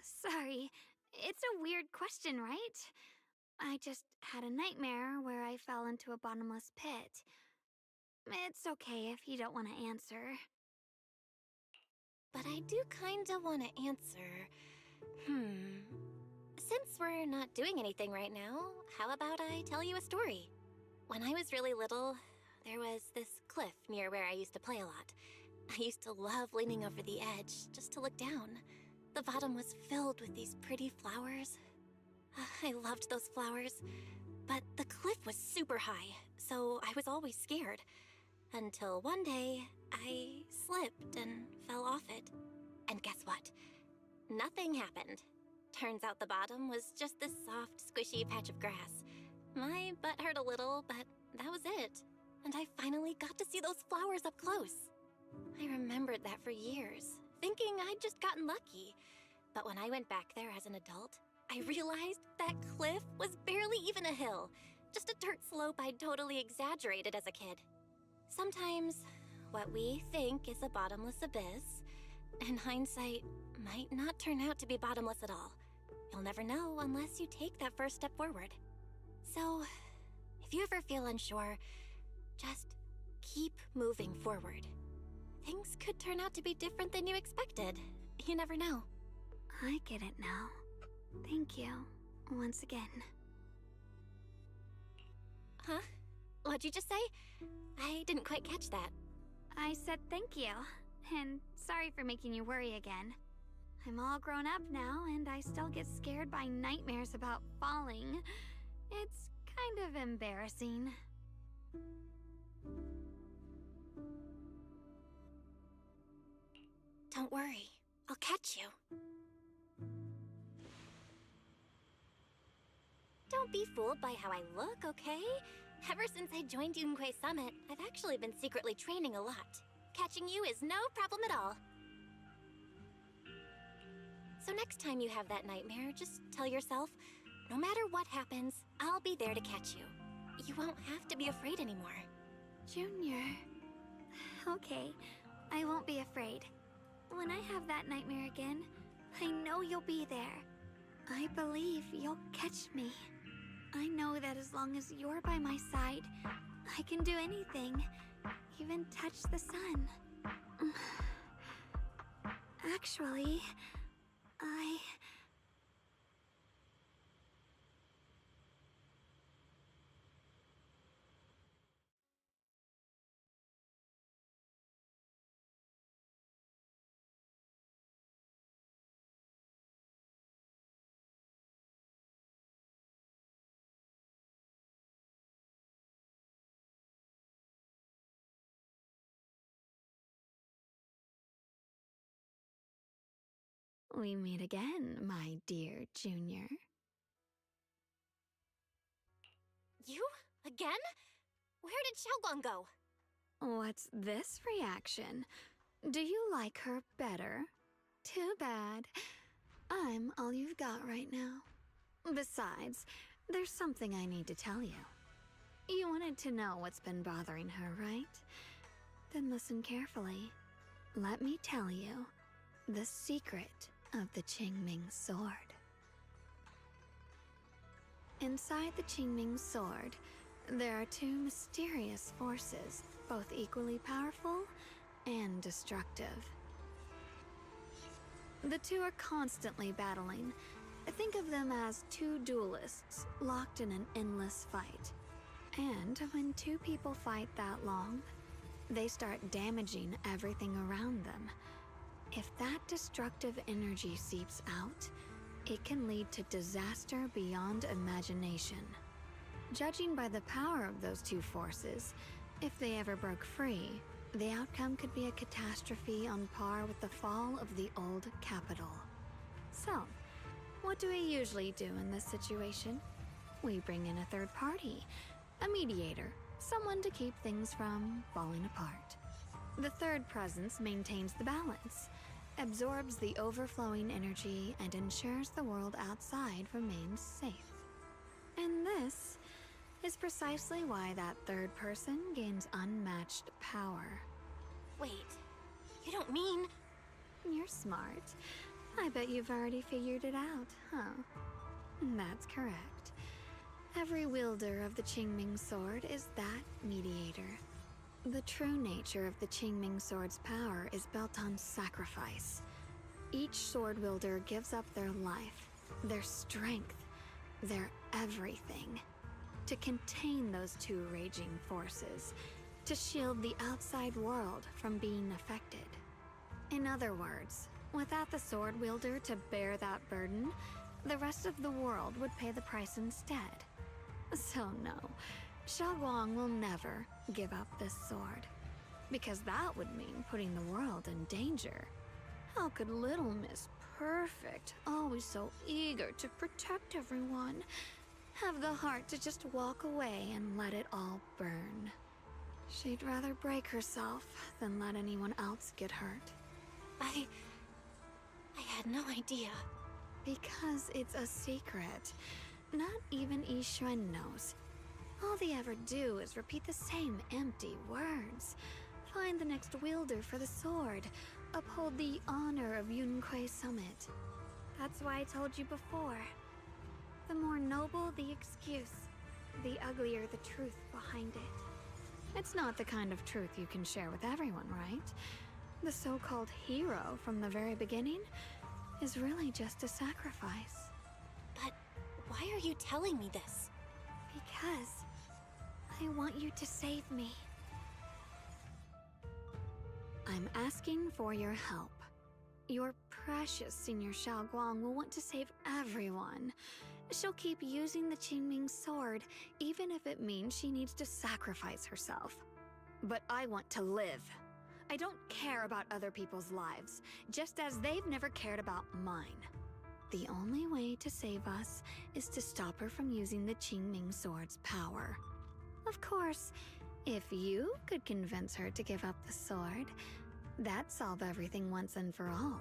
Sorry, it's a weird question, right? I just had a nightmare where I fell into a bottomless pit. It's okay if you don't want to answer. But I do kinda want to answer. Since we're not doing anything right now, how about I tell you a story? When I was really little, there was this cliff near where I used to play a lot. I used to love leaning over the edge just to look down. The bottom was filled with these pretty flowers. I loved those flowers, but the cliff was super high, so I was always scared. Until one day, I slipped and fell off it. And guess what? Nothing happened. Turns out the bottom was just this soft, squishy patch of grass. My butt hurt a little, but that was it. And I finally got to see those flowers up close. I remembered that for years, thinking I'd just gotten lucky. But when I went back there as an adult, I realized that cliff was barely even a hill, just a dirt slope I'd totally exaggerated as a kid. Sometimes, what we think is a bottomless abyss, in hindsight, might not turn out to be bottomless at all. You'll never know unless you take that first step forward. So, if you ever feel unsure, just keep moving forward. Things could turn out to be different than you expected. You never know. I get it now. Thank you, once again. Huh? What'd you just say? I didn't quite catch that. I said thank you, and sorry for making you worry again. I'm all grown up now, and I still get scared by nightmares about falling. It's kind of embarrassing. Don't worry, I'll catch you. Don't be fooled by how I look, okay? Ever since I joined Yunquei Summit, I've actually been secretly training a lot. Catching you is no problem at all. So next time you have that nightmare, just tell yourself, no matter what happens, I'll be there to catch you. You won't have to be afraid anymore. Junior... Okay, I won't be afraid. When I have that nightmare again, I know you'll be there. I believe you'll catch me. I know that as long as you're by my side, I can do anything, even touch the sun. Actually, we meet again, my dear Junior. You? Again? Where did Xiaoguang go? What's this reaction? Do you like her better? Too bad. I'm all you've got right now. Besides, there's something I need to tell you. You wanted to know what's been bothering her, right? Then listen carefully. Let me tell you the secret of the Qingming sword. Inside the Qingming sword, there are two mysterious forces, both equally powerful and destructive. The two are constantly battling. Think of them as two duelists locked in an endless fight. And when two people fight that long, they start damaging everything around them. If that destructive energy seeps out, it can lead to disaster beyond imagination. Judging by the power of those two forces, if they ever broke free, The outcome could be a catastrophe on par with the fall of the old capital. So, what do we usually do in this situation? We bring in a third party, a mediator, someone to keep things from falling apart. The third presence maintains the balance, absorbs the overflowing energy, and ensures the world outside remains safe. And this is precisely why that third person gains unmatched power. Wait, you don't mean... You're smart. I bet you've already figured it out, huh? That's correct. Every wielder of the Qingming sword is that mediator. The true nature of the Qingming sword's power is built on sacrifice. Each sword wielder gives up their life, their strength, their everything, to contain those two raging forces, to shield the outside world from being affected. In other words, without the sword wielder to bear that burden, the rest of the world would pay the price instead. So no, Xiaoguang will never give up this sword, because that would mean putting the world in danger. How could Little Miss Perfect, always so eager to protect everyone, have the heart to just walk away and let it all burn? She'd rather break herself than let anyone else get hurt. I had no idea. Because it's a secret. Not even Yixuan knows. All they ever do is repeat the same empty words. Find the next wielder for the sword. Uphold the honor of Yunquei Summit. That's why I told you before. The more noble the excuse, the uglier the truth behind it. It's not the kind of truth you can share with everyone, right? The so-called hero from the very beginning is really just a sacrifice. But why are you telling me this? Because I want you to save me. I'm asking for your help. Your precious Senior Xiaoguang will want to save everyone. She'll keep using the Qingming sword, even if it means she needs to sacrifice herself. But I want to live. I don't care about other people's lives, just as they've never cared about mine. The only way to save us is to stop her from using the Qingming sword's power. Of course, if you could convince her to give up the sword, that'd solve everything once and for all.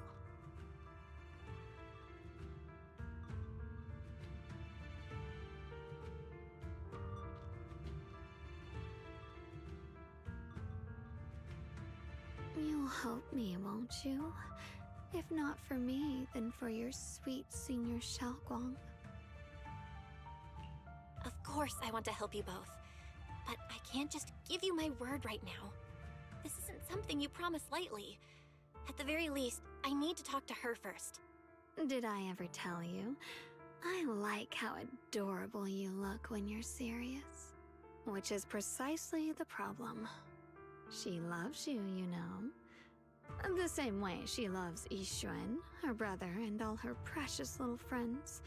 You'll help me, won't you? If not for me, then for your sweet Senior Xiaoguang. Of course I want to help you both. But I can't just give you my word right now. This isn't something you promise lightly. At the very least, I need to talk to her first. Did I ever tell you? I like how adorable you look when you're serious. Which is precisely the problem. She loves you, you know. The same way she loves Yixuan, her brother, and all her precious little friends.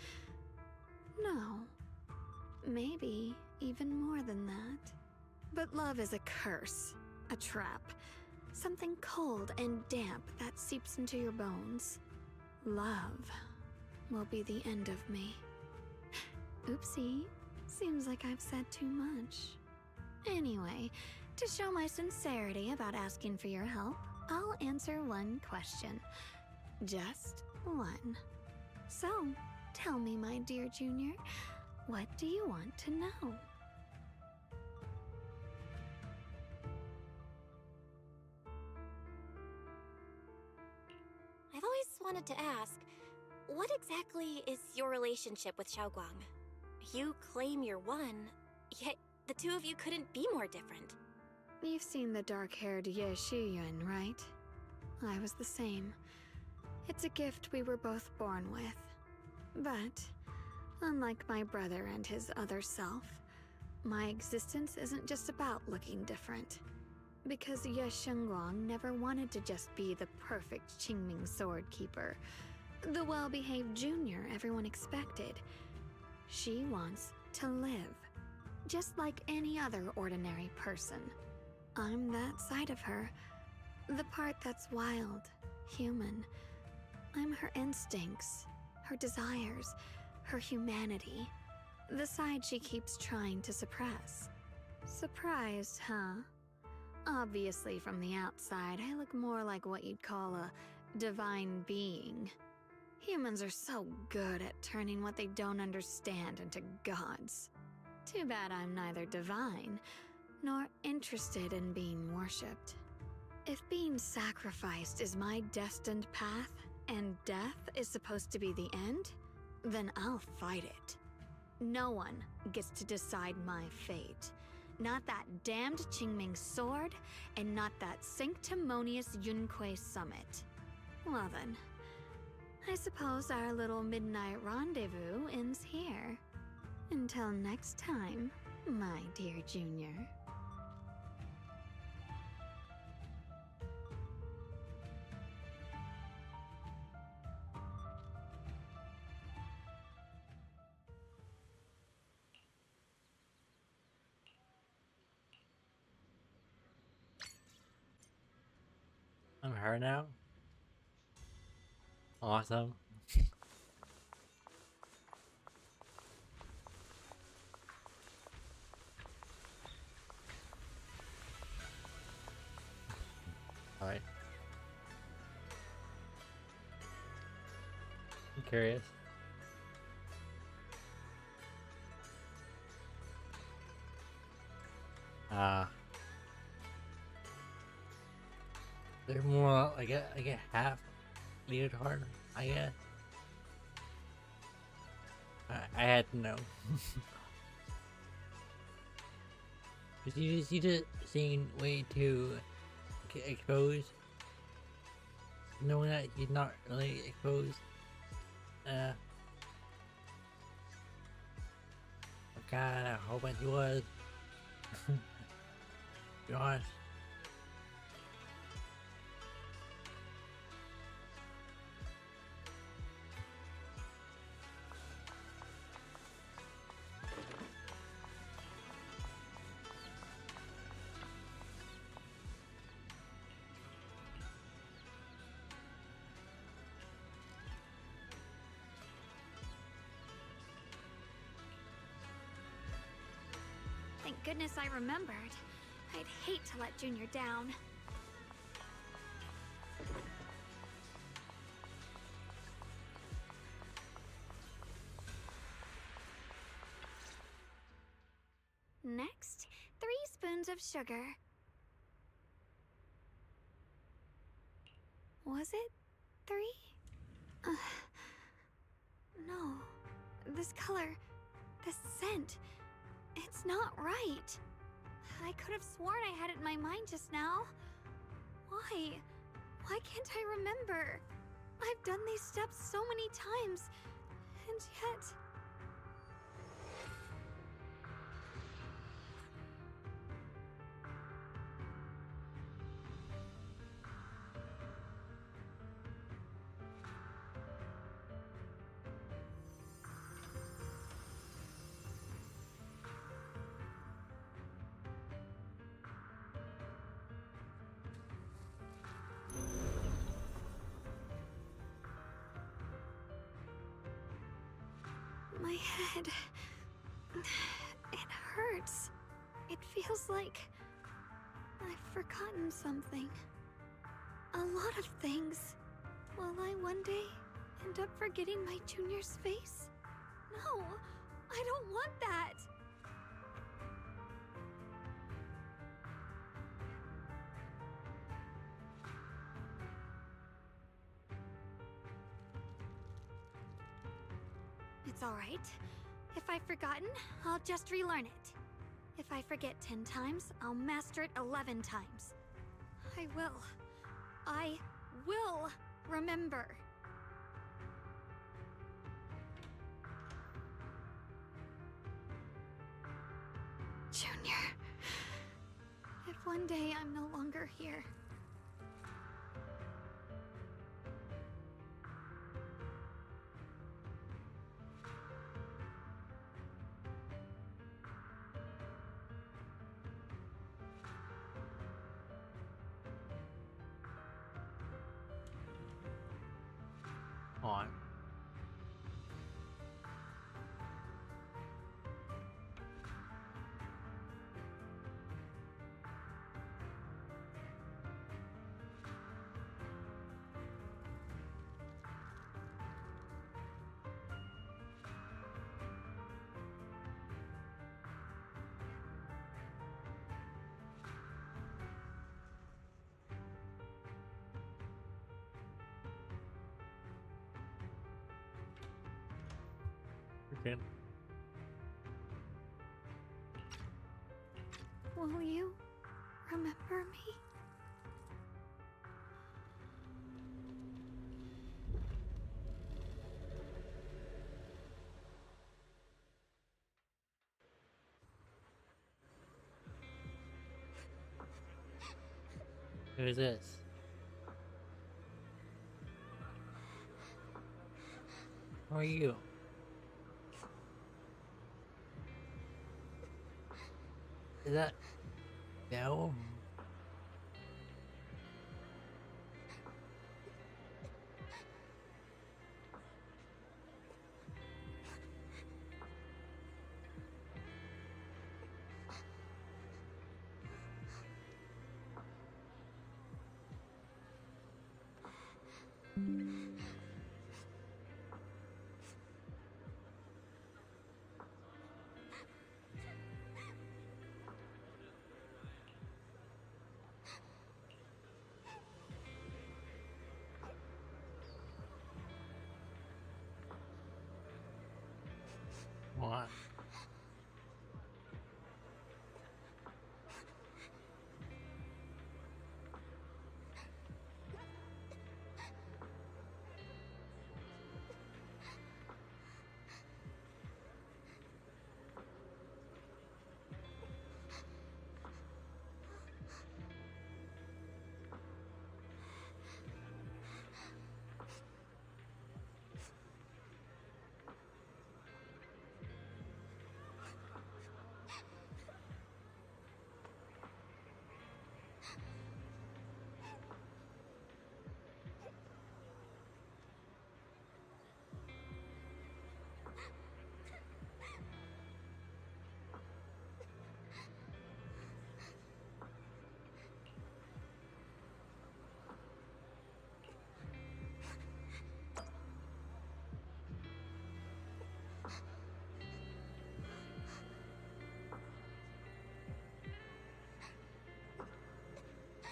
No. Maybe even more than that. But love is a curse, a trap. Something cold and damp that seeps into your bones. Love will be the end of me. Oopsie, seems like I've said too much. Anyway, to show my sincerity about asking for your help, I'll answer one question. Just one. So, tell me, my dear Junior, what do you want to know? I've always wanted to ask, what exactly is your relationship with Xiaoguang? You claim you're one, yet the two of you couldn't be more different. You've seen the dark-haired Ye Shiyuan, right? I was the same. It's a gift we were both born with. But, unlike my brother and his other self, my existence isn't just about looking different. Because Ye Shengguang never wanted to just be the perfect Qingming sword keeper, the well-behaved junior everyone expected. She wants to live, just like any other ordinary person. I'm that side of her. The part that's wild, human. I'm her instincts, her desires, her humanity. The side she keeps trying to suppress. Surprised, huh? Obviously, from the outside, I look more like what you'd call a divine being. Humans are so good at turning what they don't understand into gods. Too bad I'm neither divine, nor interested in being worshipped. If being sacrificed is my destined path, and death is supposed to be the end, then I'll fight it. No one gets to decide my fate. Not that damned Qingming sword, and not that sanctimonious Yunquei summit. Well then, I suppose our little midnight rendezvous ends here. Until next time, my dear Junior. I'm her now. Awesome. Alright. I'm curious. They're more like a half leotard, I guess. I had to know. Cause you just seem way too exposed, knowing that he's not really exposed. I kinda hoping he was. To be honest. Thank goodness I remembered. I'd hate to let Junior down. Next, 3 spoons of sugar. Was it 3? No. This color, this scent, it's not right. I could have sworn I had it in my mind just now. Why? Why can't I remember? I've done these steps so many times, and yet... My head... it hurts. It feels like... I've forgotten something. A lot of things. Will I one day end up forgetting my Junior's face? No! I don't want that! It's alright. If I've forgotten, I'll just relearn it. If I forget 10 times, I'll master it 11 times. I will remember. Junior. If one day I'm no longer here, on. Okay. Will you remember me? Who is this? Who are you? Is that Dell? What?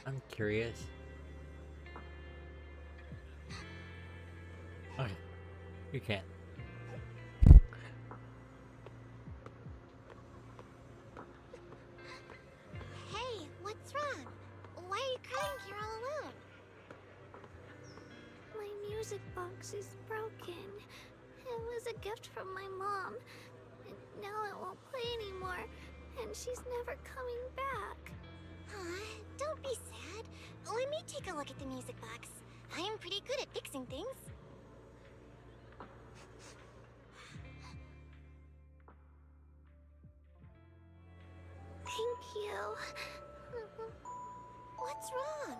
I'm curious. Okay, you can't. Hey, what's wrong? Why are you crying here all alone? My music box is broken. It was a gift from my mom. And now it won't play anymore. And she's never coming back. Aw, don't be sad. Let me take a look at the music box. I'm pretty good at fixing things. Thank you. What's wrong?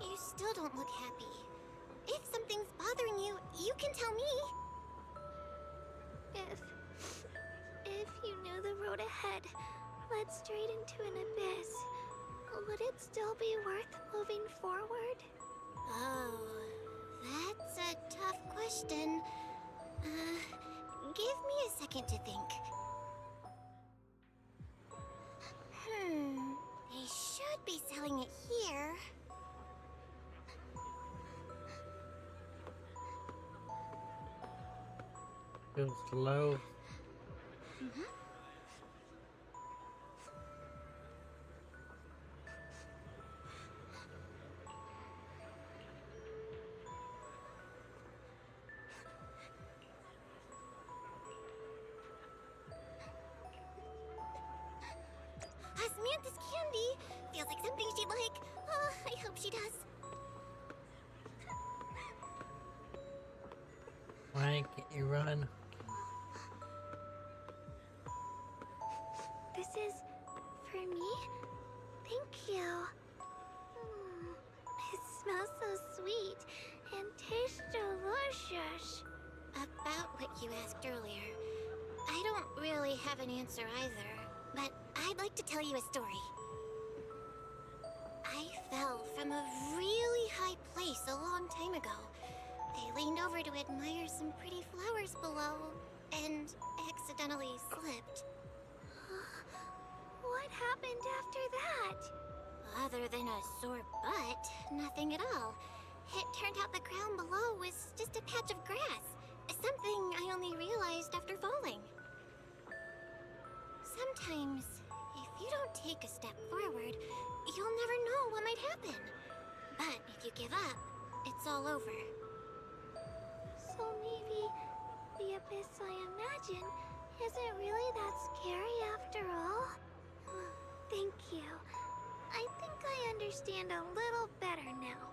You still don't look happy. If something's bothering you, you can tell me. If you knew the road ahead led straight into an abyss, would it still be worth moving forward? Oh, that's a tough question. Give me a second to think. They should be selling it here. Go slow. Samantha's candy! Feels like something she'd like. Oh, I hope she does. Why can't you run? This is for me? Thank you. It smells so sweet and tastes delicious. you asked earlier. I don't really have an answer either, but I'd like to tell you a story. I fell from a really high place a long time ago. I leaned over to admire some pretty flowers below, and accidentally slipped. What happened after that? Other than a sore butt, nothing at all. It turned out the ground below was just a patch of grass. Something I only realized after falling. Sometimes, if you don't take a step forward, you'll never know what might happen. But if you give up, it's all over. So maybe the abyss I imagine isn't really that scary after all? Thank you. I think I understand a little better now.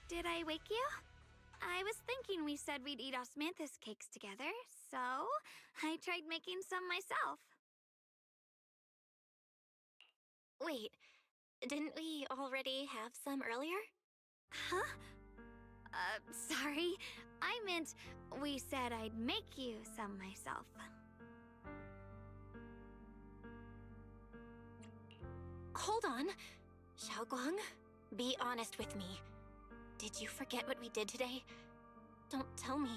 Did I wake you? I was thinking we said we'd eat osmanthus cakes together, so I tried making some myself. Wait, didn't we already have some earlier? Huh? Sorry. I meant we said I'd make you some myself. Hold on. Xiaoguang, be honest with me. Did you forget what we did today? Don't tell me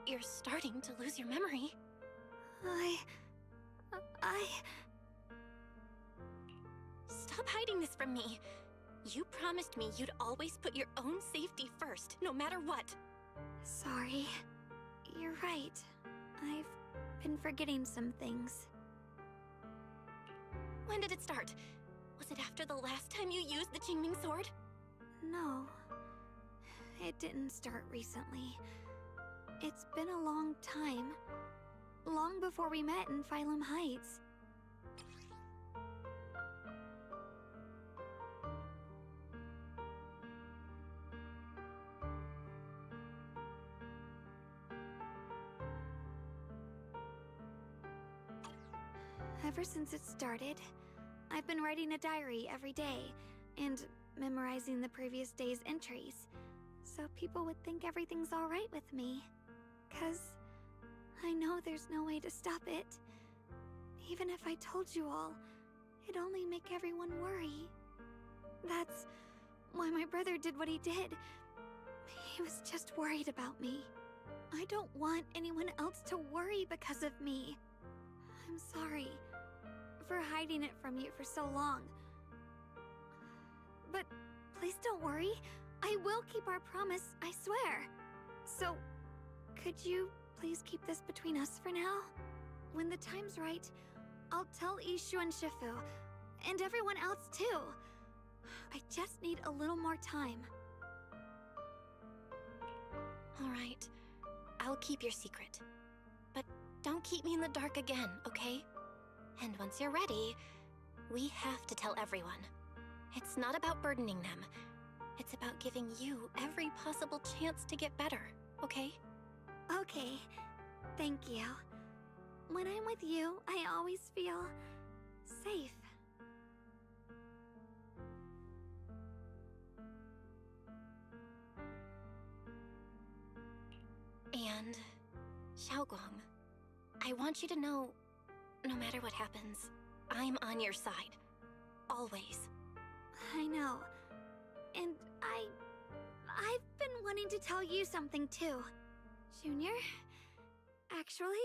you're starting to lose your memory. Stop hiding this from me. You promised me you'd always put your own safety first, no matter what. Sorry. You're right. I've been forgetting some things. When did it start? Was it after the last time you used the Qingming sword? No. It didn't start recently. It's been a long time. Long before we met in Phylum Heights. Ever since it started, I've been writing a diary every day and memorizing the previous day's entries, so people would think everything's alright with me. 'Cause I know there's no way to stop it. Even if I told you all, it'd only make everyone worry. That's why my brother did what he did. He was just worried about me. I don't want anyone else to worry because of me. I'm sorry for hiding it from you for so long. But please don't worry. I will keep our promise, I swear. So, could you please keep this between us for now? When the time's right, I'll tell Ishu and Shifu, and everyone else too. I just need a little more time. Alright, I'll keep your secret. But don't keep me in the dark again, okay? And once you're ready, we have to tell everyone. It's not about burdening them. It's about giving you every possible chance to get better, okay? Okay, thank you. When I'm with you, I always feel safe. And, Xiaoguang, I want you to know, no matter what happens, I'm on your side. always. I know. And I've been wanting to tell you something too. Junior, actually,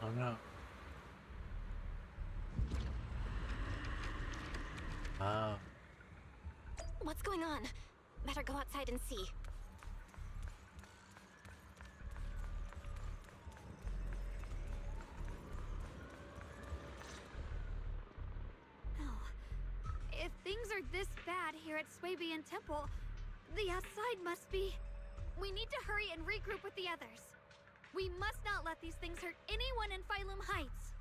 Oh no. Oh. What's going on? Better go outside and see. If things are this bad here at Swabian Temple, the outside must be... We need to hurry and regroup with the others. We must not let these things hurt anyone in Phylum Heights.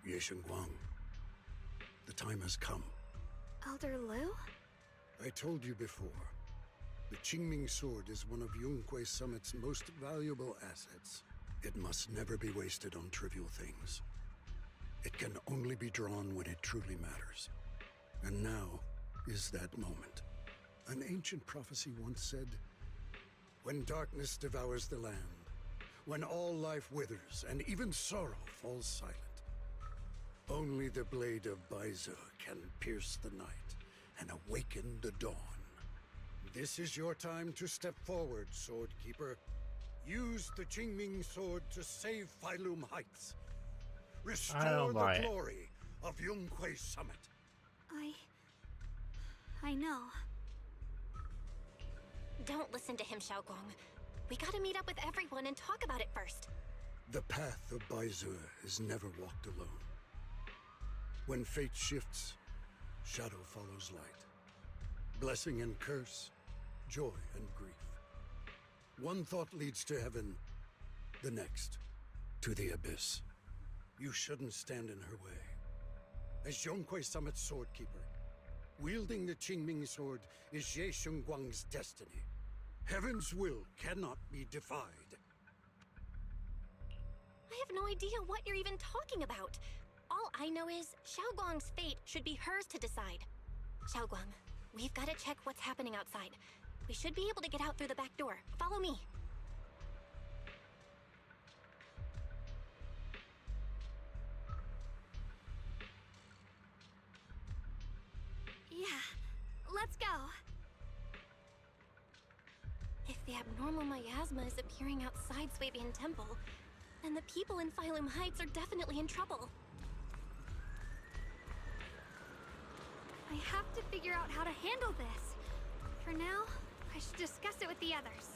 Ye Guang, the time has come. Elder Liu? I told you before, the Qingming sword is one of Yunquei Summit's most valuable assets. It must never be wasted on trivial things. It can only be drawn when it truly matters. And now is that moment. An ancient prophecy once said, when darkness devours the land, when all life withers and even sorrow falls silent, only the blade of Baize can pierce the night and awaken the dawn. This is your time to step forward, Swordkeeper. Use the Qingming sword to save Phylum Heights. Restore the glory of Yunquei Summit. I know. Don't listen to him, Xiaoguang. We gotta meet up with everyone and talk about it first. The path of Baize is never walked alone. When fate shifts, shadow follows light. Blessing and curse, joy and grief. One thought leads to heaven, the next to the abyss. You shouldn't stand in her way. As Yunquei Summit's swordkeeper, wielding the Qingming sword is Ye Guang's destiny. Heaven's will cannot be defied. I have no idea what you're even talking about. All I know is Xiaoguang's fate should be hers to decide. Xiaoguang, we've got to check what's happening outside. We should be able to get out through the back door. Follow me. Yeah, let's go. If the abnormal miasma is appearing outside Swabian Temple, then the people in Phylum Heights are definitely in trouble. I have to figure out how to handle this. For now, I should discuss it with the others.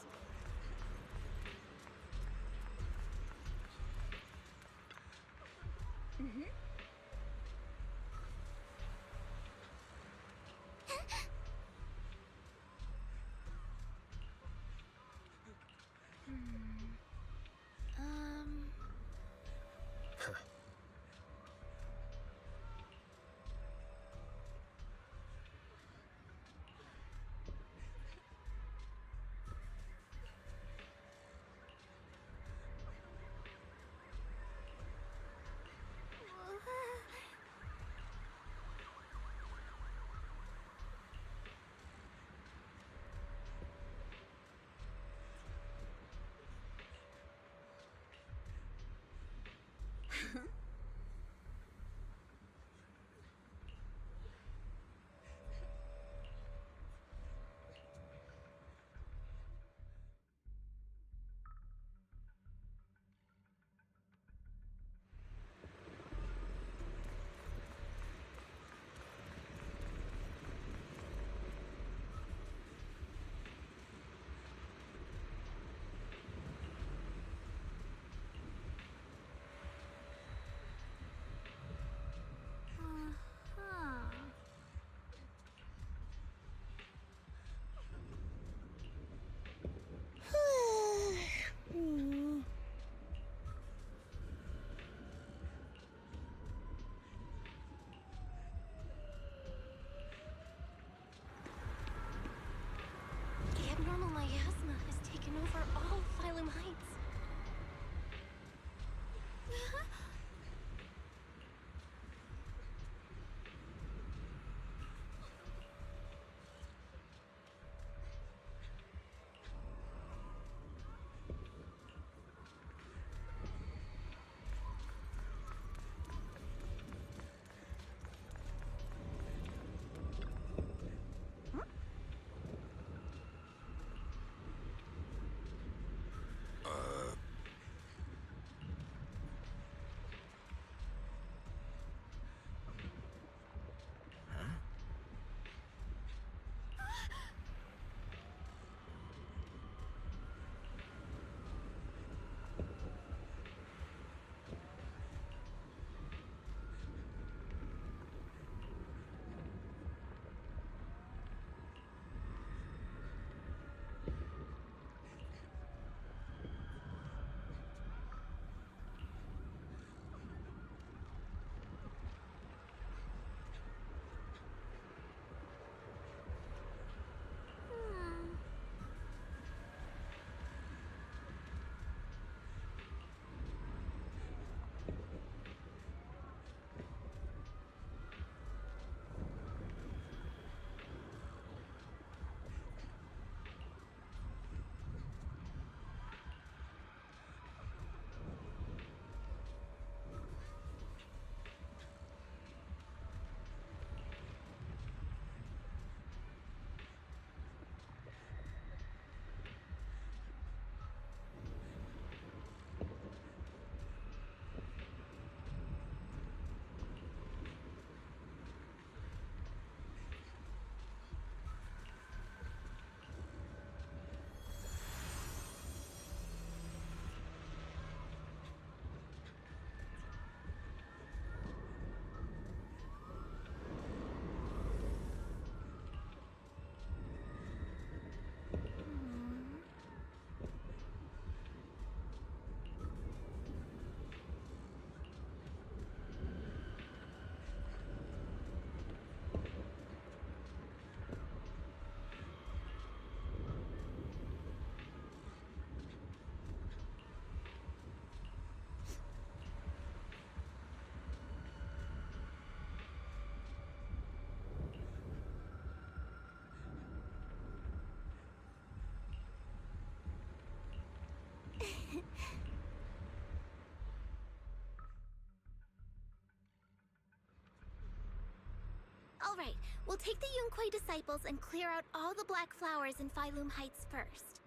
Alright, we'll take the Yunquai disciples and clear out all the black flowers in Phylum Heights first.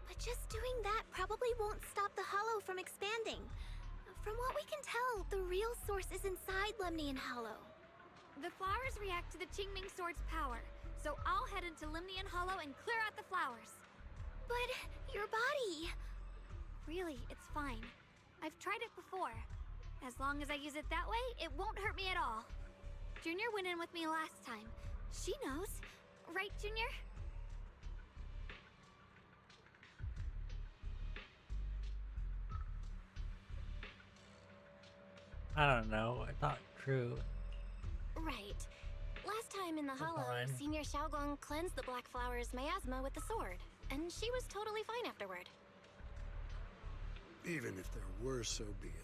But just doing that probably won't stop the Hollow from expanding. From what we can tell, the real source is inside Lemnian Hollow. The flowers react to the Qingming Sword's power, so I'll head into Lemnian Hollow and clear out the flowers. But your body... Really, it's fine. I've tried it before. As long as I use it that way, it won't hurt me at all. Junior went in with me last time. She knows. Right, Junior? I don't know. It's not true. Right. Last time in the That's Hollow, fine. Senior Xiaoguang cleansed the Black Flower's miasma with the sword, and she was totally fine afterward. Even if there were, so be it.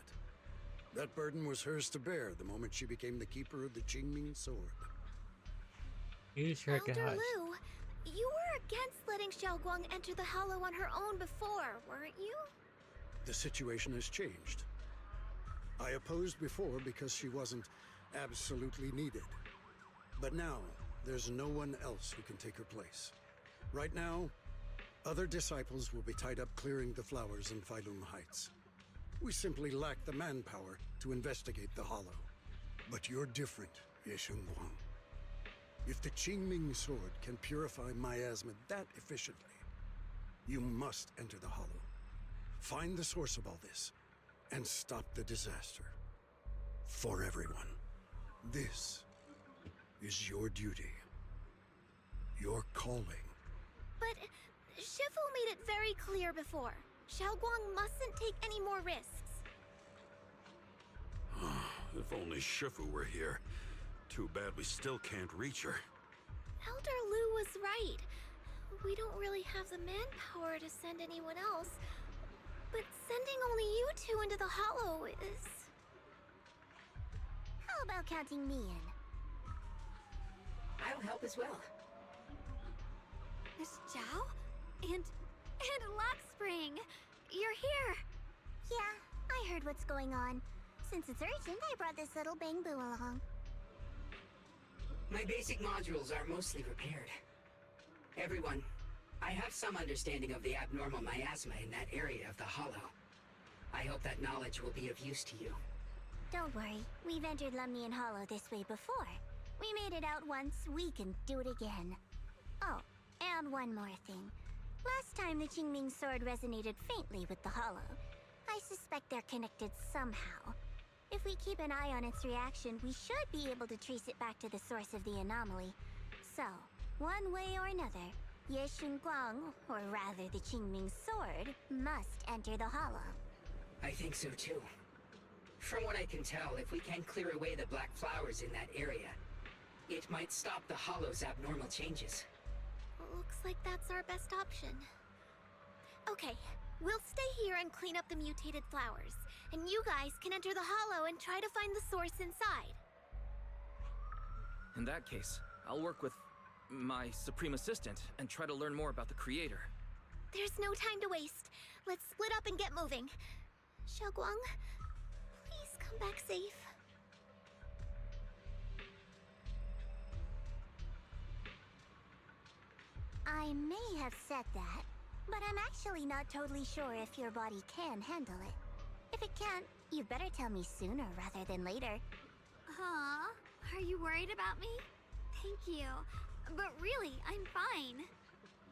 That burden was hers to bear the moment she became the keeper of the Qingming Sword. You sure can Elder hush. Lu, you were against letting Xiaoguang enter the Hollow on her own before, weren't you? The situation has changed. I opposed before because she wasn't absolutely needed. But now, there's no one else who can take her place. Right now, other disciples will be tied up clearing the flowers in Phylum Heights. We simply lack the manpower to investigate the Hollow. But you're different, Ye Shunguang. If the Qingming Sword can purify miasma that efficiently, you must enter the Hollow. Find the source of all this, and stop the disaster. For everyone. This is your duty. Your calling. But Shifu made it very clear before. Xiaoguang mustn't take any more risks. If only Shifu were here. Too bad we still can't reach her. Elder Lu was right. We don't really have the manpower to send anyone else. But sending only you two into the Hollow is... How about counting me in? I'll help as well. Miss Zhao? And Lock Spring! You're here! Yeah, I heard what's going on. Since it's urgent, I brought this little Bangbu along. My basic modules are mostly repaired. Everyone, I have some understanding of the abnormal miasma in that area of the Hollow. I hope that knowledge will be of use to you. Don't worry, we've entered Lemnian Hollow this way before. We made it out once, we can do it again. Oh, and one more thing. Last time the Qingming Sword resonated faintly with the Hollow. I suspect they're connected somehow. If we keep an eye on its reaction, we should be able to trace it back to the source of the anomaly. So, one way or another, Ye Shunguang, or rather the Qingming Sword, must enter the Hollow. I think so too. From what I can tell, if we can clear away the black flowers in that area, it might stop the Hollow's abnormal changes. Looks like that's our best option. Okay, we'll stay here and clean up the mutated flowers. And you guys can enter the Hollow and try to find the source inside. In that case, I'll work with my Supreme Assistant and try to learn more about the Creator. There's no time to waste. Let's split up and get moving. Xiaoguang, please come back safe. I may have said that, but I'm actually not totally sure if your body can handle it. If it can't, you better tell me sooner rather than later. Huh? Are you worried about me? Thank you. But really, I'm fine.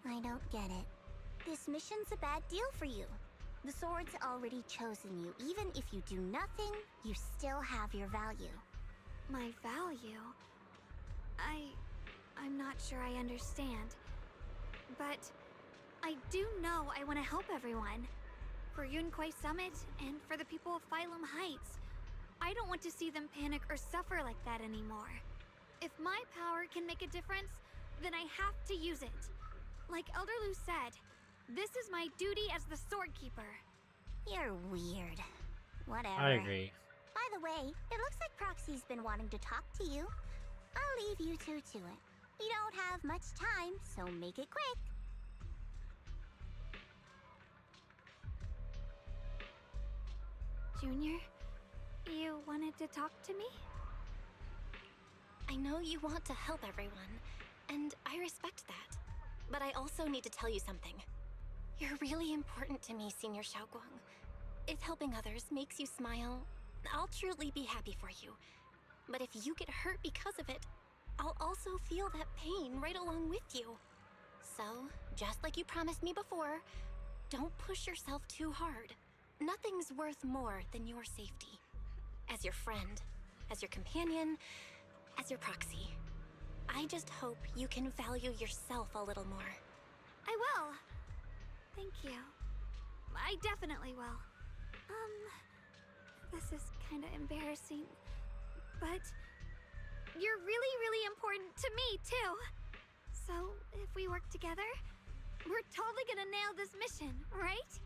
I don't get it. This mission's a bad deal for you. The sword's already chosen you. Even if you do nothing, you still have your value. My value? I'm not sure I understand. But I do know I want to help everyone. For Yunquai Summit, and for the people of Phylum Heights. I don't want to see them panic or suffer like that anymore. If my power can make a difference, then I have to use it. Like Elder Lu said, this is my duty as the Sword Keeper. You're weird. Whatever. I agree. By the way, it looks like Proxy's been wanting to talk to you. I'll leave you two to it. We don't have much time, so make it quick. Junior, you wanted to talk to me? I know you want to help everyone, and I respect that. But I also need to tell you something. You're really important to me, Senior Xiaoguang. If helping others makes you smile, I'll truly be happy for you. But if you get hurt because of it, I'll also feel that pain right along with you. So, just like you promised me before, don't push yourself too hard. Nothing's worth more than your safety. As your friend, as your companion, as your proxy. I just hope you can value yourself a little more. I will. Thank you. I definitely will. This is kinda embarrassing, but you're really, really important to me, too. So, if we work together, we're totally gonna nail this mission, right?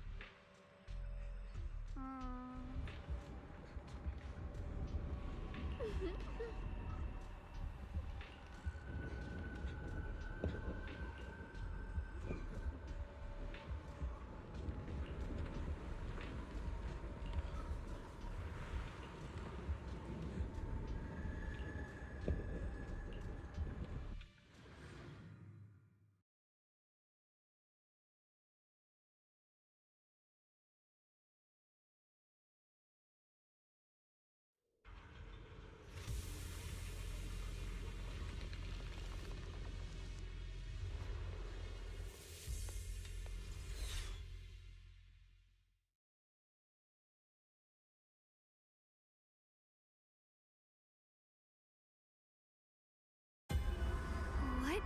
What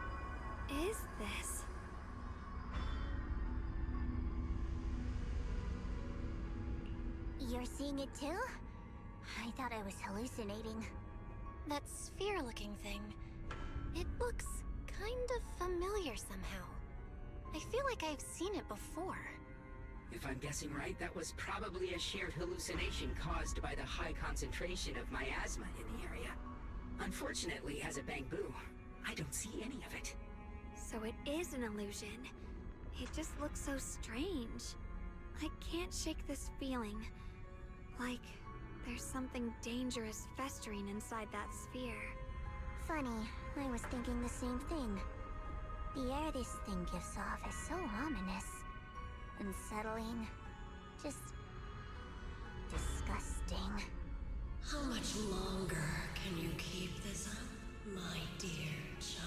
is this? You're seeing it too? I thought I was hallucinating. That sphere-looking thing. It looks kind of familiar somehow. I feel like I've seen it before. If I'm guessing right, that was probably a shared hallucination caused by the high concentration of miasma in the area. Unfortunately, as a Bangbu, I don't see any of it. So it is an illusion. It just looks so strange. I can't shake this feeling. Like there's something dangerous festering inside that sphere. Funny, I was thinking the same thing. The air this thing gives off is so ominous. Unsettling. Just disgusting. How much longer can you keep this up, my dear child?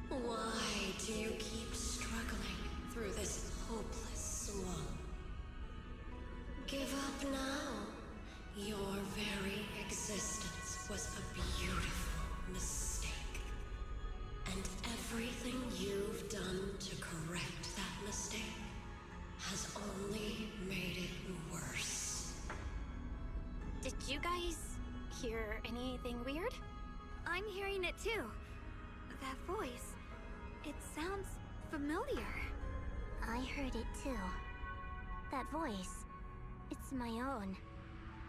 Why do you keep struggling through this hopeless swamp? Give up now. Your very existence was a beautiful mistake. And everything you've done to correct that mistake has only made it worse. Did you guys hear anything weird? I'm hearing it too. That voice. It sounds familiar. I heard it too. That voice. It's my own.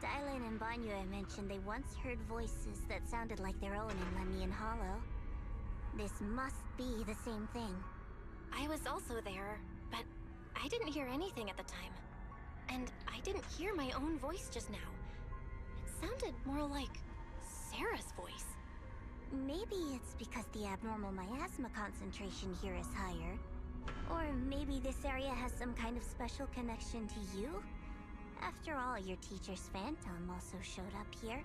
Dylan and Banyue mentioned they once heard voices that sounded like their own in Lemian Hollow. This must be the same thing. I was also there, but I didn't hear anything at the time. And I didn't hear my own voice just now. It sounded more like Sarah's voice. Maybe it's because the abnormal miasma concentration here is higher. Or maybe this area has some kind of special connection to you? After all, your teacher's phantom also showed up here.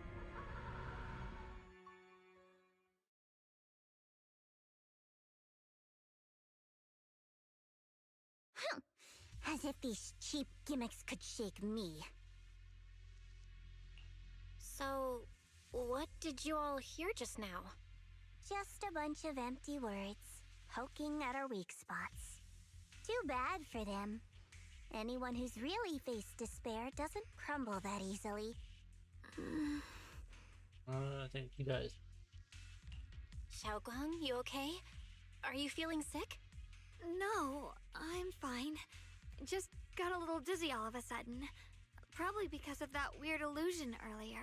As if these cheap gimmicks could shake me. So, what did you all hear just now? Just a bunch of empty words, poking at our weak spots. Too bad for them. Anyone who's really faced despair doesn't crumble that easily. I think he does. Xiaoguang, you okay? Are you feeling sick? No, I'm fine. Just got a little dizzy all of a sudden. Probably because of that weird illusion earlier.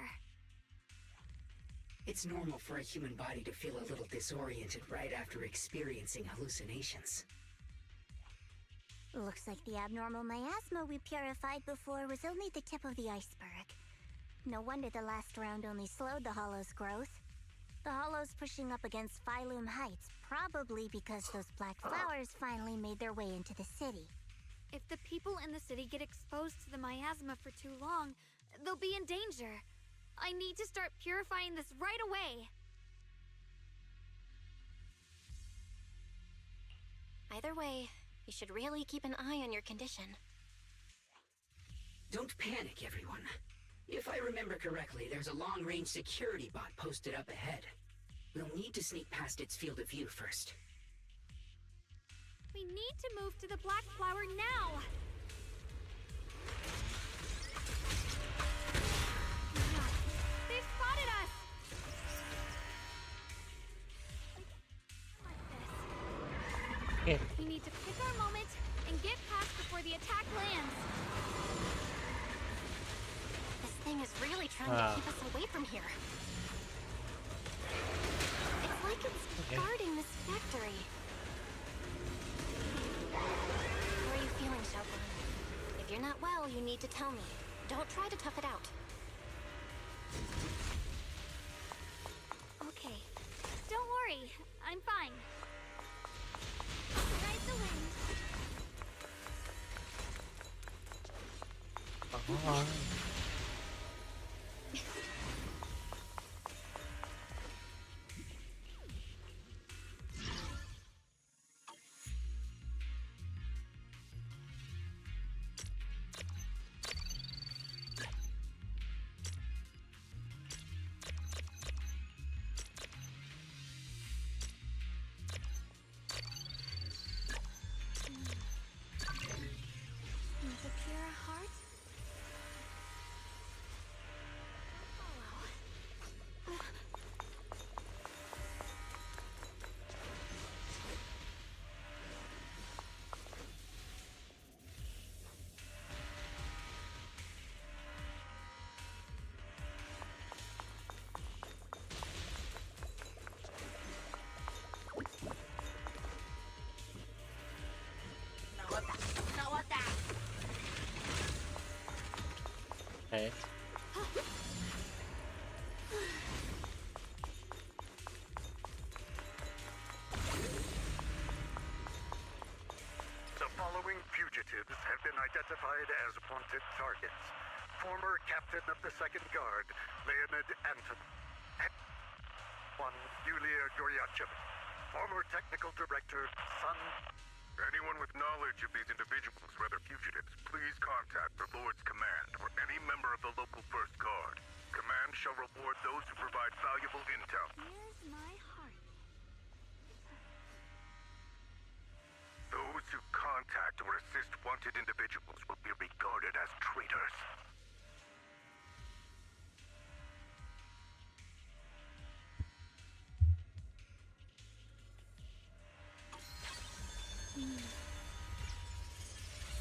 It's normal for a human body to feel a little disoriented right after experiencing hallucinations. Looks like the abnormal miasma we purified before was only the tip of the iceberg. No wonder the last round only slowed the Hollow's growth. The Hollow's pushing up against Phylum Heights, probably because those black flowers finally made their way into the city. If the people in the city get exposed to the miasma for too long, they'll be in danger. I need to start purifying this right away. Either way, you should really keep an eye on your condition. Don't panic, everyone. If I remember correctly, there's a long-range security bot posted up ahead. We'll need to sneak past its field of view first. We need to move to the black flower now! No, they've spotted us! Yeah. We need to pick our moment and get past before the attack lands. This thing is really trying to keep us away from here. It's like it's guarding this factory. How are you feeling, Xiaoguang? If you're not well, you need to tell me. Don't try to tough it out. Okay, don't worry, I'm fine. Ride the wind. With a pure heart. Okay. The following fugitives have been identified as wanted targets. Former Captain of the Second Guard, Leonid Anton. One, Yulia Goryachev. Former Technical Director, Sun. Anyone with knowledge of these individuals, whether fugitives, please contact the Lord's Command or any member of the local First Guard. Command shall reward those who provide valuable intel. Here's my heart. Those who contact or assist wanted individuals will be regarded as traitors.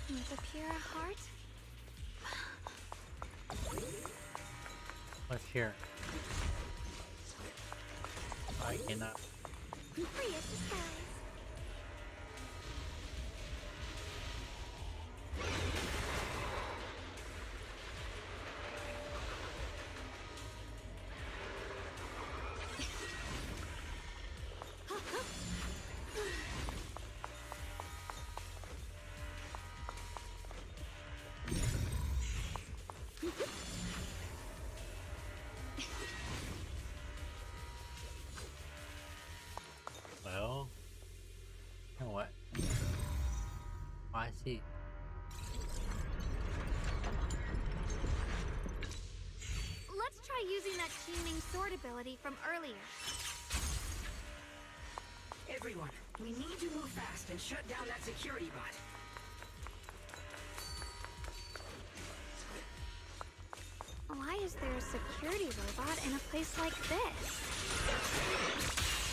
With a pure heart. What's here? I cannot. Free as the skies. Well, you know what? I see. Let's try using that teaming sword ability from earlier. Everyone, we need to move fast and shut down that security bot. Why is there a security robot in a place like this?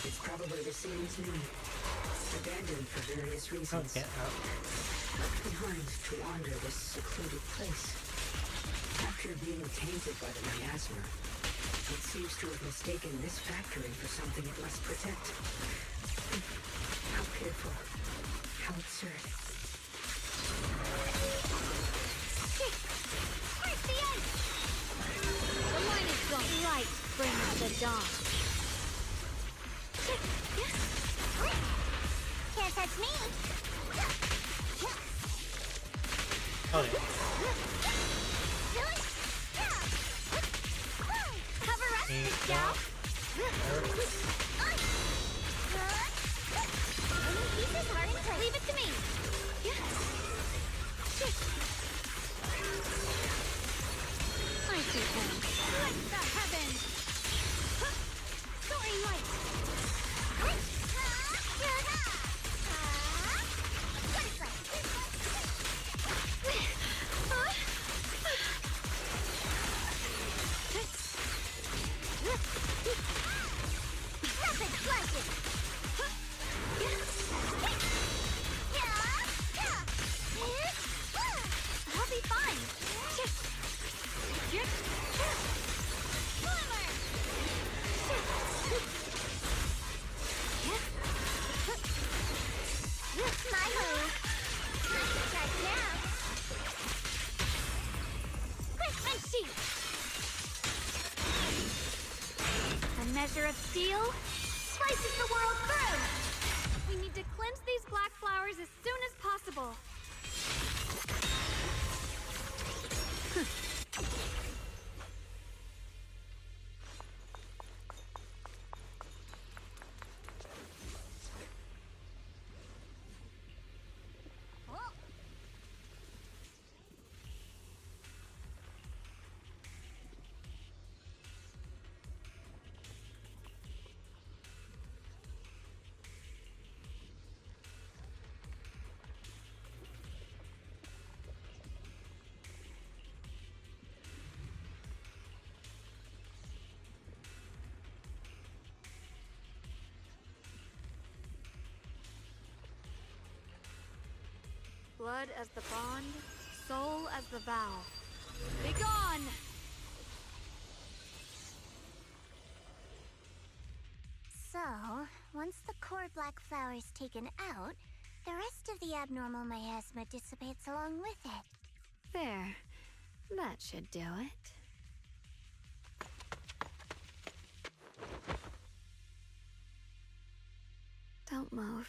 It's probably the same as me. Abandoned for various reasons. Okay. Left behind to wander this secluded place. After being tainted by the miasma, it seems to have mistaken this factory for something it must protect. How pitiful. How absurd. Break the ice! The line is drawn. Light brings the dawn. Can't touch me. Oh yeah. Cover up, gal. Any pieces are in place. Leave it to me. I see things. Like the heavens. Soaring light. Rapid flashes. I'll be fine. My move. Right now. Quick and sheet. A measure of steel slices the world through. We need to cleanse these black flowers as soon as possible. Blood as the bond, soul as the vow. Be gone! So, once the core black flower is taken out, the rest of the abnormal miasma dissipates along with it. There. That should do it. Don't move.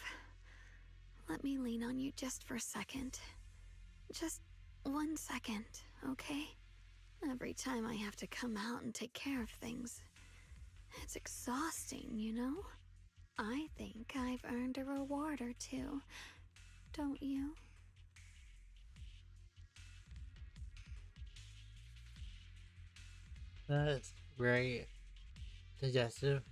Let me lean on you just for a second. Just 1 second, okay? Every time I have to come out and take care of things, it's exhausting, you know? I think I've earned a reward or two, don't you? That's very suggestive.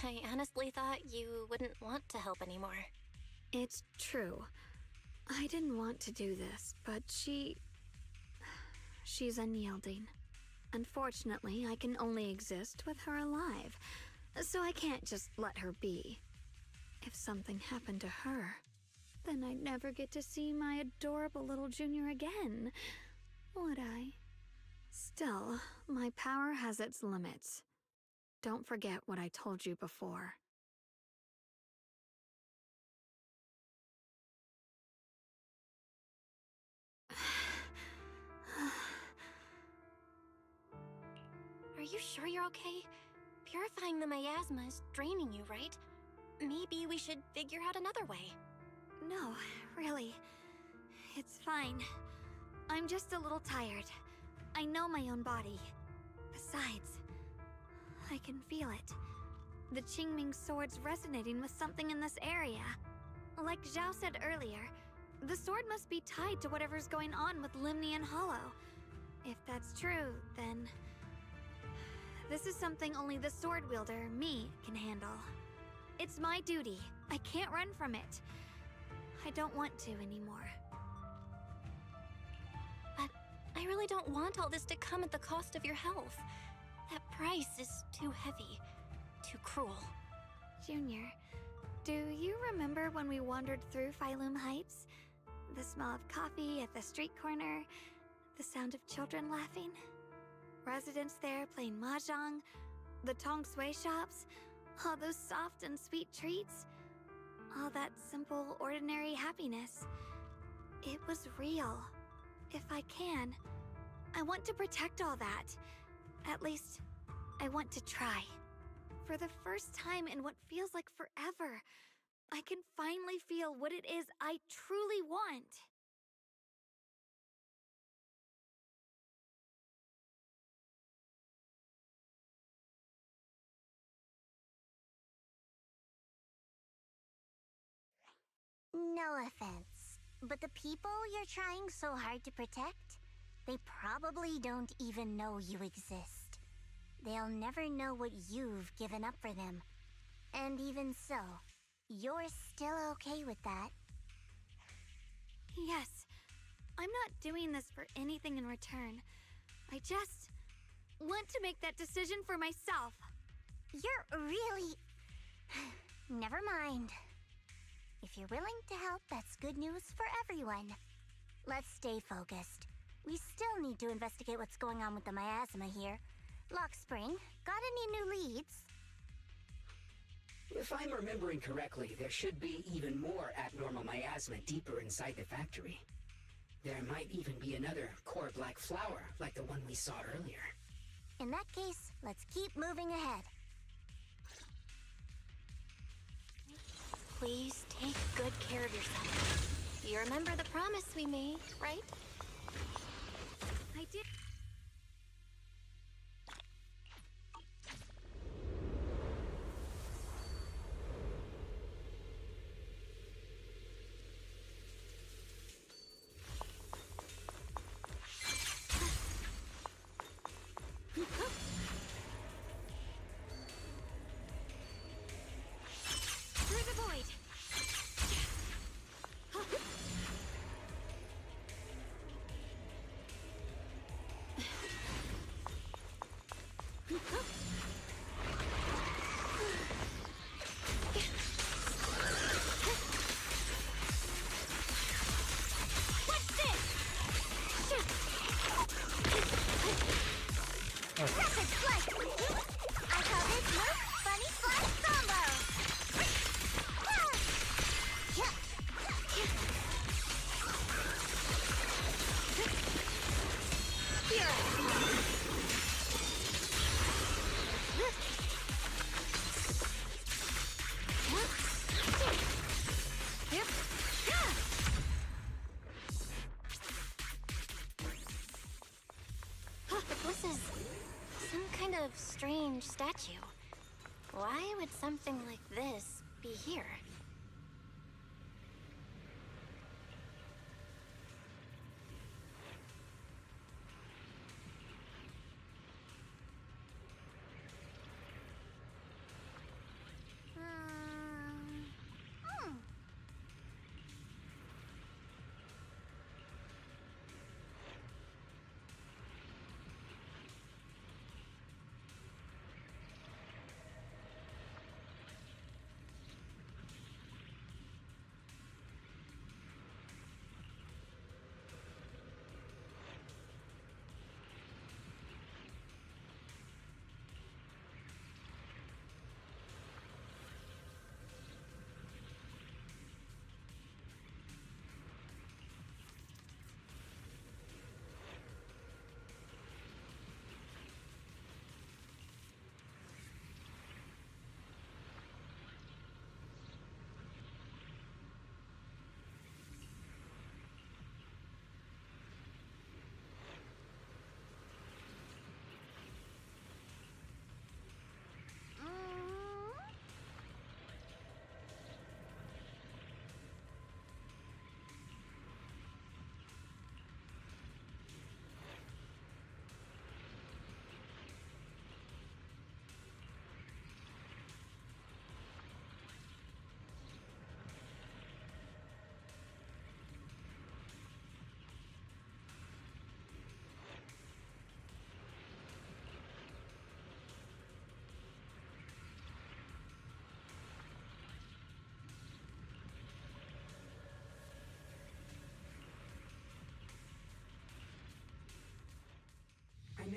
I honestly thought you wouldn't want to help anymore. It's true. I didn't want to do this, but she's unyielding. Unfortunately, I can only exist with her alive, so I can't just let her be. If something happened to her, then I'd never get to see my adorable little junior again, would I? Still, my power has its limits. Don't forget what I told you before. Are you sure you're okay? Purifying the miasma is draining you, right? Maybe we should figure out another way. No, really. It's fine. I'm just a little tired. I know my own body. Besides, I can feel it. The Qingming sword's resonating with something in this area. Like Zhao said earlier, the sword must be tied to whatever's going on with Limnian Hollow. If that's true, then this is something only the sword wielder, me, can handle. It's my duty. I can't run from it. I don't want to anymore. But I really don't want all this to come at the cost of your health. That price is too heavy, too cruel. Junior, do you remember when we wandered through Phylum Heights? The smell of coffee at the street corner, the sound of children laughing, residents there playing mahjong, the Tong Sui shops, all those soft and sweet treats, all that simple, ordinary happiness. It was real. If I can, I want to protect all that. At least, I want to try. For the first time in what feels like forever, I can finally feel what it is I truly want. No offense, but the people you're trying so hard to protect, they probably don't even know you exist. They'll never know what you've given up for them. And even so, you're still okay with that. Yes, I'm not doing this for anything in return. I just want to make that decision for myself. You're really... Never mind. If you're willing to help, that's good news for everyone. Let's stay focused. We still need to investigate what's going on with the miasma here. Lockspring, got any new leads? If I'm remembering correctly, there should be even more abnormal miasma deeper inside the factory. There might even be another core black flower, like the one we saw earlier. In that case, let's keep moving ahead. Please take good care of yourself. You remember the promise we made, right? I did. Through the void. What's this? Rapid flight! I call this move Funny Fly Combo! This is some kind of strange statue. Why would something like this be here?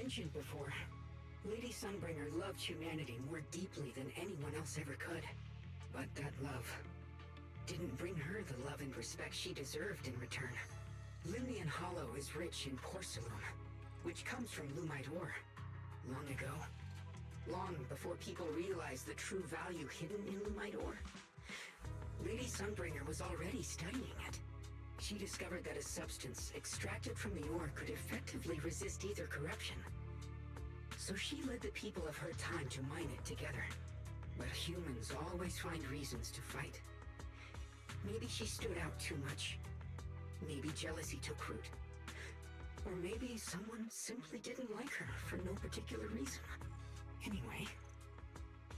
mentioned before, Lady Sunbringer loved humanity more deeply than anyone else ever could. But that love didn't bring her the love and respect she deserved in return. Limnian Hollow is rich in porcelain, which comes from Lumite ore. Long ago, long before people realized the true value hidden in Lumite ore, Lady Sunbringer was already studying it. She discovered that a substance extracted from the ore could effectively resist ether corruption. So she led the people of her time to mine it together. But humans always find reasons to fight. Maybe she stood out too much. Maybe jealousy took root. Or maybe someone simply didn't like her for no particular reason. Anyway,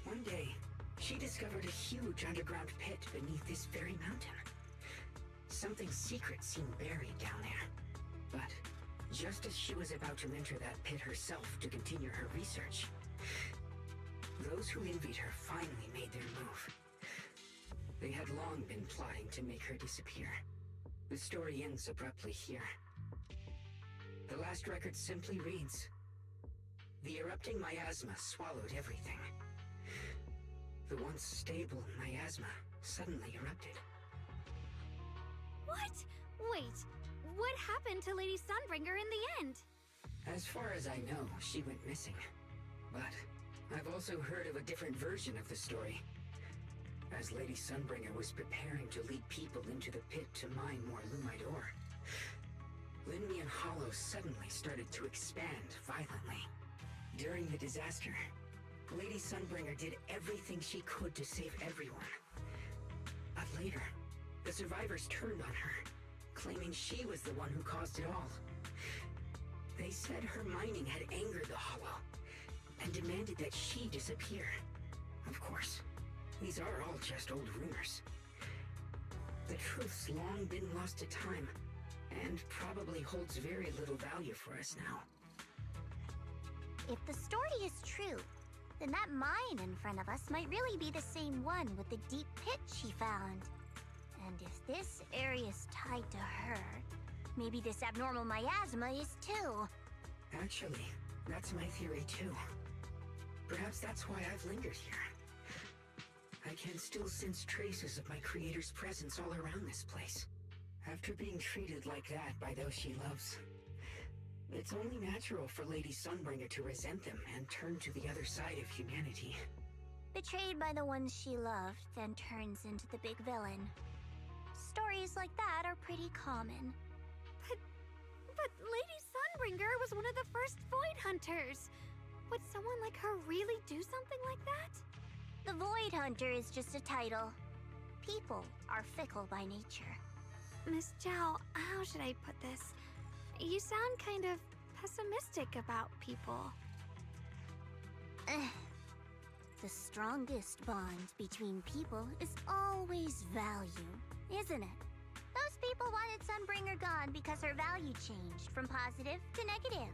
one day, she discovered a huge underground pit beneath this very mountain. Something secret seemed buried down there. But just as she was about to enter that pit herself to continue her research, those who envied her finally made their move. They had long been plotting to make her disappear. The story ends abruptly here. The last record simply reads, "The erupting miasma swallowed everything. The once stable miasma suddenly erupted." What? Wait, what happened to Lady Sunbringer in the end? As far as I know, she went missing. But I've also heard of a different version of the story. As Lady Sunbringer was preparing to lead people into the pit to mine more Lumite ore, Limnian Hollow suddenly started to expand violently. During the disaster, Lady Sunbringer did everything she could to save everyone. But later, the survivors turned on her, claiming she was the one who caused it all. They said her mining had angered the Hollow, and demanded that she disappear. Of course, these are all just old rumors. The truth's long been lost to time, and probably holds very little value for us now. If the story is true, then that mine in front of us might really be the same one with the deep pit she found. And if this area's tied to her, maybe this abnormal miasma is too. Actually, that's my theory too. Perhaps that's why I've lingered here. I can still sense traces of my creator's presence all around this place. After being treated like that by those she loves, it's only natural for Lady Sunbringer to resent them and turn to the other side of humanity. Betrayed by the ones she loved, then turns into the big villain. Stories like that are pretty common. But Lady Sunbringer was one of the first Void Hunters. Would someone like her really do something like that? The Void Hunter is just a title. People are fickle by nature. Miss Zhao, how should I put this? You sound kind of pessimistic about people. The strongest bond between people is always value, isn't it? Those people wanted Sunbringer gone because her value changed from positive to negative.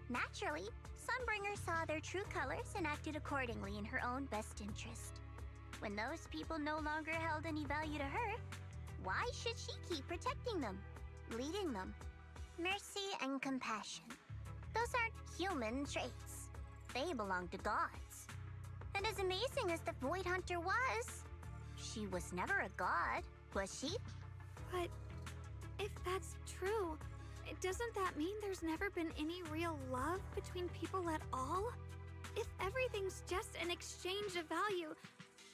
Naturally, Sunbringer saw their true colors and acted accordingly in her own best interest. When those people no longer held any value to her, why should she keep protecting them, leading them? Mercy and compassion. Those aren't human traits. They belong to gods. And as amazing as the Void Hunter was, she was never a god, was she? But if that's true, doesn't that mean there's never been any real love between people at all? If everything's just an exchange of value,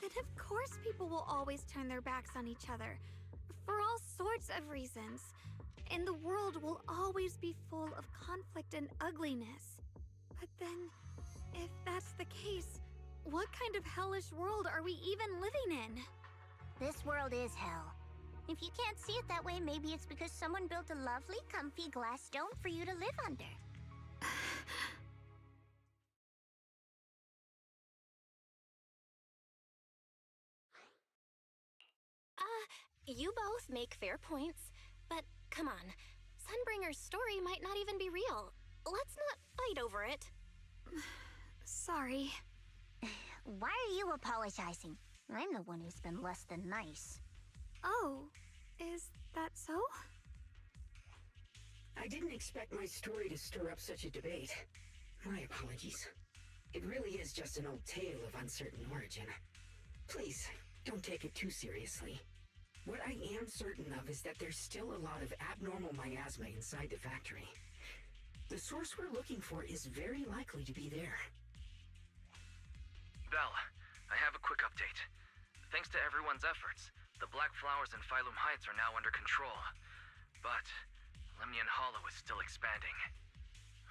then of course people will always turn their backs on each other, for all sorts of reasons. And the world will always be full of conflict and ugliness. But then, if that's the case, what kind of hellish world are we even living in? This world is hell. If you can't see it that way, maybe it's because someone built a lovely, comfy glass dome for you to live under. You both make fair points, but come on. Sunbringer's story might not even be real. Let's not fight over it. Sorry. Why are you apologizing? I'm the one who's been less than nice. Oh, is that so? I didn't expect my story to stir up such a debate. My apologies. It really is just an old tale of uncertain origin. Please, don't take it too seriously. What I am certain of is that there's still a lot of abnormal miasma inside the factory. The source we're looking for is very likely to be there. Belle, I have a quick update. Thanks to everyone's efforts, the Black Flowers in Phylum Heights are now under control. But Lemnian Hollow is still expanding.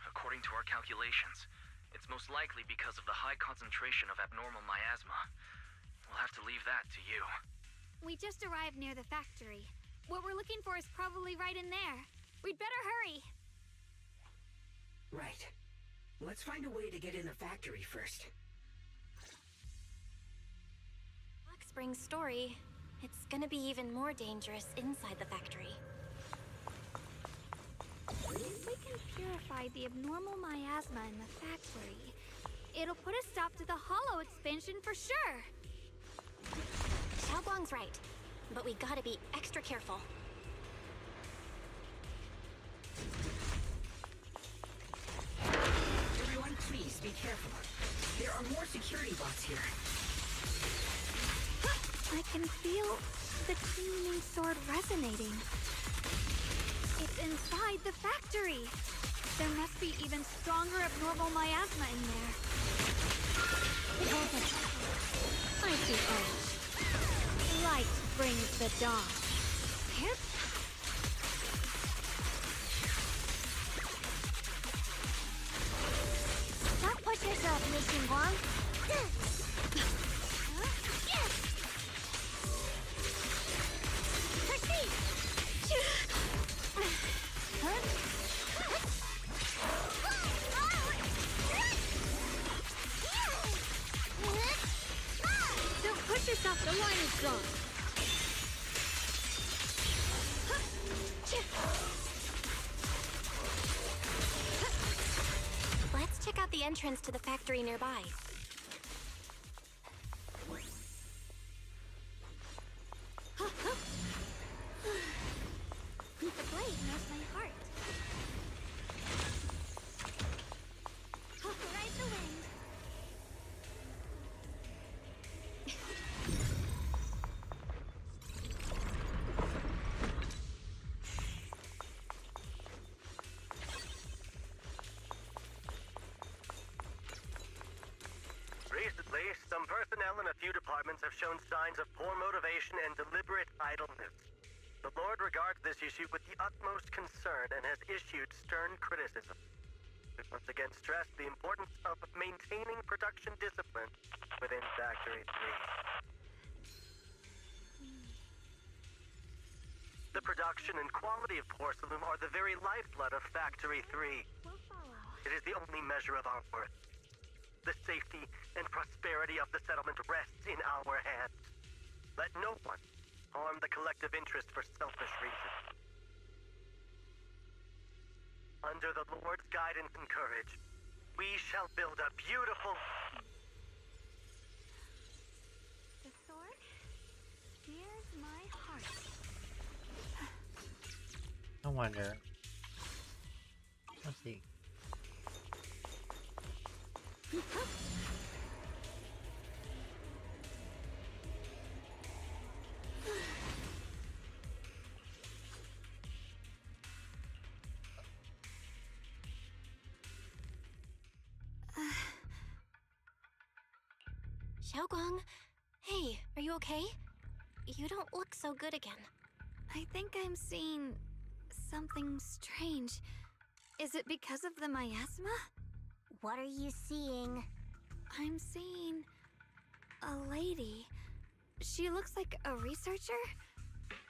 According to our calculations, it's most likely because of the high concentration of abnormal miasma. We'll have to leave that to you. We just arrived near the factory. What we're looking for is probably right in there. We'd better hurry. Right. Let's find a way to get in the factory first. Black Spring's story, it's gonna be even more dangerous inside the factory. If we can purify the abnormal miasma in the factory, it'll put a stop to the Hollow expansion for sure. Xiaoguang's right, but we gotta be extra careful. Everyone, please be careful. There are more security bots here. I can feel the Qingming sword resonating. It's inside the factory. There must be even stronger abnormal miasma in there. I suppose. Light brings the dawn. Yep. Don't push yourself, Miss Xinguang. Don't push yourself, the line is drawn. Let's check out the entrance to the factory nearby. The blade knows my heart. Ride the wind. Recently, some personnel in a few departments have shown signs of poor motivation and deliberate idleness. The Lord regards this issue with the utmost concern and has issued stern criticism. We once again stress the importance of maintaining production discipline within Factory 3. The production and quality of porcelain are the very lifeblood of Factory 3. It is the only measure of our worth. The safety and prosperity of the settlement rests in our hands. Let no one harm the collective interest for selfish reasons. Under the Lord's guidance and courage, we shall build a beautiful... The sword? Here's my heart. I wonder. Let's see. Xiaoguang, hey, are you okay? You don't look so good again. I think I'm seeing something strange. Is it because of the miasma? What are you seeing? I'm seeing a lady. She looks like a researcher.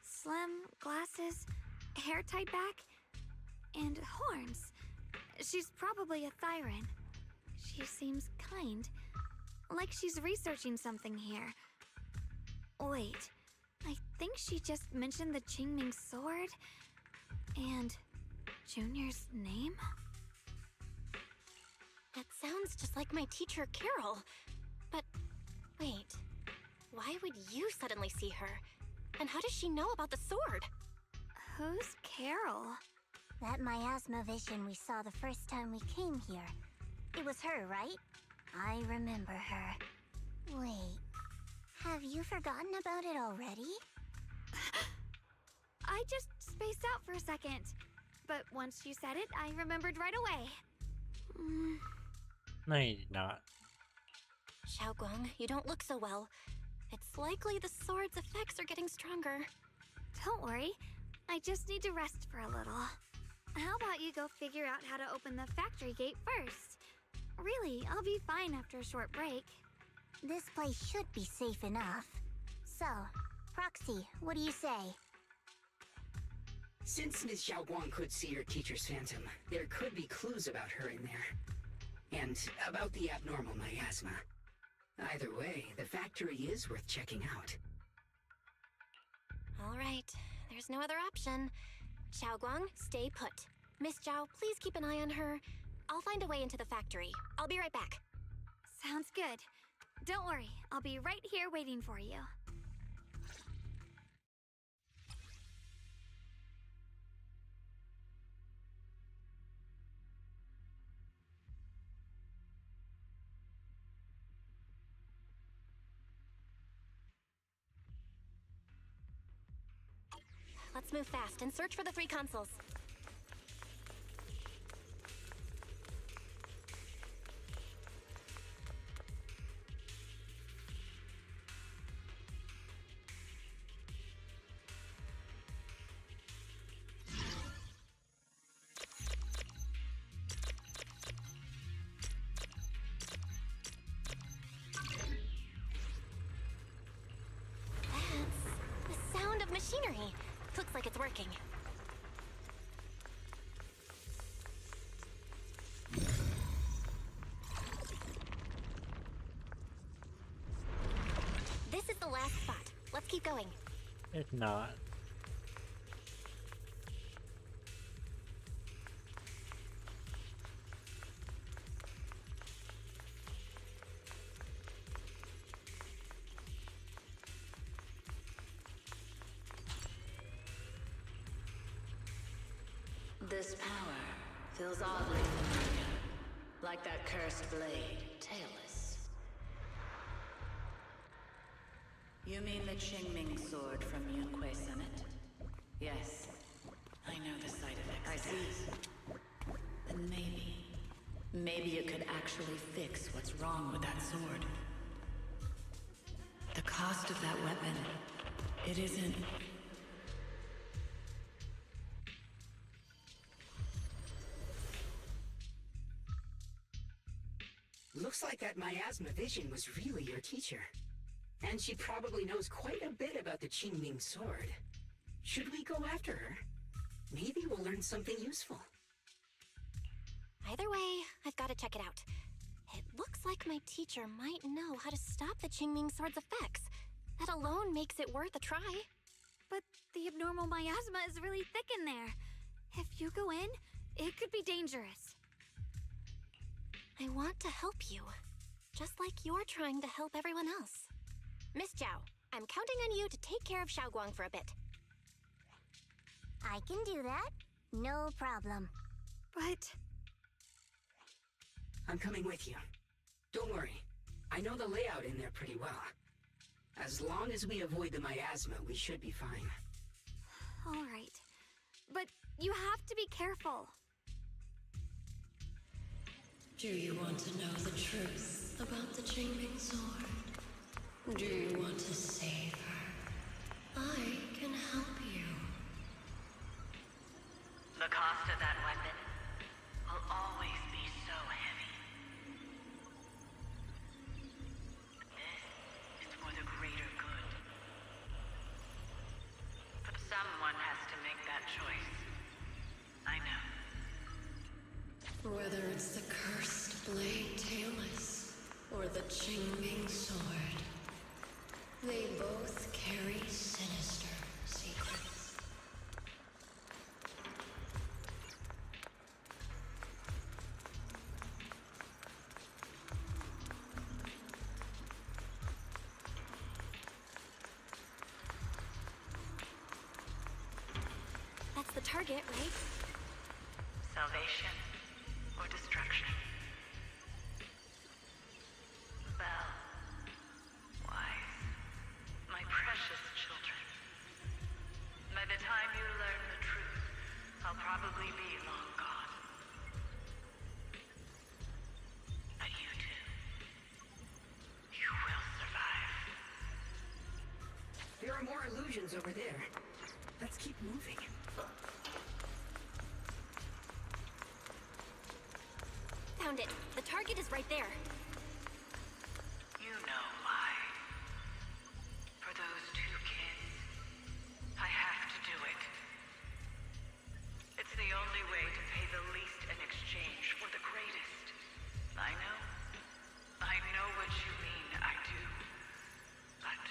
Slim, glasses, hair tied back, and horns. She's probably a Thyran. She seems kind, like she's researching something here. Wait, I think she just mentioned the Qingming sword and Junior's name? That sounds just like my teacher, Carol. But wait, why would you suddenly see her? And how does she know about the sword? Who's Carol? That miasma vision we saw the first time we came here. It was her, right? I remember her. Wait, have you forgotten about it already? I just spaced out for a second. But once you said it, I remembered right away. No, you did not. Xiaoguang, you don't look so well. It's likely the sword's effects are getting stronger. Don't worry. I just need to rest for a little. How about you go figure out how to open the factory gate first? Really, I'll be fine after a short break. This place should be safe enough. So, Proxy, what do you say? Since Ms. Xiaoguang could see her teacher's phantom, there could be clues about her in there. And about the abnormal miasma. Either way, the factory is worth checking out. All right, there's no other option. Xiaoguang, stay put. Miss Zhao, please keep an eye on her. I'll find a way into the factory. I'll be right back. Sounds good. Don't worry, I'll be right here waiting for you. Let's move fast and search for the 3 consoles. That's the sound of machinery. Looks like it's working. This is the last spot. Let's keep going. It's not. This power feels oddly familiar, like that cursed blade, tailless. You mean the Qingming sword from Yunque Summit? Yes, I know the side effects. I see. Then maybe you could actually fix what's wrong with that sword. The cost of that weapon, it isn't... Looks like that miasma vision was really your teacher. And she probably knows quite a bit about the Qingming sword. Should we go after her? Maybe we'll learn something useful. Either way, I've got to check it out. It looks like my teacher might know how to stop the Qingming sword's effects. That alone makes it worth a try. But the abnormal miasma is really thick in there. If you go in, it could be dangerous. I want to help you, just like you're trying to help everyone else. Miss Zhao, I'm counting on you to take care of Xiaoguang for a bit. I can do that. No problem. But... I'm coming with you. Don't worry. I know the layout in there pretty well. As long as we avoid the miasma, we should be fine. All right. But you have to be careful. Do you want to know the truth about the Qingming sword? Do you want to save her? I can help you. The cost of that weapon will always be so heavy. This is for the greater good. But someone has to make that choice. I know. Whether it's the cursed blade tailless or the Qingming sword, they both carry sinister secrets. That's the target, right? Salvation or destruction. probably be long gone. But you two, you will survive. There are more illusions over there. Let's keep moving. Found it. The target is right there. You know why. For those two kids, I have to do it. It's the only way to pay the least in exchange for the greatest. I know. I know what you mean, I do. But...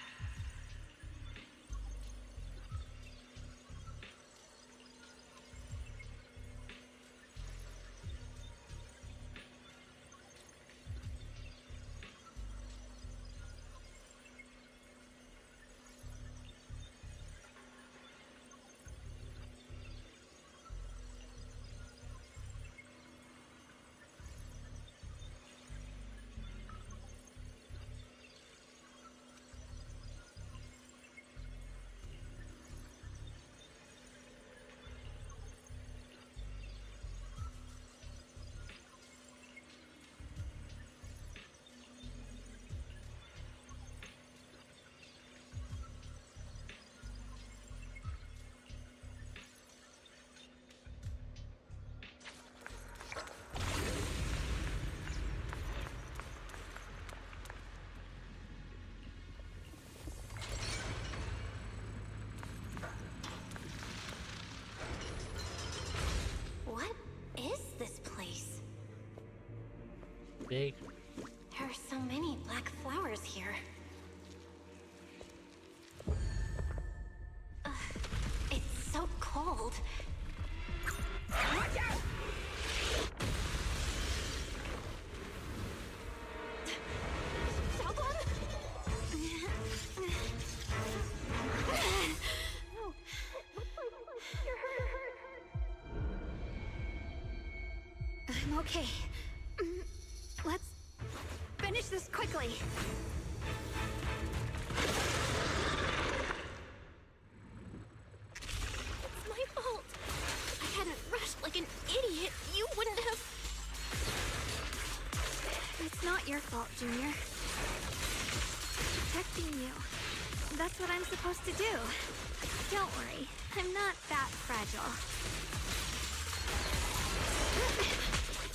What is this place? Big. There are so many black flowers here. Ugh, it's so cold. Watch out! I'm okay. Let's finish this quickly. It's my fault. If I hadn't rushed like an idiot, you wouldn't have... It's not your fault, Junior. Protecting you. That's what I'm supposed to do. Don't worry, I'm not that fragile.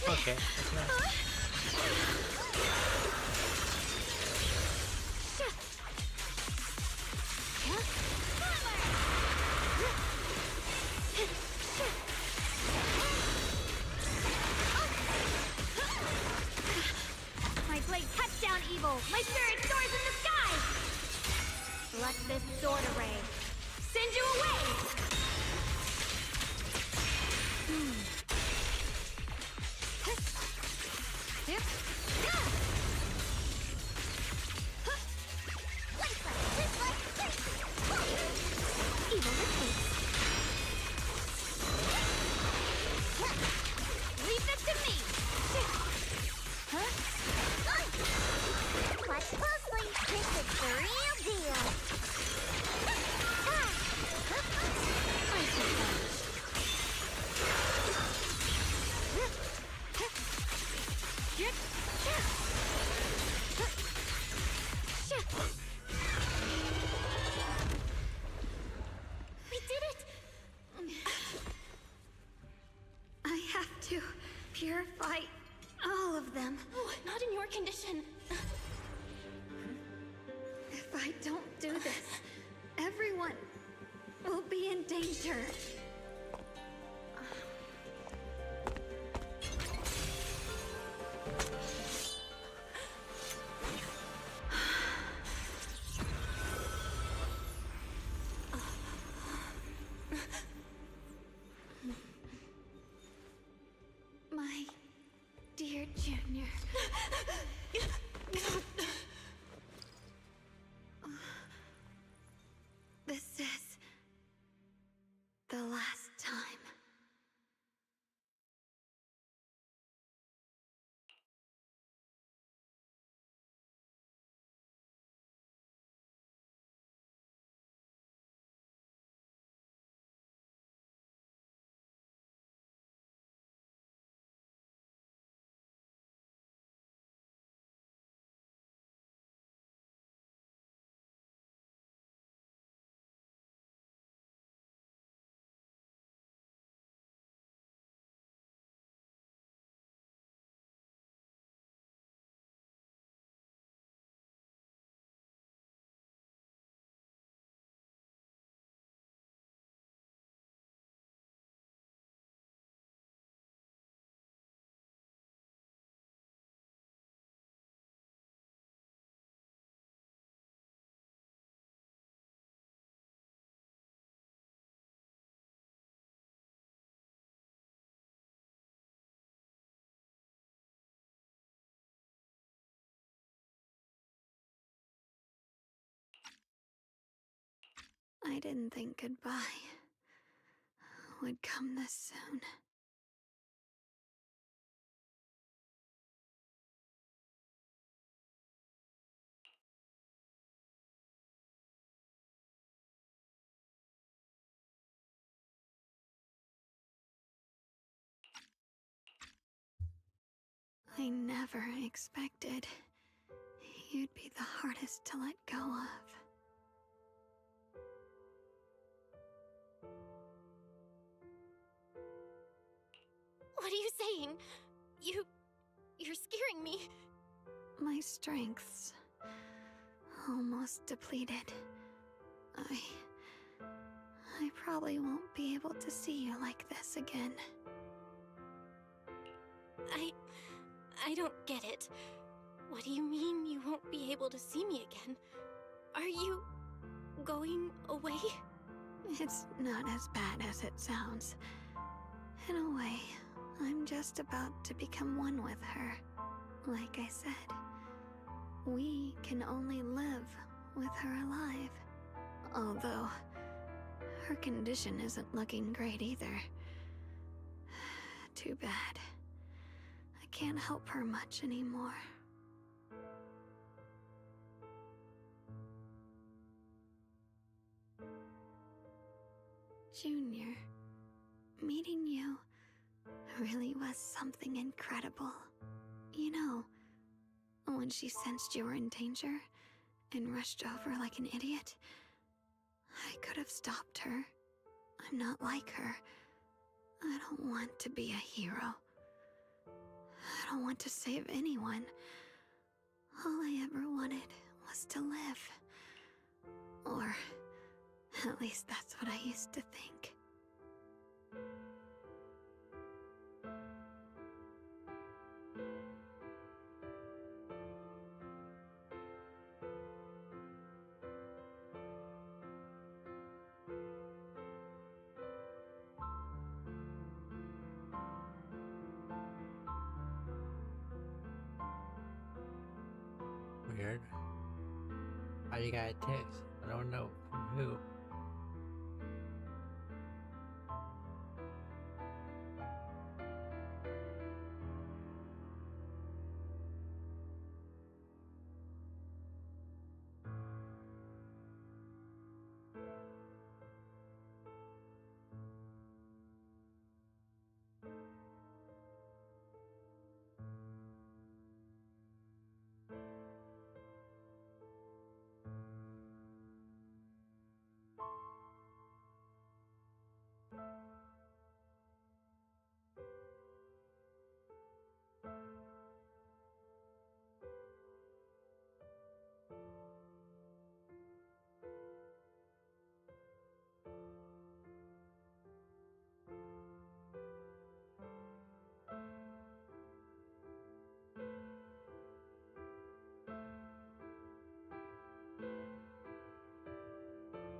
Okay, that's nice. My blade cuts down evil. My spirit soars in the sky. Let this sword array send you away. Evil retreats. Leave this to me. Watch closely. This is the real deal. We did it! I have to purify all of them. Oh, not in your condition. If I don't do this, everyone will be in danger. My dear Junior. This is the last time. I didn't think goodbye would come this soon. I never expected you'd be the hardest to let go of. What are you saying? You're scaring me. My strength's almost depleted. I probably won't be able to see you like this again. I don't get it. What do you mean you won't be able to see me again? Are you going away? It's not as bad as it sounds. In a way, I'm just about to become one with her. Like I said, we can only live with her alive. Although, her condition isn't looking great either. Too bad. I can't help her much anymore. Junior, meeting you really was something incredible. You know, when she sensed you were in danger and rushed over like an idiot, I could have stopped her. I'm not like her. I don't want to be a hero. I don't want to save anyone. All I ever wanted was to live. Or, at least that's what I used to think. Weird. How you got a text? I don't know from who.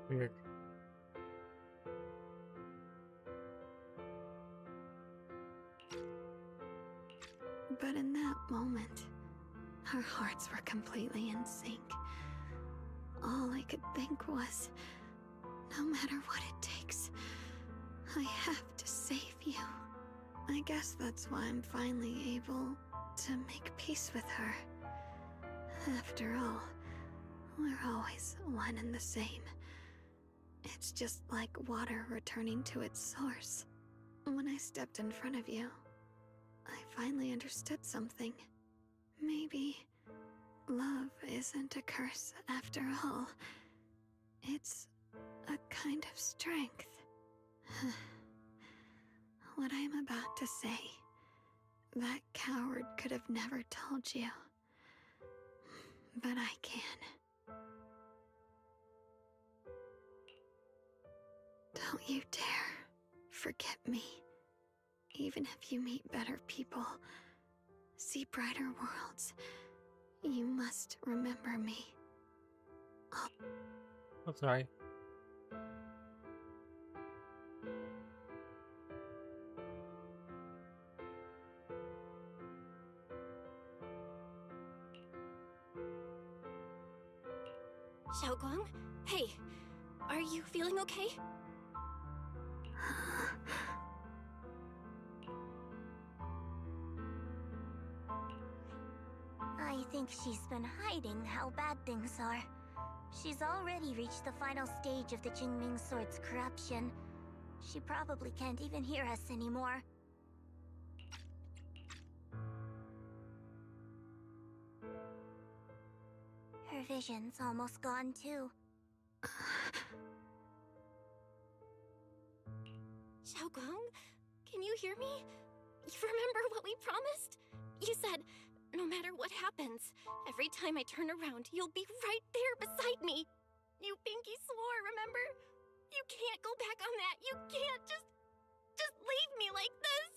Weird. But in that moment, our hearts were completely in sync. All I could think was, no matter what it takes, I have to save you. I guess that's why I'm finally able to make peace with her. After all, we're always one and the same. It's just like water returning to its source. When I stepped in front of you, I finally understood something. Maybe love isn't a curse after all. It's a kind of strength. What I'm about to say, that coward could have never told you. But I can. Don't you dare forget me. Even if you meet better people, see brighter worlds, you must remember me. I'm sorry. Xiaoguang? Hey, Are you feeling okay? I think she's been hiding how bad things are. She's already reached the final stage of the Jingming Sword's corruption. She probably can't even hear us anymore. Her vision's almost gone too. Xiaogong, can you hear me? You remember what we promised? You said, no matter what happens, every time I turn around, you'll be right there beside me. You pinky swore, remember? You can't go back on that. You can't just leave me like this.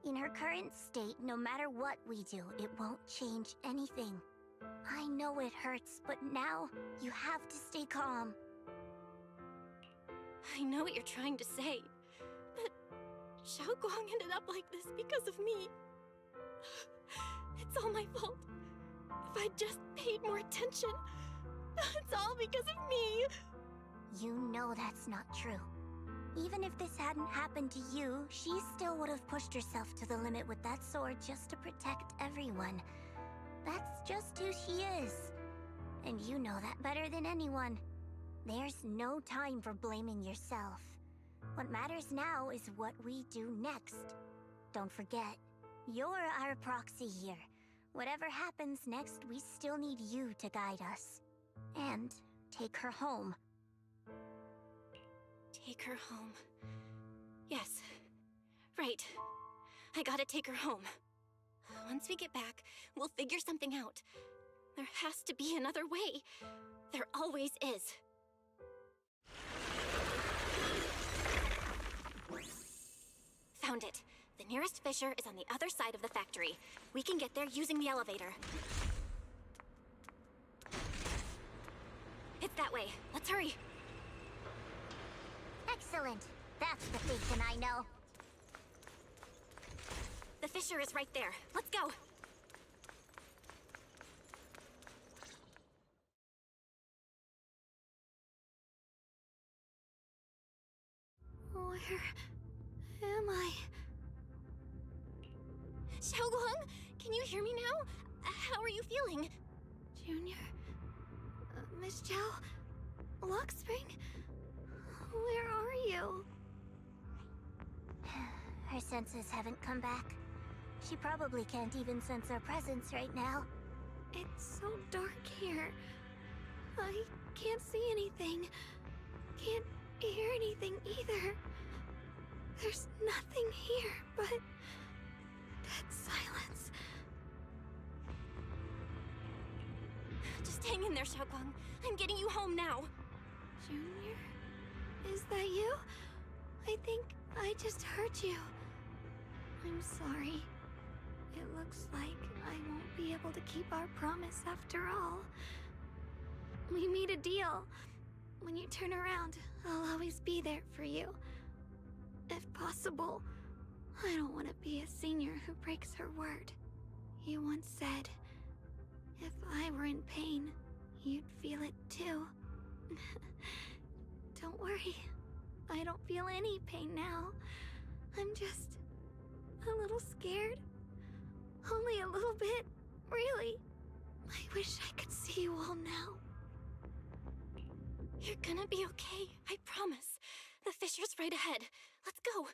In her current state, no matter what we do, it won't change anything. I know it hurts, but now you have to stay calm. I know what you're trying to say, but Xiaogong ended up like this because of me. It's all my fault. If I'd just paid more attention, it's all because of me. You know that's not true. Even if this hadn't happened to you, she still would have pushed herself to the limit with that sword just to protect everyone. That's just who she is. And you know that better than anyone. There's no time for blaming yourself. What matters now is what we do next. Don't forget, you're our proxy here. Whatever happens next, we still need you to guide us. And take her home. Take her home. Yes. Right. I gotta take her home. Once we get back, we'll figure something out. There has to be another way. There always is. Found it. The nearest fissure is on the other side of the factory. We can get there using the elevator. It's that way. Let's hurry. Excellent. That's the Phaeton I know. The fissure is right there. Let's go. Where am I? Xiaogong, can you hear me now? How are you feeling? Junior? Miss Chow? Luxspring? Where are you? Her senses haven't come back. She probably can't even sense our presence right now. It's so dark here. I can't see anything. Can't hear anything either. There's nothing here but dead silence. Just hang in there, Xiaogong. I'm getting you home now. Junior? Is that you? I think I just hurt you. I'm sorry. It looks like I won't be able to keep our promise after all. We made a deal. When you turn around, I'll always be there for you. If possible, I don't want to be a senior who breaks her word. You once said, if I were in pain, you'd feel it too. Don't worry. I don't feel any pain now. I'm just a little scared. Only a little bit, really. I wish I could see you all now. You're gonna be okay, I promise. The fissure's right ahead. Let's go.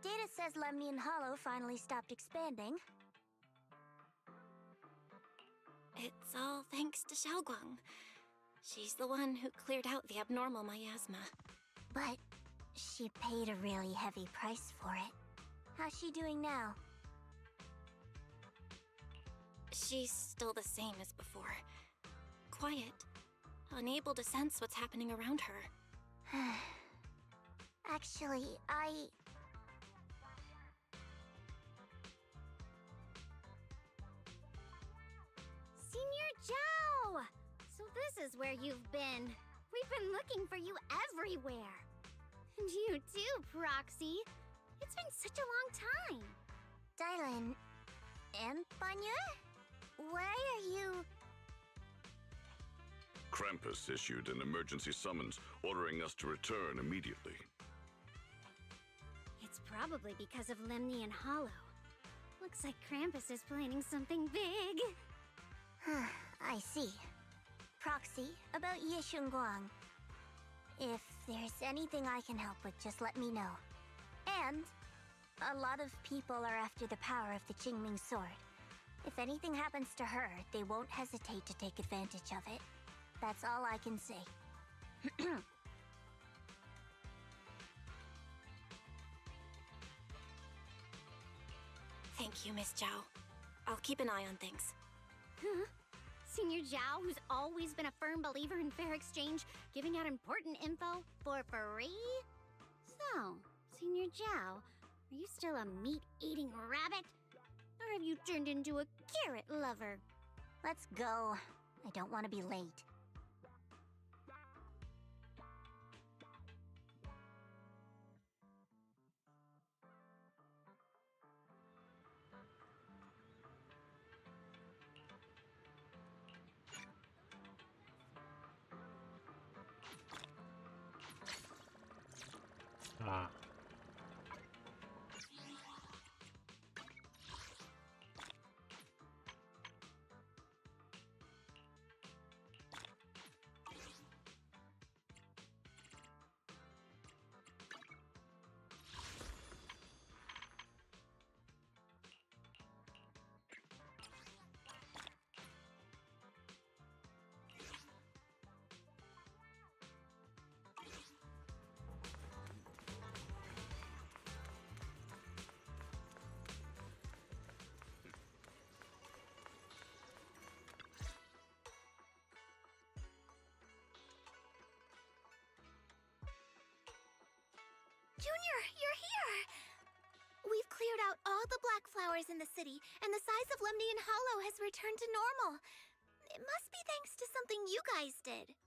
Data says Lemnian Hollow finally stopped expanding. It's all thanks to Xiaogong. She's the one who cleared out the abnormal miasma. But she paid a really heavy price for it. How's she doing now? She's still the same as before. Quiet, unable to sense what's happening around her. Actually, Senior Zhao! So this is where you've been. We've been looking for you everywhere. And you too, Proxy. It's been such a long time. Dylan, Empanya? Why are you... Krampus issued an emergency summons ordering us to return immediately. It's probably because of Lemnian Hollow. Looks like Krampus is planning something big. I see. Proxy, about Ye Shunguang. If there's anything I can help with, just let me know. And a lot of people are after the power of the Qingming sword. If anything happens to her, they won't hesitate to take advantage of it. That's all I can say. Thank you, Miss Zhao. I'll keep an eye on things. Huh? Senior Zhao, who's always been a firm believer in fair exchange, giving out important info for free? So, Senior Zhao, are you still a meat-eating rabbit? Or have you turned into a carrot lover? Let's go. I don't want to be late. Ah. Junior, you're here! We've cleared out all the black flowers in the city, and the size of Lemnian Hollow has returned to normal. It must be thanks to something you guys did.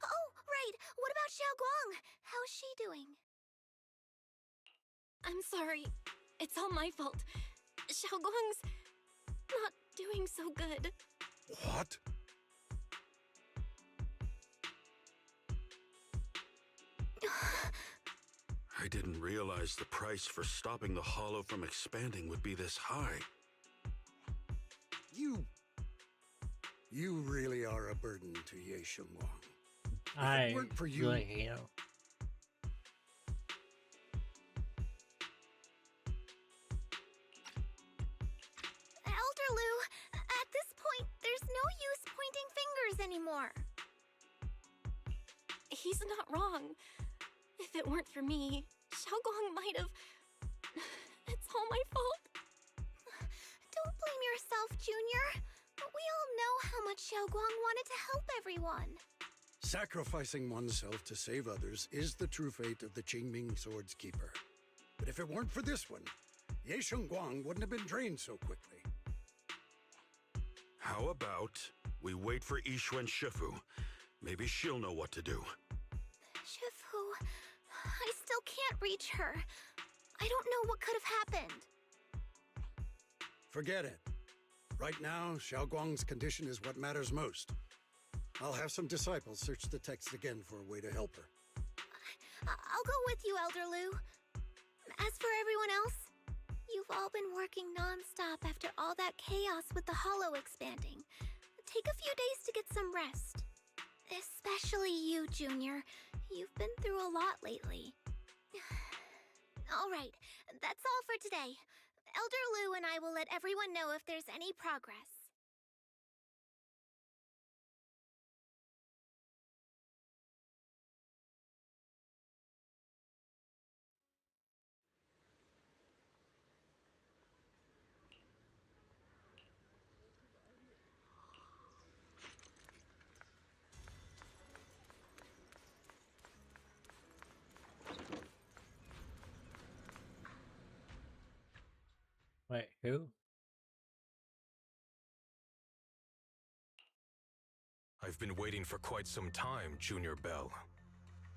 Oh, right! What about Xiaoguang? How's she doing? I'm sorry. It's all my fault. Xiaoguang's not doing so good. What? I didn't realize the price for stopping the hollow from expanding would be this high. You really are a burden to Ye Shunguang. I weren't for you... really hate him. Elder Lu, at this point, there's no use pointing fingers anymore. He's not wrong. If it weren't for me, Xiaoguang might have... It's all my fault. Don't blame yourself, Junior. We all know how much Xiaoguang wanted to help everyone. Sacrificing oneself to save others is the true fate of the Qingming Sword's keeper. But if it weren't for this one, Ye Shunguang wouldn't have been drained so quickly. How about we wait for Yixuan Shifu? Maybe she'll know what to do. Shifu, I still can't reach her. I don't know what could have happened. Forget it. Right now, Xiaoguang's condition is what matters most. I'll have some disciples search the text again for a way to help her. I'll go with you, Elder Lu. As for everyone else, you've all been working non-stop after all that chaos with the Hollow expanding. Take a few days to get some rest. Especially you, Junior. You've been through a lot lately. All right, that's all for today. Elder Lu and I will let everyone know if there's any progress. Who? I've been waiting for quite some time, Junior Bell.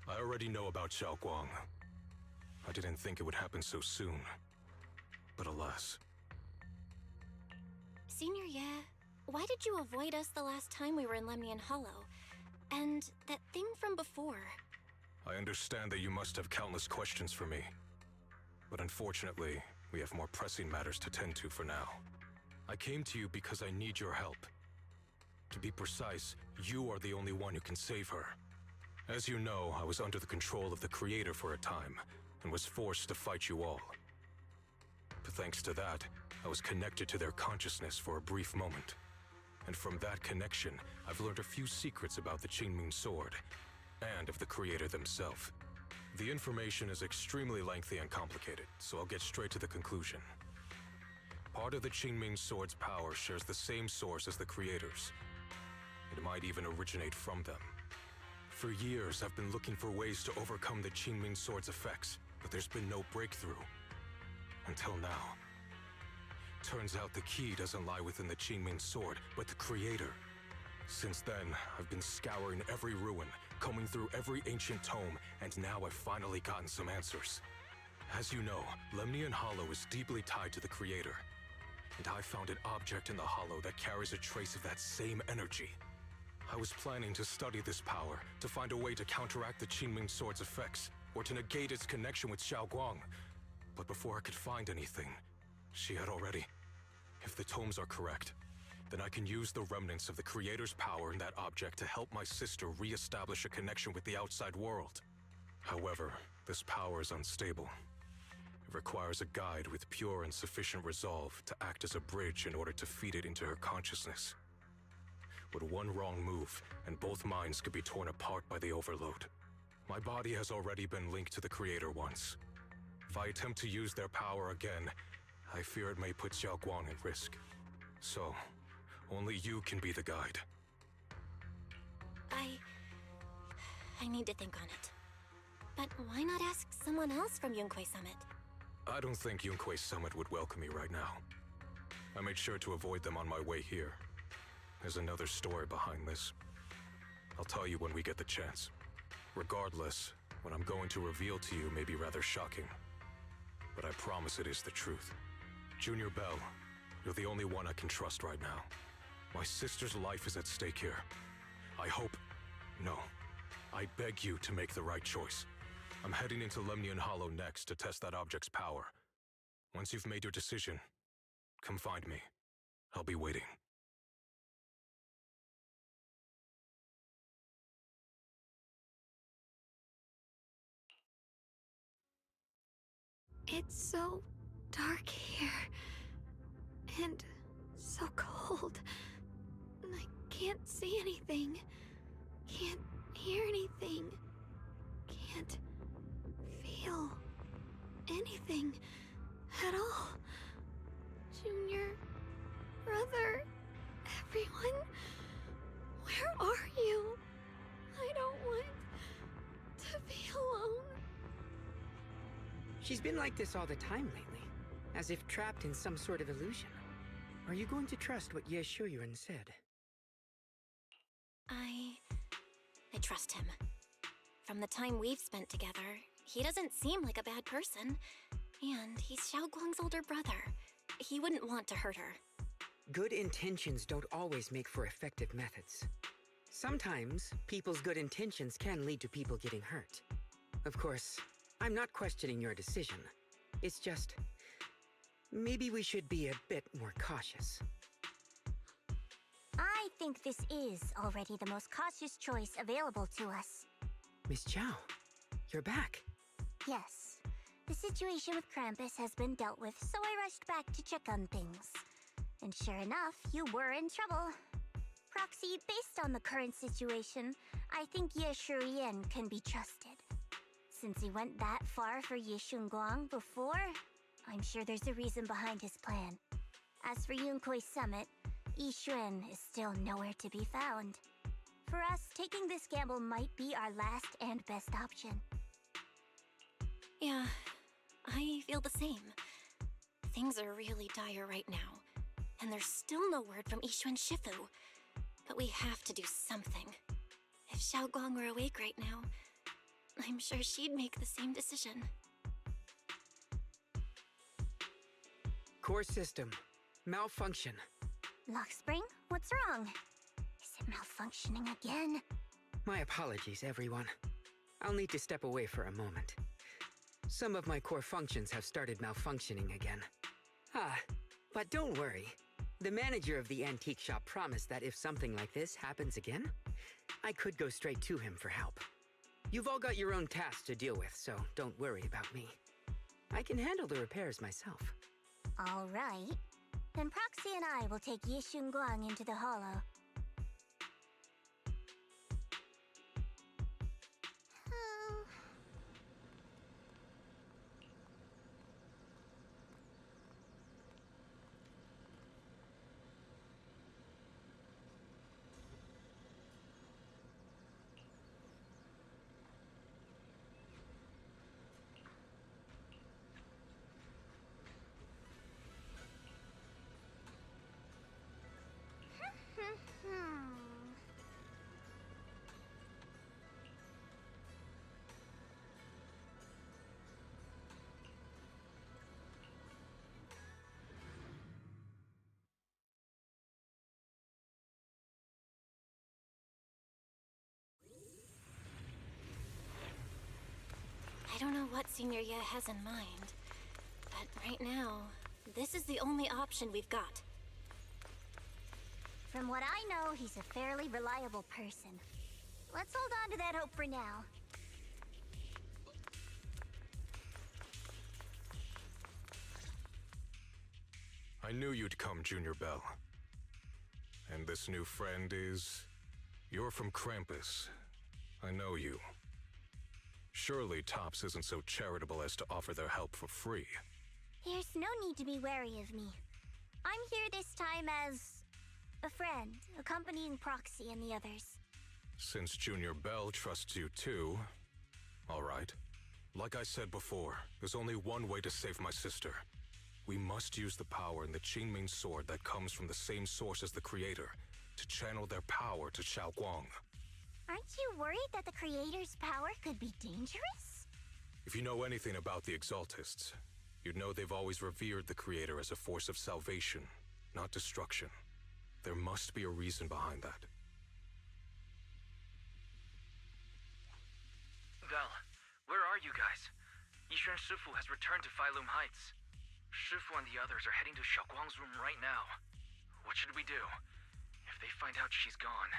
I already know about Xiao Guang. I didn't think it would happen so soon. But alas. Senior Ye, why did you avoid us the last time we were in Lemnian Hollow? And that thing from before? I understand that you must have countless questions for me. But unfortunately, we have more pressing matters to tend to for now. I came to you because I need your help. To be precise, you are the only one who can save her. As you know, I was under the control of the Creator for a time, and was forced to fight you all. But thanks to that, I was connected to their consciousness for a brief moment. And from that connection, I've learned a few secrets about the Qingming Sword, and of the Creator themselves. The information is extremely lengthy and complicated, so I'll get straight to the conclusion. Part of the Qingming Sword's power shares the same source as the Creator's. It might even originate from them. For years, I've been looking for ways to overcome the Qingming Sword's effects, but there's been no breakthrough. Until now. Turns out the key doesn't lie within the Qingming Sword, but the Creator. Since then, I've been scouring every ruin, combing through every ancient tome, and now I've finally gotten some answers. As you know, Lemnian Hollow is deeply tied to the Creator. And I found an object in the Hollow that carries a trace of that same energy. I was planning to study this power, to find a way to counteract the Qingming Sword's effects, or to negate its connection with Xiao Guang. But before I could find anything, she had already... If the tomes are correct, then I can use the remnants of the Creator's power in that object to help my sister re-establish a connection with the outside world. However, this power is unstable. It requires a guide with pure and sufficient resolve to act as a bridge in order to feed it into her consciousness. With one wrong move, and both minds could be torn apart by the overload. My body has already been linked to the Creator once. If I attempt to use their power again, I fear it may put Xiao Guang at risk. So, only you can be the guide. I need to think on it. But why not ask someone else from Yunque Summit? I don't think Yunque Summit would welcome me right now. I made sure to avoid them on my way here. There's another story behind this. I'll tell you when we get the chance. Regardless, what I'm going to reveal to you may be rather shocking. But I promise it is the truth. Junior Bell, you're the only one I can trust right now. My sister's life is at stake here. I hope... No. I beg you to make the right choice. I'm heading into Lemnian Hollow next to test that object's power. Once you've made your decision, come find me. I'll be waiting. It's so dark here. And so cold. I can't see anything. Can't hear anything. Can't feel anything at all. Junior, brother, everyone, where are you? I don't want to be alone. She's been like this all the time lately, as if trapped in some sort of illusion. Are you going to trust what Ye Shuyuan said? I trust him. From the time we've spent together, he doesn't seem like a bad person. And he's Xiao Guang's older brother. He wouldn't want to hurt her. Good intentions don't always make for effective methods. Sometimes, people's good intentions can lead to people getting hurt. Of course, I'm not questioning your decision. It's just... maybe we should be a bit more cautious. I think this is already the most cautious choice available to us. Miss Zhao, you're back. Yes. The situation with Krampus has been dealt with, so I rushed back to check on things. And sure enough, you were in trouble. Proxy, based on the current situation, I think Ye Shurian can be trusted. Since he went that far for Ye Shunguang before, I'm sure there's a reason behind his plan. As for Yunque Summit, Yixuan is still nowhere to be found. For us, taking this gamble might be our last and best option. Yeah, I feel the same. Things are really dire right now, and there's still no word from Ishu and Shifu. But we have to do something. If Xiaoguang were awake right now, I'm sure she'd make the same decision. Core system. Malfunction. Lockspring, what's wrong? Is it malfunctioning again? My apologies, everyone. I'll need to step away for a moment. Some of my core functions have started malfunctioning again. But don't worry. The manager of the antique shop promised that if something like this happens again, I could go straight to him for help. You've all got your own tasks to deal with, so don't worry about me. I can handle the repairs myself. All right. Then Proxy and I will take Yishun Guang into the hollow. I don't know what Senior Ye has in mind, but right now, this is the only option we've got. From what I know, he's a fairly reliable person. Let's hold on to that hope for now. I knew you'd come, Junior Bell. And this new friend is... You're from Krampus. I know you. Surely Tops isn't so charitable as to offer their help for free. There's no need to be wary of me. I'm here this time as... a friend, accompanying Proxy and the others. Since Junior Bell trusts you too... All right. Like I said before, there's only one way to save my sister. We must use the power in the Qingming sword that comes from the same source as the Creator, to channel their power to Xiaoguang. Aren't you worried that the Creator's power could be dangerous? If you know anything about the Exaltists, you'd know they've always revered the Creator as a force of salvation, not destruction. There must be a reason behind that. Bell, where are you guys? Yishuan Shifu has returned to Failum Heights. Shifu and the others are heading to Xiaoguang's room right now. What should we do? If they find out she's gone...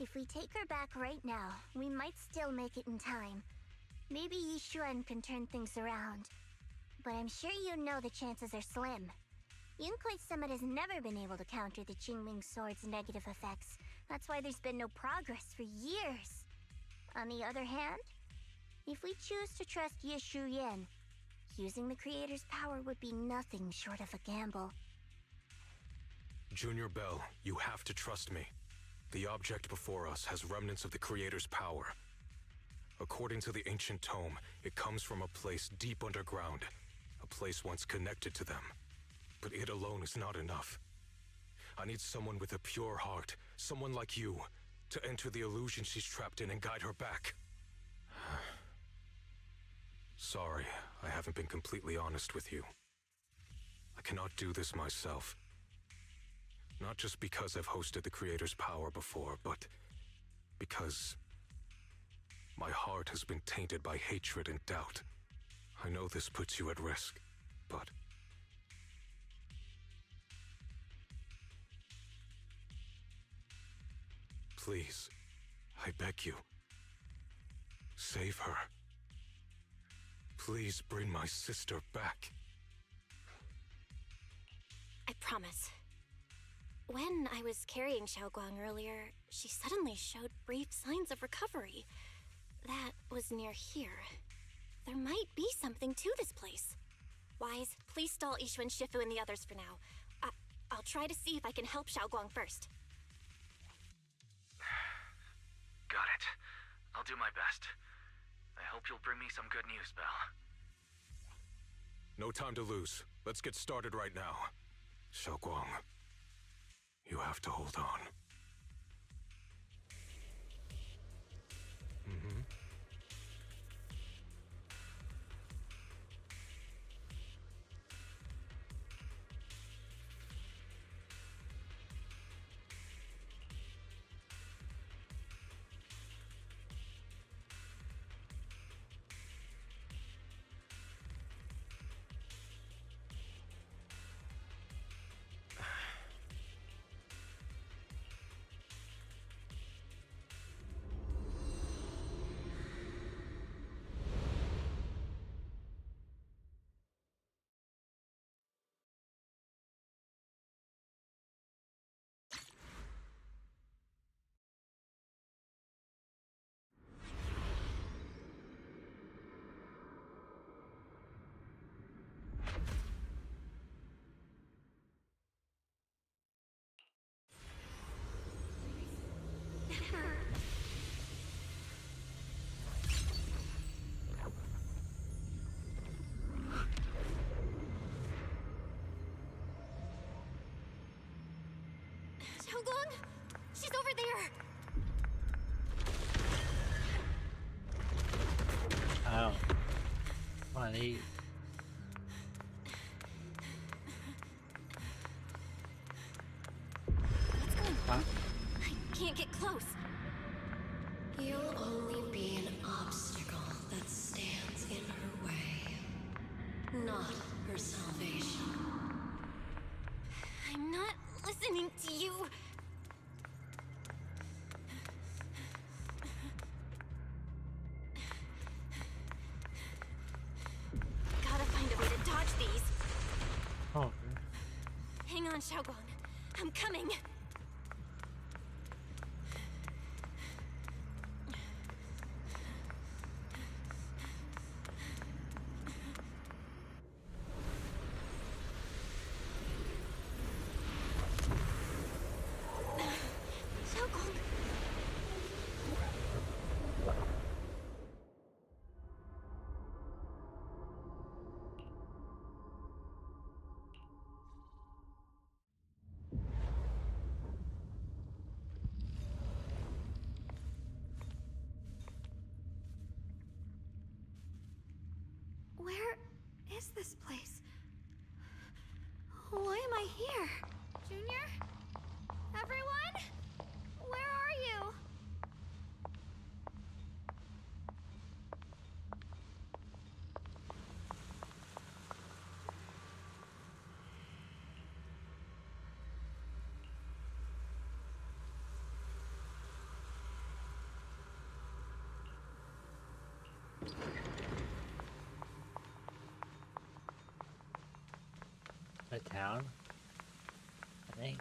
If we take her back right now, we might still make it in time. Maybe Yishuan can turn things around. But I'm sure you know the chances are slim. Yunkuei Summit has never been able to counter the Qingming Sword's negative effects. That's why there's been no progress for years. On the other hand, if we choose to trust Yishu Yen, using the Creator's power would be nothing short of a gamble. Junior Bell, you have to trust me. The object before us has remnants of the Creator's power. According to the ancient tome, it comes from a place deep underground, a place once connected to them. But it alone is not enough. I need someone with a pure heart, someone like you, to enter the illusion she's trapped in and guide her back. Sorry, I haven't been completely honest with you. I cannot do this myself. Not just because I've hosted the Creator's power before, but because my heart has been tainted by hatred and doubt. I know this puts you at risk, but... Please, I beg you, save her. Please bring my sister back. I promise. When I was carrying Xiaoguang earlier, she suddenly showed brief signs of recovery. That was near here. There might be something to this place. Wise, please stall Ishu and Shifu and the others for now. I'll try to see if I can help Xiaoguang first. Got it. I'll do my best. I hope you'll bring me some good news, Belle. No time to lose. Let's get started right now. Xiaoguang, you have to hold on. Mm-hmm. Xiaogong! She's over there! Oh. Funny. What's going on? I can't get close. You'll only be an obstacle that stands in her way, not her salvation. I'm not listening to you. Gotta find a way to dodge these. Oh. Hang on, Xiaogong. I'm coming. Xiaogong. Where is this place? Why am I here? Junior? Everyone? Where are you? The town? I think.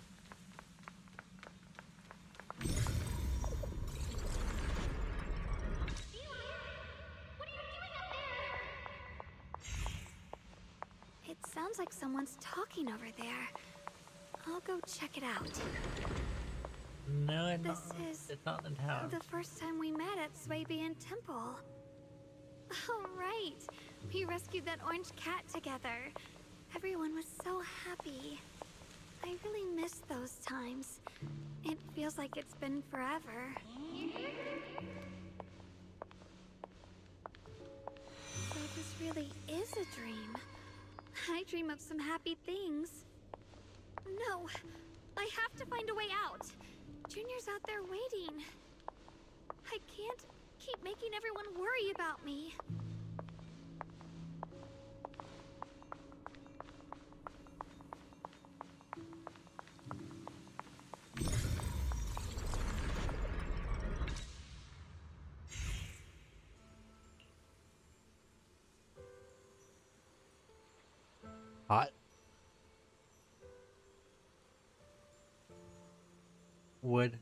It sounds like someone's talking over there. I'll go check it out. No, it's This not. is It's not the town. the first time we met at Swabian Temple. Oh, right. We rescued that orange cat together. Everyone was so happy. I really miss those times. It feels like it's been forever. So this really is a dream. I dream of some happy things. No, I have to find a way out. Junior's out there waiting. I can't keep making everyone worry about me. Hot. Wood.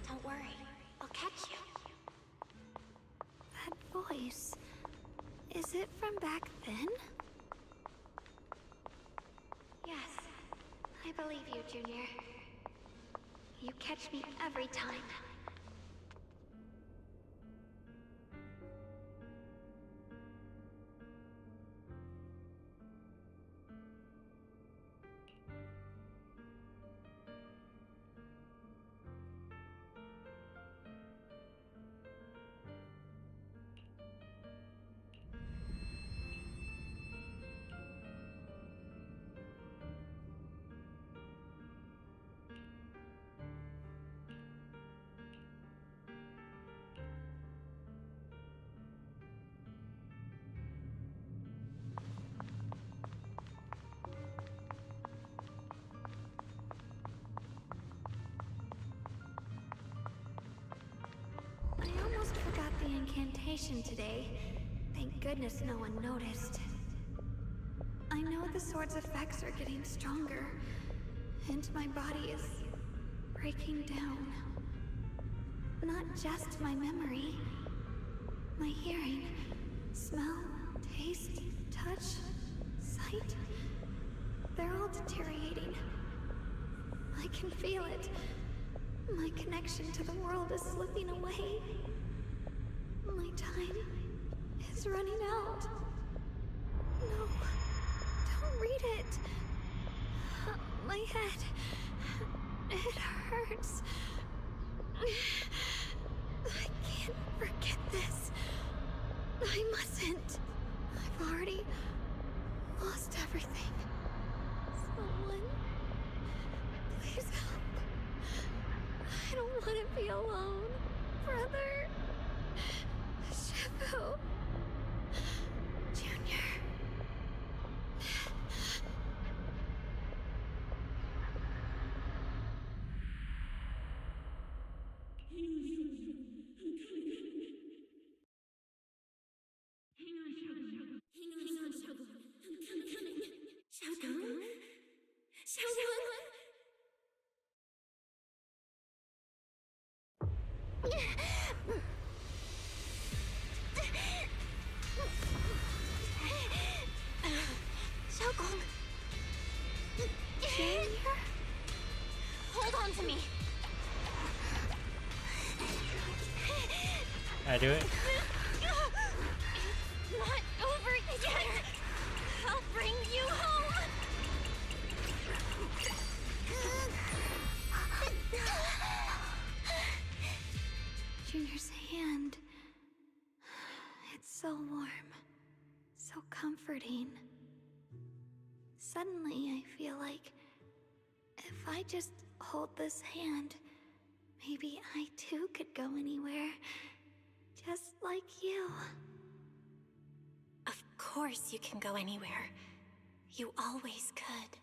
Don't worry, I'll catch you. That voice. Is it from back then? Yes, I believe you, Junior. You catch me every time. I almost forgot the incantation today. Thank goodness no one noticed. I know the sword's effects are getting stronger, and my body is breaking down. Not just my memory. My hearing, smell, taste, touch, sight. They're all deteriorating. I can feel it. My connection to the world is slipping away. My time is running out. No, don't read it. My head, it hurts. I can't forget this. I mustn't. I've already lost everything. Someone, please help. I don't want to be alone, brother. Shifu. Junior. Hang on, Shogun. I'm coming. Shogun? Shogun? Shogun! Junior? Hold on to me! I do it? It's not over yet! I'll bring you home! Junior's hand. It's so warm. So comforting. Suddenly, I feel like if I just hold this hand, maybe I too could go anywhere. Just like you. Of course you can go anywhere. You always could.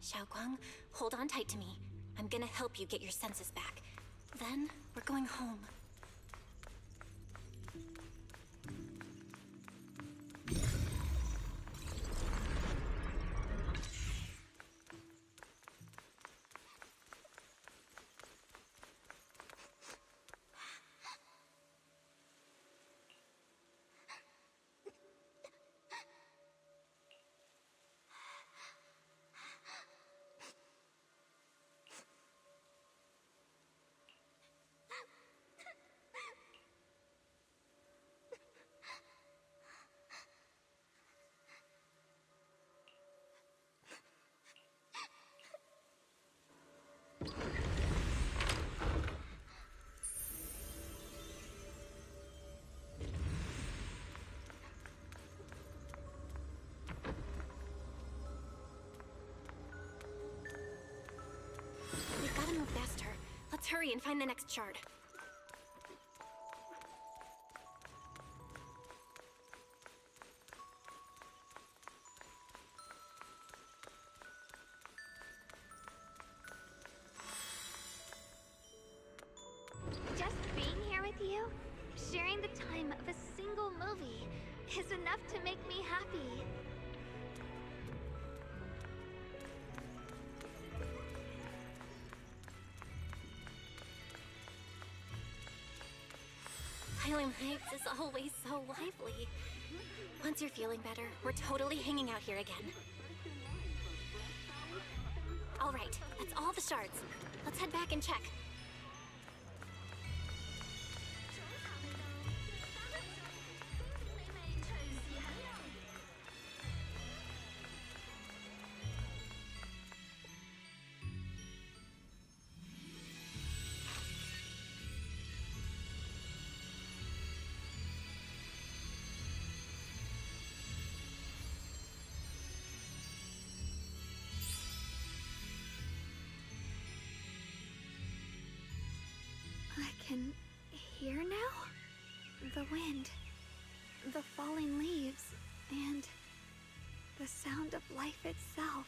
Xiaoguang, hold on tight to me. I'm gonna help you get your senses back. Then, we're going home. We've gotta move faster. Let's hurry and find the next shard. Just being here with you, sharing the time of a single movie, is enough to make me happy. Highland Heights is always so lively. Once you're feeling better, we're totally hanging out here again. All right, that's all the shards. Let's head back and check. I can hear now? The wind, the falling leaves, and the sound of life itself.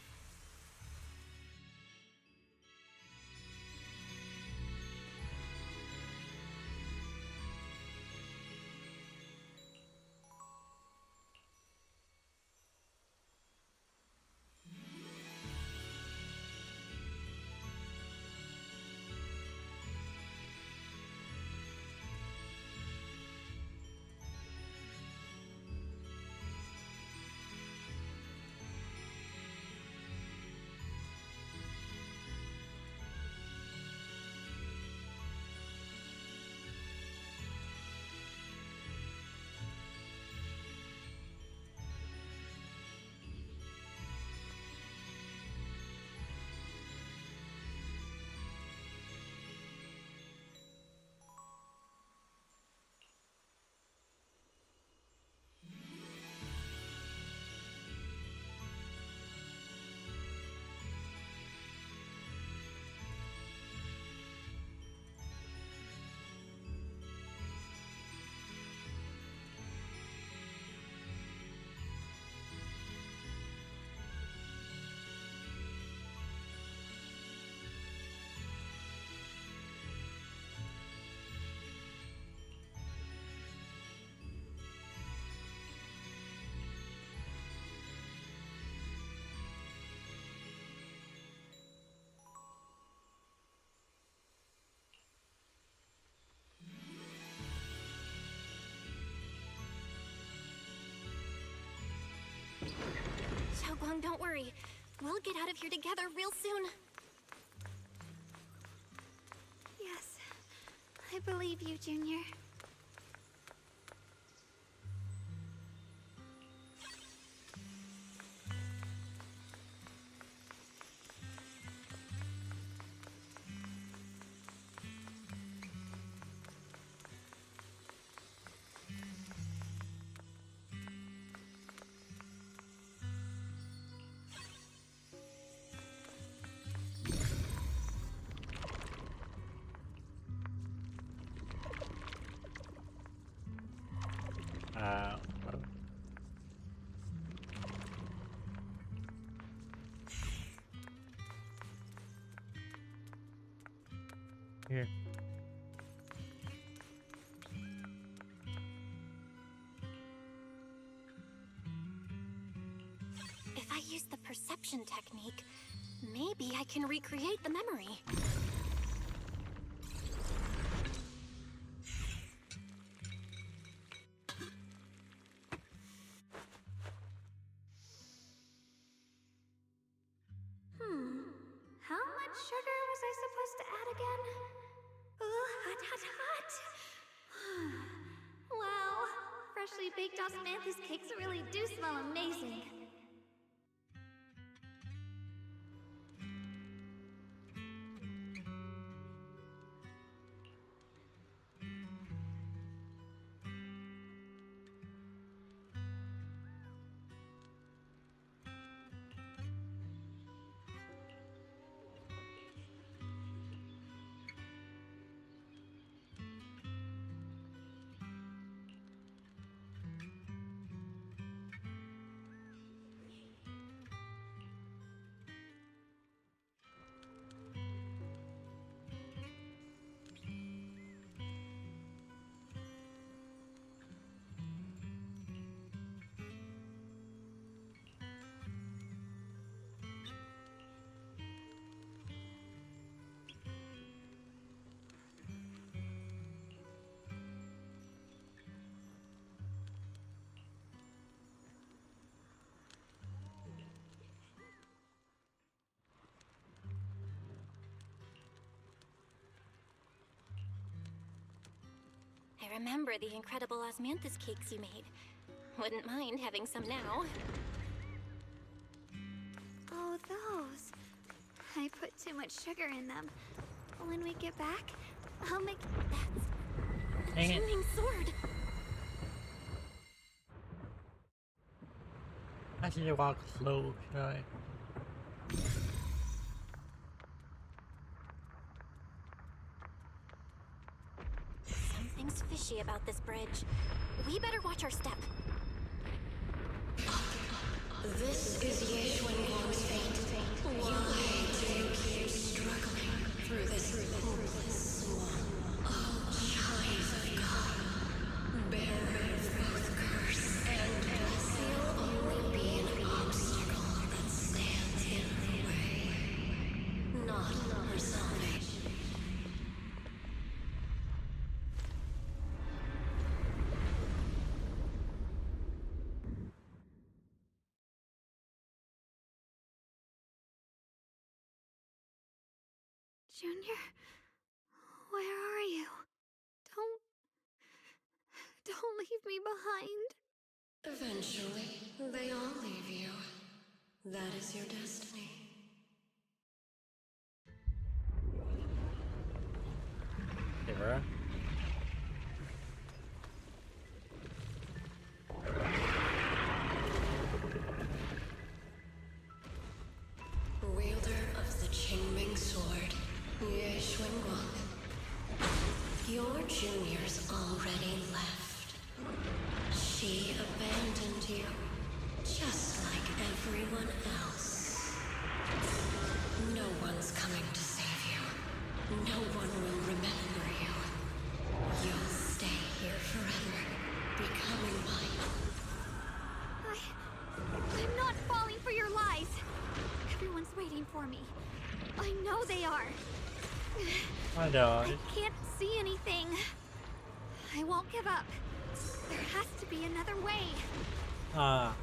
Xiaoguang, don't worry. We'll get out of here together real soon. Yes, I believe you, Junior. I use the perception technique, maybe I can recreate the memory. How much sugar was I supposed to add again? Hot, hot, hot! Wow, freshly baked osmanthus cakes really do smell amazing. I remember the incredible osmanthus cakes you made. Wouldn't mind having some now. Oh, those. I put too much sugar in them. When we get back, I'll make... That's... Dang it. Chiming sword! I should walk slow, should I? Something's fishy about this bridge. We better watch our step. This is Yeshwin fate. Why do you keep struggling through this hopeless swamp? Oh, child of God, bearer of both curse and blessing, will only be an obstacle that stands in her way, not her salvation. Junior, where are you? Don't leave me behind. Eventually, they all leave you. That is your destiny. Sarah? Wielder of the Qingming Sword, Yeshwin Wang. Your juniors already left. She abandoned you, just like everyone else. No one's coming to save you. No one will remember you. You'll stay here forever, becoming mine. I'm not falling for your lies. Everyone's waiting for me. I know they are. I know. I can't see anything. I won't give up. There has to be another way. Ah.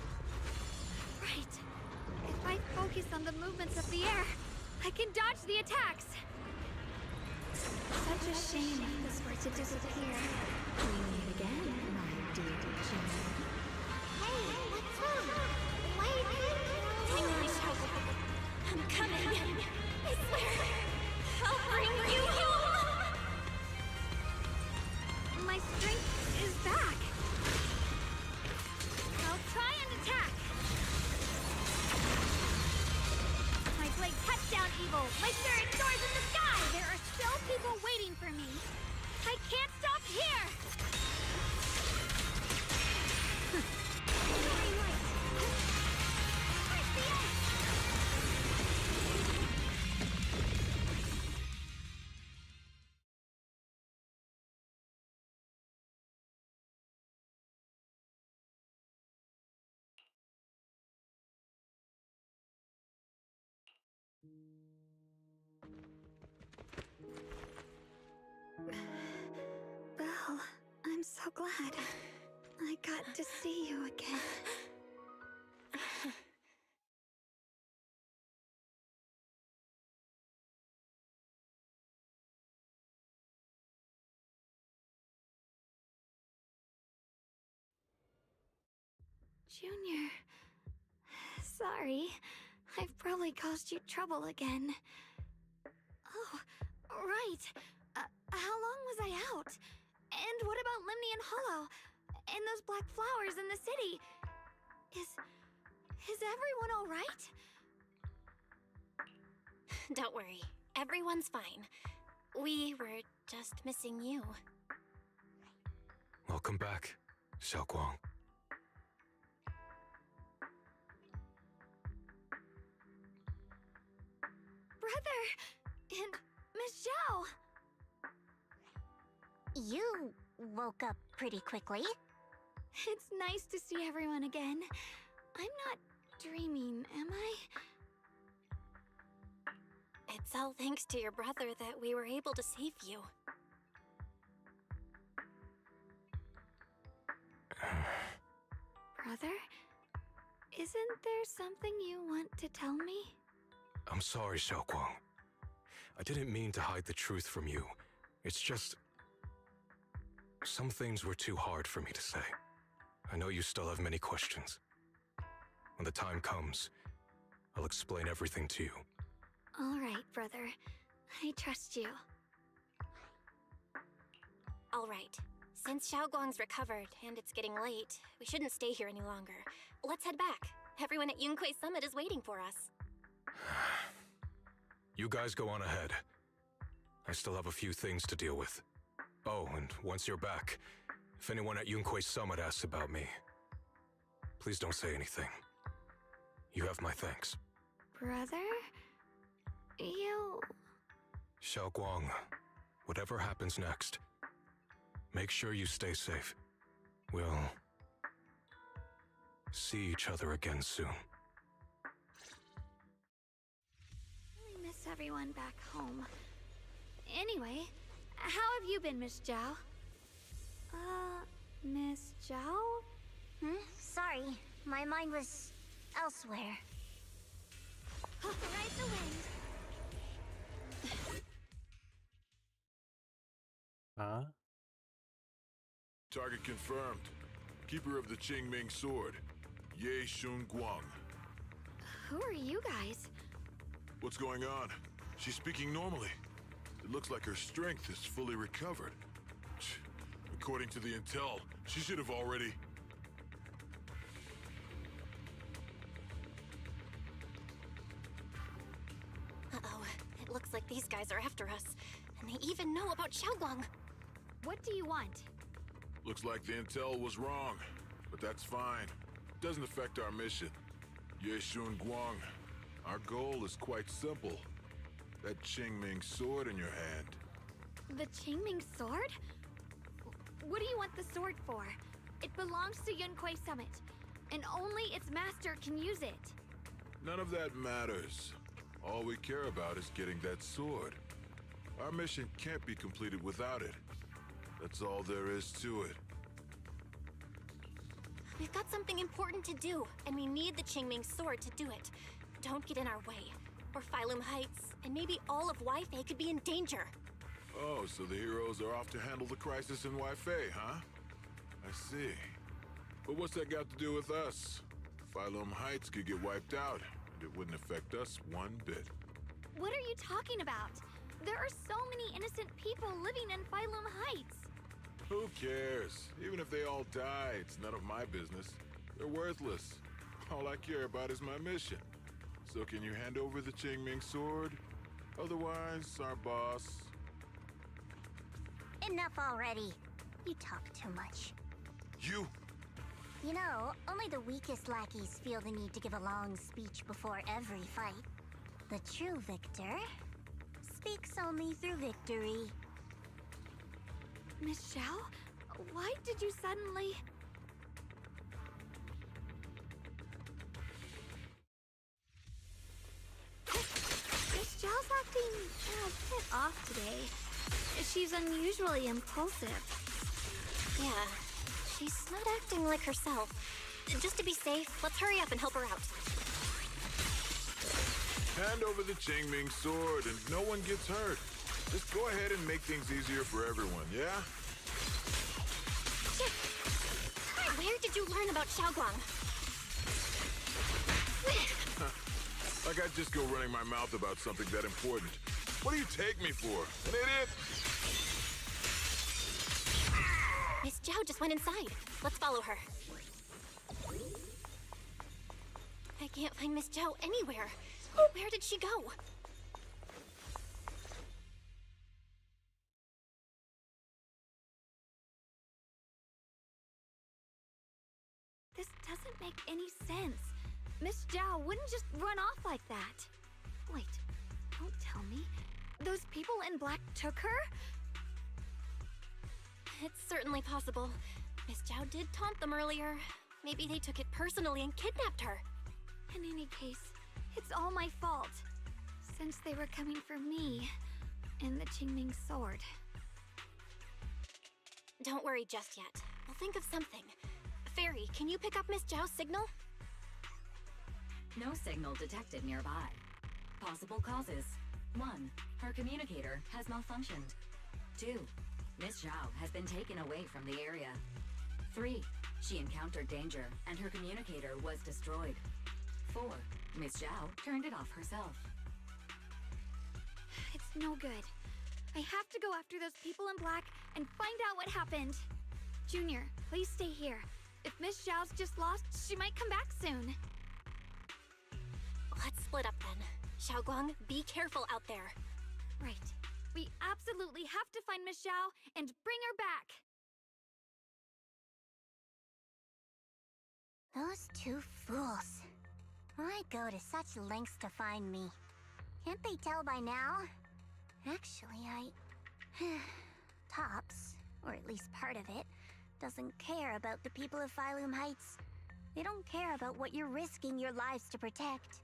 Right. If I focus on the movements of the air, I can dodge the attacks. Such a shame if this were to disappear. We meet again, my dear Jimmy. Hey, what's wrong? Why are you Hang on, Shogo. I'm coming. I swear. I'll bring you home. My strength is back. I'll try and attack. My blade cuts down evil. My spirit soars in the sky. There are still people waiting for me. I can't stop here. glad I got to see you again. Junior, sorry. I've probably caused you trouble again. Oh, right. How long was I out? And what about Limnian Hollow? And those black flowers in the city? Is everyone all right? Don't worry. Everyone's fine. We were just missing you. Welcome back, Xiaoguang. Brother! And Miss Zhao! You woke up pretty quickly. It's nice to see everyone again. I'm not dreaming, am I? It's all thanks to your brother that we were able to save you. Brother? Isn't there something you want to tell me? I'm sorry, Xiaoguang. I didn't mean to hide the truth from you. It's just... some things were too hard for me to say. I know you still have many questions. When the time comes, I'll explain everything to you. All right, brother. I trust you. All right. Since Xiaoguang's recovered and it's getting late, we shouldn't stay here any longer. Let's head back. Everyone at Yunquei Summit is waiting for us. You guys go on ahead. I still have a few things to deal with. Oh, and once you're back, if anyone at Yunquei Summit asks about me, please don't say anything. You have my thanks. Brother? You... Xiaoguang, whatever happens next, make sure you stay safe. We'll see each other again soon. I miss everyone back home. Anyway, how have you been, Miss Zhao? Miss Zhao? Sorry, my mind was elsewhere. Ride the wind. Huh? Target confirmed. Keeper of the Qingming Sword, Ye Shunguang. Who are you guys? What's going on? She's speaking normally. It looks like her strength is fully recovered. According to the intel, she should have already... Uh-oh. It looks like these guys are after us. And they even know about Xiaoguang. What do you want? Looks like the intel was wrong, but that's fine. Doesn't affect our mission. Ye Shunguang, our goal is quite simple. That Qingming sword in your hand. The Qingming sword? What do you want the sword for? It belongs to Yunquei Summit, and only its master can use it. None of that matters. All we care about is getting that sword. Our mission can't be completed without it. That's all there is to it. We've got something important to do, and we need the Qingming sword to do it. Don't get in our way, or Phylum Heights, and maybe all of Waifei could be in danger. Oh, so the heroes are off to handle the crisis in Waifei, huh? I see. But what's that got to do with us? Phylum Heights could get wiped out, and it wouldn't affect us one bit. What are you talking about? There are so many innocent people living in Phylum Heights. Who cares? Even if they all die, it's none of my business. They're worthless. All I care about is my mission. So can you hand over the Qingming sword? Otherwise, our boss... Enough already. You talk too much. You! You know, only the weakest lackeys feel the need to give a long speech before every fight. The true victor speaks only through victory. Miss Zhao? Why did you suddenly... Miss Zhao's acting a bit off today. She's unusually impulsive. Yeah, She's not acting like herself. Just to be safe, let's hurry up and help her out. Hand over the Qingming sword and no one gets hurt. Just go ahead and make things easier for everyone, yeah? Where did you learn about Xiaoguang? Like I'd just go running my mouth about something that important. What do you take me for? An idiot? Miss Zhao just went inside. Let's follow her. I can't find Miss Zhao anywhere. Where did she go? This doesn't make any sense. Miss Zhao wouldn't just run off like that. Wait, don't tell me. Those people in black took her? It's certainly possible. Miss Zhao did taunt them earlier. Maybe they took it personally and kidnapped her. In any case, it's all my fault. Since they were coming for me and the Qingming sword. Don't worry just yet. We'll think of something. Fairy, can you pick up Miss Zhao's signal? No signal detected nearby. Possible causes. 1. Her communicator has malfunctioned. 2. Miss Zhao has been taken away from the area. 3. She encountered danger and her communicator was destroyed. 4. Miss Zhao turned it off herself. It's no good. I have to go after those people in black and find out what happened. Junior, please stay here. If Miss Zhao's just lost, she might come back soon. Let's split up then. Xiaoguang, be careful out there. Right. We absolutely have to find Miss Zhao and bring her back. Those two fools. Why go to such lengths to find me? Can't they tell by now? Actually, Tops, or at least part of it, doesn't care about the people of Phylum Heights. They don't care about what you're risking your lives to protect.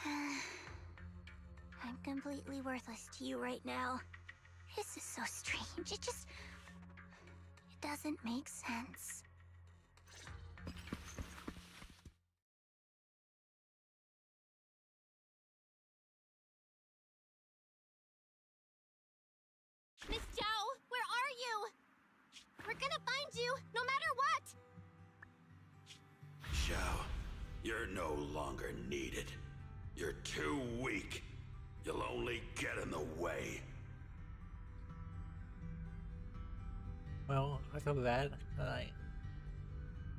I'm completely worthless to you right now. This is so strange. It doesn't make sense. Miss Zhao, where are you? We're gonna find you, no matter what! Xiao, you're no longer needed. You're too weak. You'll only get in the way. Well, I feel bad.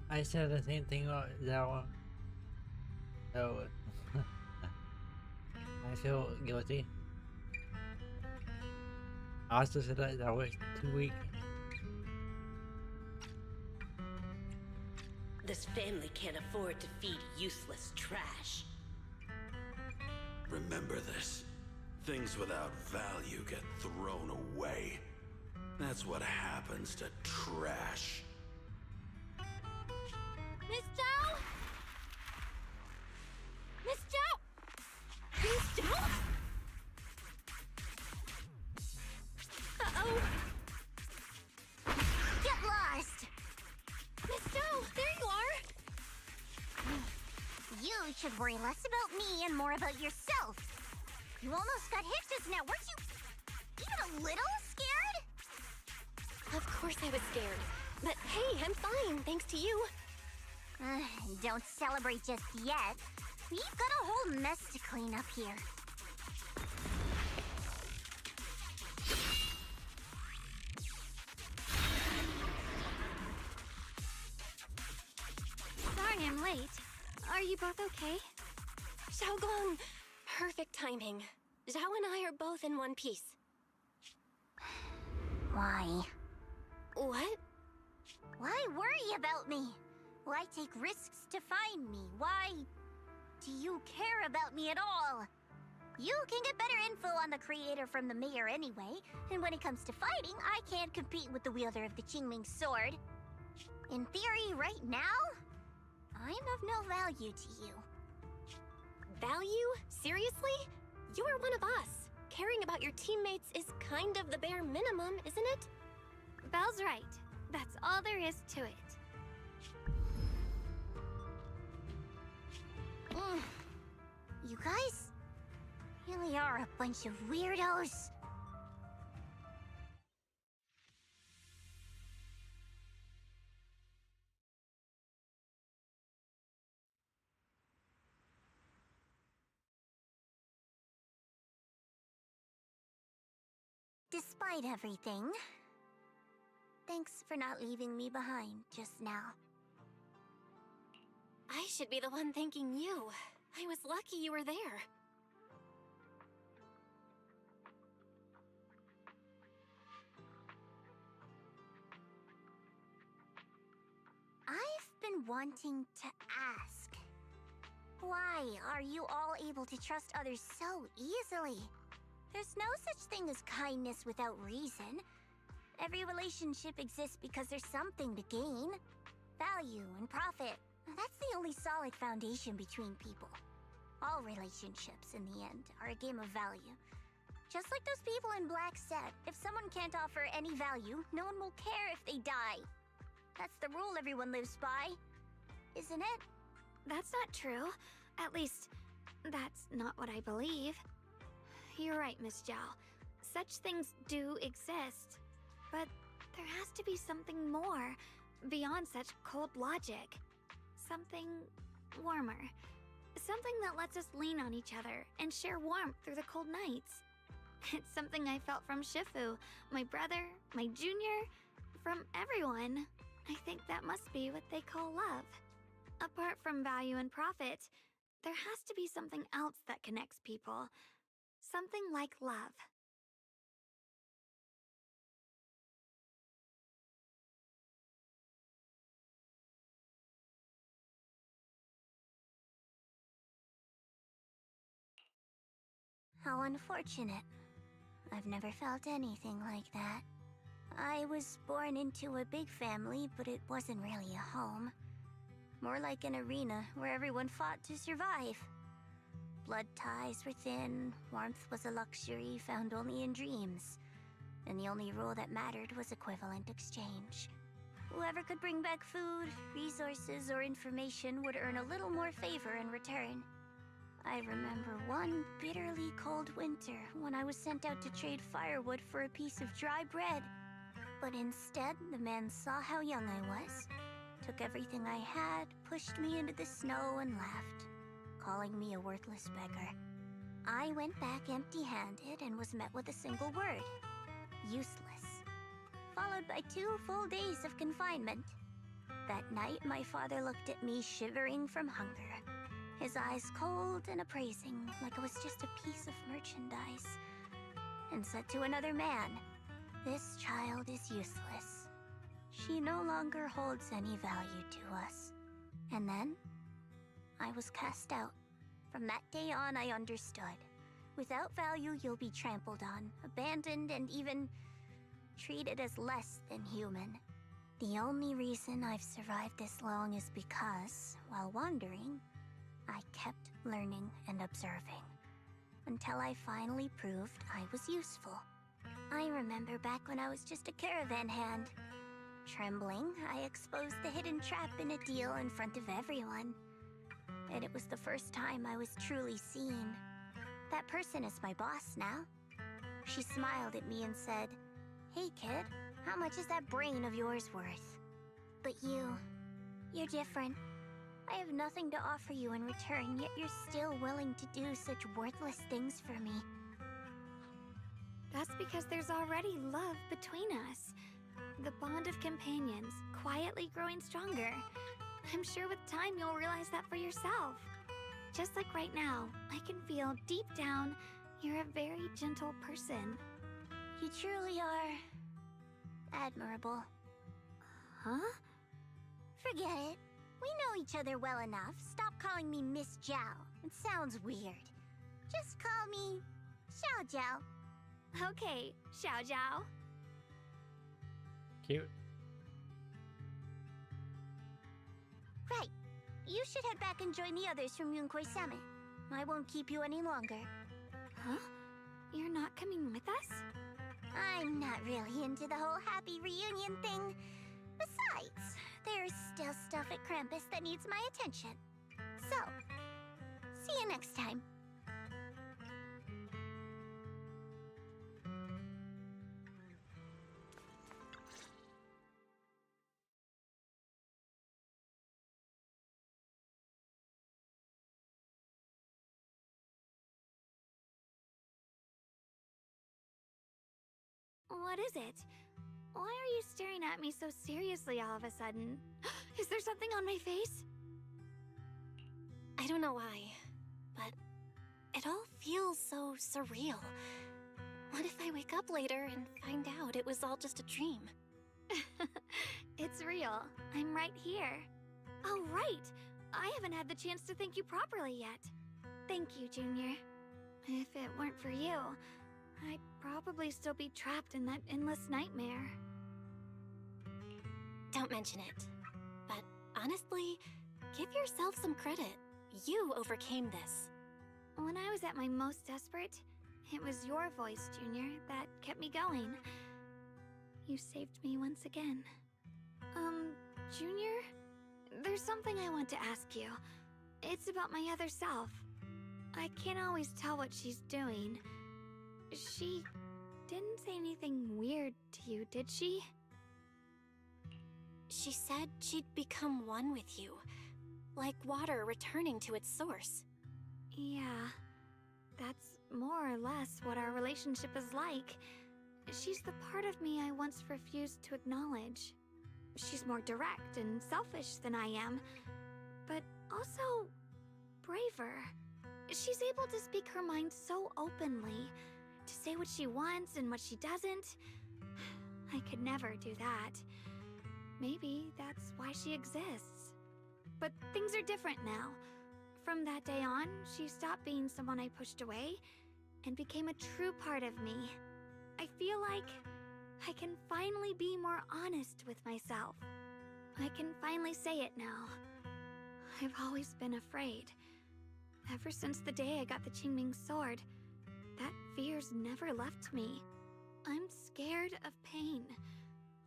I said the same thing about Zhao. So I feel guilty. I also said that I was too weak. This family can't afford to feed useless trash. Remember this. Things without value get thrown away. That's what happens to trash. Miss Zhao? Miss Zhao? Miss Zhao? Uh-oh. Get lost! Miss Zhao, there you are! You should worry less about me and more about yourself. You almost got hit just now. Weren't you even a little scared? Of course I was scared. But hey, I'm fine, thanks to you. Don't celebrate just yet. We've got a whole mess to clean up here. Sorry I'm late. Are you both okay? Xiaoguang! Perfect timing. Zhao and I are both in one piece. Why? What? Why worry about me? Why take risks to find me? Why do you care about me at all? You can get better info on the creator from the mayor anyway, and when it comes to fighting, I can't compete with the wielder of the Qingming sword. In theory, right now, I'm of no value to you. Value? Seriously? You are one of us. Caring about your teammates is kind of the bare minimum, isn't it? Belle's right. That's all there is to it. guys really are a bunch of weirdos. Despite everything, thanks for not leaving me behind just now. I should be the one thanking you. I was lucky you were there. I've been wanting to ask, why are you all able to trust others so easily? There's no such thing as kindness without reason. Every relationship exists because there's something to gain. Value and profit. That's the only solid foundation between people. All relationships, in the end, are a game of value. Just like those people in Black said, if someone can't offer any value, no one will care if they die. That's the rule everyone lives by, isn't it? That's not true. At least, that's not what I believe. You're right, Miss Zhao. Such things do exist. But there has to be something more, beyond such cold logic. Something warmer. Something that lets us lean on each other and share warmth through the cold nights. It's something I felt from Shifu, my brother, my junior, from everyone. I think that must be what they call love. Apart from value and profit, there has to be something else that connects people. Something like love. How unfortunate. I've never felt anything like that. I was born into a big family, but it wasn't really a home. More like an arena where everyone fought to survive. Blood ties were thin, warmth was a luxury found only in dreams, and the only rule that mattered was equivalent exchange. Whoever could bring back food, resources, or information would earn a little more favor in return. I remember one bitterly cold winter when I was sent out to trade firewood for a piece of dry bread. But instead, the man saw how young I was, took everything I had, pushed me into the snow, and laughed, calling me a worthless beggar. I went back empty-handed and was met with a single word: useless. Followed by 2 full days of confinement. That night, my father looked at me shivering from hunger, his eyes cold and appraising, like I was just a piece of merchandise, and said to another man, "This child is useless. She no longer holds any value to us." And then, I was cast out. From that day on, I understood. Without value, you'll be trampled on, abandoned, and even treated as less than human. The only reason I've survived this long is because, while wandering, I kept learning and observing, until I finally proved I was useful. I remember back when I was just a caravan hand. Trembling, I exposed the hidden trap in a deal in front of everyone. And it was the first time I was truly seen. That person is my boss now. She smiled at me and said, "Hey kid, how much is that brain of yours worth?" But you're different. I have nothing to offer you in return, yet you're still willing to do such worthless things for me. That's because there's already love between us. The bond of companions, quietly growing stronger. I'm sure with time you'll realize that for yourself. Just like right now, I can feel deep down you're a very gentle person. You truly are admirable. Huh? Forget it. We know each other well enough. Stop calling me Miss Zhao. It sounds weird. Just call me Xiao Zhao. Okay, Xiao Zhao. Cute. Right. You should head back and join the others from Yunquei Summit. I won't keep you any longer. Huh? You're not coming with us? I'm not really into the whole happy reunion thing. Besides, there's still stuff at Krampus that needs my attention. So, see you next time. What is it? Why are you staring at me so seriously all of a sudden? Is there something on my face? I don't know why, but it all feels so surreal. What if I wake up later and find out it was all just a dream? It's real. I'm right here. Oh, right! I haven't had the chance to thank you properly yet. Thank you, Junior. If it weren't for you, I'd probably still be trapped in that endless nightmare. Don't mention it. But honestly, give yourself some credit. You overcame this. When I was at my most desperate, it was your voice, Junior, that kept me going. You saved me once again. Junior? There's something I want to ask you. It's about my other self. I can't always tell what she's doing. She didn't say anything weird to you, did she? She said she'd become one with you, like water returning to its source. Yeah, that's more or less what our relationship is like. She's the part of me I once refused to acknowledge. She's more direct and selfish than I am, but also braver. She's able to speak her mind so openly, to say what she wants and what she doesn't. I could never do that. Maybe that's why she exists. But things are different now. From that day on, she stopped being someone I pushed away and became a true part of me. I feel like I can finally be more honest with myself. I can finally say it now. I've always been afraid. Ever since the day I got the Qingming sword, that fear's never left me. I'm scared of pain,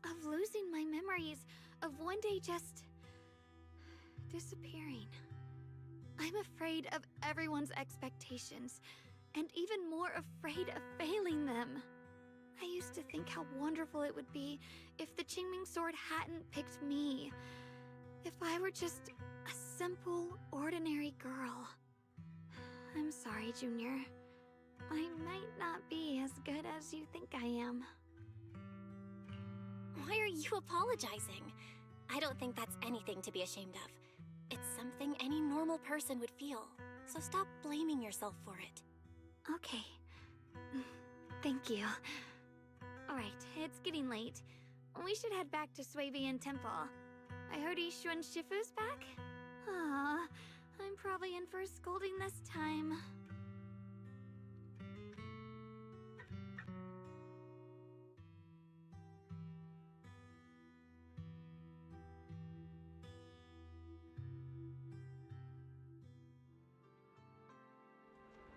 of losing my memories, of one day just disappearing. I'm afraid of everyone's expectations, and even more afraid of failing them. I used to think how wonderful it would be if the Qingming sword hadn't picked me. If I were just a simple, ordinary girl. I'm sorry, Junior. I might not be as good as you think I am. Why are you apologizing? I don't think that's anything to be ashamed of. It's something any normal person would feel, so stop blaming yourself for it. Okay. Thank you. Alright, it's getting late. We should head back to Swabian Temple. I heard Yishuan Shifu's back? Aw, I'm probably in for a scolding this time.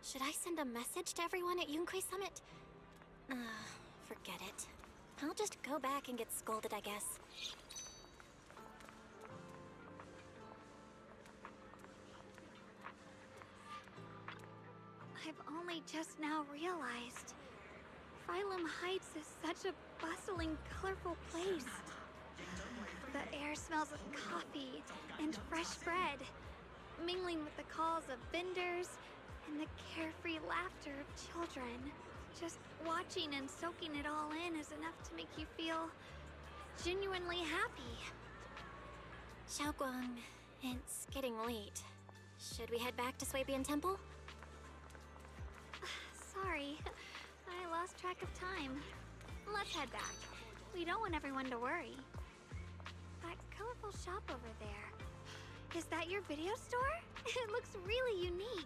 Should I send a message to everyone at Yunque Summit? Forget it. I'll just go back and get scolded, I guess. I've only just now realized. Phylum Heights is such a bustling, colorful place. The air smells of coffee and fresh bread, mingling with the calls of vendors and the carefree laughter of children. Just watching and soaking it all in is enough to make you feel genuinely happy. Xiaoguang, it's getting late. Should we head back to Swabian Temple? Sorry, I lost track of time. Let's head back. We don't want everyone to worry. That colorful shop over there. Is that your video store? It looks really unique.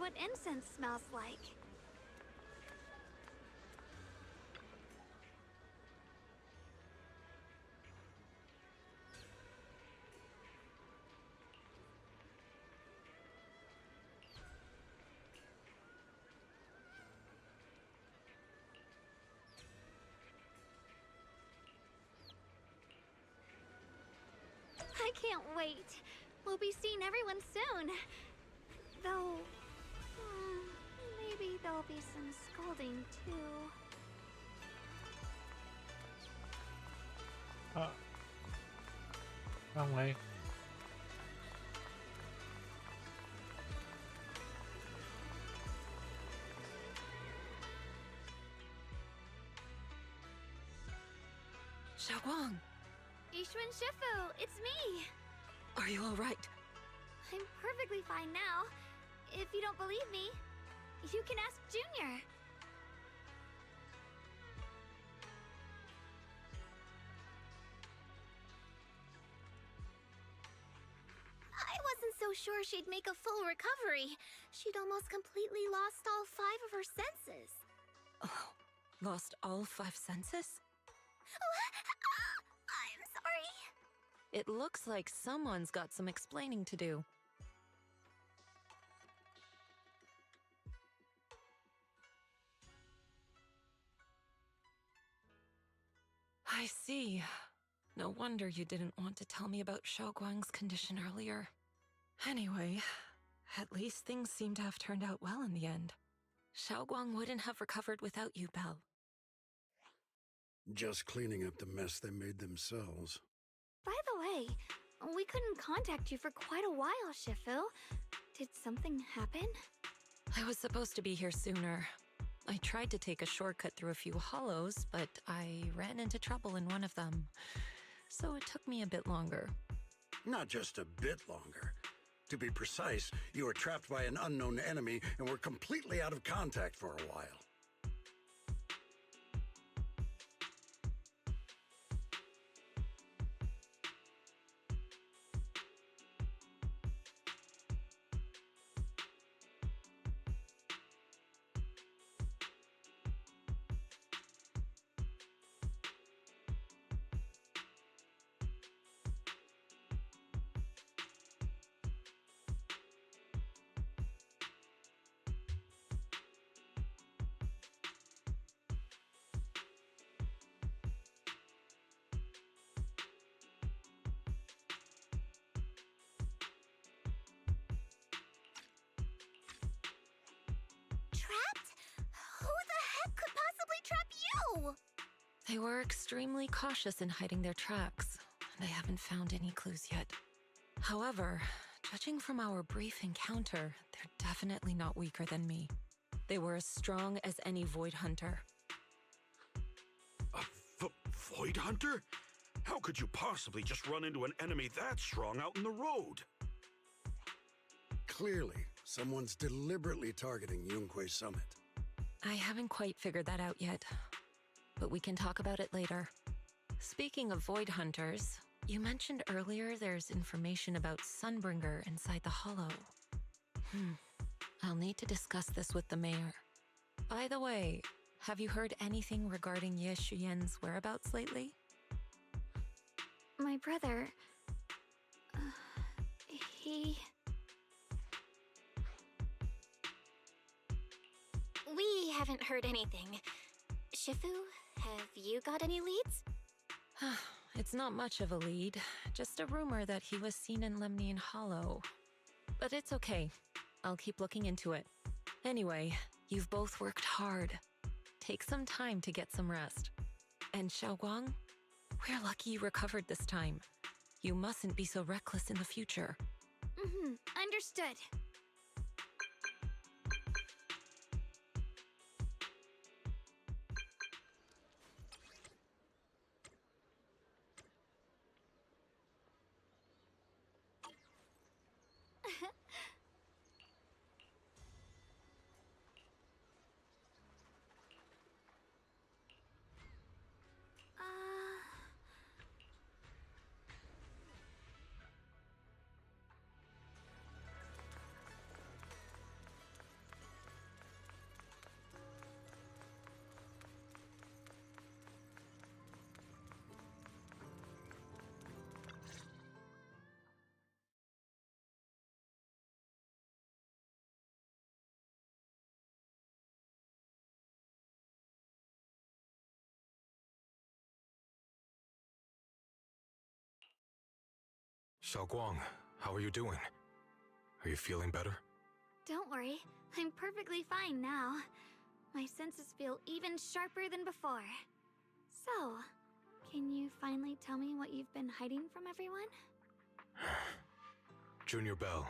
what incense smells like. I can't wait. We'll be seeing everyone soon. Though, maybe there'll be some scolding too. Wrong way. Xiaowang, Yishuan Shifu, it's me! are you alright? I'm perfectly fine now. If you don't believe me, you can ask Junior. I wasn't so sure she'd make a full recovery. She'd almost completely lost all 5 of her senses. Oh, lost all 5 senses? I'm sorry. It looks like someone's got some explaining to do. I see. No wonder you didn't want to tell me about Xiaoguang's condition earlier. Anyway, at least things seem to have turned out well in the end. Xiaoguang wouldn't have recovered without you, Belle. Just cleaning up the mess they made themselves. By the way, we couldn't contact you for quite a while, Shifu. Did something happen? I was supposed to be here sooner. I tried to take a shortcut through a few hollows, but I ran into trouble in one of them. So it took me a bit longer. Not just a bit longer. To be precise, you were trapped by an unknown enemy and were completely out of contact for a while. Trapped? Who the heck could possibly trap you? They were extremely cautious in hiding their tracks, and I haven't found any clues yet. However, judging from our brief encounter, they're definitely not weaker than me. They were as strong as any Void Hunter. A Void Hunter? How could you possibly just run into an enemy that strong out in the road? Clearly, someone's deliberately targeting Yunque Summit. I haven't quite figured that out yet, but we can talk about it later. Speaking of Void Hunters, you mentioned earlier there's information about Sunbringer inside the Hollow. I'll need to discuss this with the mayor. By the way, have you heard anything regarding Ye Shuyen's whereabouts lately? My brother... he... We haven't heard anything. Shifu, have you got any leads? It's not much of a lead, just a rumor that he was seen in Lemnian Hollow. But it's okay. I'll keep looking into it. Anyway, you've both worked hard. Take some time to get some rest. And Xiaoguang, we're lucky you recovered this time. You mustn't be so reckless in the future. Understood. Xiaoguang, how are you doing? Are you feeling better? Don't worry, I'm perfectly fine now. My senses feel even sharper than before. So, can you finally tell me what you've been hiding from everyone? Junior Bell,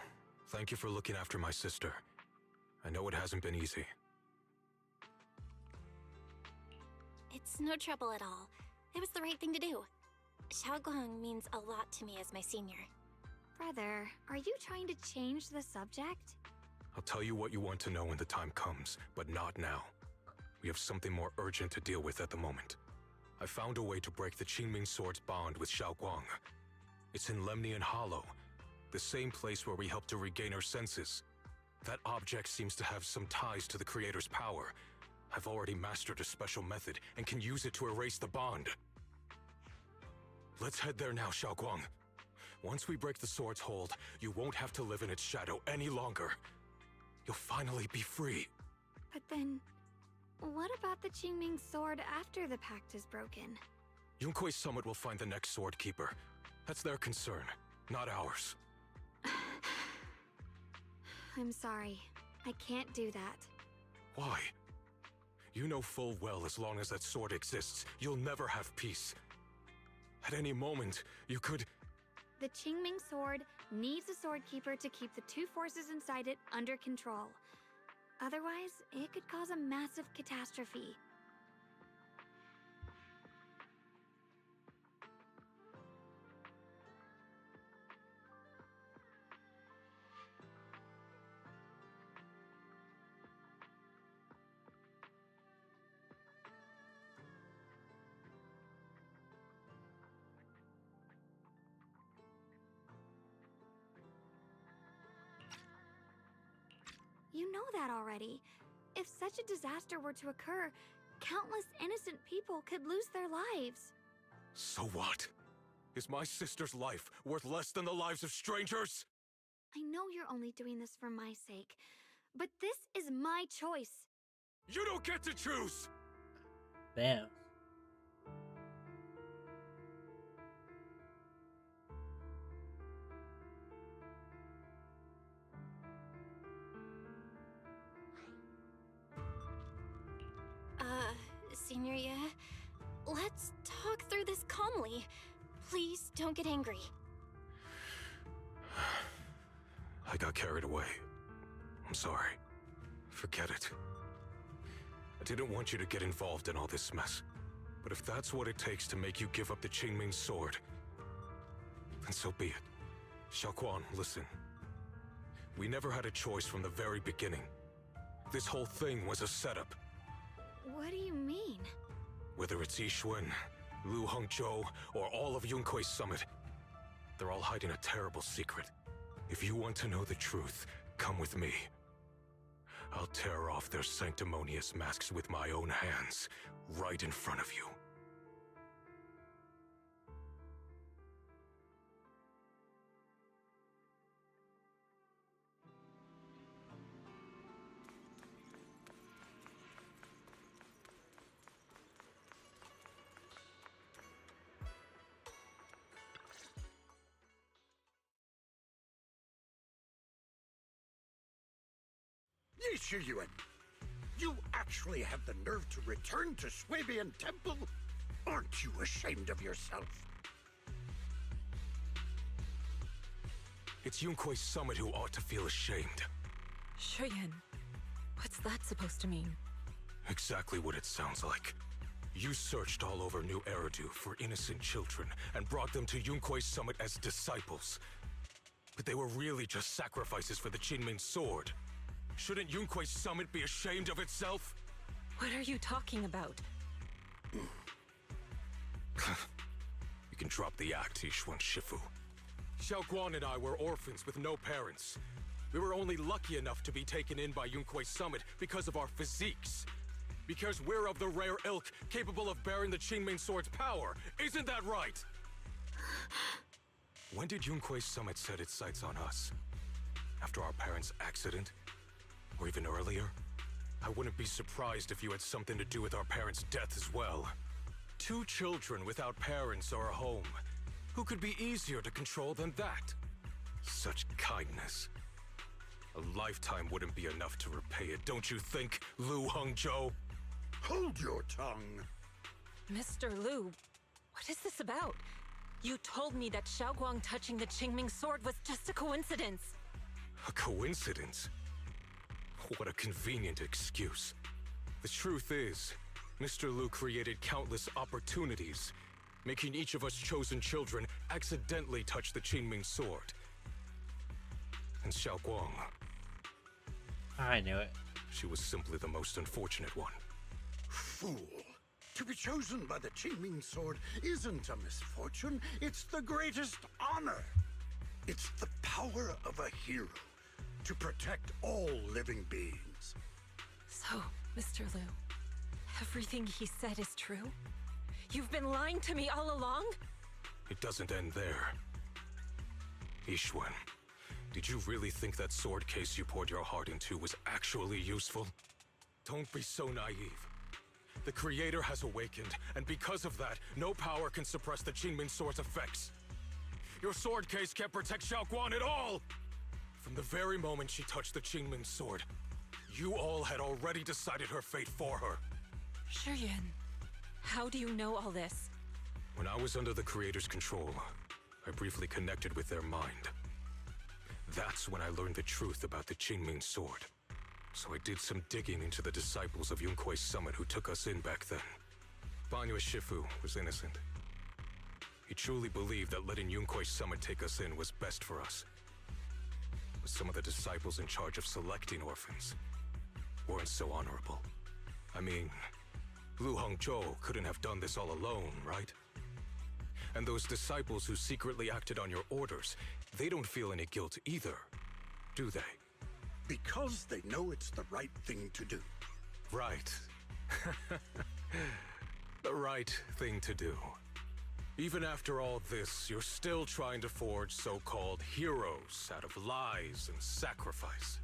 thank you for looking after my sister. I know it hasn't been easy. It's no trouble at all. It was the right thing to do. Xiaoguang means a lot to me as my senior. Brother, are you trying to change the subject? I'll tell you what you want to know when the time comes, but not now. We have something more urgent to deal with at the moment. I found a way to break the Qingming Sword's bond with Xiaoguang. It's in Lemnian Hollow, the same place where we helped to regain our senses. That object seems to have some ties to the Creator's power. I've already mastered a special method and can use it to erase the bond. Let's head there now, Xiaoguang. Once we break the sword's hold, you won't have to live in its shadow any longer. You'll finally be free. But then, what about the Qingming Sword after the pact is broken? Yunkuei Summit will find the next sword keeper. That's their concern, not ours. I'm sorry. I can't do that. Why? You know full well as long as that sword exists, you'll never have peace. At any moment, you could... The Qingming Sword needs a sword keeper to keep the two forces inside it under control. Otherwise, it could cause a massive catastrophe. You know that already. If such a disaster were to occur, countless innocent people could lose their lives. So what? Is my sister's life worth less than the lives of strangers? I know you're only doing this for my sake, but this is my choice. You don't get to choose! Damn. Senior, yeah? Let's talk through this calmly. Please don't get angry. I got carried away. I'm sorry. Forget it. I didn't want you to get involved in all this mess. But if that's what it takes to make you give up the Qingming Sword, then so be it. Xiaoguang, listen. We never had a choice from the very beginning. This whole thing was a setup. What do you mean? Whether it's Yixuan, Lu Hongzhou, or all of Yunkuei Summit, they're all hiding a terrible secret. If you want to know the truth, come with me. I'll tear off their sanctimonious masks with my own hands, right in front of you. Yixuan, you actually have the nerve to return to Swabian Temple? Aren't you ashamed of yourself? It's Yunkuei Summit who ought to feel ashamed. Shuyan, what's that supposed to mean? Exactly what it sounds like. You searched all over New Eridu for innocent children and brought them to Yunkuei Summit as disciples. But they were really just sacrifices for the Qingming Sword. Shouldn't Yunkuei Summit be ashamed of itself? What are you talking about? You can drop the act, Yixuan Shifu. Xiaoguang and I were orphans with no parents. We were only lucky enough to be taken in by Yunkuei Summit because of our physiques. Because we're of the rare ilk capable of bearing the Qingming Sword's power. Isn't that right? When did Yunkuei Summit set its sights on us? After our parents' accident? Or even earlier? I wouldn't be surprised if you had something to do with our parents' death as well. 2 children without parents or a home. Who could be easier to control than that? Such kindness. A lifetime wouldn't be enough to repay it, don't you think, Lu Hongzhou? Hold your tongue. Mr. Lu, what is this about? You told me that Xiaoguang touching the Qingming sword was just a coincidence. A coincidence? What a convenient excuse. The truth is, Mr. Lu created countless opportunities, making each of us chosen children accidentally touch the Qingming sword. And Xiaoguang, I knew it. she was simply the most unfortunate one. Fool. To be chosen by the Qingming sword isn't a misfortune, it's the greatest honor. It's the power of a hero to protect all living beings. So, Mr. Lu, everything he said is true? You've been lying to me all along? It doesn't end there. Yixuan, did you really think that sword case you poured your heart into was actually useful? Don't be so naive. The Creator has awakened, and because of that, no power can suppress the Qingming sword's effects. Your sword case can't protect Xiaoguang at all! From the very moment she touched the Qingming sword, you all had already decided her fate for her. Shiyuan, how do you know all this? When I was under the Creator's control, I briefly connected with their mind. That's when I learned the truth about the Qingming sword. So I did some digging into the disciples of Yunkui's summit who took us in back then. Banyue Shifu was innocent. He truly believed that letting Yunkui's summit take us in was best for us. But some of the disciples in charge of selecting orphans weren't so honorable. I mean, Lu Hongzhou couldn't have done this all alone, right? And those disciples who secretly acted on your orders, they don't feel any guilt either, do they? Because they know it's the right thing to do. Right. The right thing to do. Even after all this, you're still trying to forge so-called heroes out of lies and sacrifice.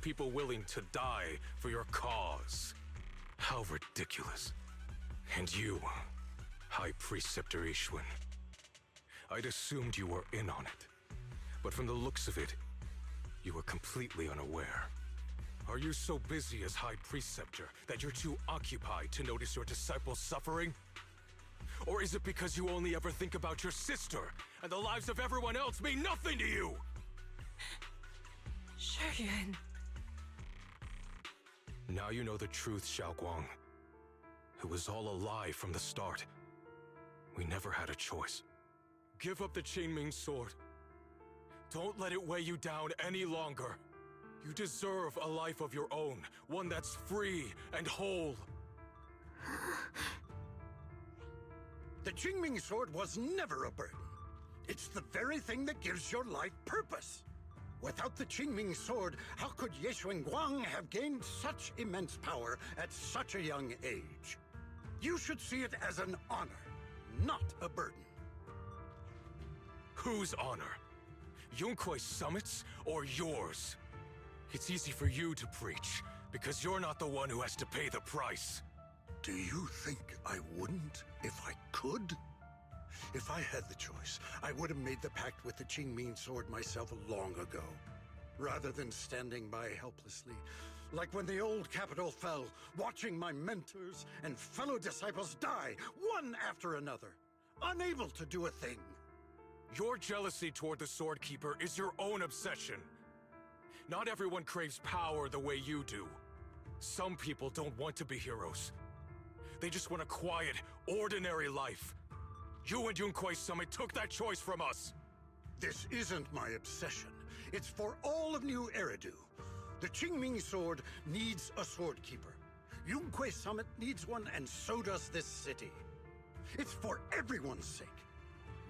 People willing to die for your cause. How ridiculous. And you, High Preceptor Yixuan. I'd assumed you were in on it. But from the looks of it, you were completely unaware. Are you so busy as High Preceptor that you're too occupied to notice your disciples suffering? Or is it because you only ever think about your sister, and the lives of everyone else mean nothing to you? Shiyuan. Now you know the truth, Xiaoguang. It was all a lie from the start. We never had a choice. Give up the Qingming sword. Don't let it weigh you down any longer. You deserve a life of your own, one that's free and whole. The Qingming sword was never a burden. It's the very thing that gives your life purpose. Without the Qingming sword, how could Ye Guang have gained such immense power at such a young age? You should see it as an honor, not a burden. Whose honor? Yunkui's summit's or yours? It's easy for you to preach, because you're not the one who has to pay the price. Do you think I wouldn't if I could? If I had the choice, I would have made the pact with the Qingming sword myself long ago, rather than standing by helplessly, like when the old capital fell, watching my mentors and fellow disciples die, one after another, unable to do a thing. Your jealousy toward the Sword Keeper is your own obsession. Not everyone craves power the way you do. Some people don't want to be heroes. They just want a quiet, ordinary life. You and Yunkui's summit took that choice from us. This isn't my obsession. It's for all of New Eridu. The Qingming sword needs a sword keeper. Yunkui's summit needs one, and so does this city. It's for everyone's sake.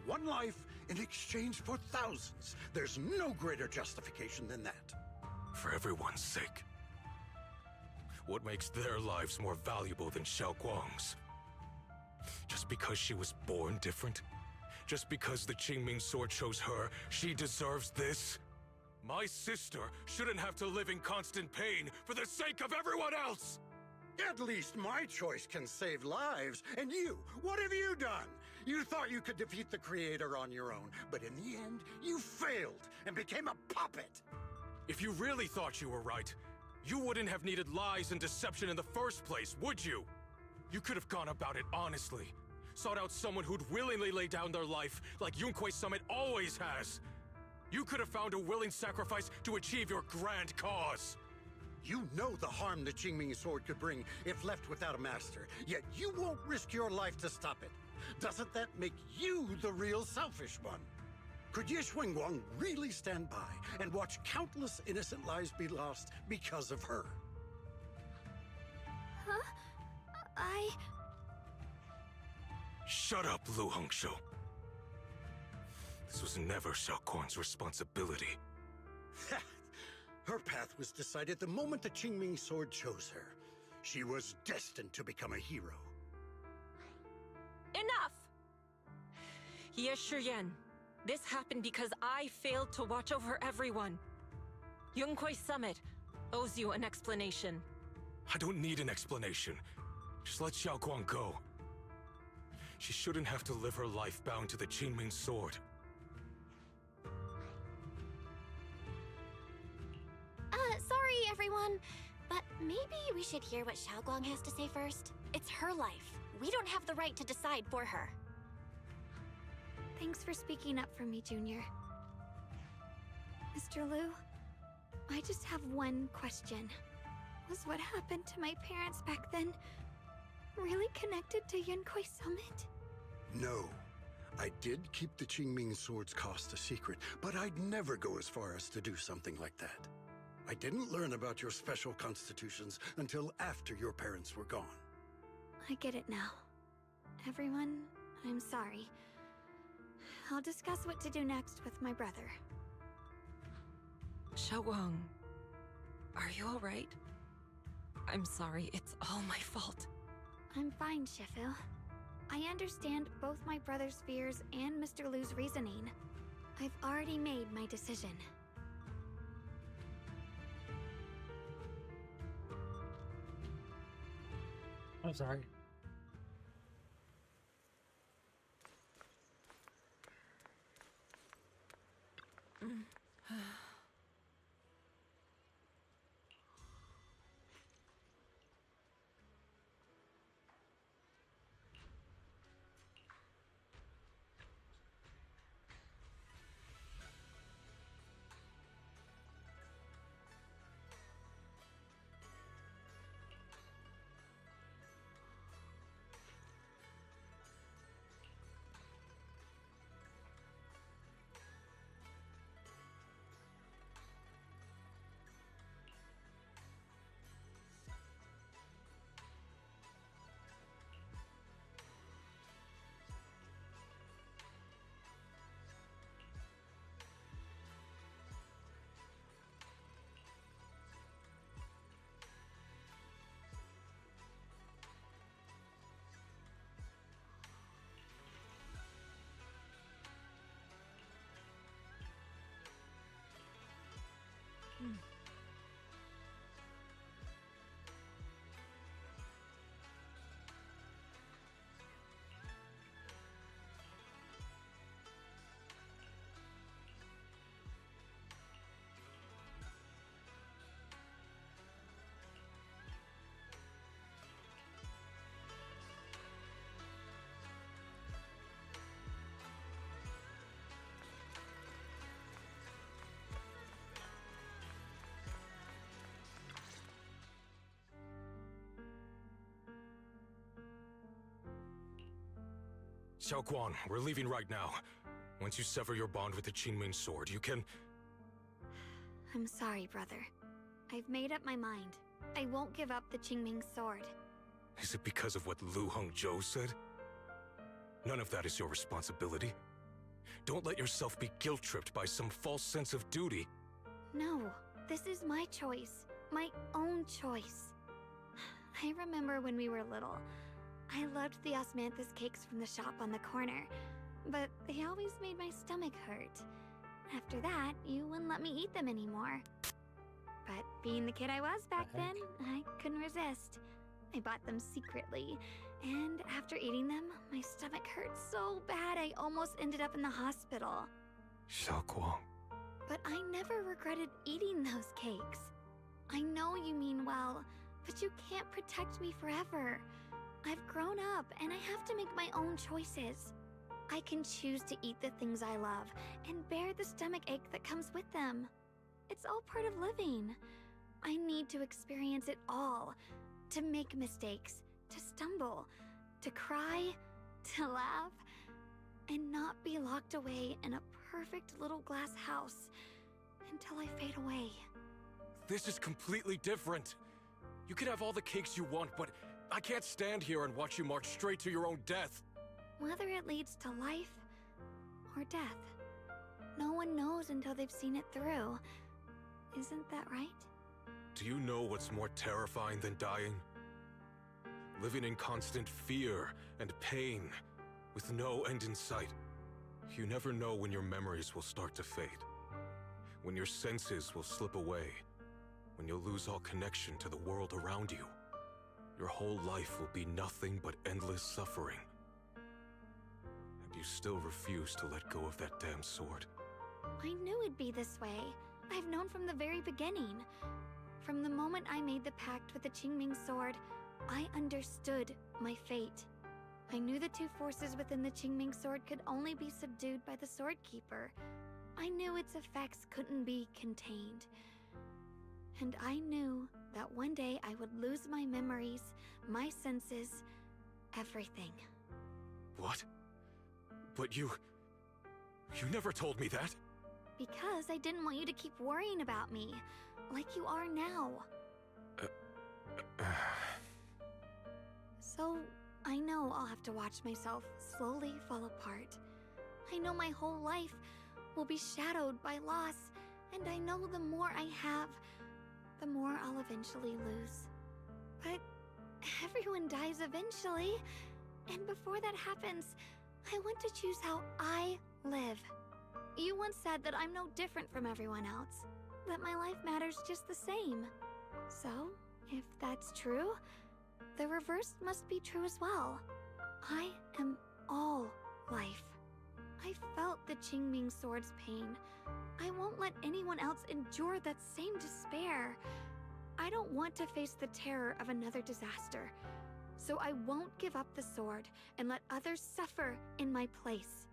One life in exchange for thousands. There's no greater justification than that. For everyone's sake. What makes their lives more valuable than Xiaoguang's? Just because she was born different? Just because the Qingming sword chose her, she deserves this? My sister shouldn't have to live in constant pain for the sake of everyone else! At least my choice can save lives. And you, what have you done? You thought you could defeat the Creator on your own, but in the end, you failed and became a puppet! If you really thought you were right, you wouldn't have needed lies and deception in the first place, would you? You could have gone about it honestly. Sought out someone who'd willingly lay down their life, like Yunque Summit always has. You could have found a willing sacrifice to achieve your grand cause. You know the harm the Qingming sword could bring if left without a master, yet you won't risk your life to stop it. Doesn't that make you the real selfish one? Could Ye Xuanguang really stand by and watch countless innocent lives be lost because of her? Huh? Shut up, Lu Hongshou. This was never Xiaoguang's responsibility. Her path was decided the moment the Qingming sword chose her. She was destined to become a hero. Enough! Ye Shiyan, this happened because I failed to watch over everyone. Yunque Summit owes you an explanation. I don't need an explanation. Just let Xiaoguang go. She shouldn't have to live her life bound to the Qingming sword. Sorry, everyone, but maybe we should hear what Xiaoguang has to say first. It's her life. We don't have the right to decide for her. Thanks for speaking up for me, Junior. Mr. Liu, I just have one question. Was what happened to my parents back then really connected to Yunque Summit? No. I did keep the Qingming sword's cost a secret, but I'd never go as far as to do something like that. I didn't learn about your special constitutions until after your parents were gone. I get it now. Everyone, I'm sorry. I'll discuss what to do next with my brother. Xiaoguang, are you alright? I'm sorry, it's all my fault. I'm fine, Shifu. I understand both my brother's fears and Mr. Liu's reasoning. I've already made my decision. I'm sorry. Xiaoguang, we're leaving right now. Once you sever your bond with the Qingming sword, you can... I'm sorry, brother. I've made up my mind. I won't give up the Qingming sword. Is it because of what Lu Hongzhou said? None of that is your responsibility. Don't let yourself be guilt-tripped by some false sense of duty. No, this is my choice. My own choice. I remember when we were little. I loved the osmanthus cakes from the shop on the corner, but they always made my stomach hurt. After that, you wouldn't let me eat them anymore. But being the kid I was back then, I couldn't resist. I bought them secretly, And after eating them, my stomach hurt so bad I almost ended up in the hospital. Xiaoguang. But I never regretted eating those cakes. I know you mean well, but you can't protect me forever. I've grown up and I have to make my own choices. I can choose to eat the things I love and bear the stomach ache that comes with them. It's all part of living. I need to experience it all, to make mistakes, to stumble, to cry, to laugh, and not be locked away in a perfect little glass house until I fade away. This is completely different. You can have all the cakes you want, but I can't stand here and watch you march straight to your own death. Whether it leads to life or death, no one knows until they've seen it through. Isn't that right? Do you know what's more terrifying than dying? Living in constant fear and pain, with no end in sight. You never know when your memories will start to fade. When your senses will slip away. When you'll lose all connection to the world around you. Your whole life will be nothing but endless suffering. And you still refuse to let go of that damn sword. I knew it'd be this way. I've known from the very beginning. From the moment I made the pact with the Qingming sword, I understood my fate. I knew the two forces within the Qingming sword could only be subdued by the sword keeper. I knew its effects couldn't be contained. And I knew that one day I would lose my memories, my senses, everything. What? But you never told me that. Because I didn't want you to keep worrying about me, like you are now. So, I know I'll have to watch myself slowly fall apart. I know my whole life will be shadowed by loss, and I know the more I have, the more I'll eventually lose. But everyone dies eventually, and before that happens, I want to choose how I live. You once said that I'm no different from everyone else, that my life matters just the same. So, if that's true, the reverse must be true as well. I am all life. I felt the Qingming sword's pain. I won't let anyone else endure that same despair. I don't want to face the terror of another disaster. So I won't give up the sword and let others suffer in my place.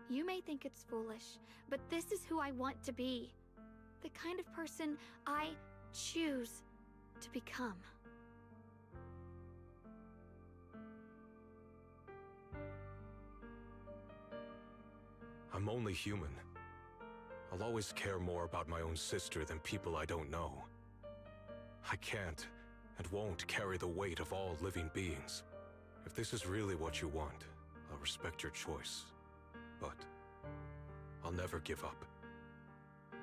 You may think it's foolish, but this is who I want to be. The kind of person I choose to become. I'm only human. I'll always care more about my own sister than people I don't know. I can't and won't carry the weight of all living beings. If this is really what you want, I'll respect your choice. But I'll never give up.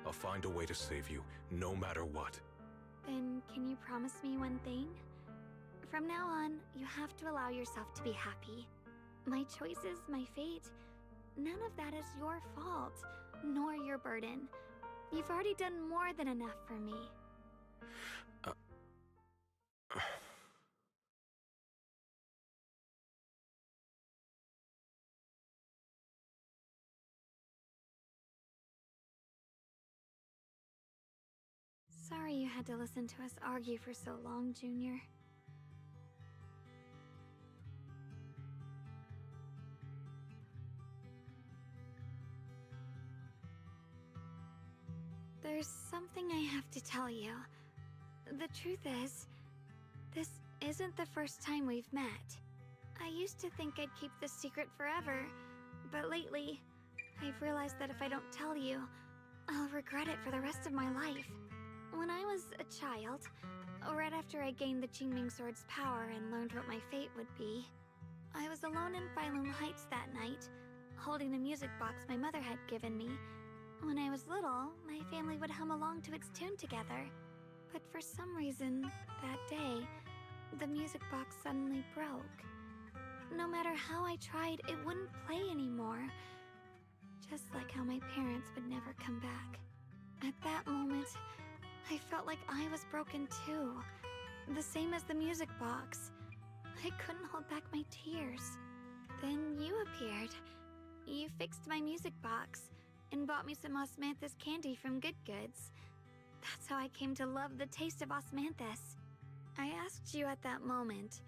I'll find a way to save you, no matter what. Then can you promise me one thing? From now on, you have to allow yourself to be happy. My choices, my fate, none of that is your fault, nor your burden. You've already done more than enough for me. Sorry you had to listen to us argue for so long, Junior. There's something I have to tell you. The truth is, this isn't the first time we've met. I used to think I'd keep this secret forever, but lately, I've realized that if I don't tell you, I'll regret it for the rest of my life. When I was a child, right after I gained the Qingming sword's power and learned what my fate would be, I was alone in Phylum Heights that night, holding the music box my mother had given me. When I was little, my family would hum along to its tune together. But for some reason, that day, the music box suddenly broke. No matter how I tried, it wouldn't play anymore. Just like how my parents would never come back. At that moment, I felt like I was broken too. The same as the music box. I couldn't hold back my tears. Then you appeared. You fixed my music box and bought me some osmanthus candy from Good Goods. That's how I came to love the taste of osmanthus. I asked you at that moment,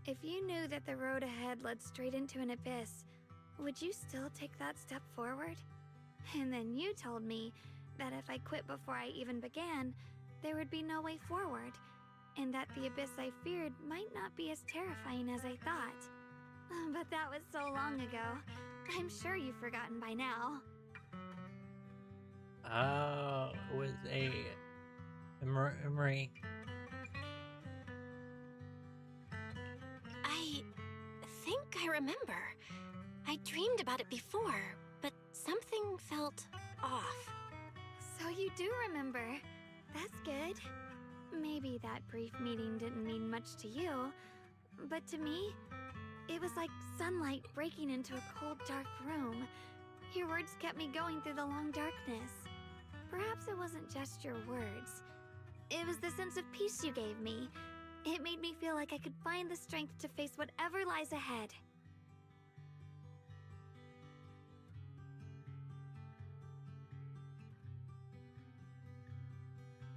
if you knew that the road ahead led straight into an abyss, would you still take that step forward? And then you told me that if I quit before I even began, there would be no way forward, and that the abyss I feared might not be as terrifying as I thought. But that was so long ago. I'm sure you've forgotten by now. It was a memory. I think I remember. I dreamed about it before, but something felt off. So you do remember. That's good. Maybe that brief meeting didn't mean much to you, but to me, it was like sunlight breaking into a cold, dark room. Your words kept me going through the long darkness. Perhaps it wasn't just your words. It was the sense of peace you gave me. It made me feel like I could find the strength to face whatever lies ahead.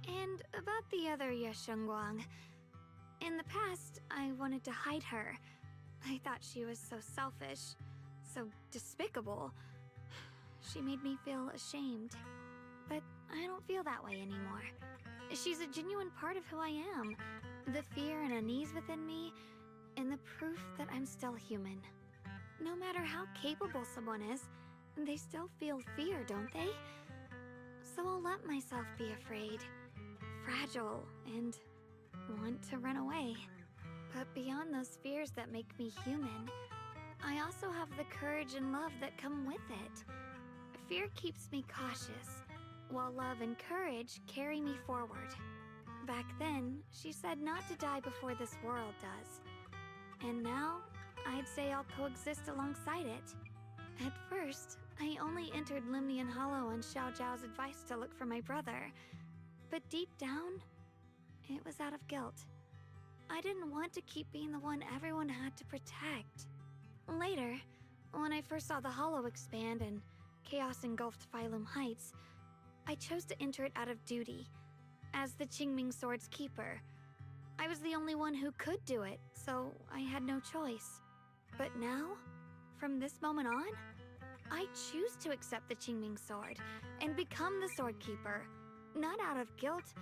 And about the other Yeshengguang. In the past, I wanted to hide her. I thought she was so selfish, so despicable. She made me feel ashamed. But I don't feel that way anymore. She's a genuine part of who I am. The fear and unease within me, and the proof that I'm still human. No matter how capable someone is, they still feel fear, don't they? So I'll let myself be afraid, fragile, and want to run away. But beyond those fears that make me human, I also have the courage and love that come with it. Fear keeps me cautious, while love and courage carry me forward. Back then, she said not to die before this world does. And now, I'd say I'll coexist alongside it. At first, I only entered Limnian Hollow on Xiao Zhao's advice to look for my brother. But deep down, it was out of guilt. I didn't want to keep being the one everyone had to protect. Later, when I first saw the Hollow expand and chaos engulfed Phylum Heights, I chose to enter it out of duty. As the Qingming Sword's keeper, I was the only one who could do it, so I had no choice. But now, from this moment on, I choose to accept the Qingming Sword and become the Sword Keeper, not out of guilt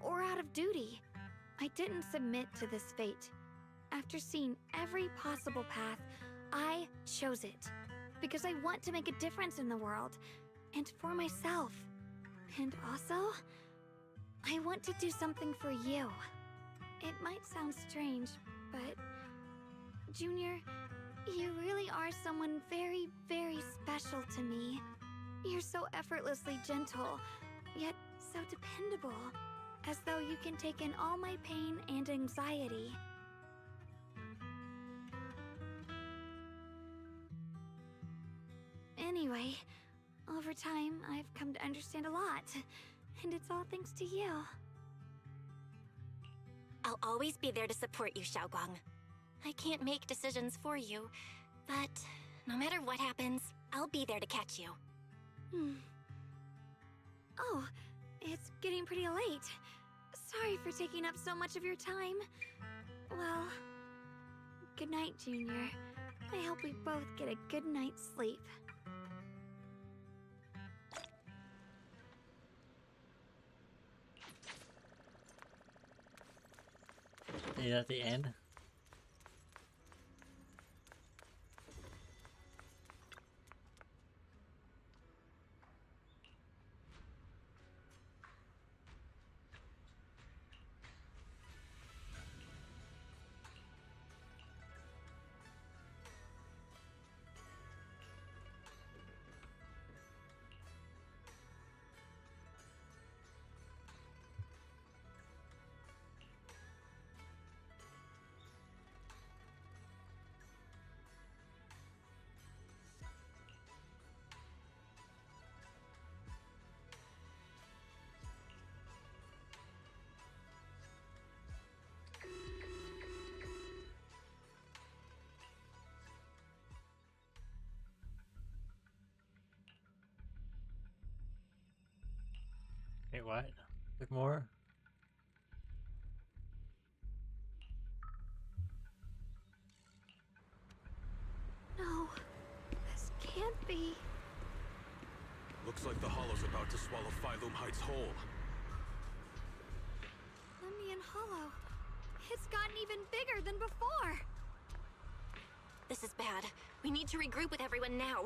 or out of duty. I didn't submit to this fate. After seeing every possible path, I chose it because I want to make a difference in the world and for myself. And also, I want to do something for you. It might sound strange, but Junior, you really are someone very, very special to me. You're so effortlessly gentle, yet so dependable, as though you can take in all my pain and anxiety. Anyway, over time, I've come to understand a lot, and it's all thanks to you. I'll always be there to support you, Xiaoguang. I can't make decisions for you, but no matter what happens, I'll be there to catch you. Oh, it's getting pretty late. Sorry for taking up so much of your time. Well, good night, Junior. I hope we both get a good night's sleep. Is that the end? Wait, what? There's more? No, this can't be. Looks like the Hollow's about to swallow Phylum Heights whole. Lemnian Hollow. It's gotten even bigger than before. This is bad. We need to regroup with everyone now.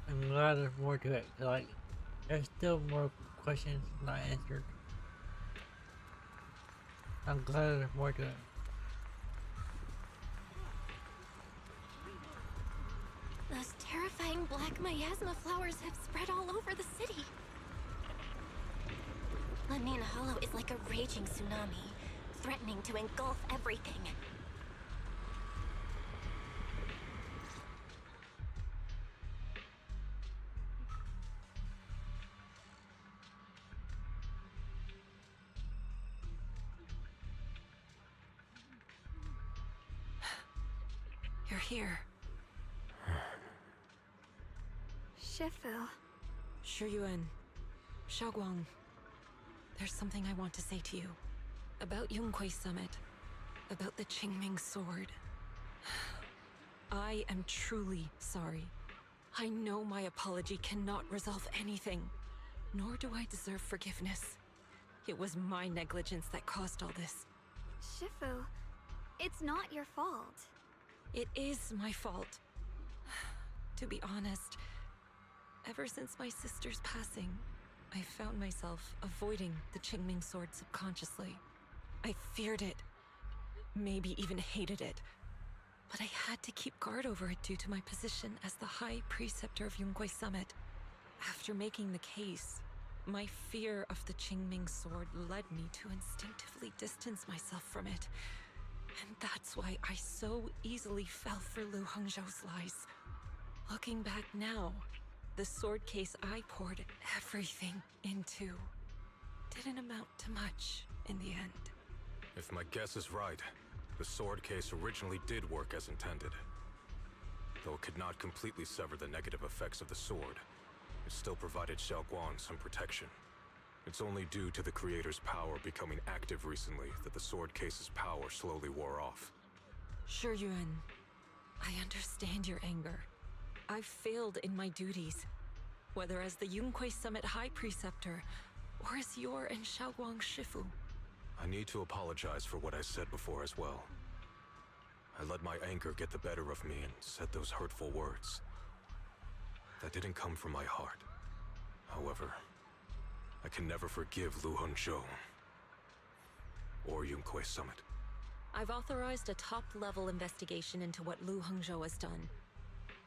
I'm glad there's more to it. Like, there's still more questions not answered. I'm glad there's more to it. Those terrifying black miasma flowers have spread all over the city. Lemnian Hollow is like a raging tsunami, threatening to engulf everything. You're here. Shifu. Shiyuan. Xiaoguang. There's something I want to say to you. About Yunquei Summit. About the Qingming Sword. I am truly sorry. I know my apology cannot resolve anything. Nor do I deserve forgiveness. It was my negligence that caused all this. Shifu, it's not your fault. It is my fault. To be honest, ever since my sister's passing, I found myself avoiding the Qingming Sword subconsciously. I feared it, maybe even hated it. But I had to keep guard over it due to my position as the High Preceptor of Yunquei Summit. After making the case, my fear of the Qingming Sword led me to instinctively distance myself from it. And that's why I so easily fell for Lu Hangzhou's lies. Looking back now, the sword case I poured everything into didn't amount to much in the end. If my guess is right, the sword case originally did work as intended. Though it could not completely sever the negative effects of the sword, it still provided Xiaoguang some protection. It's only due to the creator's power becoming active recently that the sword case's power slowly wore off. Shiyuan, I understand your anger. I've failed in my duties, whether as the Yunquei Summit High Preceptor or as your and Xiaoguang's Shifu. I need to apologize for what I said before as well. I let my anger get the better of me and said those hurtful words. That didn't come from my heart. However, I can never forgive Lu Hangzhou or Yunquei Summit. I've authorized a top-level investigation into what Lu Hangzhou has done.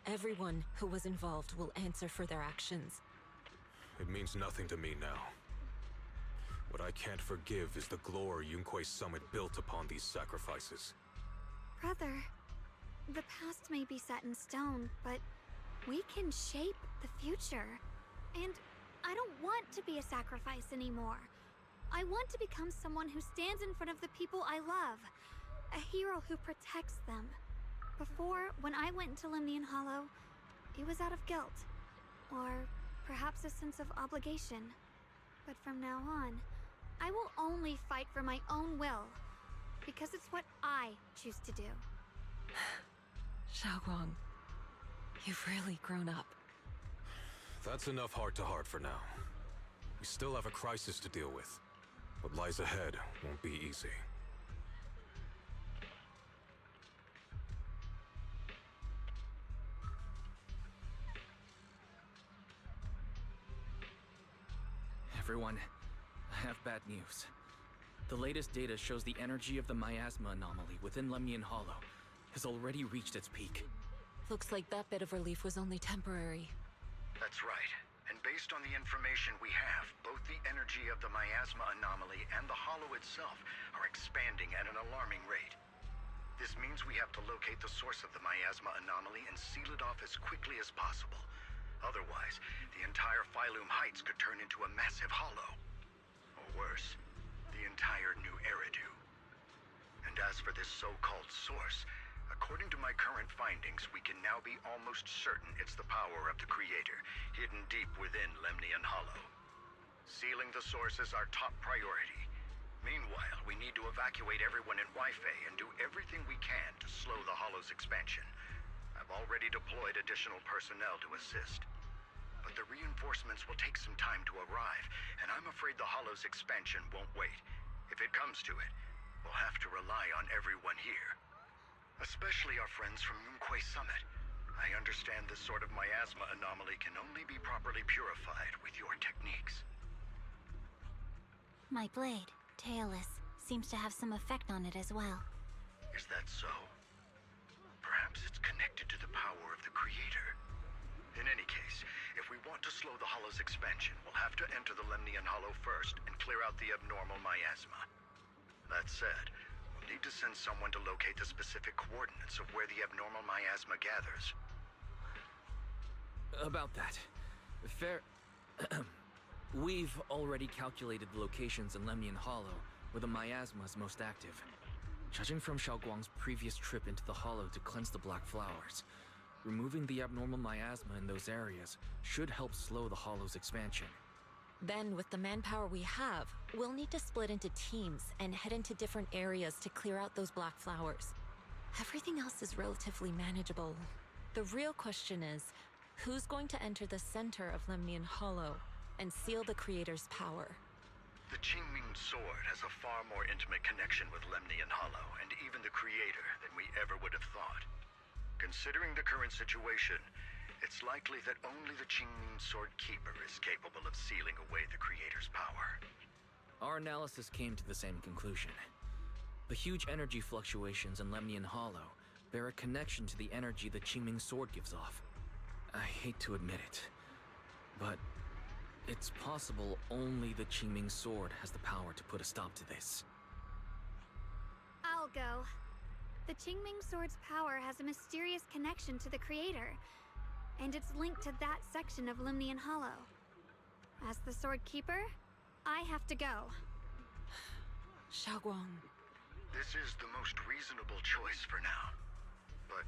Everyone who was involved will answer for their actions. It means nothing to me now. What I can't forgive is the glory Yunquei Summit built upon these sacrifices. Brother, the past may be set in stone, but we can shape the future. And I don't want to be a sacrifice anymore. I want to become someone who stands in front of the people I love. A hero who protects them. Before, when I went into Lemnian Hollow, it was out of guilt. Or perhaps a sense of obligation. But from now on, I will only fight for my own will. Because it's what I choose to do. Xiaoguang, you've really grown up. That's enough heart-to-heart for now. We still have a crisis to deal with. What lies ahead won't be easy. Everyone, I have bad news. The latest data shows the energy of the miasma anomaly within Lemnian Hollow has already reached its peak. Looks like that bit of relief was only temporary. That's right. And based on the information we have, both the energy of the miasma anomaly and the hollow itself are expanding at an alarming rate. This means we have to locate the source of the miasma anomaly and seal it off as quickly as possible. Otherwise, the entire Phylum Heights could turn into a massive hollow. Or worse, the entire New Eridu. And as for this so-called source, according to my current findings, we can now be almost certain it's the power of the Creator, hidden deep within Lemnian Hollow. Sealing the source is our top priority. Meanwhile, we need to evacuate everyone in Wi-Fi and do everything we can to slow the Hollow's expansion. I've already deployed additional personnel to assist. But the reinforcements will take some time to arrive, and I'm afraid the Hollow's expansion won't wait. If it comes to it, we'll have to rely on everyone here. Especially our friends from Yunquay Summit. I understand this sort of miasma anomaly can only be properly purified with your techniques. My blade, Tailless, seems to have some effect on it as well. Is that so? Perhaps it's connected to the power of the Creator. In any case, if we want to slow the Hollow's expansion, we'll have to enter the Lemnian Hollow first and clear out the abnormal miasma. That said, we'll need to send someone to locate the specific coordinates of where the abnormal miasma gathers. About that. We've already calculated the locations in Lemnian Hollow where the miasma is most active. Judging from Xiaoguang's previous trip into the Hollow to cleanse the Black Flowers, removing the abnormal miasma in those areas should help slow the Hollow's expansion. Then, with the manpower we have, we'll need to split into teams and head into different areas to clear out those black flowers. Everything else is relatively manageable. The real question is, who's going to enter the center of Lemnian Hollow and seal the Creator's power? The Qingming Sword has a far more intimate connection with Lemnian Hollow and even the Creator than we ever would have thought. Considering the current situation, it's likely that only the Qingming Sword Keeper is capable of sealing away the Creator's power. Our analysis came to the same conclusion. The huge energy fluctuations in Lemnian Hollow bear a connection to the energy the Qingming Sword gives off. I hate to admit it, but it's possible only the Qingming Sword has the power to put a stop to this. I'll go. The Qingming Sword's power has a mysterious connection to the Creator, and it's linked to that section of Lemnian Hollow. As the Sword Keeper, I have to go. Xiaoguang. This is the most reasonable choice for now. But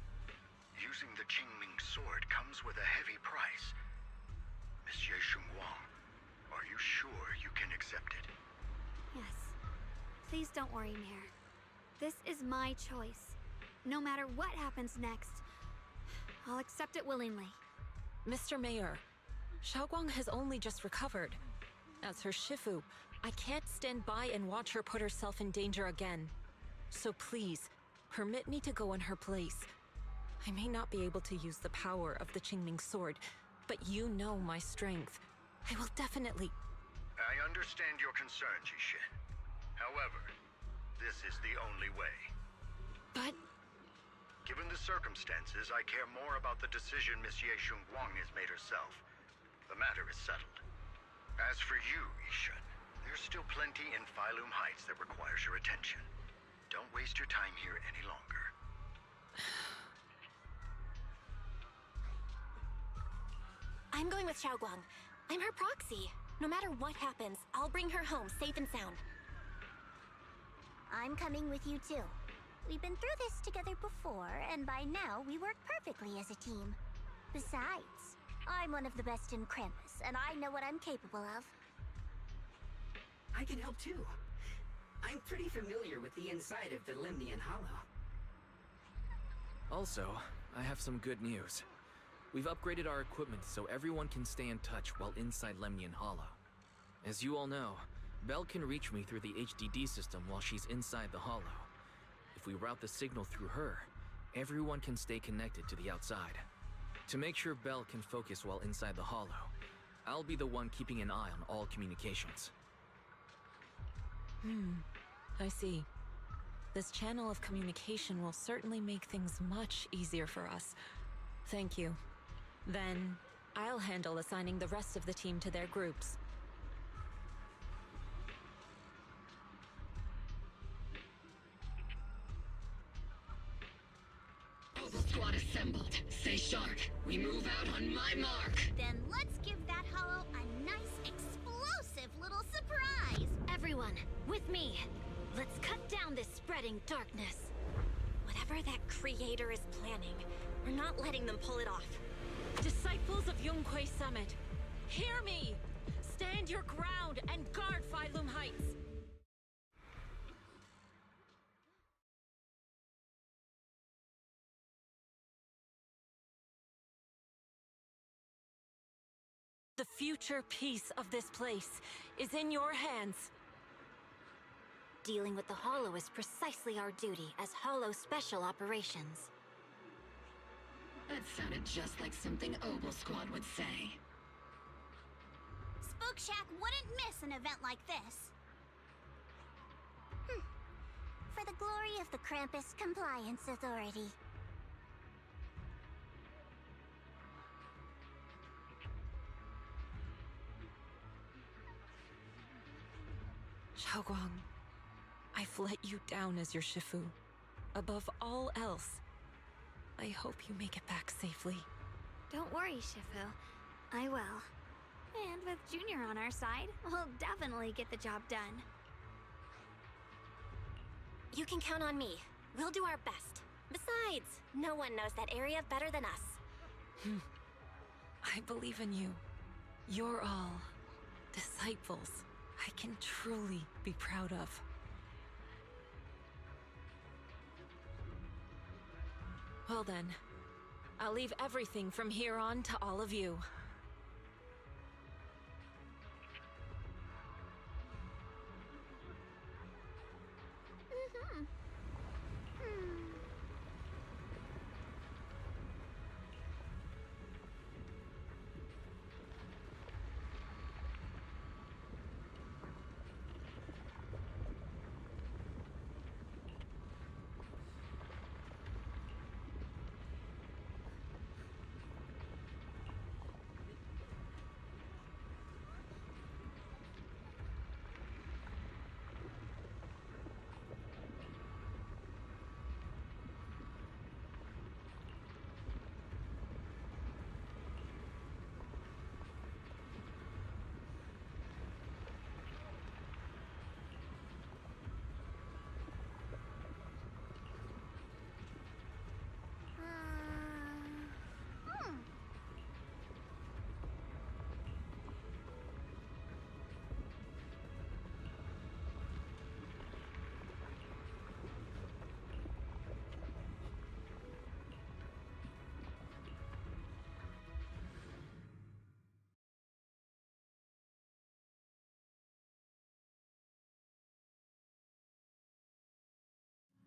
using the Qingming Sword comes with a heavy price. Monsieur Shunguang, are you sure you can accept it? Yes. Please don't worry, Mayor. This is my choice. No matter what happens next, I'll accept it willingly. Mr. Mayor, Xiaoguang has only just recovered. As her Shifu, I can't stand by and watch her put herself in danger again. So please, permit me to go in her place. I may not be able to use the power of the Qingming Sword, but you know my strength. I will definitely... I understand your concern, Jixin. However, this is the only way. But... Given the circumstances, I care more about the decision Monsieur Shunguang has made herself. The matter is settled. As for you, Yishan, there's still plenty in Phylum Heights that requires your attention. Don't waste your time here any longer. I'm going with Xiaoguang. I'm her proxy. No matter what happens, I'll bring her home safe and sound. I'm coming with you too. We've been through this together before, and by now we work perfectly as a team. Besides, I'm one of the best in Krampus, and I know what I'm capable of. I can help too. I'm pretty familiar with the inside of the Lemnian Hollow. Also, I have some good news. We've upgraded our equipment so everyone can stay in touch while inside Lemnian Hollow. As you all know, Belle can reach me through the HDD system while she's inside the Hollow. If we route the signal through her, everyone can stay connected to the outside. To make sure Belle can focus while inside the Hollow, I'll be the one keeping an eye on all communications. I see. This channel of communication will certainly make things much easier for us. Thank you. Then, I'll handle assigning the rest of the team to their groups. Squad assembled. Stay sharp. We move out on my mark. Then let's give that hollow a nice, explosive little surprise! Everyone, with me! Let's cut down this spreading darkness. Whatever that Creator is planning, we're not letting them pull it off. Disciples of Yunquay Summit, hear me! Stand your ground The future peace of this place is in your hands. Dealing with the Hollow is precisely our duty as Hollow Special Operations. That sounded just like something Obel Squad would say. Spook Shack wouldn't miss an event like this. For the glory of the Krampus Compliance Authority. Xiaoguang, I've let you down as your Shifu. Above all else, I hope you make it back safely. Don't worry, Shifu. I will. And with Junior on our side, we'll definitely get the job done. You can count on me. We'll do our best. Besides, no one knows that area better than us. I believe in you. You're all disciples I can truly be proud of. Well then, I'll leave everything from here on to all of you.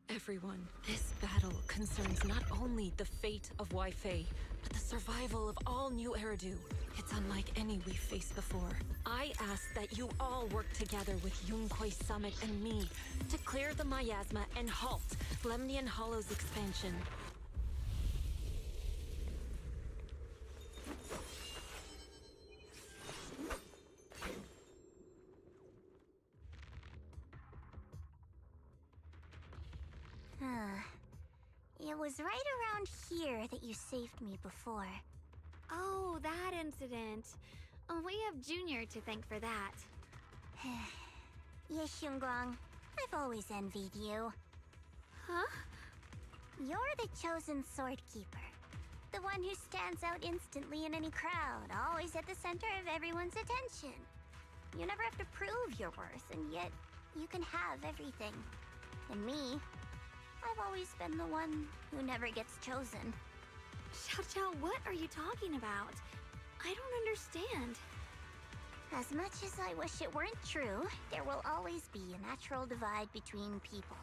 Everyone, this battle concerns not only the fate of Wei-Fei, but the survival of all New Eridu. It's unlike any we've faced before. I ask that you all work together with Yunquei Summit and me to clear the miasma and halt Lemnian Hollow's expansion. It was right around here that you saved me before. Oh, that incident. We have Junior to thank for that. Yes, Xinguang. I've always envied you. Huh? You're the chosen sword keeper. The one who stands out instantly in any crowd, always at the center of everyone's attention. You never have to prove your worth, and yet you can have everything. And me, I've always been the one who never gets chosen. Xiao Xiao, what are you talking about? I don't understand. As much as I wish it weren't true, there will always be a natural divide between people.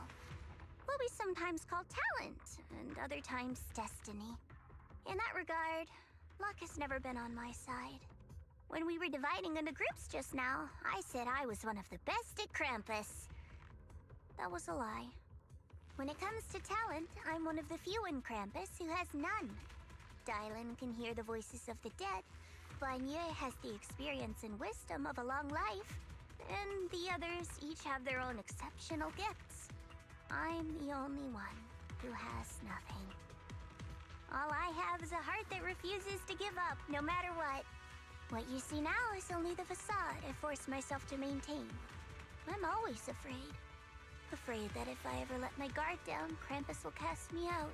What we sometimes call talent, and other times destiny. In that regard, luck has never been on my side. When we were dividing into groups just now, I said I was one of the best at Krampus. That was a lie. When it comes to talent, I'm one of the few in Krampus who has none. Dylan can hear the voices of the dead. Banye has the experience and wisdom of a long life. And the others each have their own exceptional gifts. I'm the only one who has nothing. All I have is a heart that refuses to give up, no matter what. What you see now is only the facade I forced myself to maintain. I'm always afraid. Afraid that if I ever let my guard down, Krampus will cast me out.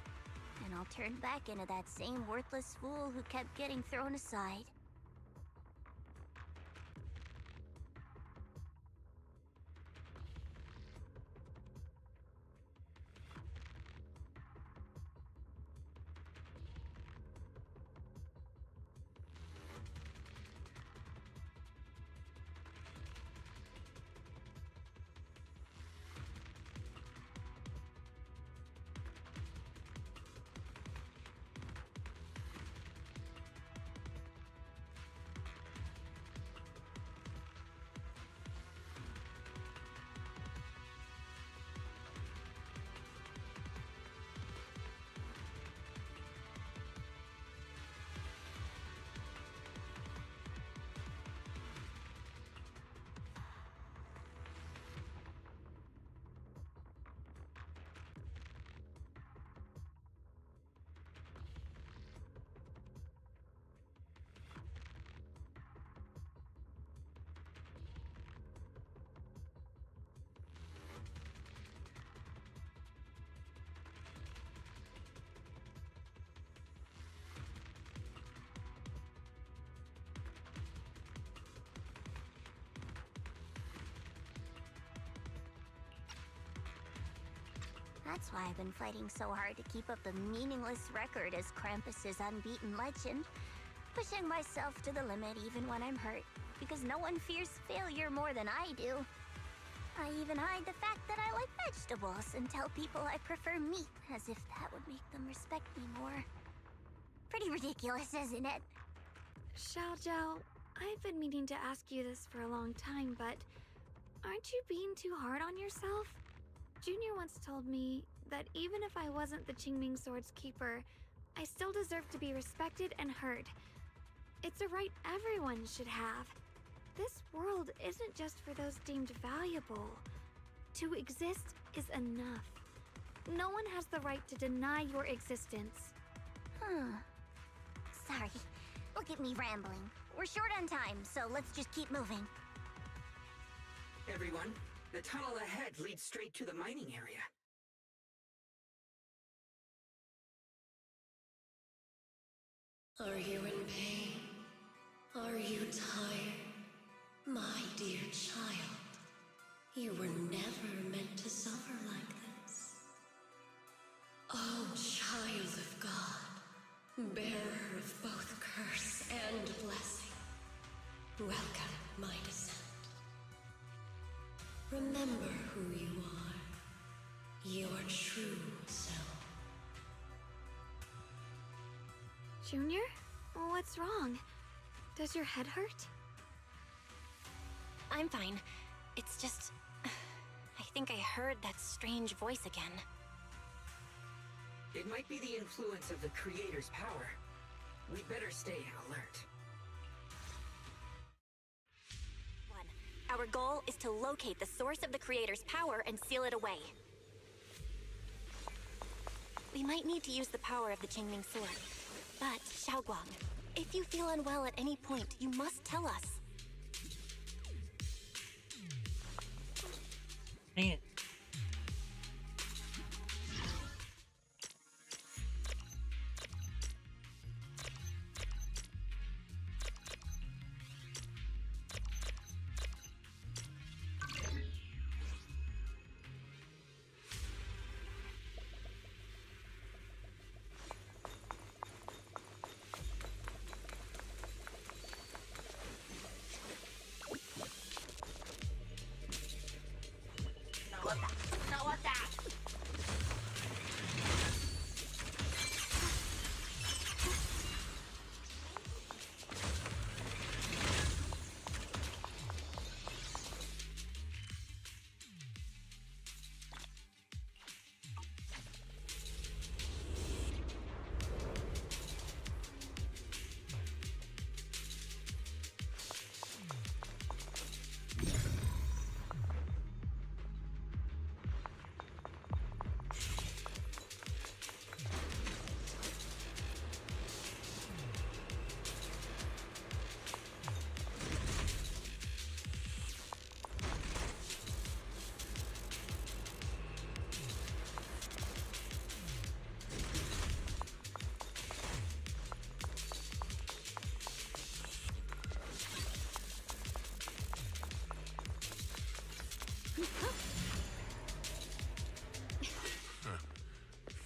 And I'll turn back into that same worthless fool who kept getting thrown aside. That's why I've been fighting so hard to keep up the meaningless record as Krampus's unbeaten legend. Pushing myself to the limit even when I'm hurt, because no one fears failure more than I do. I even hide the fact that I like vegetables and tell people I prefer meat, as if that would make them respect me more. Pretty ridiculous, isn't it? Xiaojiao, I've been meaning to ask you this for a long time, but aren't you being too hard on yourself? Junior once told me that even if I wasn't the Qingming Sword's keeper, I still deserve to be respected and heard. It's a right everyone should have. This world isn't just for those deemed valuable. To exist is enough. No one has the right to deny your existence. Sorry. Look at me rambling. We're short on time, so let's just keep moving. Everyone, the tunnel ahead leads straight to the mining area. Are you in pain? Are you tired? My dear child, you were never meant to suffer like this. Oh, child of God, bearer of both curse and blessing, welcome my descent. Remember who you are, your true self. Junior? What's wrong? Does your head hurt? I'm fine. It's just... I think I heard that strange voice again. It might be the influence of the Creator's power. We'd better stay alert. Our goal is to locate the source of the Creator's power and seal it away. We might need to use the power of the Qingming Sword. But, Xiaoguang, if you feel unwell at any point, you must tell us. Dang it.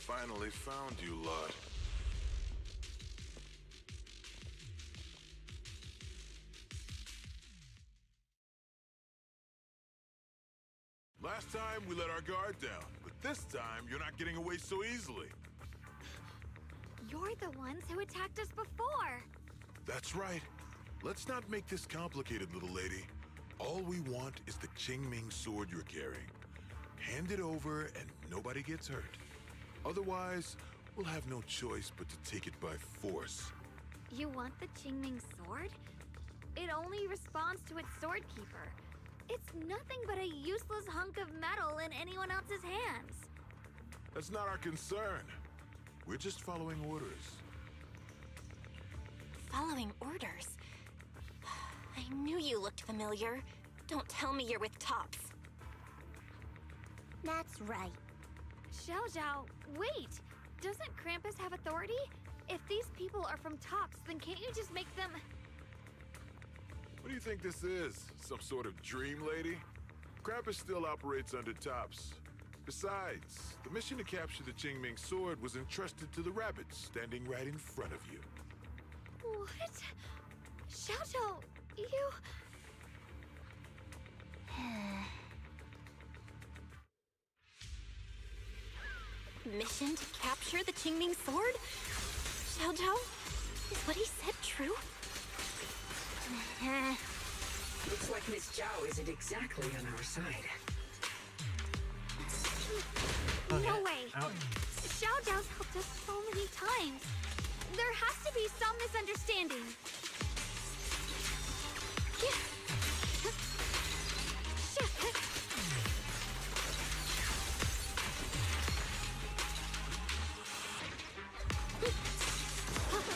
Finally found you, lot. Last time we let our guard down, but this time you're not getting away so easily. You're the ones who attacked us before. That's right. Let's not make this complicated, little lady. All we want is the Qingming sword you're carrying. Hand it over and nobody gets hurt. Otherwise, we'll have no choice but to take it by force. You want the Qingming sword? It only responds to its sword keeper. It's nothing but a useless hunk of metal in anyone else's hands. That's not our concern. We're just following orders. Following orders? I knew you looked familiar. Don't tell me you're with Tops. That's right. Xiaojiao, wait! Doesn't Krampus have authority? If these people are from Tops, then can't you just make them... What do you think this is? Some sort of dream lady? Krampus still operates under Tops. Besides, the mission to capture the Qingming sword was entrusted to the rabbits standing right in front of you. What? Xiaozhou, you... Mission to capture the Qingming sword? Xiao Zhao? Is what he said true? Looks like Miss Zhao isn't exactly on our side. No way! Xiao Zhao's helped us so many times. There has to be some misunderstanding.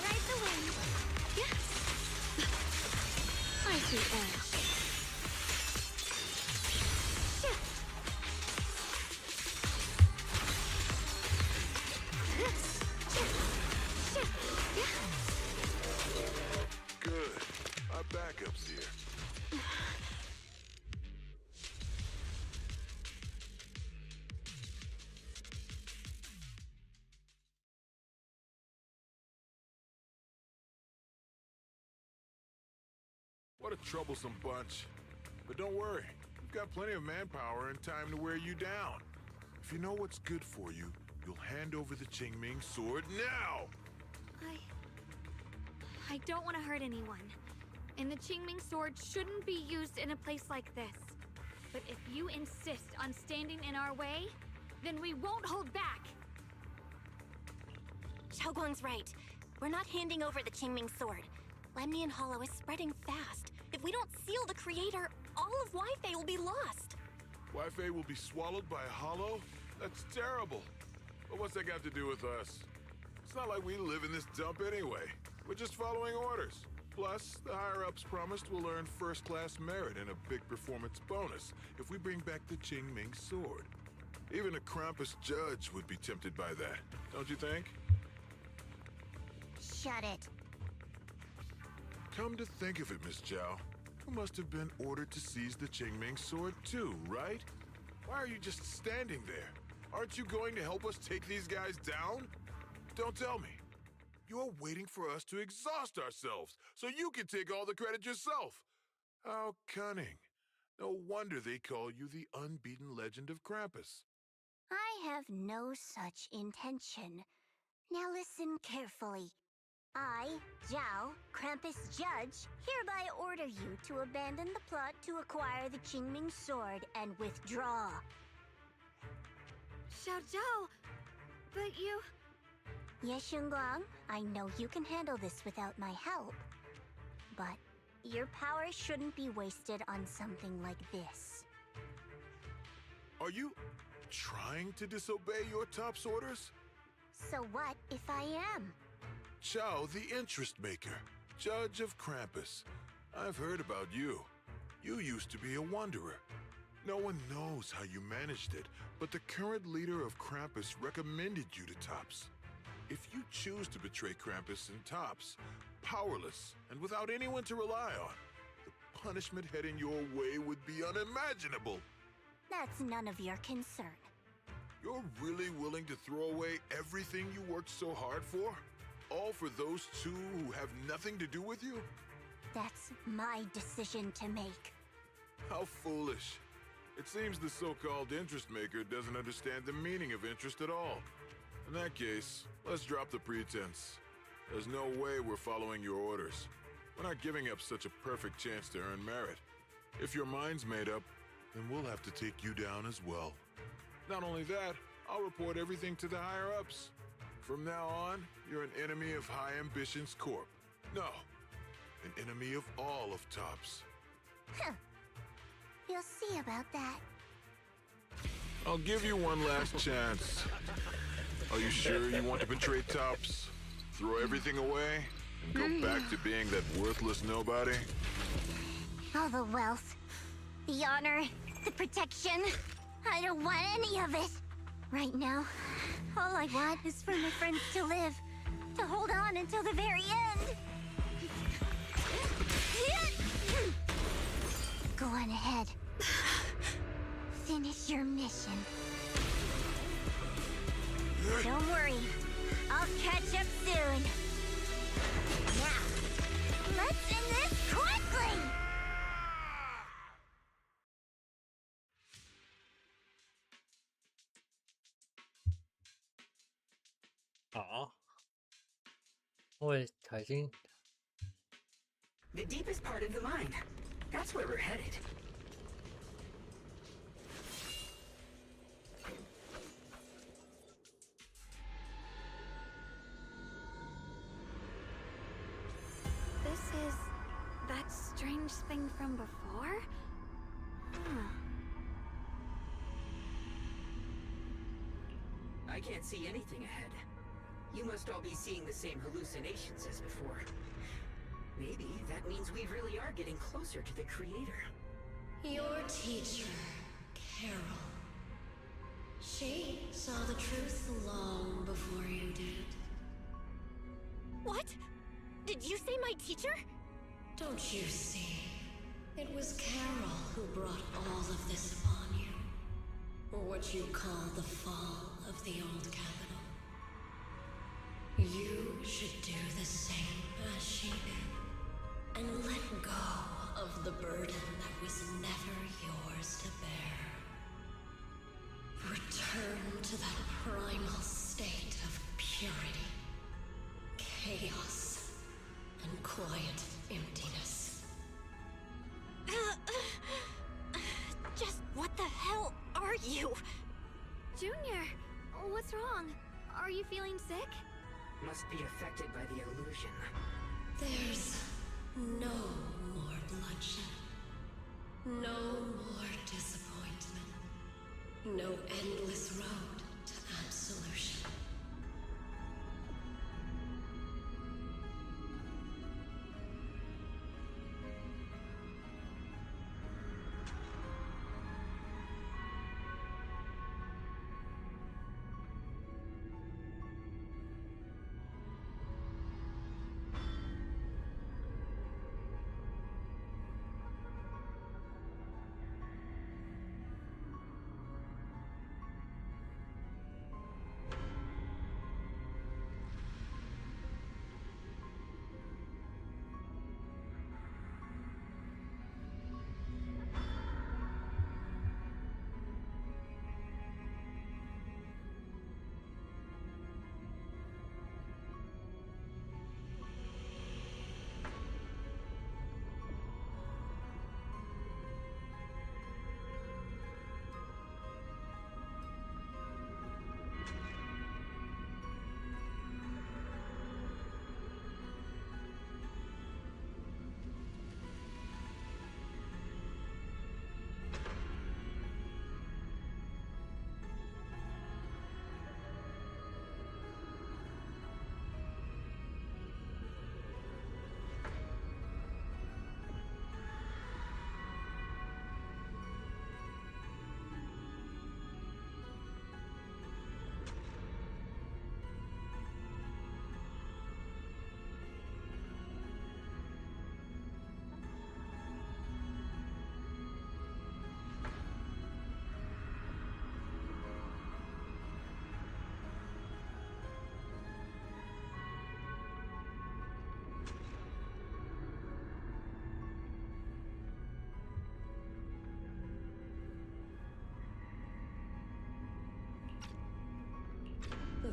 Ride the wind. I see edge. Good. Our backup's here. What a troublesome bunch. But don't worry, we've got plenty of manpower and time to wear you down. If you know what's good for you, you'll hand over the Qingming sword now! I don't want to hurt anyone. And the Qingming sword shouldn't be used in a place like this. But if you insist on standing in our way, then we won't hold back. Xiaoguang's right. We're not handing over the Qingming sword. Lemnian Hollow is spreading fast. If we don't seal the creator, all of Wi-Fi will be lost. Wi-Fi will be swallowed by a hollow? That's terrible. But what's that got to do with us? It's not like we live in this dump anyway. We're just following orders. Plus, the higher-ups promised we'll earn first-class merit and a big performance bonus if we bring back the Qingming sword. Even a Krampus judge would be tempted by that, don't you think? Shut it. Come to think of it, Miss Zhao, you must have been ordered to seize the Qingming sword too, right? Why are you just standing there? Aren't you going to help us take these guys down? Don't tell me. You're waiting for us to exhaust ourselves so you can take all the credit yourself. How cunning. No wonder they call you the unbeaten legend of Krampus. I have no such intention. Now listen carefully. I, Zhao, Krampus Judge, hereby order you to abandon the plot to acquire the Qingming sword and withdraw. Xiao Zhao, but you... Ye Shunguang, I know you can handle this without my help. But your power shouldn't be wasted on something like this. Are you trying to disobey your top's orders? So what if I am? Zhao, the interest maker, judge of Krampus. I've heard about you. You used to be a wanderer. No one knows how you managed it, but the current leader of Krampus recommended you to Tops. If you choose to betray Krampus and Tops, powerless and without anyone to rely on, the punishment heading your way would be unimaginable. That's none of your concern. You're really willing to throw away everything you worked so hard for? All for those two who have nothing to do with you? That's my decision to make. How foolish. It seems the so-called interest maker doesn't understand the meaning of interest at all. In that case, let's drop the pretense. There's no way we're following your orders. We're not giving up such a perfect chance to earn merit. If your mind's made up, then we'll have to take you down as well. Not only that, I'll report everything to the higher-ups. From now on, you're an enemy of High Ambitions Corp. No, an enemy of all of Tops. Huh. You'll see about that. I'll give you one last chance. Are you sure you want to betray Tops? Throw everything away and go back to being that worthless nobody? All the wealth, the honor, the protection. I don't want any of it. Right now, all I want is for my friends to live, to hold on until the very end. Go on ahead. Finish your mission. Don't worry. I'll catch up soon. Now, let's end this quickly! Aw. What is touching? The deepest part of the mine. That's where we're headed. This is that strange thing from before? Huh. I can't see anything ahead. You must all be seeing the same hallucinations as before. Maybe that means we really are getting closer to the Creator. Your teacher, Carol. She saw the truth long before you did. What? Did you say my teacher? Don't you see? It was Carol who brought all of this upon you. Or what you call the fall of the old capital. You should do the same as she did. And let go of the burden that was never yours to bear. Return to that primal state of purity, chaos, and quiet emptiness. Just what the hell are you? Junior, what's wrong? Are you feeling sick? Must be affected by the illusion. There's no more bloodshed. No more disappointment. No endless road to absolution.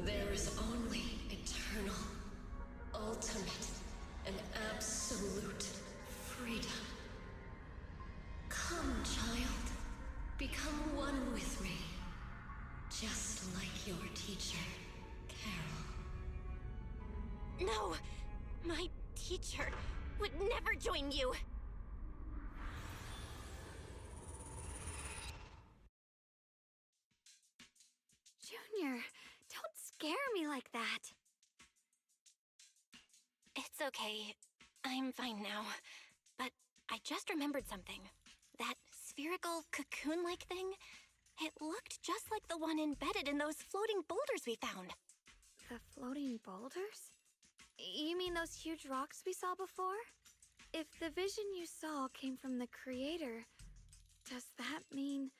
There is only eternal, ultimate, and absolute freedom. Come, child. Become one with me. Just like your teacher, Carol. No! My teacher would never join you! Junior, don't scare me like that. It's okay. I'm fine now. But I just remembered something. That spherical cocoon-like thing? It looked just like the one embedded in those floating boulders we found. The floating boulders? You mean those huge rocks we saw before? If the vision you saw came from the Creator, does that mean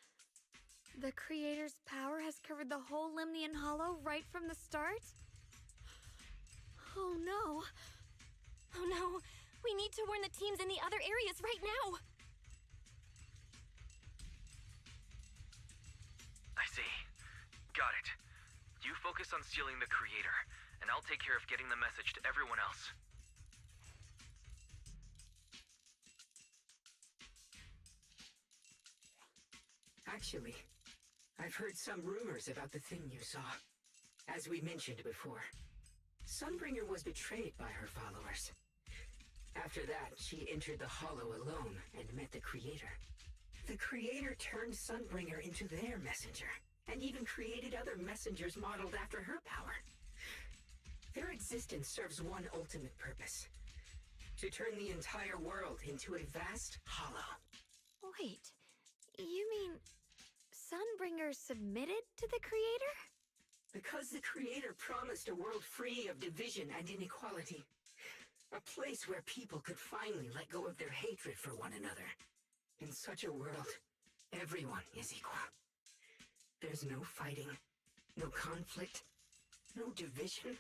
The Creator's power has covered the whole Limnian Hollow right from the start? Oh no. Oh no, we need to warn the teams in the other areas right now. I see. Got it. You focus on sealing the Creator, and I'll take care of getting the message to everyone else. Actually, I've heard some rumors about the thing you saw. As we mentioned before, Sunbringer was betrayed by her followers. After that, she entered the Hollow alone and met the Creator. The Creator turned Sunbringer into their messenger, and even created other messengers modeled after her power. Their existence serves one ultimate purpose: to turn the entire world into a vast hollow. Wait, you mean Sunbringer submitted to the Creator? Because the Creator promised a world free of division and inequality. A place where people could finally let go of their hatred for one another. In such a world, everyone is equal. There's no fighting, no conflict, no division,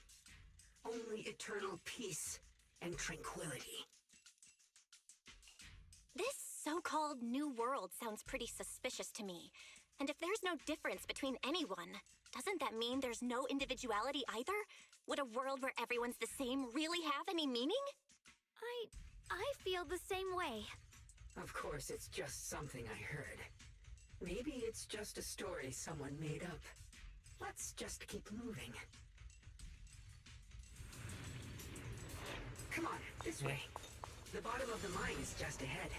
only eternal peace and tranquility. This so-called new world sounds pretty suspicious to me. And if there's no difference between anyone, doesn't that mean there's no individuality either? Would a world where everyone's the same really have any meaning? I feel the same way. Of course, it's just something I heard. Maybe it's just a story someone made up. Let's just keep moving. Come on, this way. The bottom of the mine is just ahead.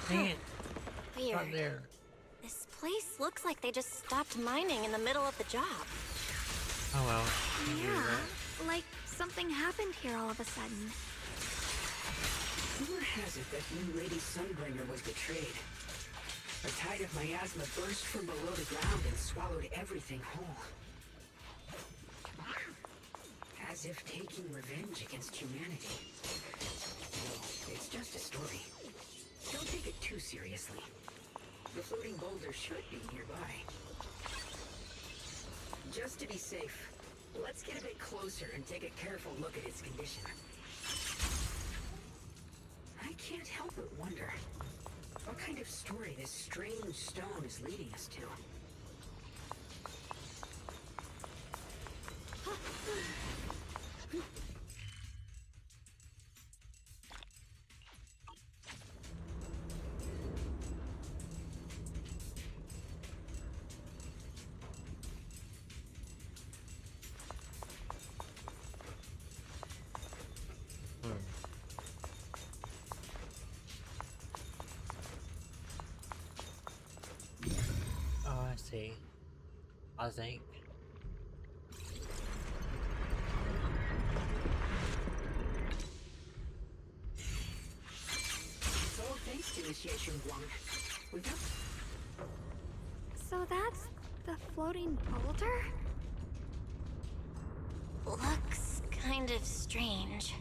Dang it. Weird. Not there. This place looks like they just stopped mining in the middle of the job. Oh well. Can't do Yeah, that. like something happened here all of a sudden. Rumor has it that new Lady Sunbringer was betrayed. A tide of miasma burst from below the ground and swallowed everything whole. As if taking revenge against humanity. No, it's just a story. Don't take it too seriously. The floating boulder should be nearby. Just to be safe, let's get a bit closer and take a careful look at its condition. I can't help but wonder what kind of story this strange stone is leading us to. Oh, I see. I think. It's all thanks to Initiation 1. We got... So that's the floating boulder? Looks kind of strange.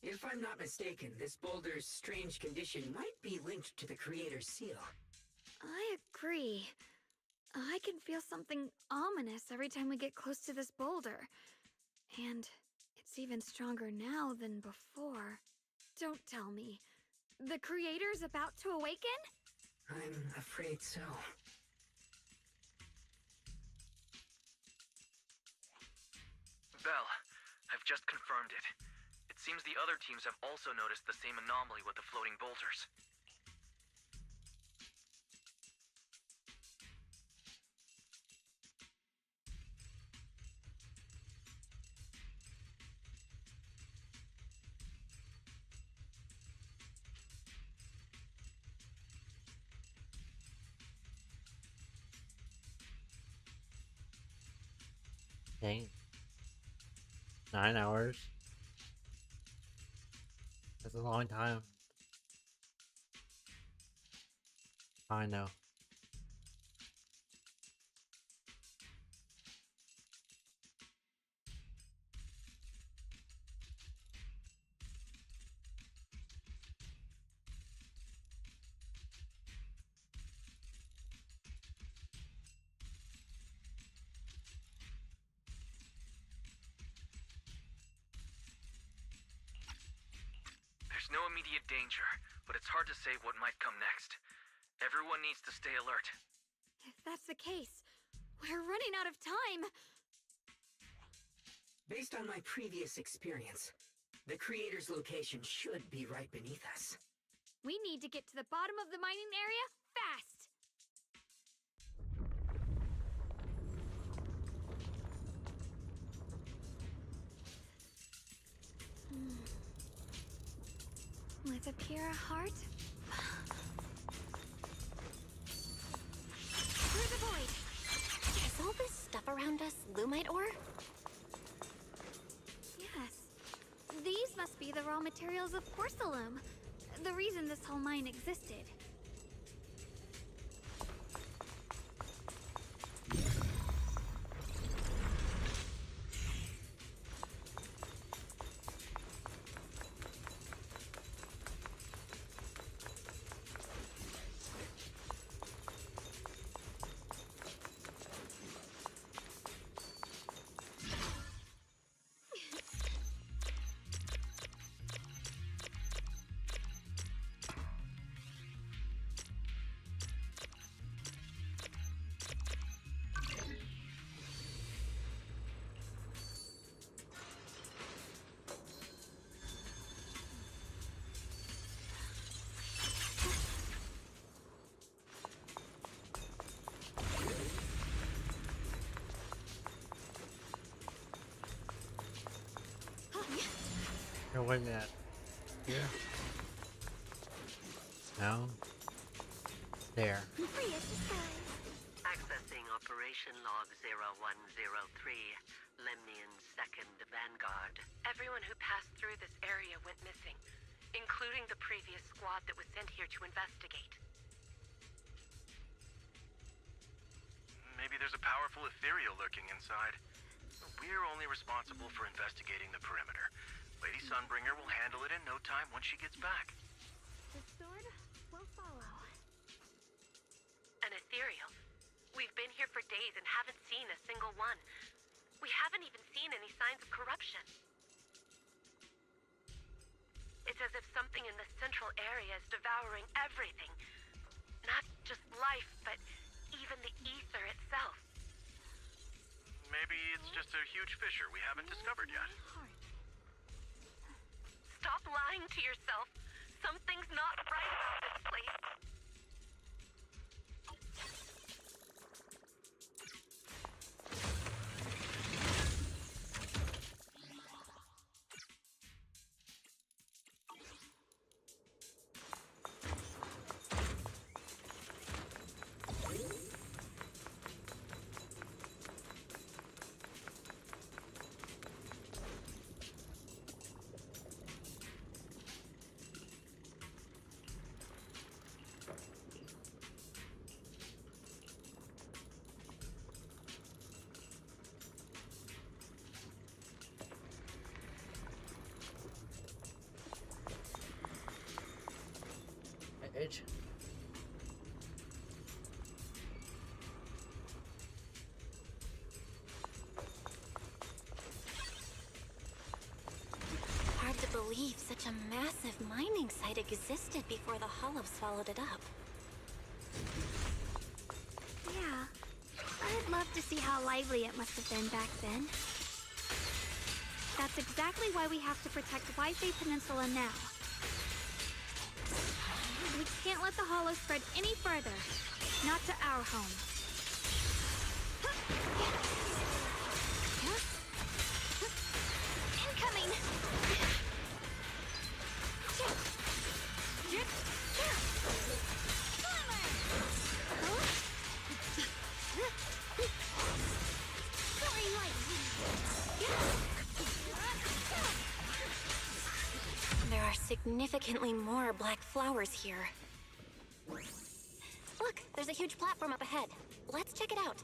If I'm not mistaken, this boulder's strange condition might be linked to the Creator's seal. I agree. I can feel something ominous every time we get close to this boulder. And it's even stronger now than before. Don't tell me. The creator's about to awaken? I'm afraid so. Belle, I've just confirmed it. It seems the other teams have also noticed the same anomaly with the floating boulders. Dang. 9 hours. That's a long time. I know. There's no immediate danger, but it's hard to say what might come next. Everyone needs to stay alert. If that's the case, we're running out of time. Based on my previous experience, the creator's location should be right beneath us. We need to get to the bottom of the mining area fast. With a pure heart? Through the void! Is all this stuff around us Lumite ore? Yes. These must be the raw materials of Porcelain. The reason this whole mine existed. Here, wait a minute. Here. No. There. Accessing Operation Log 0103, Lemnian's 2nd Vanguard. Everyone who passed through this area went missing, including the previous squad that was sent here to investigate. Maybe there's a powerful ethereal lurking inside. We're only responsible for investigating the perimeter. Lady Sunbringer will handle it in no time once she gets back. The sword will follow. An ethereal? We've been here for days and haven't seen a single one. We haven't even seen any signs of corruption. It's as if something in the central area is devouring everything. Not just life, but even the ether itself. Maybe it's just a huge fissure we haven't discovered yet. Stop lying to yourself. Something's not right about this place. Edge. such a massive mining site existed before the Hollow swallowed it up. Yeah. I'd love to see how lively it must have been back then. That's exactly why we have to protect Waifei Peninsula now. We can't let the Hollow spread any further. Not to our home. Incoming! There are significantly more black flowers here. Look, there's a huge platform up ahead. Let's check it out.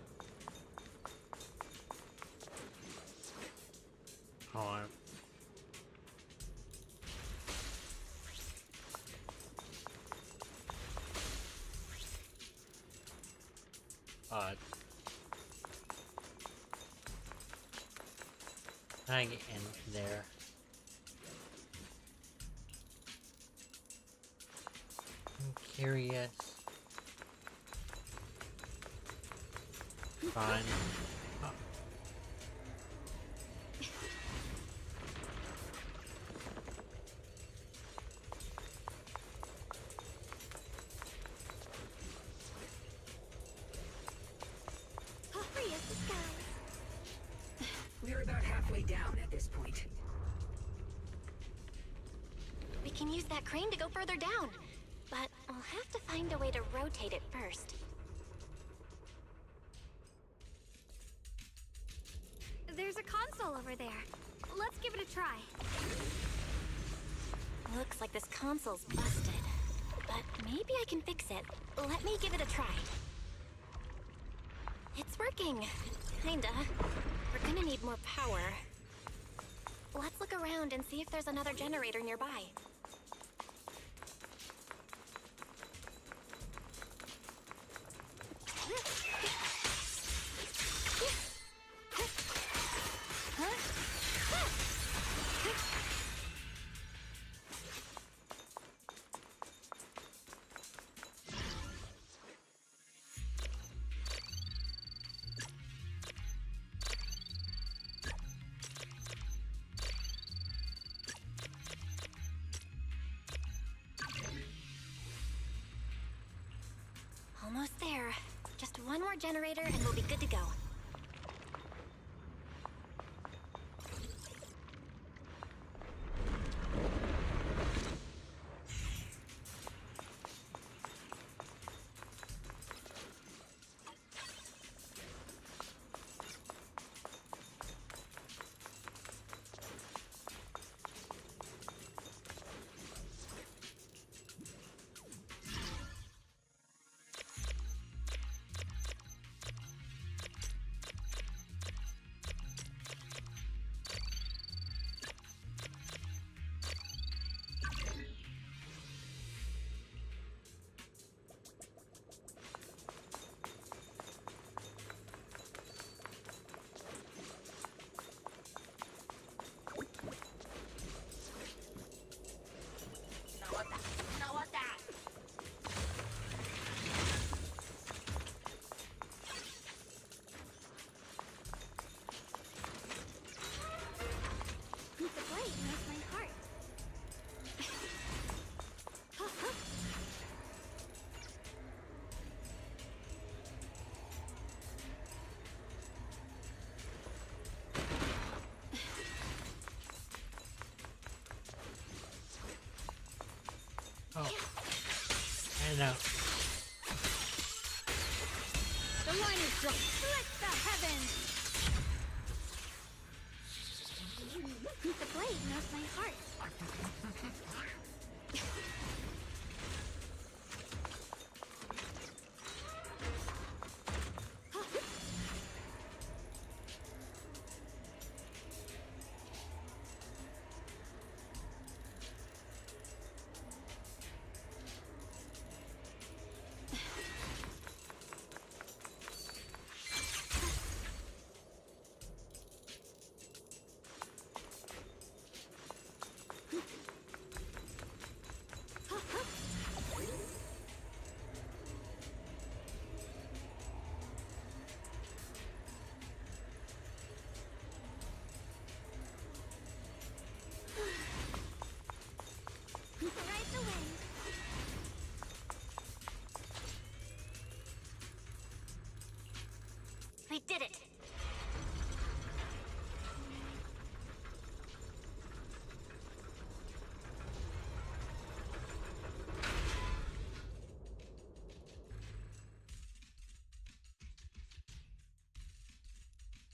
Alright. I get in there. I'm curious. Fine. Oh. Free as the skies. We're about halfway down at this point. We can use that crane to go further down. But we'll have to find a way to rotate it first. There's a console over there. Let's give it a try. Looks like this console's busted. But maybe I can fix it. Let me give it a try. It's working. Kinda. We're gonna need more power. Let's look around and see if there's another generator nearby. Almost there. Just one more generator and we'll be good to go. Oh. I know. The line is drawn. Split the heavens! The blade knows my heart. did it!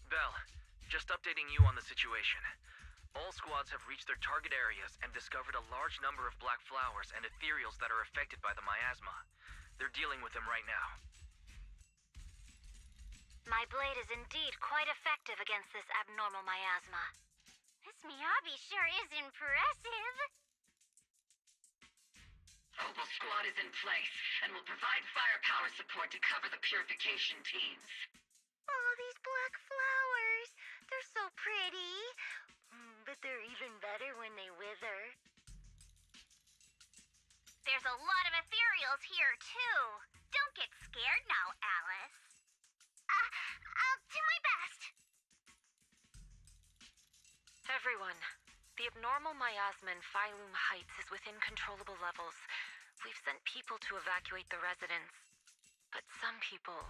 Bell, just updating you on the situation. All squads have reached their target areas and discovered a large number of black flowers and ethereals that are affected by the miasma. They're dealing with them right now. My blade is indeed quite effective against this abnormal miasma. This Miyabi sure is impressive. Opal Squad is in place and will provide firepower support to cover the purification teams. Oh, these black flowers. They're so pretty. But they're even better when they wither. There's a lot of ethereals here, too. Don't get scared now, Alice. I'll do my best. Everyone, the abnormal miasma in Phylum Heights is within controllable levels. We've sent people to evacuate the residents. But some people,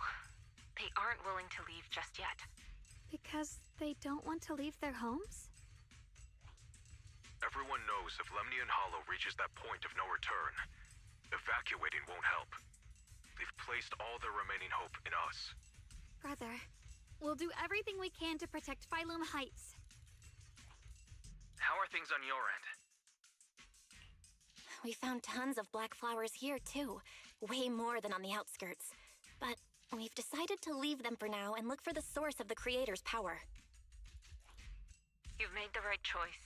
they aren't willing to leave just yet. Because they don't want to leave their homes? Everyone knows if Lemnian Hollow reaches that point of no return, evacuating won't help. They've placed all their remaining hope in us. Brother, we'll do everything we can to protect Phylum Heights. How are things on your end? We found tons of black flowers here, too. Way more than on the outskirts. But we've decided to leave them for now and look for the source of the Creator's power. You've made the right choice.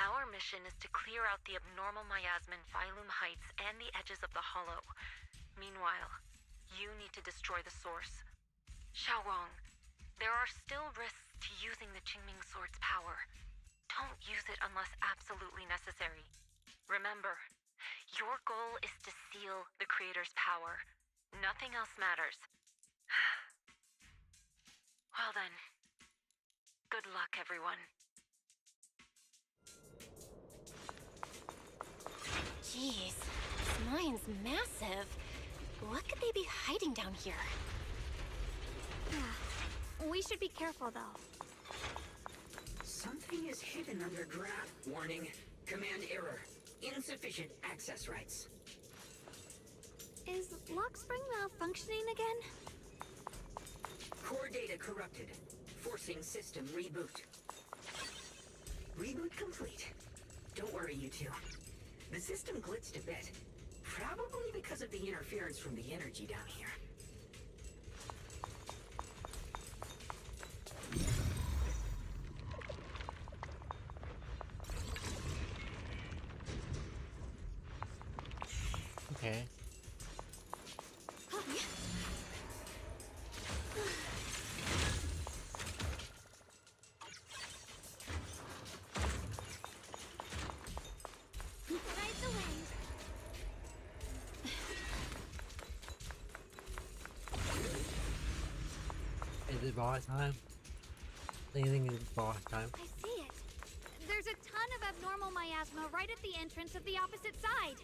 Our mission is to clear out the abnormal miasma in Phylum Heights and the edges of the Hollow. Meanwhile, you need to destroy the source. Xiaowang, there are still risks to using the Qingming Sword's power. Don't use it unless absolutely necessary. Remember, your goal is to seal the Creator's power. Nothing else matters. Well then, good luck, everyone. Jeez, this mine's massive. What could they be hiding down here? Yeah, we should be careful, though. Something is hidden underground. Warning. Command error. Insufficient access rights. Is Lockspring malfunctioning again? Core data corrupted. Forcing system reboot. Reboot complete. Don't worry, you two. The system glitched a bit. Probably because of the interference from the energy down here. Okay. Is it boss time? Do you think it's boss time? I see it. There's a ton of abnormal miasma right at the entrance of the opposite side.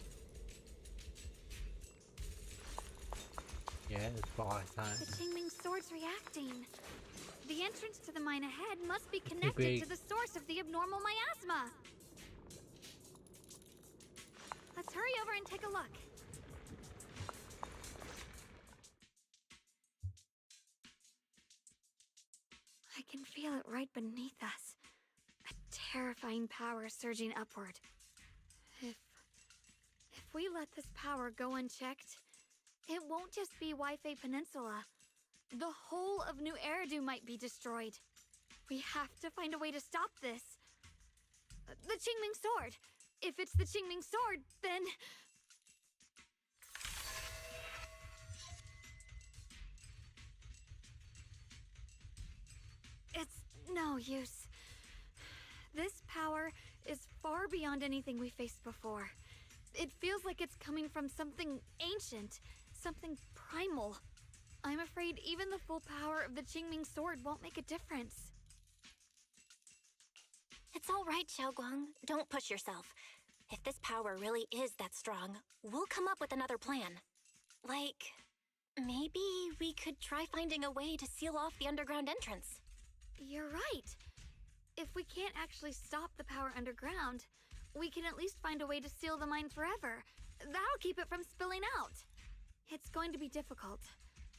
Yeah, it's boss time. The Qingming Sword's reacting. The entrance to the mine ahead must be It's connected great. to the source of the abnormal miasma. Let's hurry over and take a look. I can feel it right beneath us. A terrifying power surging upward. If we let this power go unchecked, it won't just be Wi-Fi Peninsula. The whole of New Eridu might be destroyed. We have to find a way to stop this. The Qingming Sword! If it's the Qingming Sword, then... It's no use. This power is far beyond anything we faced before. It feels like it's coming from something ancient, something primal. I'm afraid even the full power of the Qingming Sword won't make a difference. It's all right, Xiaoguang. Don't push yourself. If this power really is that strong, we'll come up with another plan. Like, Maybe we could try finding a way to seal off the underground entrance. You're right. If we can't actually stop the power underground, we can at least find a way to seal the mine forever. That'll keep it from spilling out. It's going to be difficult,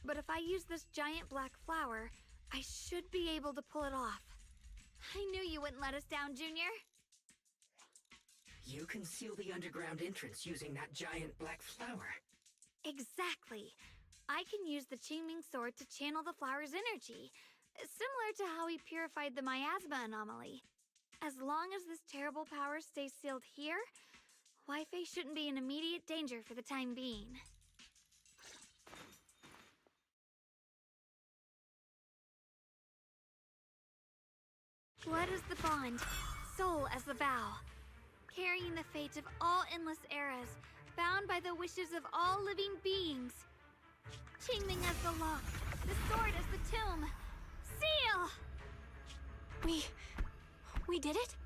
but if I use this giant black flower, I should be able to pull it off. I knew you wouldn't let us down, Junior. You can seal the underground entrance using that giant black flower. Exactly. I can use the Qingming sword to channel the flower's energy, similar to how he purified the miasma anomaly. As long as this terrible power stays sealed here, Wi-Fi shouldn't be in immediate danger for the time being. Blood as the bond, soul as the vow. Carrying the fate of all endless eras, bound by the wishes of all living beings. Qingming as the lock, the sword as the tomb. Seal! We did it?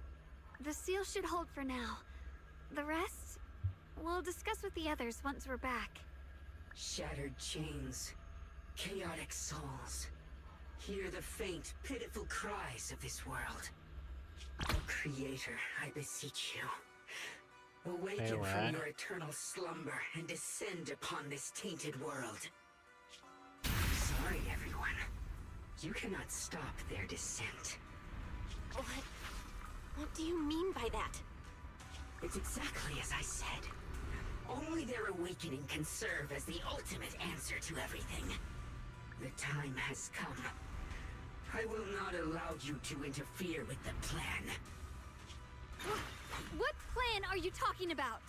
The seal should hold for now. The rest, we'll discuss with the others once we're back. Shattered chains, chaotic souls. Hear the faint, pitiful cries of this world. Oh, Creator, I beseech you. Awaken from your eternal slumber and descend upon this tainted world. Sorry, everyone. You cannot stop their descent. What do you mean by that? It's exactly as I said. Only their awakening can serve as the ultimate answer to everything. The time has come. I will not allow you to interfere with the plan. What plan are you talking about?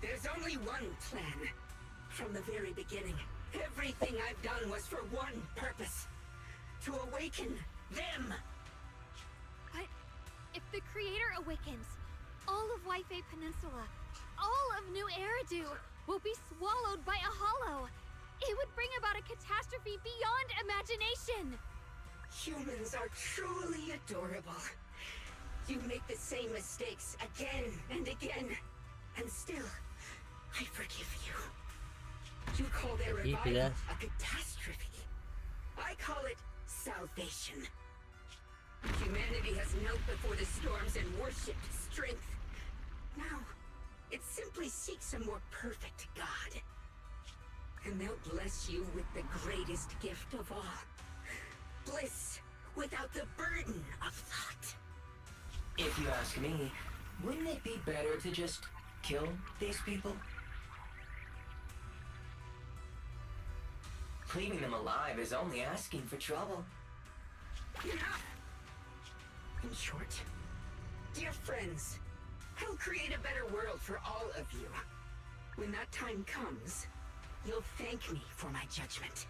There's only one plan. From the very beginning, everything I've done was for one purpose. To awaken them. But if the Creator awakens, all of Wi-Fi Peninsula, all of New Eridu will be swallowed by a hollow. It would bring about a catastrophe beyond imagination. Humans are truly adorable. You make the same mistakes again and again, and still, I forgive you. You call their revival a catastrophe. I call it salvation. Humanity has knelt before the storms and worshipped strength. Now, it simply seeks a more perfect God. And they'll bless you with the greatest gift of all. Bliss without the burden of thought. If you ask me, wouldn't it be better to just kill these people? Leaving them alive is only asking for trouble. Enough! In short, dear friends, I'll create a better world for all of you. When that time comes, you'll thank me for my judgment.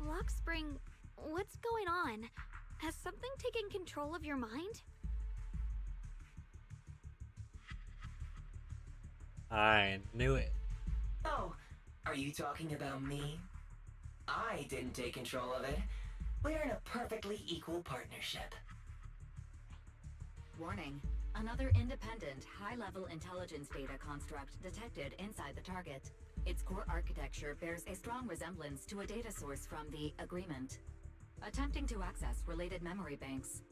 Lockspring, what's going on? Has something taken control of your mind? I knew it. Oh, are you talking about me? I didn't take control of it. We're in a perfectly equal partnership. Warning. Another independent, high-level intelligence data construct detected inside the target. Its core architecture bears a strong resemblance to a data source from the Agreement. Attempting to access related memory banks.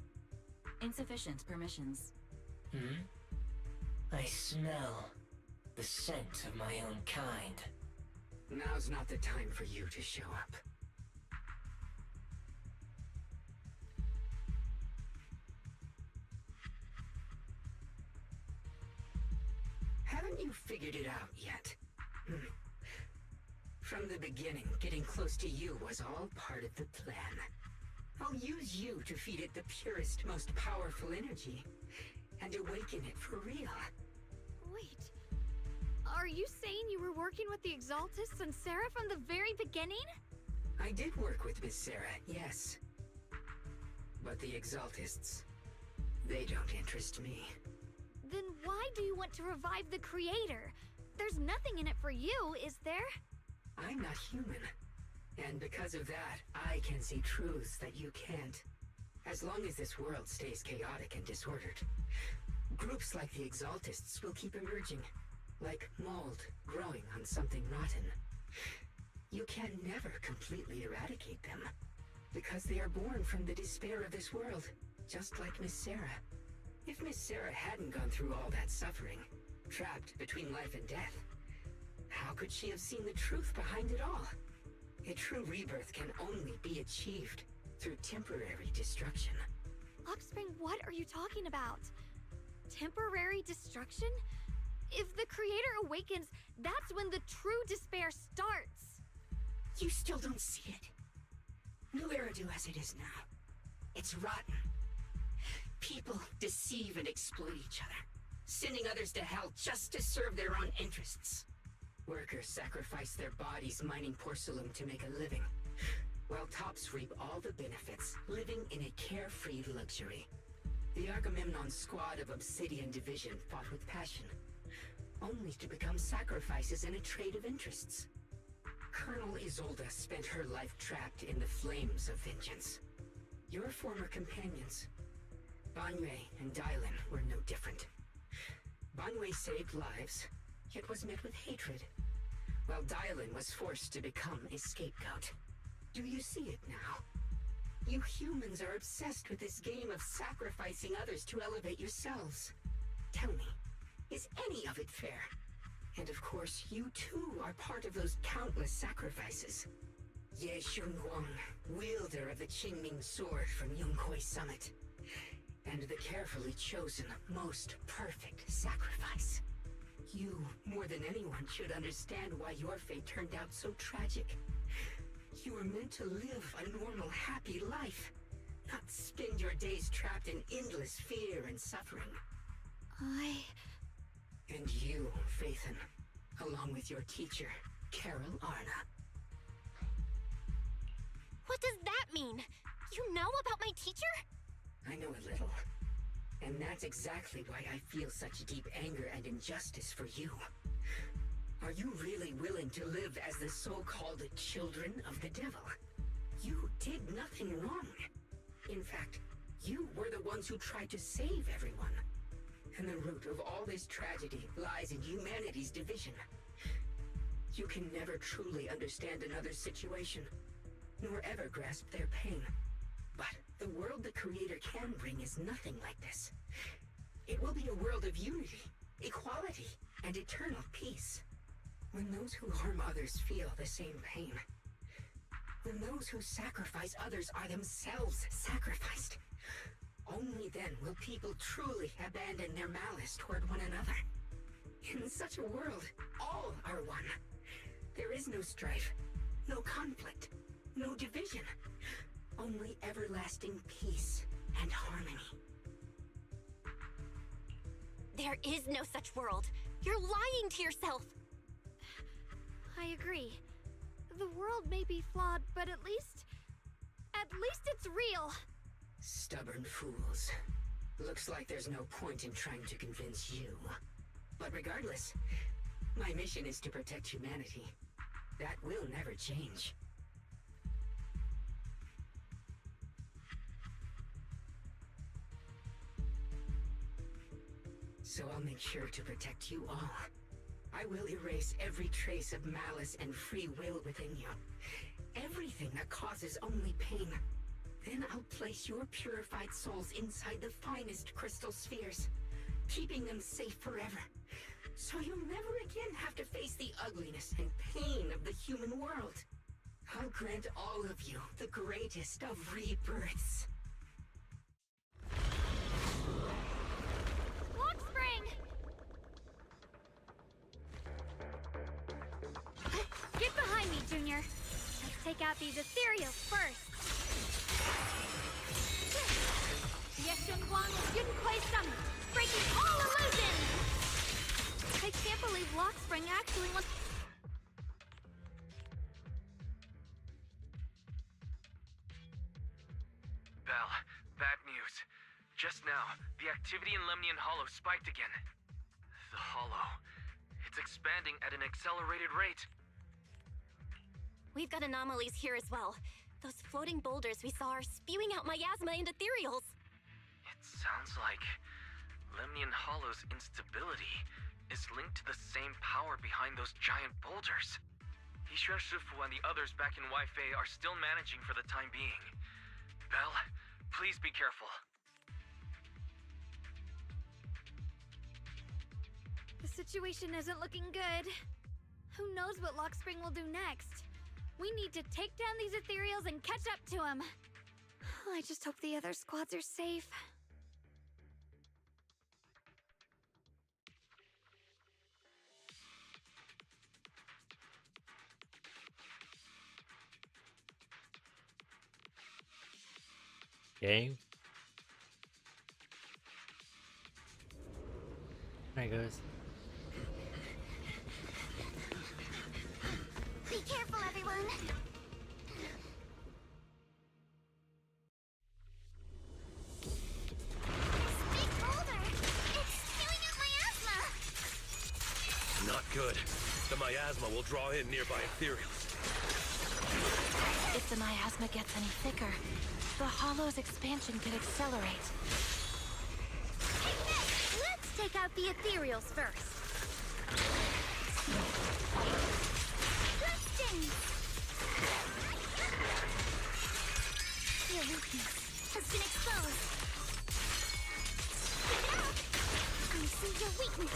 Insufficient permissions. I smell the scent of my own kind. Now's not the time for you to show up. Haven't you figured it out yet? From the beginning, getting close to you was all part of the plan. I'll use you to feed it the purest, most powerful energy, and awaken it for real. Wait, are you saying you were working with the Exaltists and Sarah from the very beginning? I did work with Miss Sarah, yes. But the Exaltists, they don't interest me. Then why do you want to revive the Creator? There's nothing in it for you, is there? I'm not human. And because of that, I can see truths that you can't. As long as this world stays chaotic and disordered, groups like the Exaltists will keep emerging. like mold growing on something rotten. You can never completely eradicate them, because they are born from the despair of this world, just like Miss Sarah. If Miss Sarah hadn't gone through all that suffering, trapped between life and death, how could she have seen the truth behind it all? A true rebirth can only be achieved through temporary destruction. Offspring, what are you talking about? Temporary destruction? If the creator awakens, that's when the true despair starts. You still don't see it. New Eridu as it is now. It's rotten. People deceive and exploit each other, sending others to hell just to serve their own interests. Workers sacrifice their bodies mining porcelain to make a living, while tops reap all the benefits, living in a carefree luxury. The Agamemnon squad of Obsidian Division fought with passion, only to become sacrifices in a trade of interests. Colonel Isolde spent her life trapped in the flames of vengeance. Your former companions, Banwei and Dylan, were no different. Banwei saved lives, yet was met with hatred, while Dylan was forced to become a scapegoat. Do you see it now? You humans are obsessed with this game of sacrificing others to elevate yourselves. Tell me, is any of it fair? And of course, you too are part of those countless sacrifices. Ye Shunguang, wielder of the Qingming sword from Yongkoi Summit, and the carefully chosen, most perfect sacrifice. You, more than anyone, should understand why your fate turned out so tragic. You were meant to live a normal, happy life, not spend your days trapped in endless fear and suffering. And you, Phaethon, along with your teacher, Carol Arna. What does that mean? You know about my teacher? I know a little. And that's exactly why I feel such deep anger and injustice for you. Are you really willing to live as the so-called children of the devil? You did nothing wrong. In fact, you were the ones who tried to save everyone. And the root of all this tragedy lies in humanity's division. You can never truly understand another's situation, nor ever grasp their pain. But the world the Creator can bring is nothing like this. It will be a world of unity, equality, and eternal peace. When those who harm others feel the same pain. When those who sacrifice others are themselves sacrificed. Only then will people truly abandon their malice toward one another. In such a world, all are one. There is no strife, no conflict, no division. Only everlasting peace and harmony. There is no such world. You're lying to yourself. I agree. The world may be flawed, but at least it's real. Stubborn fools. Looks like there's no point in trying to convince you. But regardless, my mission is to protect humanity. That will never change. So I'll make sure to protect you all. I will erase every trace of malice and free will within you. Everything that causes only pain. Then I'll place your purified souls inside the finest crystal spheres, keeping them safe forever. So you'll never again have to face the ugliness and pain of the human world. I'll grant all of you the greatest of rebirths. Get behind me, Junior. Let's take out these ethereals first. Yeshunguang Yunkoi Summit, breaking all illusions! I can't believe Lockspring actually wants... Belle, bad news. Just now, the activity in Lemnian Hollow spiked again. The Hollow. It's expanding at an accelerated rate. We've got anomalies here as well. Those floating boulders we saw are spewing out miasma and ethereals. It sounds like Lemnian Hollow's instability is linked to the same power behind those giant boulders. Yixuan Shifu and the others back in Weifei are still managing for the time being. Belle, please be careful. The situation isn't looking good. Who knows what Lockspring will do next? We need to take down these ethereals and catch up to him. I just hope the other squads are safe. Okay. There it goes. Be careful, everyone. This big boulder, it's spewing out miasma. Not good. The miasma will draw in nearby ethereals. If the miasma gets any thicker, the hollow's expansion could accelerate. Let's take out the ethereals first. Thrusting! Your weakness has been exposed. Check it out! I see your weakness.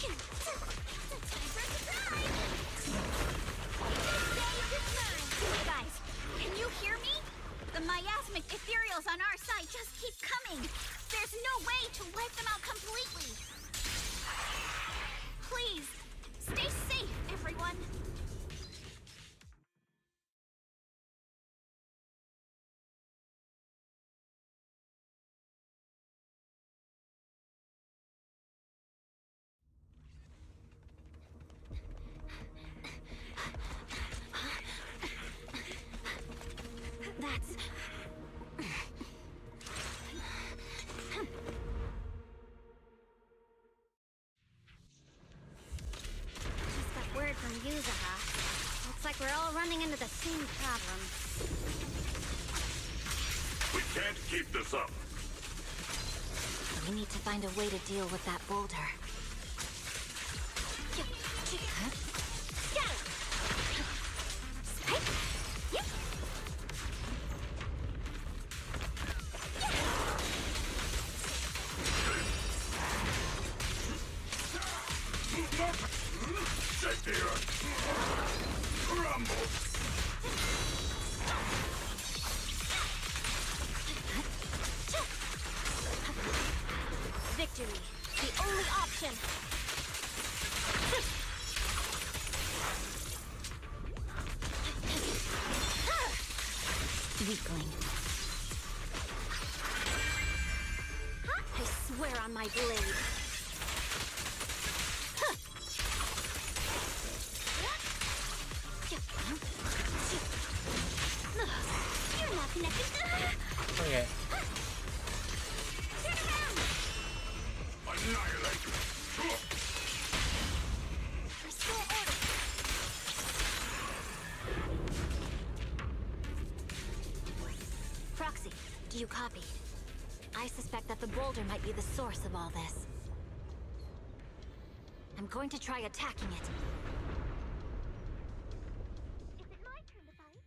Time for a surprise! Guys, can you hear me? The miasmic ethereals on our side just keep coming. There's no way to wipe them out completely. Please, stay safe, everyone. That's... Just got word from Yuzaha. Looks like we're all running into the same problem. We can't keep this up. We need to find a way to deal with that boulder. Shake the earth. Rumble. Victory, the only option. Weakling. I swear on my blade. You're not connected. Okay. Turn around! Annihilate. Restore order. Proxy, do you copy? I suspect that the boulder might be the source of all this. I'm going to try attacking it. Is it my turn to fight?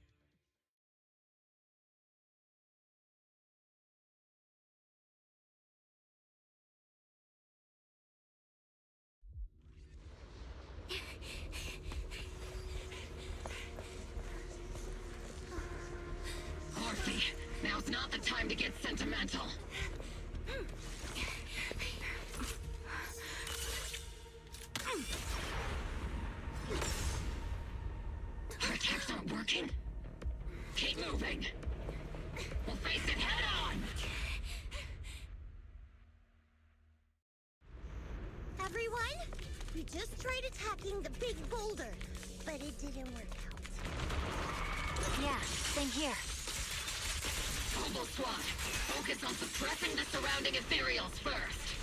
Orphe, now's not the time to get sentimental. Our attacks aren't working. Keep moving. We'll face it head on. Everyone, we just tried attacking the big boulder, but it didn't work out. Yeah, same here. Mobile Squad, focus on suppressing the surrounding ethereals first.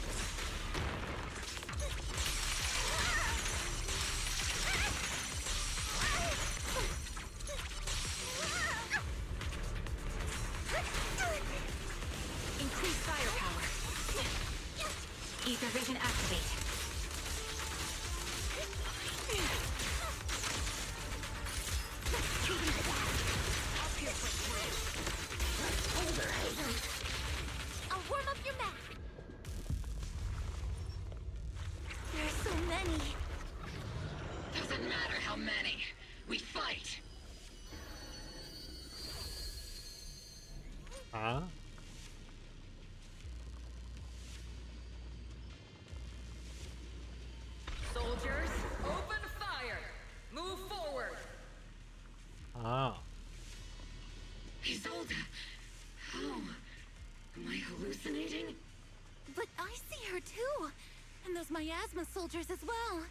Increase firepower. How many? We fight. Huh? Soldiers, open fire! Move forward! Oh. Isolde! How? Am I hallucinating? But I see her too! And those miasma soldiers as well!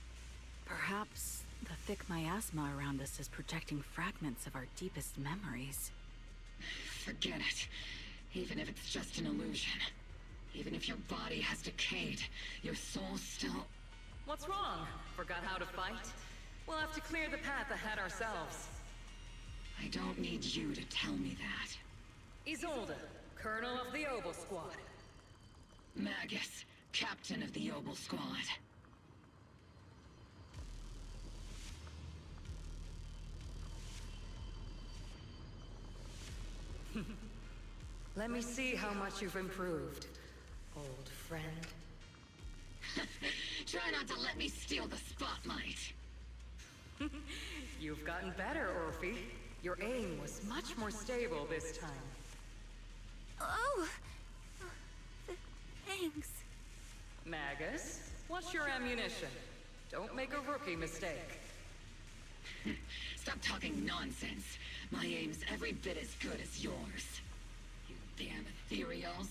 Perhaps the thick miasma around us is projecting fragments of our deepest memories. Forget it. Even if it's just an illusion. Even if your body has decayed, your soul still... What's wrong? Forgot how to fight? We'll have to clear the path ahead ourselves. I don't need you to tell me that. Isolde, Colonel of the Oboe Squad. Magus, Captain of the Oboe Squad. Let me see how much you've improved, old friend. Try not to let me steal the spotlight. You've gotten better, Orphe. Your aim was much more stable this time. Oh! Thanks. Magus, what's your ammunition? Don't make a rookie mistake. Stop talking nonsense. My aim's every bit as good as yours. You damn ethereals.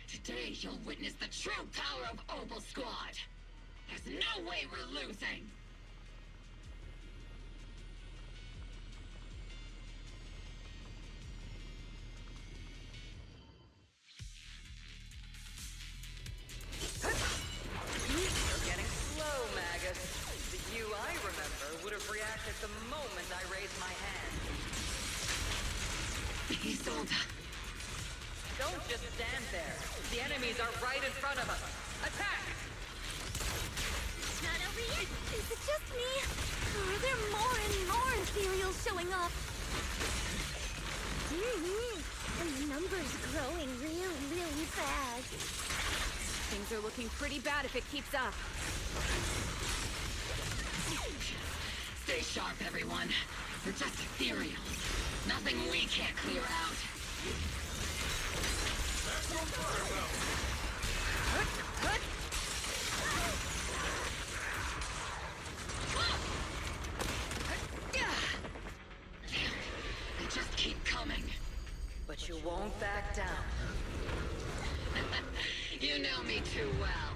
Today you'll witness the true power of Oboe Squad. There's no way we're losing. You're getting slow, Magus. The you I remember would have reacted the moment I raised my hand. Isolde. Don't just stand there. The enemies are right in front of us. Attack! It's not over yet! Is it just me? Or are there more and more ethereals showing up? And the number's growing really fast. Things are looking pretty bad if it keeps up. Stay sharp, everyone. We're just ethereals. Nothing we can't clear out. That's on fire now! They just keep coming. But you won't back down. You know me too well.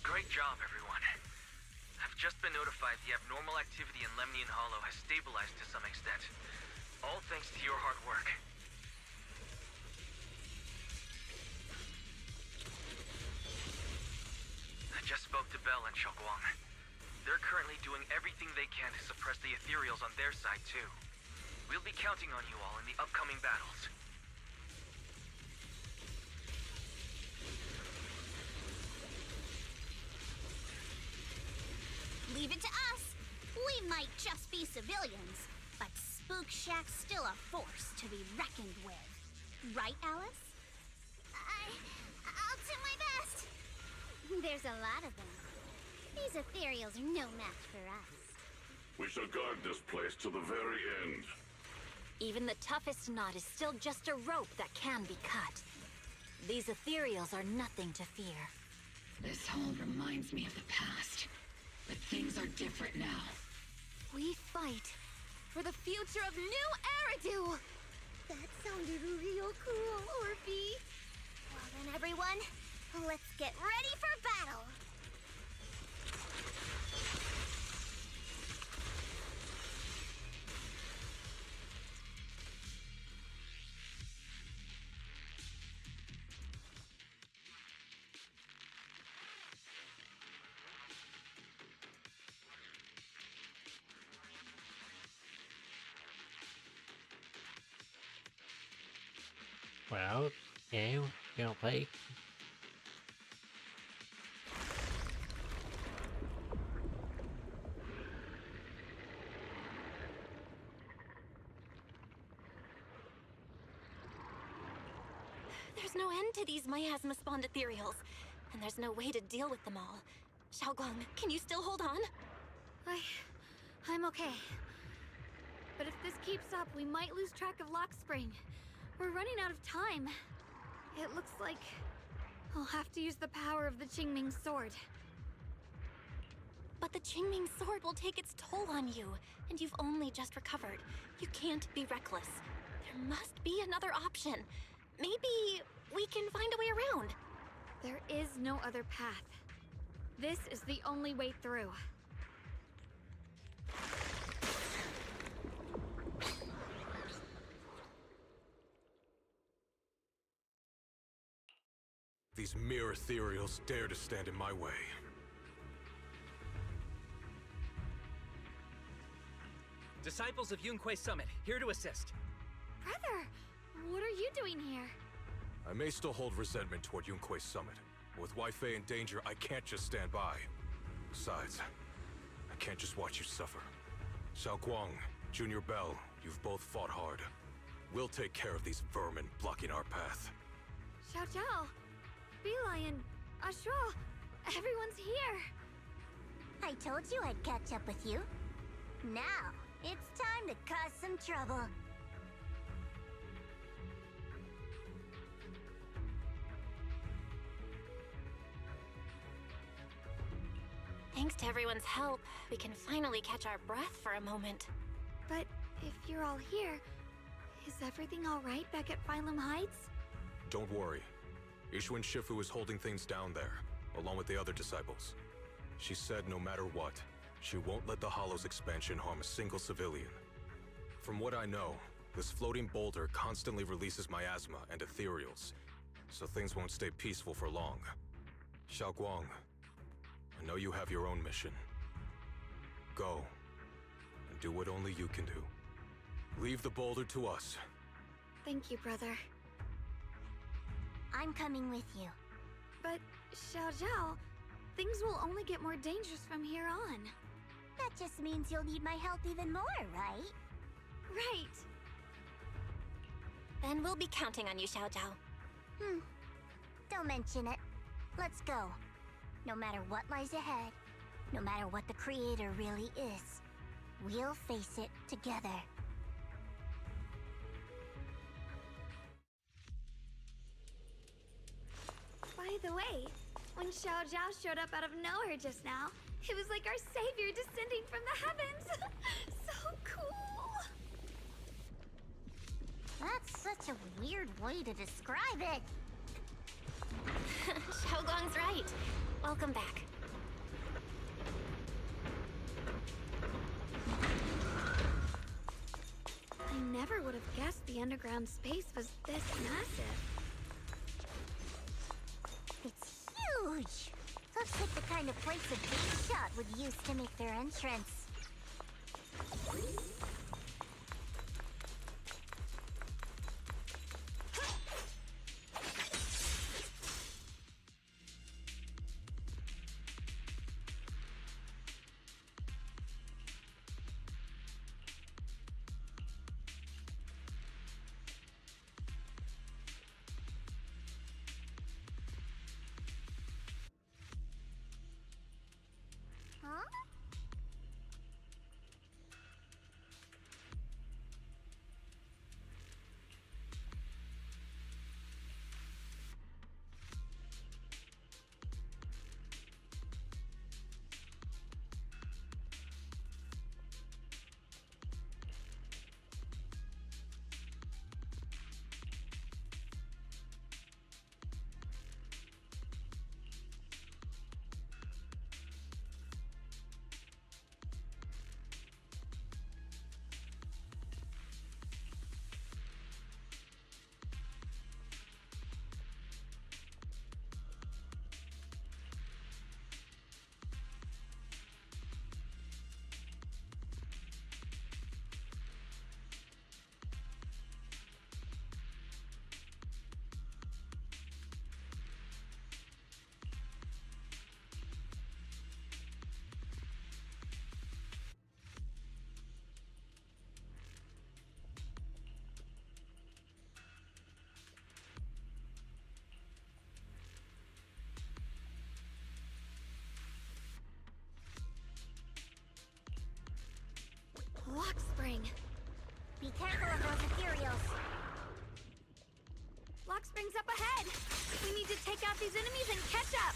Great job, everyone. I've just been notified the abnormal activity in Lemnian Hollow has stabilized to some extent. All thanks to your hard work. I just spoke to Bell and Xiaoguang. They're currently doing everything they can to suppress the ethereals on their side, too. We'll be counting on you all in the upcoming battles. Leave it to us. We might just be civilians, but Spook Shack's still a force to be reckoned with. Right, Alice? I'll do my best. There's a lot of them. These ethereals are no match for us. We shall guard this place to the very end. Even the toughest knot is still just a rope that can be cut. These ethereals are nothing to fear. This all reminds me of the past. But things are different now. We fight for the future of New Eridu! That sounded real cool, Orphe. Well then, everyone, let's get ready for battle! Well, yeah, you gonna play. There's no end to these miasma-spawned ethereals, and there's no way to deal with them all. Xiaoguang, can you still hold on? I'm okay. But if this keeps up, we might lose track of Lock Spring. We're running out of time. It looks like I'll have to use the power of the Qingming sword. But the Qingming sword will take its toll on you, and you've only just recovered. You can't be reckless. There must be another option. Maybe we can find a way around. There is no other path. This is the only way through. These mere ethereals dare to stand in my way. Disciples of Yunque Summit, here to assist. Brother, what are you doing here? I may still hold resentment toward Yunque Summit, but with Wei Fei in danger, I can't just stand by. Besides, I can't just watch you suffer. Xiaoguang, Junior Bell, you've both fought hard. We'll take care of these vermin blocking our path. Xiao Zhao, Beelion, Ashra, everyone's here. I told you I'd catch up with you. Now, it's time to cause some trouble. Thanks to everyone's help, we can finally catch our breath for a moment. But if you're all here, is everything all right back at Phylum Heights? Don't worry. Ishwin Shifu is holding things down there, along with the other disciples. She said no matter what, she won't let the Hollow's expansion harm a single civilian. From what I know, this floating boulder constantly releases miasma and ethereals, so things won't stay peaceful for long. Xiaoguang, I know you have your own mission. Go, and do what only you can do. Leave the boulder to us. Thank you, brother. I'm coming with you. But, Xiao Zhao, things will only get more dangerous from here on. That just means you'll need my help even more, right? Right. Then we'll be counting on you, Xiao Zhao. Don't mention it. Let's go. No matter what lies ahead, no matter what the Creator really is, we'll face it together. By the way, when Xiao Zhao showed up out of nowhere just now, it was like our savior descending from the heavens. So cool. That's such a weird way to describe it. Xiaoguang's right. Welcome back. I never would have guessed the underground space was this massive. It's huge! Looks like the kind of place a big shot would use to make their entrance. Huh? Spring's up ahead! We need to take out these enemies and catch up!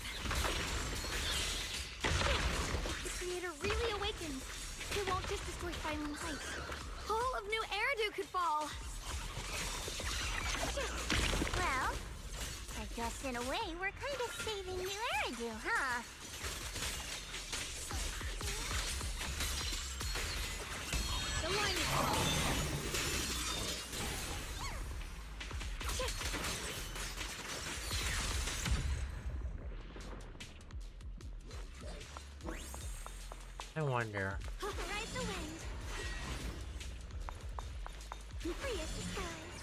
The creator really awakens. It won't just destroy Phylum Heights. All of New Eridu could fall! Well, I guess in a way we're kind of saving New Eridu, huh? The line is crossed. I wonder. Ride the wind. Free as the skies.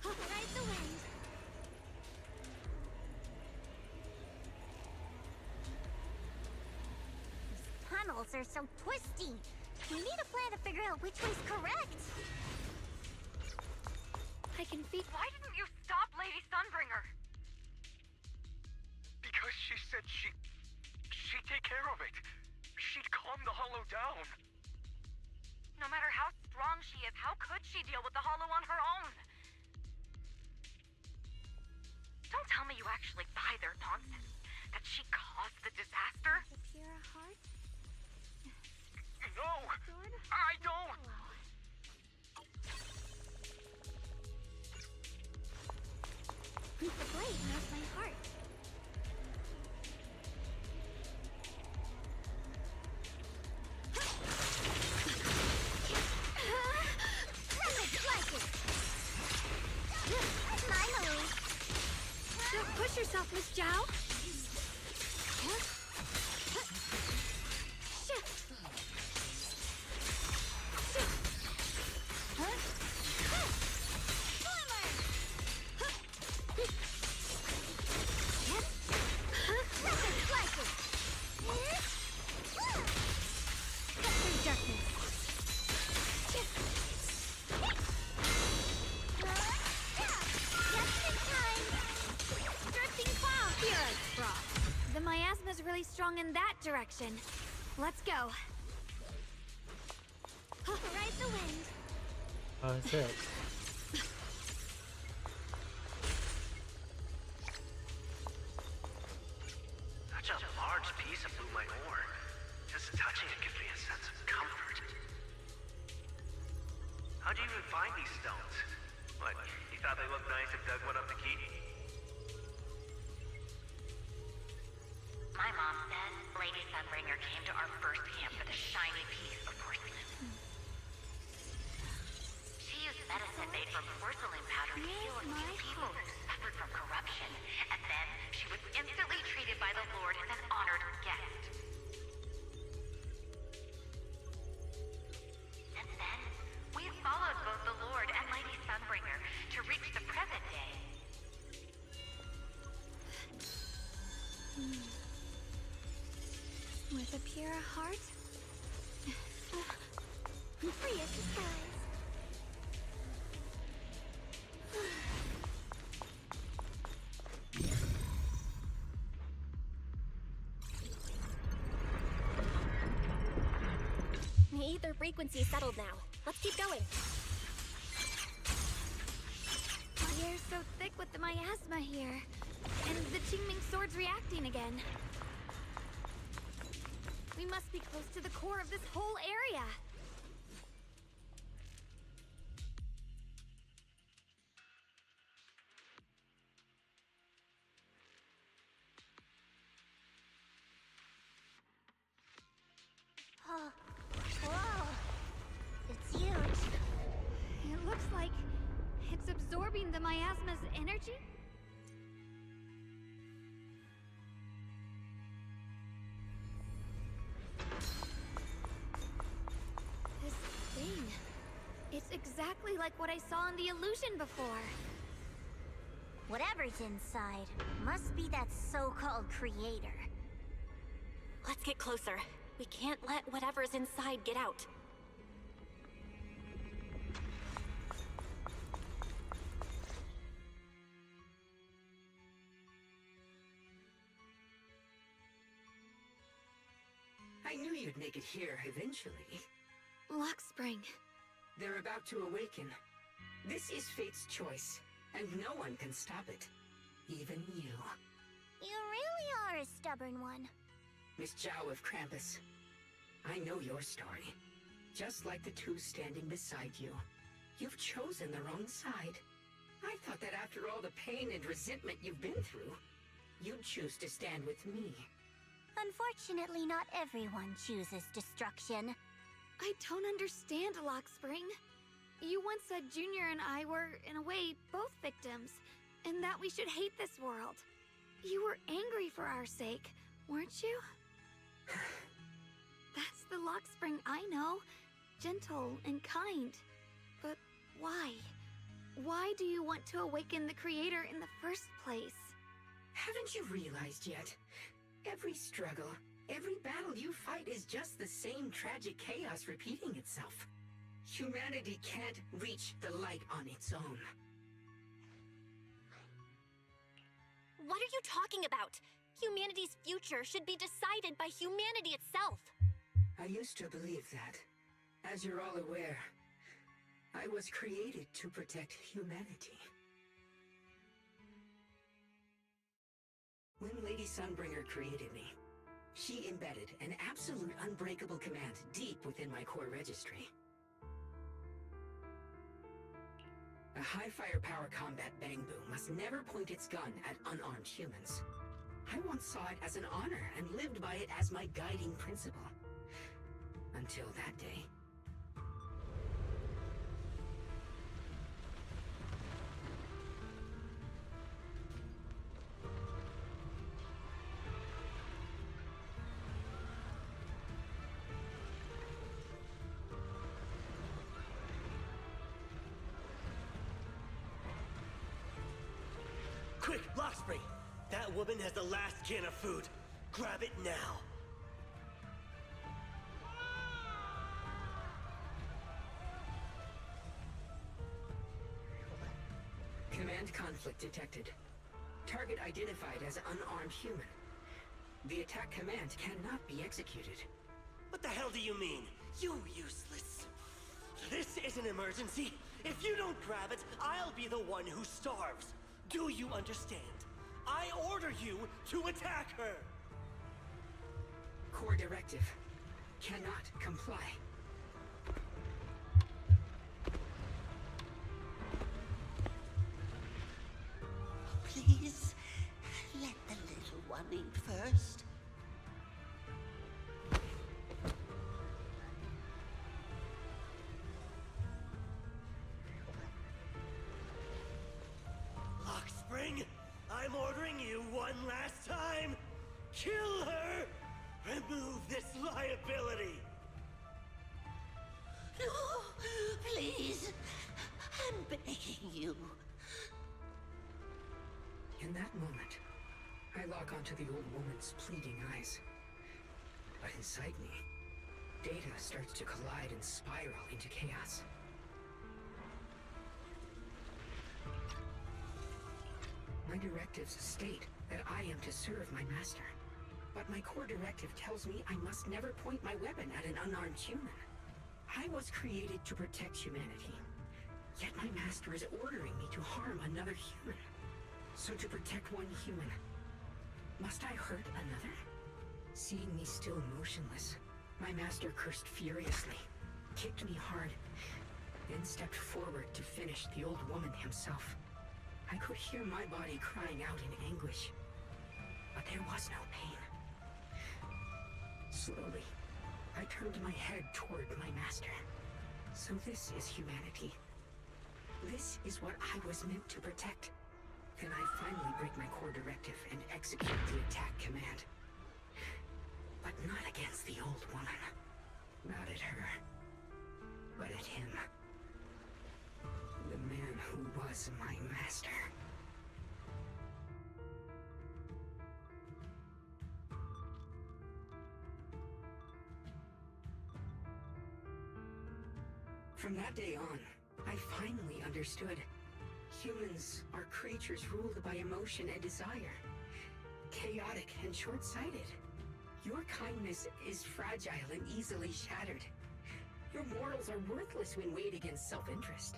Ride the wind. These tunnels are so twisty. We need a plan to figure out which way's correct. I can feel. Why didn't you stop Lady Sunbringer? Because she said she'd take care of it. She'd calm the Hollow down. No matter how strong she is, how could she deal with the Hollow on her own? Don't tell me you actually buy their nonsense. That she caused the disaster? The pure heart? No! I don't! The blade knows my heart. Don't push yourself, Miss Zhao. The miasma's really strong in that direction. Let's go. Ride the wind. Oh, is it? Such a large piece of blue my ore. Just touching it gives me a sense of comfort. How'd you even find these stones? What, you thought they looked nice and dug one up to keep? My mom said Lady Sunbringer came to our first camp with a shiny piece of porcelain. She used medicine made from porcelain powder to heal a few people who suffered from corruption, and then she was instantly treated by the Lord as an honored guest. Since then, we've followed both the Lord and Lady Sunbringer to reach the present day. With a pure heart? Free as the skies. The ether frequency settled now. Let's keep going. The air's so thick with the miasma here. And the Qingming sword's reacting again. We must be close to the core of this whole area. Oh, whoa. It's huge. It looks like it's absorbing the miasma's energy? This thing. It's exactly like what I saw in the illusion before. Whatever's inside must be that so-called creator. Let's get closer. We can't let whatever's inside get out. I knew you'd make it here eventually. Lock Spring. They're about to awaken. This is fate's choice, and no one can stop it. Even you. You really are a stubborn one. Miss Zhao of Krampus. I know your story. Just like the two standing beside you. You've chosen the wrong side. I thought that after all the pain and resentment you've been through, you'd choose to stand with me. Unfortunately, not everyone chooses destruction. I don't understand, Lockspring. You once said Junior and I were, in a way, both victims, and that we should hate this world. You were angry for our sake, weren't you? That's the Lockspring I know. Gentle and kind. But why? Why do you want to awaken the Creator in the first place? Haven't you realized yet? Every struggle, every battle you fight is just the same tragic chaos repeating itself. Humanity can't reach the light on its own. What are you talking about? Humanity's future should be decided by humanity itself. I used to believe that. As you're all aware, I was created to protect humanity. When Lady Sunbringer created me, she embedded an absolute unbreakable command deep within my core registry. A high firepower combat bangbu must never point its gun at unarmed humans. I once saw it as an honor and lived by it as my guiding principle. Until that day. Quick, Lockspring! That woman has the last can of food. Grab it now. Command conflict detected. Target identified as unarmed human. The attack command cannot be executed. What the hell do you mean? You useless. This is an emergency. If you don't grab it, I'll be the one who starves. Do you understand? I order you to attack her! Core directive. Cannot comply. Please, let the little one eat first. Lockspring, I'm ordering you one last time. Kill her! Remove this liability! No, please. I'm begging you. In that moment, I lock onto the old woman's pleading eyes. But inside me, data starts to collide and spiral into chaos. My directives state that I am to serve my master. But my core directive tells me I must never point my weapon at an unarmed human. I was created to protect humanity. Yet my master is ordering me to harm another human. So to protect one human, must I hurt another? Seeing me still motionless, my master cursed furiously, kicked me hard, then stepped forward to finish the old woman himself. I could hear my body crying out in anguish, but there was no pain. Slowly, I turned my head toward my master. So this is humanity. This is what I was meant to protect. Then I finally break my core directive and execute the attack command. But not against the old woman. Not at her. But at him. The man who was my master. From that day on, I finally understood. Humans are creatures ruled by emotion and desire. Chaotic and short-sighted. Your kindness is fragile and easily shattered. Your morals are worthless when weighed against self-interest.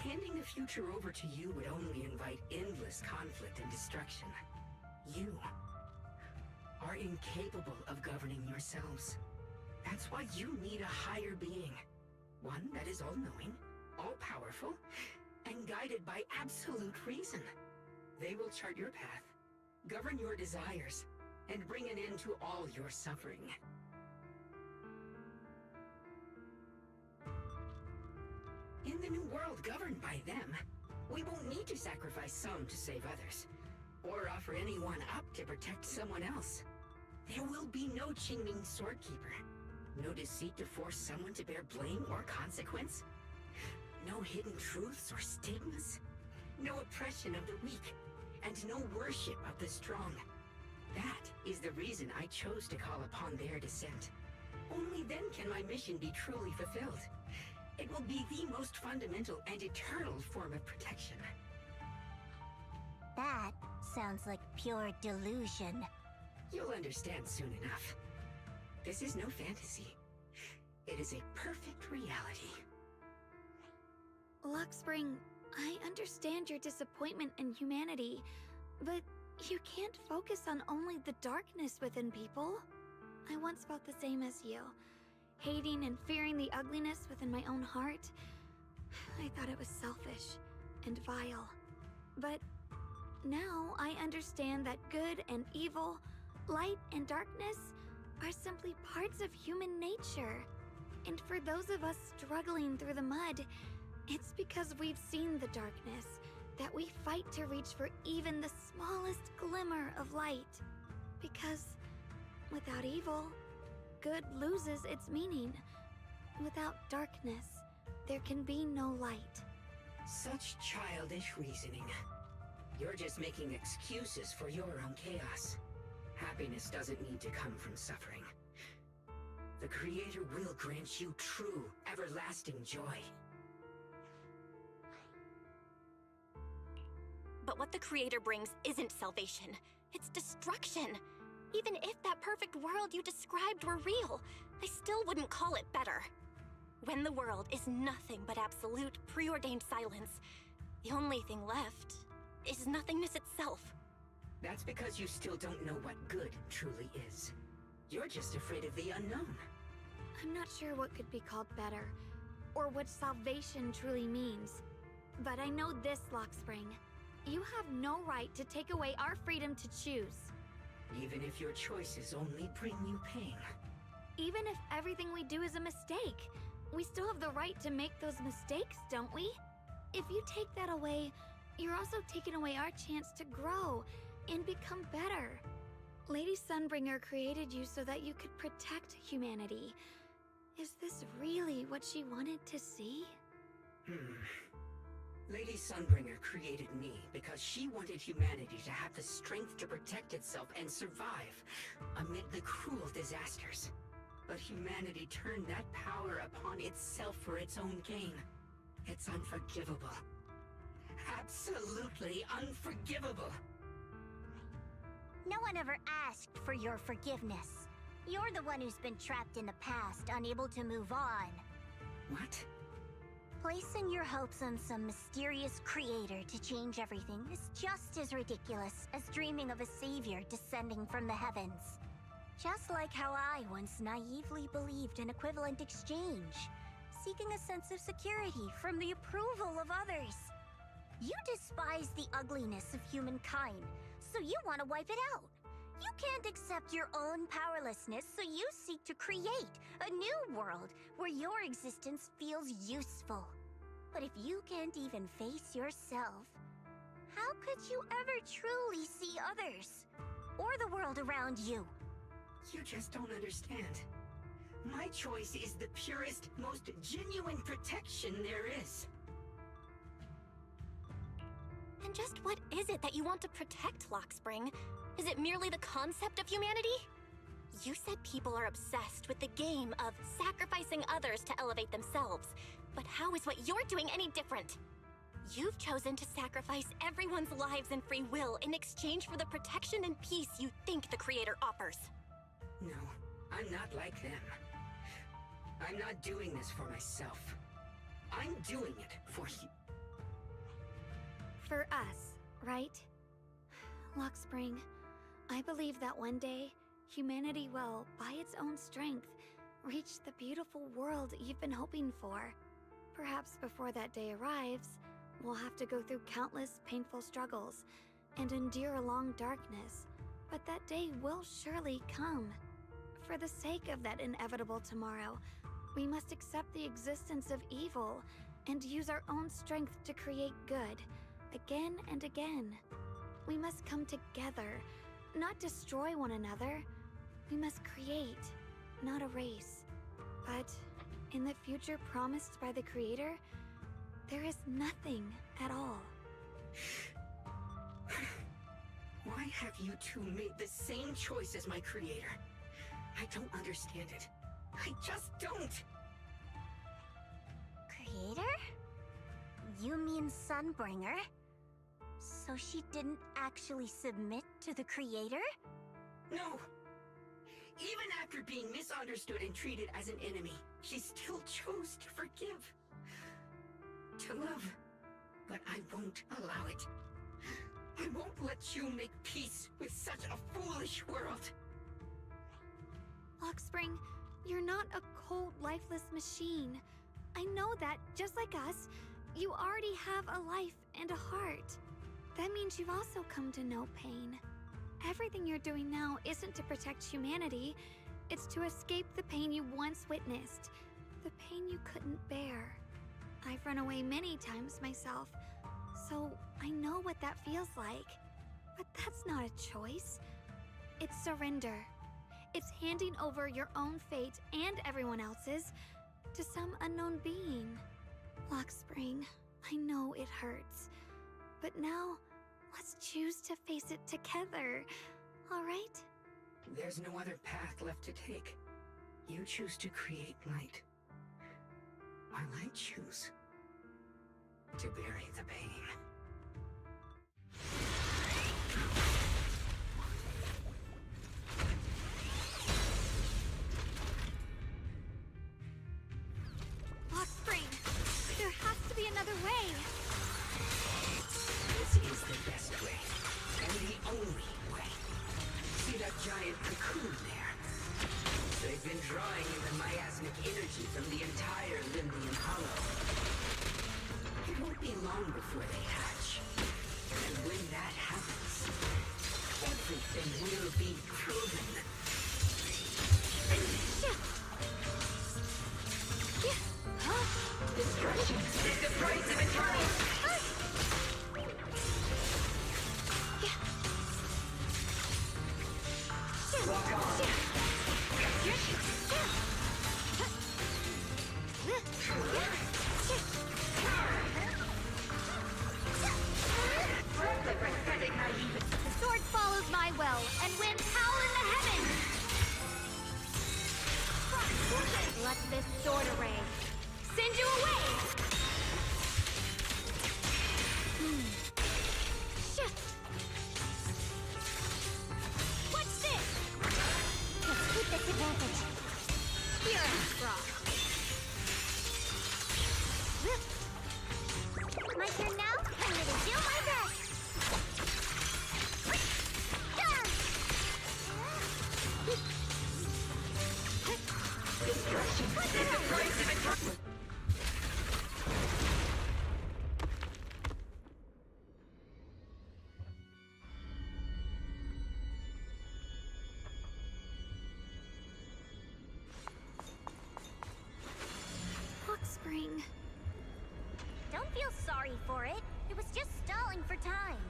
Handing the future over to you would only invite endless conflict and destruction. You are incapable of governing yourselves. That's why you need a higher being. One that is all-knowing, all-powerful, and guided by absolute reason. They will chart your path, govern your desires, and bring an end to all your suffering. In the new world governed by them, we won't need to sacrifice some to save others, or offer anyone up to protect someone else. There will be no Qingming Swordkeeper, no deceit to force someone to bear blame or consequence, no hidden truths or stigmas, no oppression of the weak, and no worship of the strong. That is the reason I chose to call upon their descent. Only then can my mission be truly fulfilled. It will be the most fundamental and eternal form of protection. That sounds like pure delusion. You'll understand soon enough. This is no fantasy. It is a perfect reality. Luxspring, I understand your disappointment in humanity, but you can't focus on only the darkness within people. I once felt the same as you, hating and fearing the ugliness within my own heart. I thought it was selfish and vile. But now I understand that good and evil, light and darkness are simply parts of human nature. And for those of us struggling through the mud, it's because we've seen the darkness that we fight to reach for even the smallest glimmer of light. Because without evil, good loses its meaning. Without darkness, there can be no light. Such childish reasoning. You're just making excuses for your own chaos. Happiness doesn't need to come from suffering. The Creator will grant you true, everlasting joy. But what the Creator brings isn't salvation. It's destruction. Even if that perfect world you described were real, I still wouldn't call it better. When the world is nothing but absolute, preordained silence, the only thing left is nothingness itself. That's because you still don't know what good truly is. You're just afraid of the unknown. I'm not sure what could be called better, or what salvation truly means. But I know this, Luxspring. You have no right to take away our freedom to choose. Even if your choices only bring you pain. Even if everything we do is a mistake, we still have the right to make those mistakes, don't we? If you take that away, you're also taking away our chance to grow and become better. Lady Sunbringer created you so that you could protect humanity. Is this really what she wanted to see? Lady Sunbringer created me because she wanted humanity to have the strength to protect itself and survive amid the cruel disasters. But humanity turned that power upon itself for its own gain. It's unforgivable. Absolutely unforgivable. No one ever asked for your forgiveness. You're the one who's been trapped in the past, unable to move on. What? Placing your hopes on some mysterious creator to change everything is just as ridiculous as dreaming of a savior descending from the heavens. Just like how I once naively believed in equivalent exchange, seeking a sense of security from the approval of others. You despise the ugliness of humankind, so you want to wipe it out. You can't accept your own powerlessness, so you seek to create a new world where your existence feels useful. But if you can't even face yourself, how could you ever truly see others? Or the world around you? You just don't understand. My choice is the purest, most genuine protection there is. And just what is it that you want to protect, Luxspring? Is it merely the concept of humanity? You said people are obsessed with the game of sacrificing others to elevate themselves. But how is what you're doing any different? You've chosen to sacrifice everyone's lives and free will in exchange for the protection and peace you think the Creator offers. No, I'm not like them. I'm not doing this for myself. I'm doing it for For us, right? Lockspring, I believe that one day, humanity will, by its own strength, reach the beautiful world you've been hoping for. Perhaps before that day arrives, we'll have to go through countless painful struggles and endure a long darkness, but that day will surely come. For the sake of that inevitable tomorrow, we must accept the existence of evil and use our own strength to create good, again and again. We must come together, not destroy one another. We must create, not erase. But in the future promised by the Creator, there is nothing at all. Why have you two made the same choice as my Creator? I don't understand it. I just don't! Creator? You mean Sunbringer? So she didn't actually submit to the Creator? No! Even after being misunderstood and treated as an enemy, she still chose to forgive. To love. But I won't allow it. I won't let you make peace with such a foolish world. Lockspring, you're not a cold, lifeless machine. I know that, just like us, you already have a life and a heart. That means you've also come to know pain. Everything you're doing now isn't to protect humanity. It's to escape the pain you once witnessed. The pain you couldn't bear. I've run away many times myself, so I know what that feels like. But that's not a choice. It's surrender. It's handing over your own fate and everyone else's to some unknown being. Lockspring, I know it hurts. But now, let's choose to face it together, alright? There's no other path left to take. You choose to create light, while I choose to bury the pain. Lockspring, there has to be another way. This is the best way, and the only way. See that giant cocoon there? They've been drawing in the miasmic energy from the entire Limbian Hollow. It won't be long before they hatch. And when that happens, everything will be proven. Destruction is the price of eternal. Walk on. The sword follows my will, and winds howl in the heavens! Let this sword array send you away! What's this? Let's keep this advantage. Here, Frost. My turn now? I'm gonna do my best! Destruction is the price of eternal. Lockspring. Don't feel sorry for it. It was just stalling for time.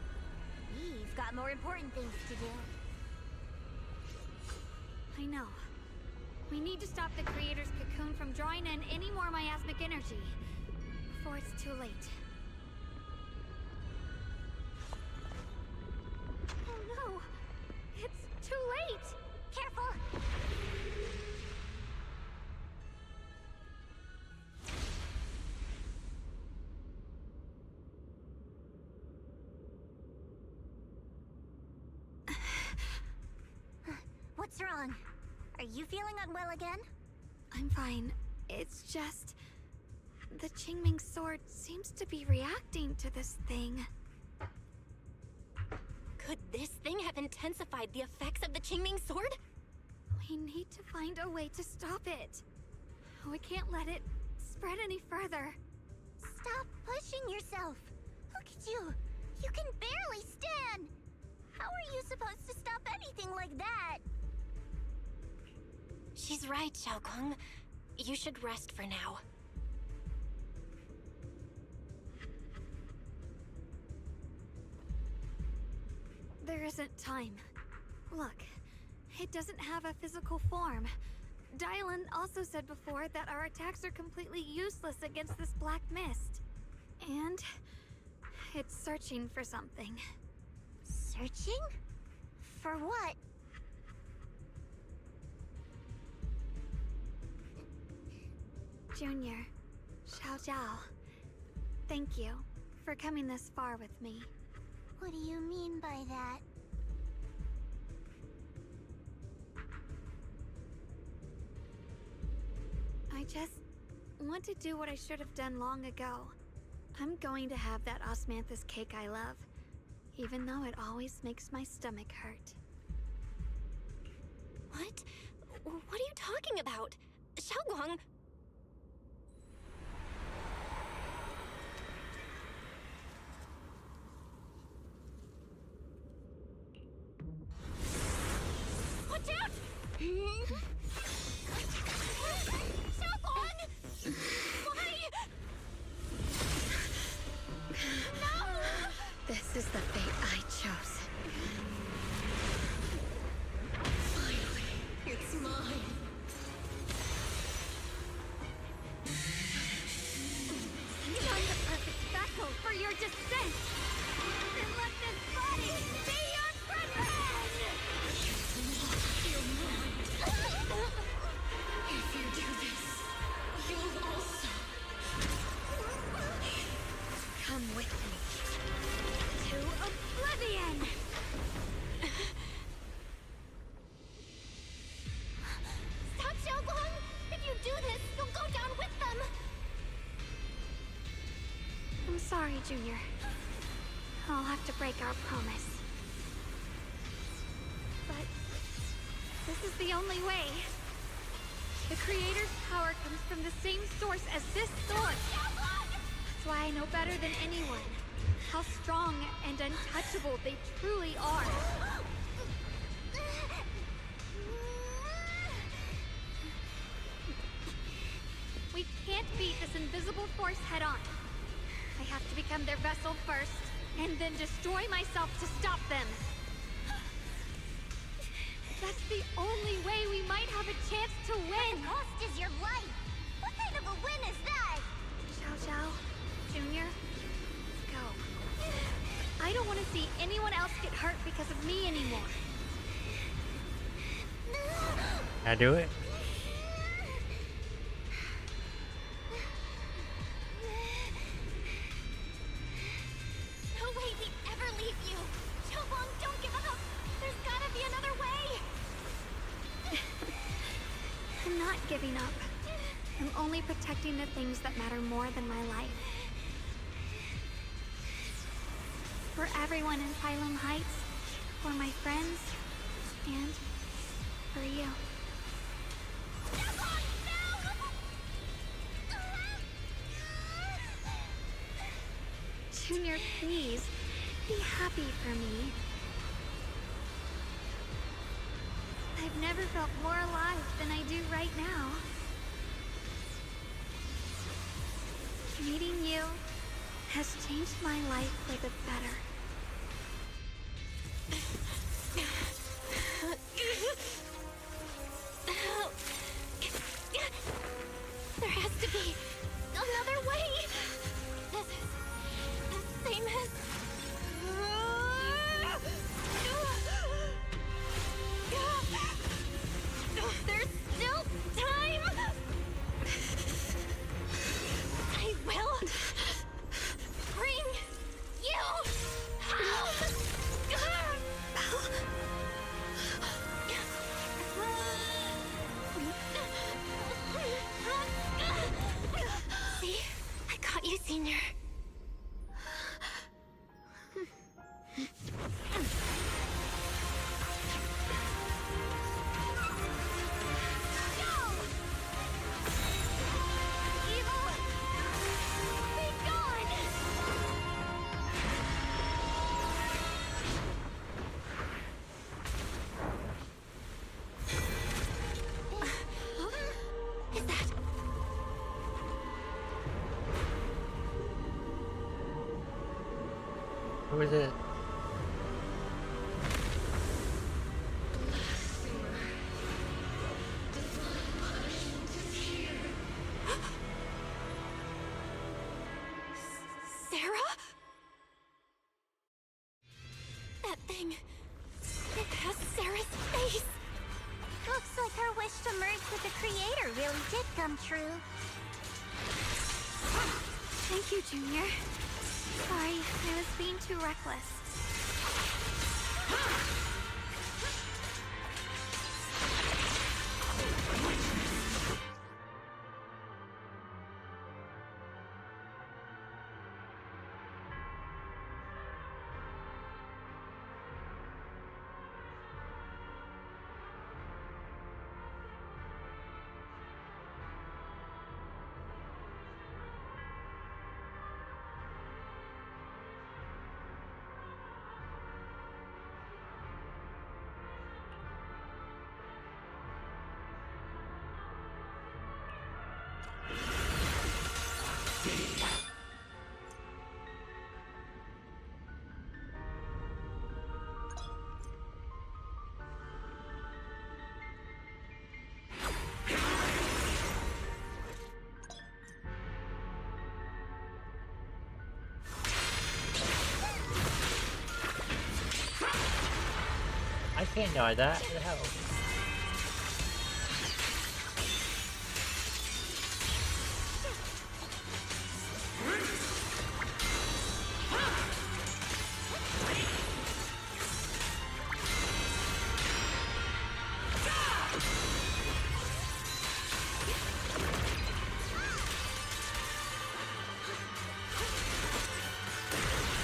We've got more important things to do. I know. We need to stop the Creator's cocoon from drawing in any more miasmic energy before it's too late. Oh no! It's too late! Careful! What's wrong? Are you feeling unwell again? I'm fine. It's just... the Qingming sword seems to be reacting to this thing. Could this thing have intensified the effects of the Qingming sword? We need to find a way to stop it. We can't let it spread any further. Stop pushing yourself. Look at you. You can barely stand. How are you supposed to stop anything like that? She's right, Xiaokong. You should rest for now. There isn't time. Look, it doesn't have a physical form. Dylan also said before that our attacks are completely useless against this black mist. And it's searching for something. Searching? For what? Junior, Xiao Zhao, thank you for coming this far with me. What do you mean by that? I just want to do what I should have done long ago. I'm going to have that osmanthus cake I love, even though it always makes my stomach hurt. What? What are you talking about? Xiaoguang! Watch out! Xiaoguang! Why? No! This is the fate I chose. Finally, it's mine. You're the perfect vessel for your descent! Then let this body be your prison! Your mind. If you do this, you'll also Come with me. To oblivion! Stop, Xiaoguang! If you do this, you'll go down with them! I'm sorry, Junior. I'll have to break our promise. But this is the only way. The Creator's power comes from the same source as this sword. That's why I know better than anyone how strong and untouchable they truly are. We can't beat this invisible force head-on. I have to become their vessel first, and then destroy myself to stop them. That's the only way we might have a chance to win. The cost is your life. What kind of a win is that? Xiao Zhao, Junior, go. I don't want to see anyone else get hurt because of me anymore. Can I do it? No way we'd ever leave you! Xiaoguang, don't give up! There's gotta be another way! I'm not giving up. I'm only protecting the things that matter more than my life. For everyone in Phylum Heights, for my friends, and for you. Junior, please, be happy for me. I've never felt more alive than I do right now. Meeting you has changed my life for the better. There has to be another way! This is the same as... There's still time! I will bring you Or was it? Sarah? That thing... it has Sarah's face! Looks like her wish to merge with the creator really did come true. Thank you, Junior. Sorry, I was being too reckless. I can't know that. What the hell?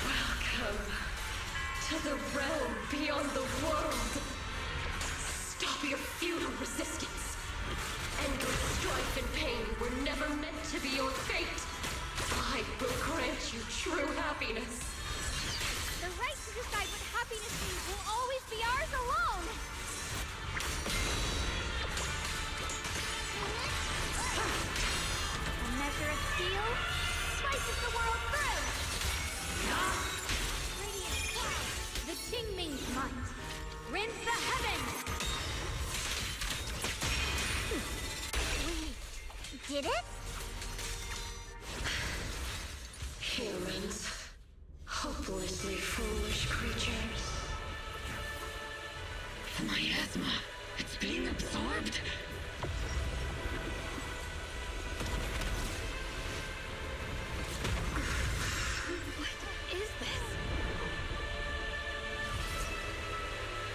Welcome to the realm beyond the world. Stop your futile resistance. Endless strife and pain were never meant to be your fate. I will grant you true happiness. The right to decide what happiness means will always be ours alone! A measure of steel slices the world through! Radiant cloud, the Qingming's might, rends the heavens! Wait, did it? Humans. Hopelessly foolish creatures. The miasma. It's being absorbed. What is this?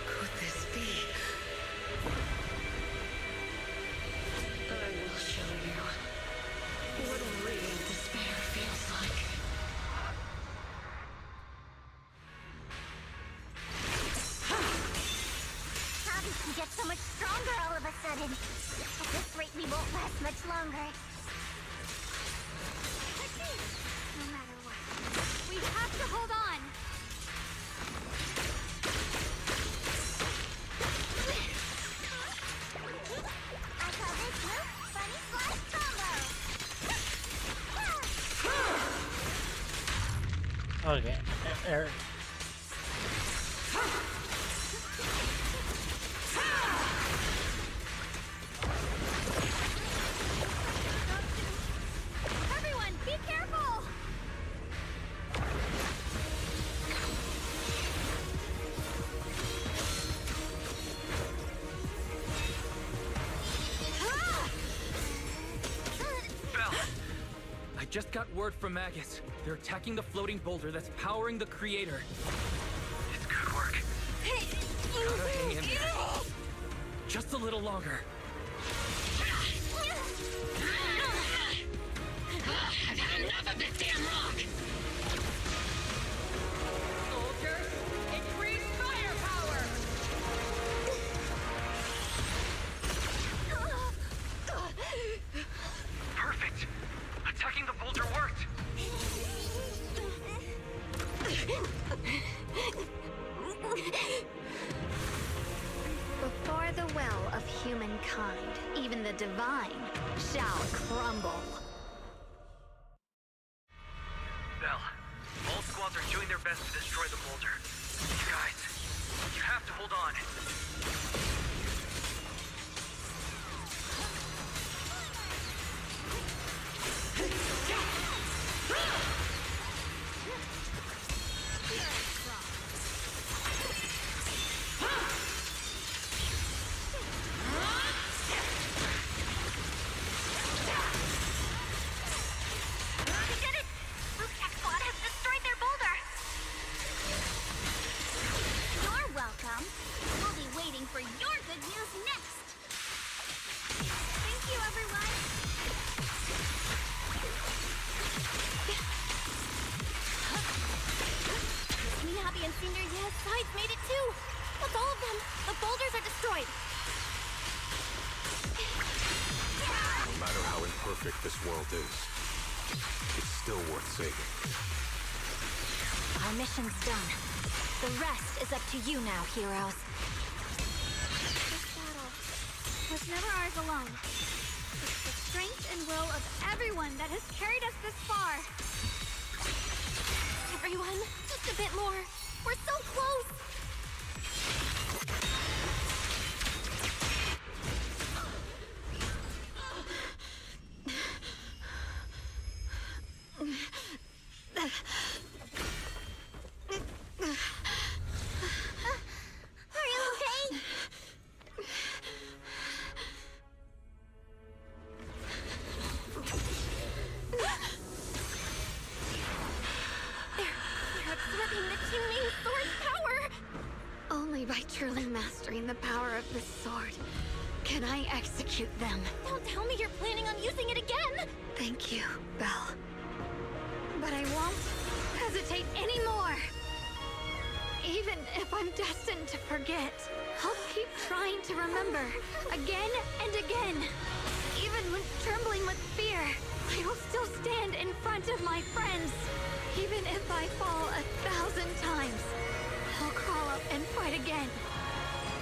Could this be? I will show you what real despair feels like. How did she get so much stronger all of a sudden? At this rate, we won't last much longer. No matter what, we have to hold on! I call this move Bunny Slice Combo! Okay. Everyone, be careful! Belle! I just got word from Magus. They're attacking the floating boulder that's powering the creator. It's good work. Gotta hang in there. Just a little longer. I've had enough of this damn rock! Soldiers, increase firepower! Perfect! Attacking the boulder worked! Before the well of humankind, even the divine shall crumble. Belle, all squads are doing their best to destroy the electric this world is, it's still worth saving. Our mission's done. The rest is up to you now, heroes. This battle was never ours alone. It's the strength and will of everyone that has carried us this far. Everyone, just a bit more. We're so close! Are you okay? They're absorbing the Qingming sword's power! Only by truly mastering the power of this sword can I execute them. Don't tell me you're planning on using it again! Thank you, Belle. But I won't hesitate anymore. Even if I'm destined to forget, I'll keep trying to remember again and again. Even when trembling with fear, I will still stand in front of my friends. Even if I fall 1,000 times, I'll crawl up and fight again.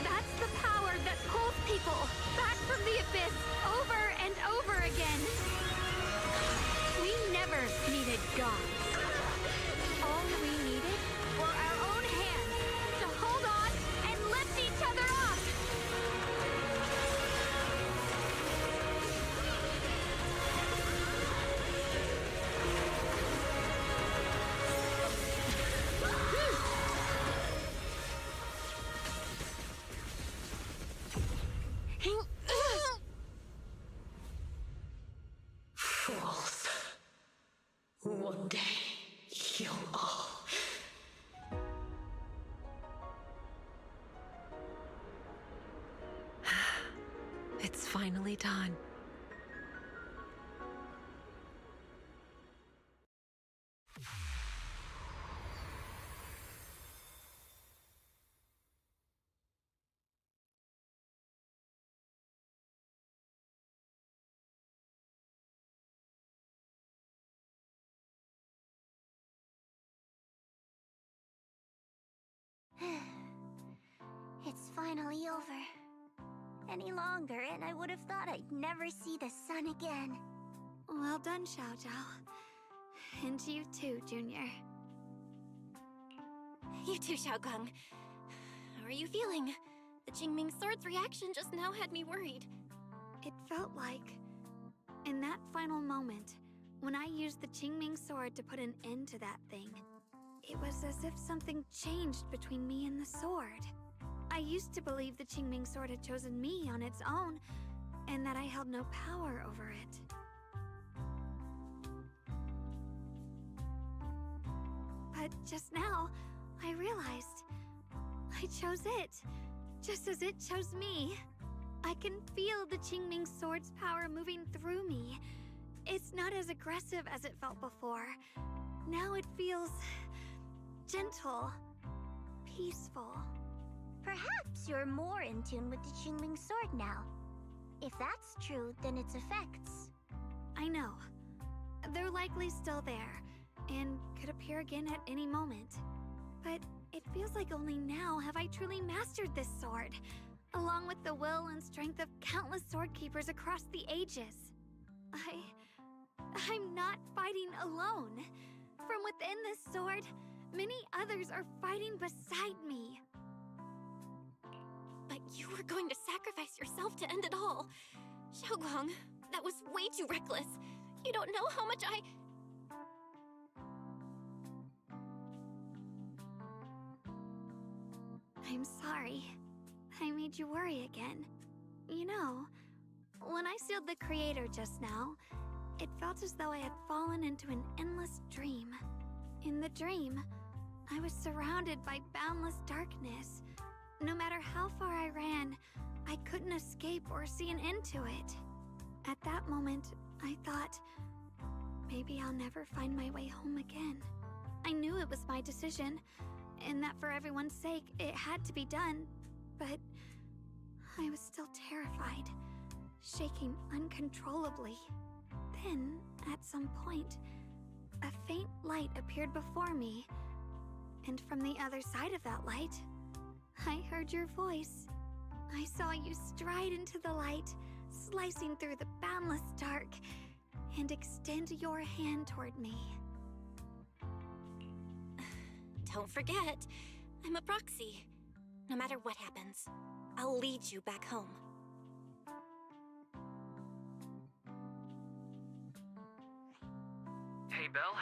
That's the power that pulls people back from the abyss over and over again. We never needed gods. All we needed were our own hands to hold on and lift each other up. Fools. One day, you'll all... It's finally done. It's finally over. Any longer, and I would have thought I'd never see the sun again. Well done, Xiao Zhao. And you too, Junior. You too, Xiaogang. How are you feeling? The Qingming sword's reaction just now had me worried. It felt like, in that final moment, when I used the Qingming sword to put an end to that thing, it was as if something changed between me and the sword. I used to believe the Qingming sword had chosen me on its own, and that I held no power over it. But just now, I realized I chose it, just as it chose me. I can feel the Qingming sword's power moving through me. It's not as aggressive as it felt before. Now it feels gentle, peaceful. Perhaps you're more in tune with the Qingming sword now. If that's true, then its effects... I know. They're likely still there, and could appear again at any moment. But it feels like only now have I truly mastered this sword, along with the will and strength of countless sword keepers across the ages. I'm not fighting alone. From within this sword, many others are fighting beside me. But you were going to sacrifice yourself to end it all. Xiaoguang, that was way too reckless. You don't know how much I'm sorry. I made you worry again. You know, when I sealed the Creator just now, it felt as though I had fallen into an endless dream. In the dream, I was surrounded by boundless darkness. No matter how far I ran, I couldn't escape or see an end to it. At that moment, I thought, maybe I'll never find my way home again. I knew it was my decision, and that for everyone's sake, it had to be done, but I was still terrified, shaking uncontrollably. Then, at some point, a faint light appeared before me. And from the other side of that light, I heard your voice. I saw you stride into the light, slicing through the boundless dark, and extend your hand toward me. Don't forget, I'm a proxy. No matter what happens, I'll lead you back home. Hey, Belle.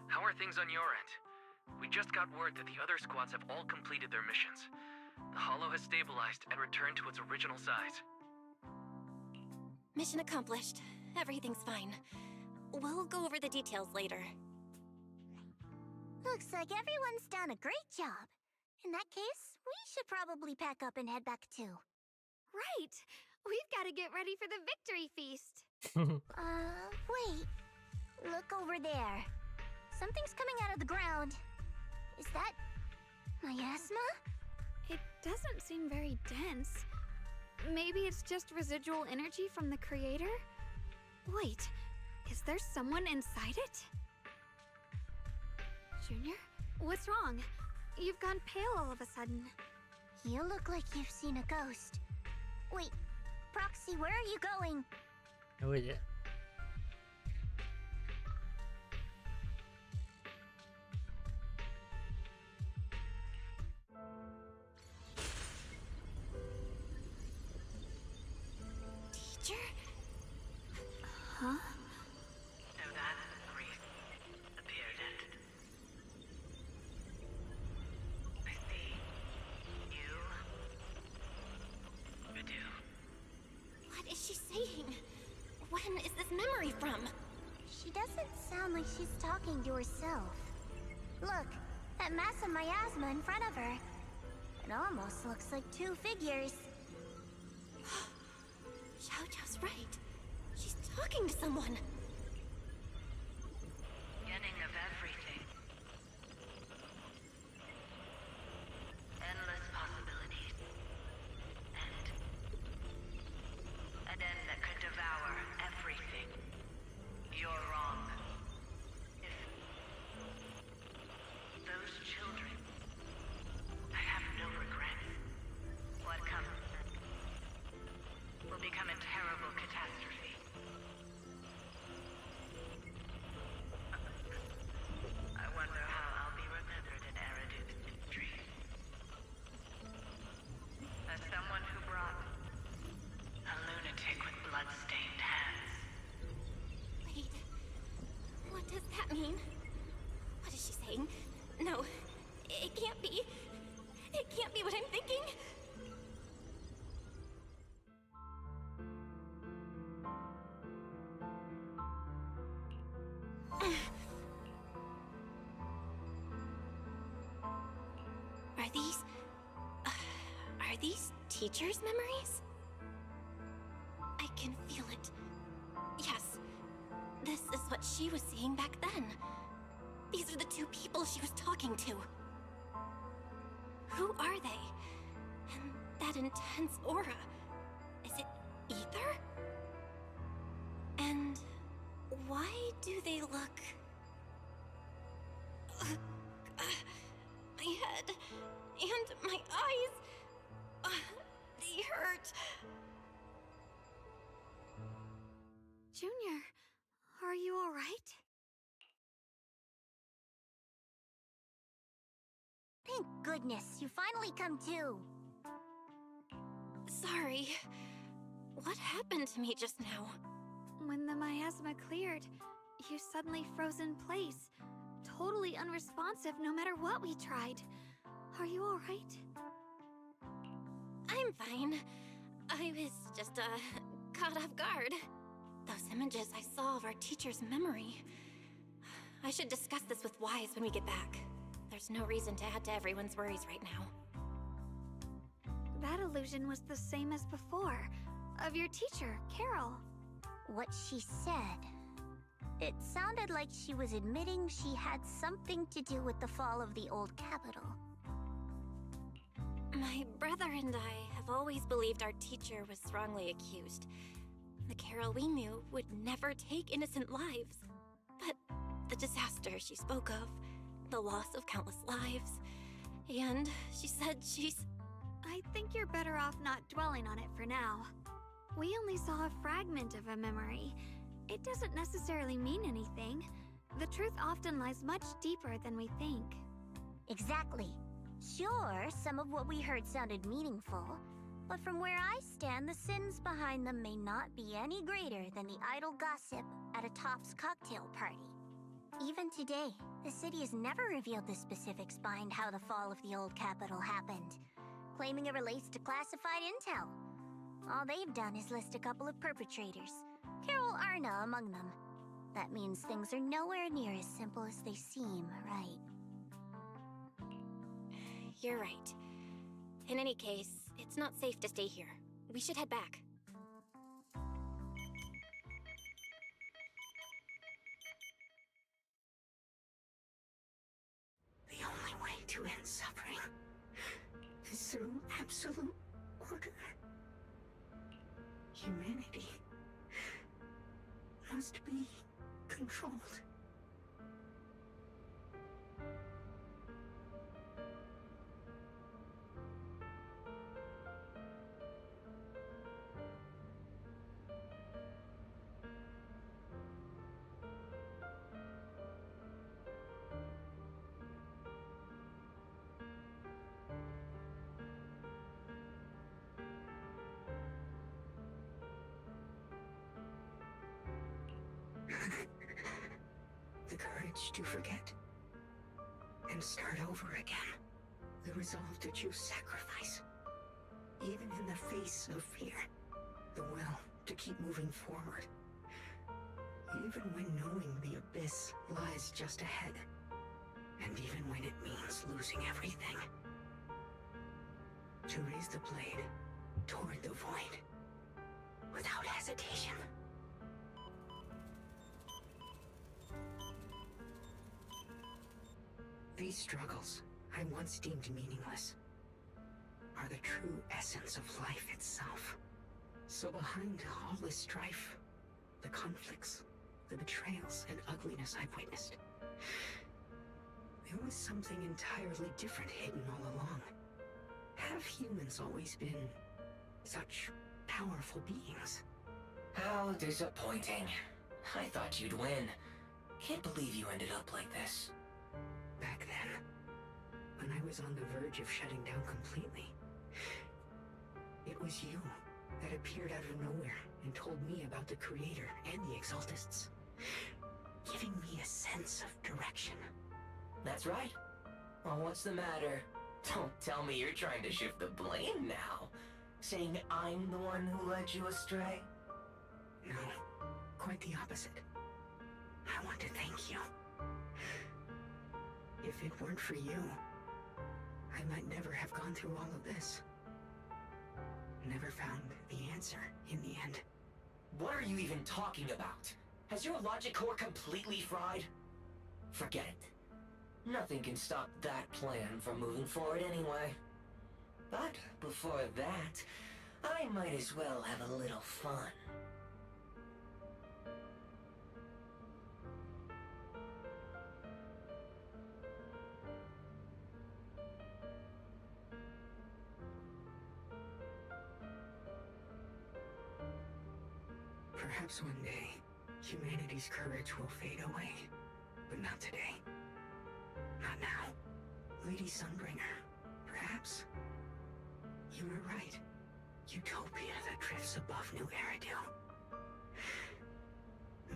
How are things on your end? We just got word that the other squads have all completed their missions. The Hollow has stabilized and returned to its original size. Mission accomplished. Everything's fine. We'll go over the details later. Looks like everyone's done a great job. In that case, we should probably pack up and head back too. Right! We've got to get ready for the victory feast. Wait. Look over there. Something's coming out of the ground. Is that miasma? It doesn't seem very dense. Maybe it's just residual energy from the creator? Wait, is there someone inside it? Junior? What's wrong? You've gone pale all of a sudden. You look like you've seen a ghost. Wait, Proxy, where are you going? Who is it? Teacher? Huh? So that priest appeared at... I see. You... Badu. What is she saying? When is this memory from? She doesn't sound like she's talking to herself. Look, that mass of miasma in front of her. It almost looks like two figures. Xiao's right. She's talking to someone. Beginning of everything. Endless possibilities. An end that could devour everything. You're wrong. If those children, I have no regrets. What comes will become a terrible catastrophe. I wonder how I'll be remembered in Eridu's history. As someone who brought a lunatic with blood-stained hands. Wait. What does that mean? What is she saying? No. It can't be. It can't be what I'm thinking. Are these teachers' memories? I can feel it. Yes, this is what she was seeing back then. These are the two people she was talking to. Who are they? And that intense aura. Is it ether? And why do they look... my head and my eyes, they hurt. Junior, are you all right? Thank goodness, you finally come to. Sorry. What happened to me just now? When the miasma cleared, you suddenly froze in place. Totally unresponsive no matter what we tried. Are you all right? I'm fine. I was just, caught off guard. Those images I saw of our teacher's memory. I should discuss this with Wise when we get back. There's no reason to add to everyone's worries right now. That illusion was the same as before, of your teacher, Carol. What she said. It sounded like she was admitting she had something to do with the fall of the old capital. My brother and I have always believed our teacher was wrongly accused. The Carol we knew would never take innocent lives. But the disaster she spoke of, the loss of countless lives, and she said she's... I think you're better off not dwelling on it for now. We only saw a fragment of a memory. It doesn't necessarily mean anything. The truth often lies much deeper than we think. Exactly. Sure, some of what we heard sounded meaningful, but from where I stand, the sins behind them may not be any greater than the idle gossip at a Toff's cocktail party. Even today, the city has never revealed the specifics behind how the fall of the old capital happened, claiming it relates to classified intel. All they've done is list a couple of perpetrators, Carol Arna among them. That means things are nowhere near as simple as they seem, right? You're right. In any case, it's not safe to stay here. We should head back. The only way to end suffering is through absolute order. Humanity must be controlled. The courage to forget and start over again. The resolve to choose sacrifice, even in the face of fear. The will to keep moving forward, even when knowing the abyss lies just ahead, and even when it means losing everything. To raise the blade toward the void without hesitation. These struggles I once deemed meaningless are the true essence of life itself. So behind all this strife, the conflicts, the betrayals, and ugliness I've witnessed, there was something entirely different hidden all along. Have humans always been such powerful beings? How disappointing. I thought you'd win. Can't believe you ended up like this. Back then, when I was on the verge of shutting down completely, it was you that appeared out of nowhere and told me about the Creator and the Exaltists, giving me a sense of direction. That's right. Well, what's the matter? Don't tell me you're trying to shift the blame now. Saying I'm the one who led you astray? No, quite the opposite. I want to thank you. If it weren't for you, I might never have gone through all of this. Never found the answer in the end. What are you even talking about? Has your logic core completely fried? Forget it. Nothing can stop that plan from moving forward anyway. But before that, I might as well have a little fun. Perhaps one day, humanity's courage will fade away. But not today. Not now. Lady Sunbringer, perhaps? You were right. Utopia that drifts above New Eridu.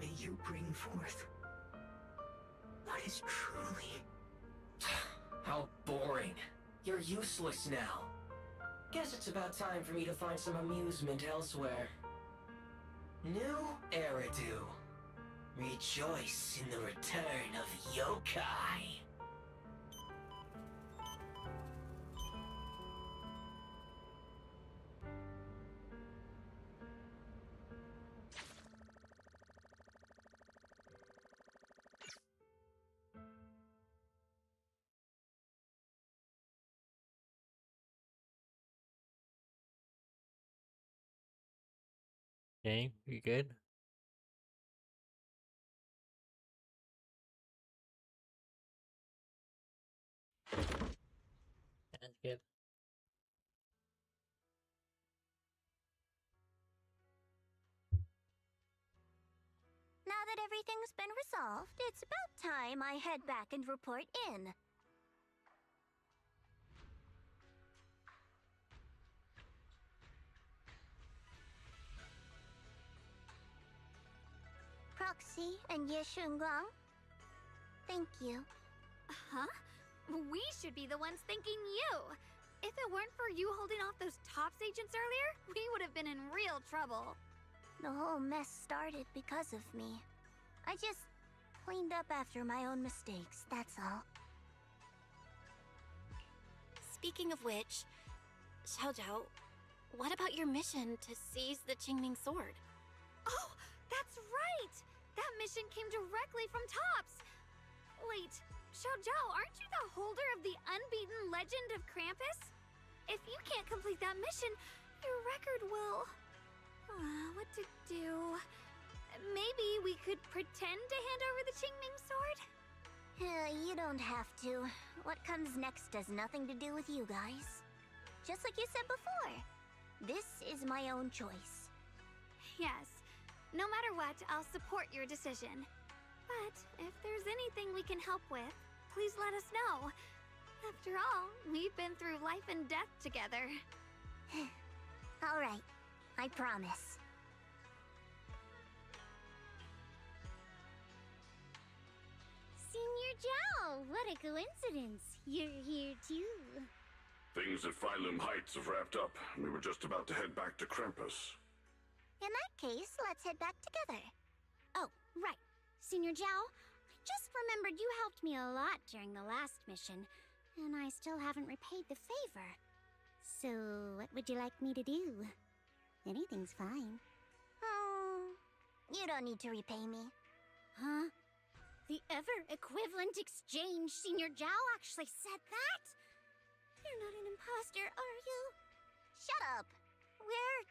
May you bring forth what is truly... How boring. You're useless now. Guess it's about time for me to find some amusement elsewhere. New Eridu. Rejoice in the return of yokai. Okay, you good? That's good. Now that everything's been resolved, it's about time I head back and report in. Proxy and Ye Shunguang, thank you. Huh? We should be the ones thanking you. If it weren't for you holding off those TOPS agents earlier, we would have been in real trouble. The whole mess started because of me. I just cleaned up after my own mistakes, that's all. Speaking of which, Xiaojiao, what about your mission to seize the Qingming sword? Oh, that's right! That mission came directly from TOPS! Wait, Xiaojiao, aren't you the holder of the unbeaten legend of Krampus? If you can't complete that mission, your record will... what to do? Maybe we could pretend to hand over the Qingming sword? You don't have to. What comes next has nothing to do with you guys. Just like you said before, this is my own choice. Yes. No matter what, I'll support your decision. But if there's anything we can help with, please let us know. After all, we've been through life and death together. All right, I promise. Senior Zhao, what a coincidence. You're here too. Things at Phylum Heights have wrapped up, and we were just about to head back to Krampus. In that case, let's head back together. Oh, right. Senior Zhao, I just remembered you helped me a lot during the last mission, and I still haven't repaid the favor. So, what would you like me to do? Anything's fine. You don't need to repay me. Huh? The ever-equivalent exchange, Senior Zhao actually said that? You're not an imposter, are you? Shut up! We're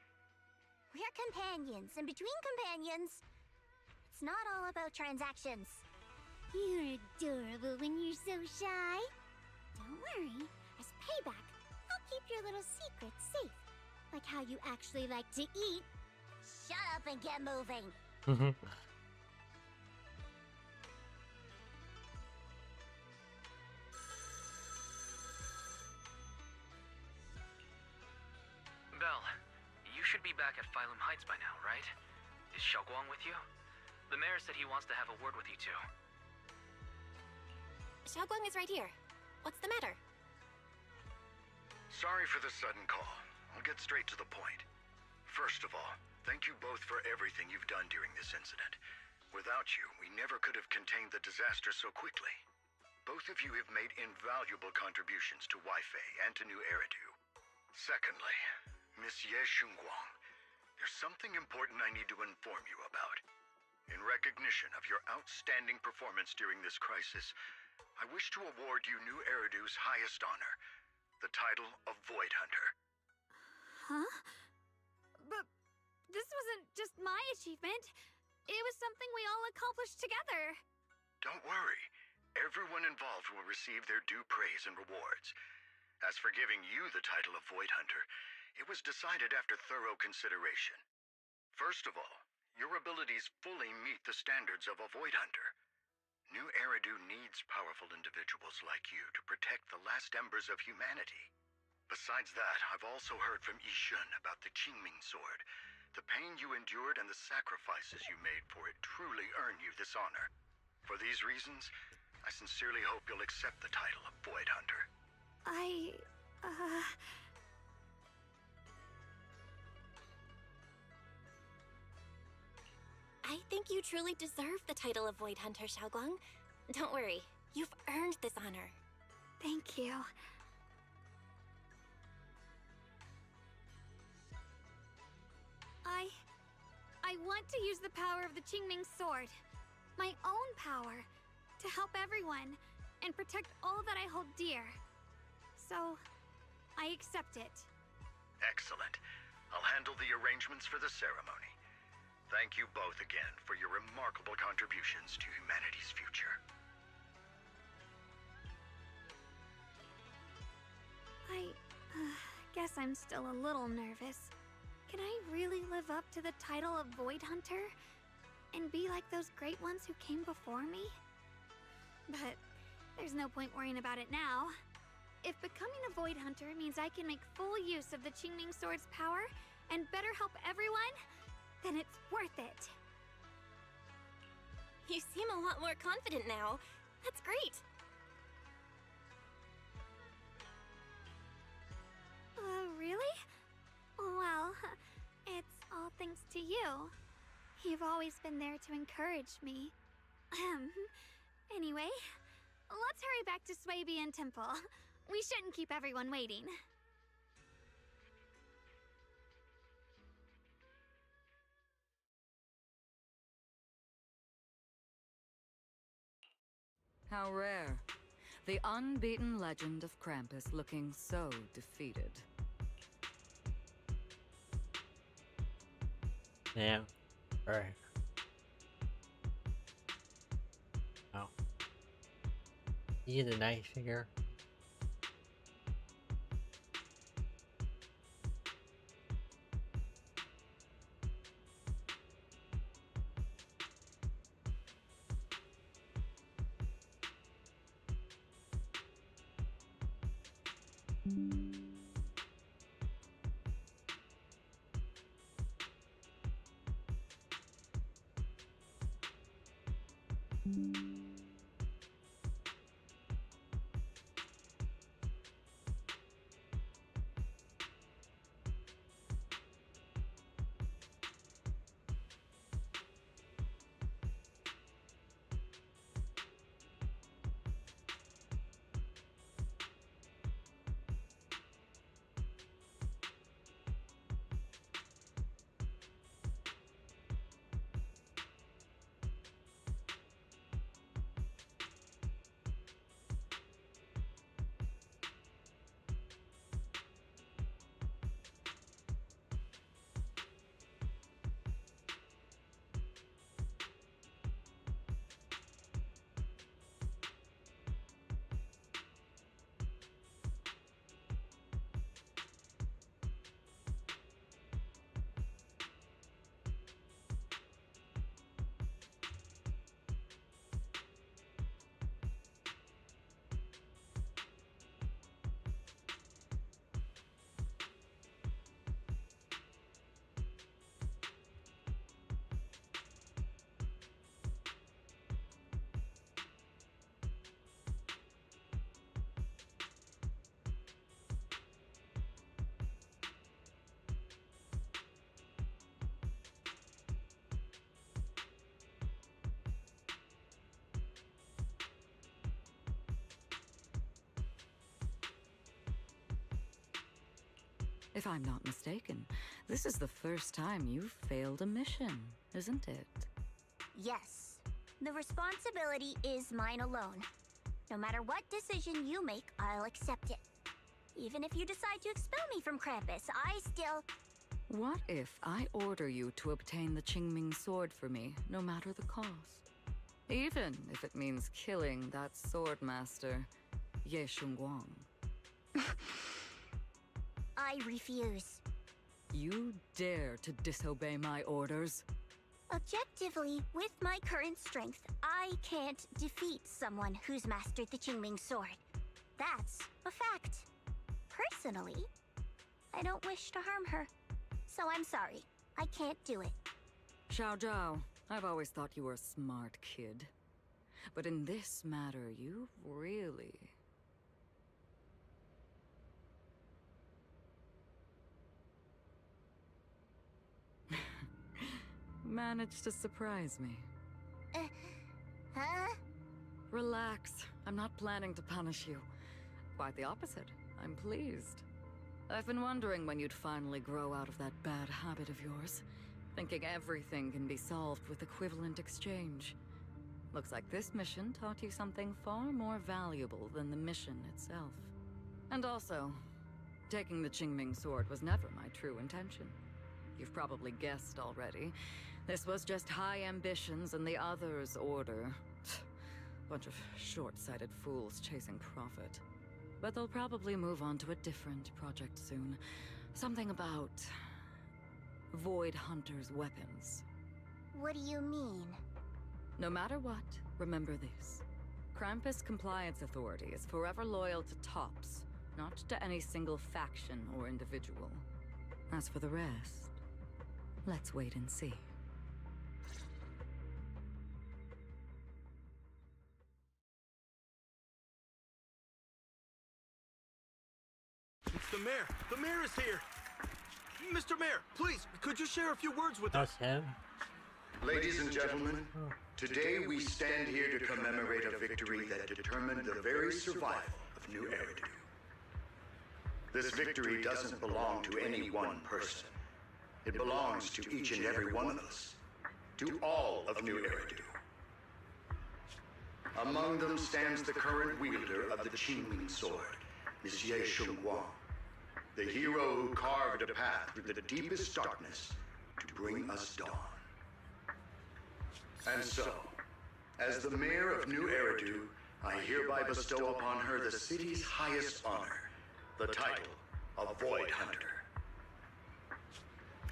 companions, and between companions, it's not all about transactions. You're adorable when you're so shy. Don't worry, as payback, I'll keep your little secrets safe. Like how you actually like to eat. Shut up and get moving. Belle, you should be back at Phylum Heights by now, right? Is Xiaoguang with you? The mayor said he wants to have a word with you two. Xiaoguang is right here. What's the matter? Sorry for the sudden call. I'll get straight to the point. First of all, thank you both for everything you've done during this incident. Without you, we never could have contained the disaster so quickly. Both of you have made invaluable contributions to Weifei and to New Eridu. Secondly, Miss Ye Shunguang, there's something important I need to inform you about. In recognition of your outstanding performance during this crisis, I wish to award you New Eridu's highest honor, the title of Void Hunter. Huh? But this wasn't just my achievement. It was something we all accomplished together. Don't worry. Everyone involved will receive their due praise and rewards. As for giving you the title of Void Hunter, it was decided after thorough consideration. First of all, your abilities fully meet the standards of a Void Hunter. New Eridu needs powerful individuals like you to protect the last embers of humanity. Besides that, I've also heard from Yishun about the Qingming sword. The pain you endured and the sacrifices you made for it truly earn you this honor. For these reasons, I sincerely hope you'll accept the title of Void Hunter. I think you truly deserve the title of Void Hunter, Xiaoguang. Don't worry, you've earned this honor. Thank you. I want to use the power of the Qingming sword. My own power. To help everyone. And protect all that I hold dear. So, I accept it. Excellent. I'll handle the arrangements for the ceremony. Thank you both again for your remarkable contributions to humanity's future. I guess I'm still a little nervous. Can I really live up to the title of Void Hunter? And be like those great ones who came before me? But there's no point worrying about it now. If becoming a Void Hunter means I can make full use of the Qingming Sword's power and better help everyone, then it's worth it. You seem a lot more confident now. That's great. Really? Well, it's all thanks to you. You've always been there to encourage me. Anyway, let's hurry back to Swabian Temple. We shouldn't keep everyone waiting. How rare. The unbeaten legend of Krampus looking so defeated. Yeah. Alright. Oh. He's a nice figure. If I'm not mistaken, this is the first time you've failed a mission, isn't it? Yes. The responsibility is mine alone. No matter what decision you make, I'll accept it. Even if you decide to expel me from Krampus, I still... What if I order you to obtain the Qingming Sword for me, no matter the cost? Even if it means killing that sword master, Ye Shunguang. I refuse. You dare to disobey my orders? Objectively, with my current strength, I can't defeat someone who's mastered the Qingming Sword. That's a fact. Personally, I don't wish to harm her. So I'm sorry. I can't do it. Xiao Zhao, I've always thought you were a smart kid. But in this matter, you've really... managed to surprise me. Huh? Relax. I'm not planning to punish you. Quite the opposite. I'm pleased. I've been wondering when you'd finally grow out of that bad habit of yours. Thinking everything can be solved with equivalent exchange. Looks like this mission taught you something far more valuable than the mission itself. And also, taking the Qingming Sword was never my true intention. You've probably guessed already. This was just high ambitions and the others' order. Bunch of short-sighted fools chasing profit. But they'll probably move on to a different project soon. Something about Void Hunter's weapons. What do you mean? No matter what, remember this. Krampus Compliance Authority is forever loyal to TOPS, not to any single faction or individual. As for the rest, let's wait and see. It's the mayor! The mayor is here! Mr. Mayor, please, could you share a few words with us? That's him. Ladies and gentlemen, today we stand here to commemorate a victory that determined the very survival of New Eridu. This victory doesn't belong to any one person. It belongs to each and every one of us. To all of New Eridu. Among them stands the current wielder of the Qingming sword, Monsieur Shunguang, the hero who carved a path through the deepest darkness to bring us dawn. And so, as the mayor of New Eridu, I hereby bestow upon her the city's highest honor, the title of Void Hunter.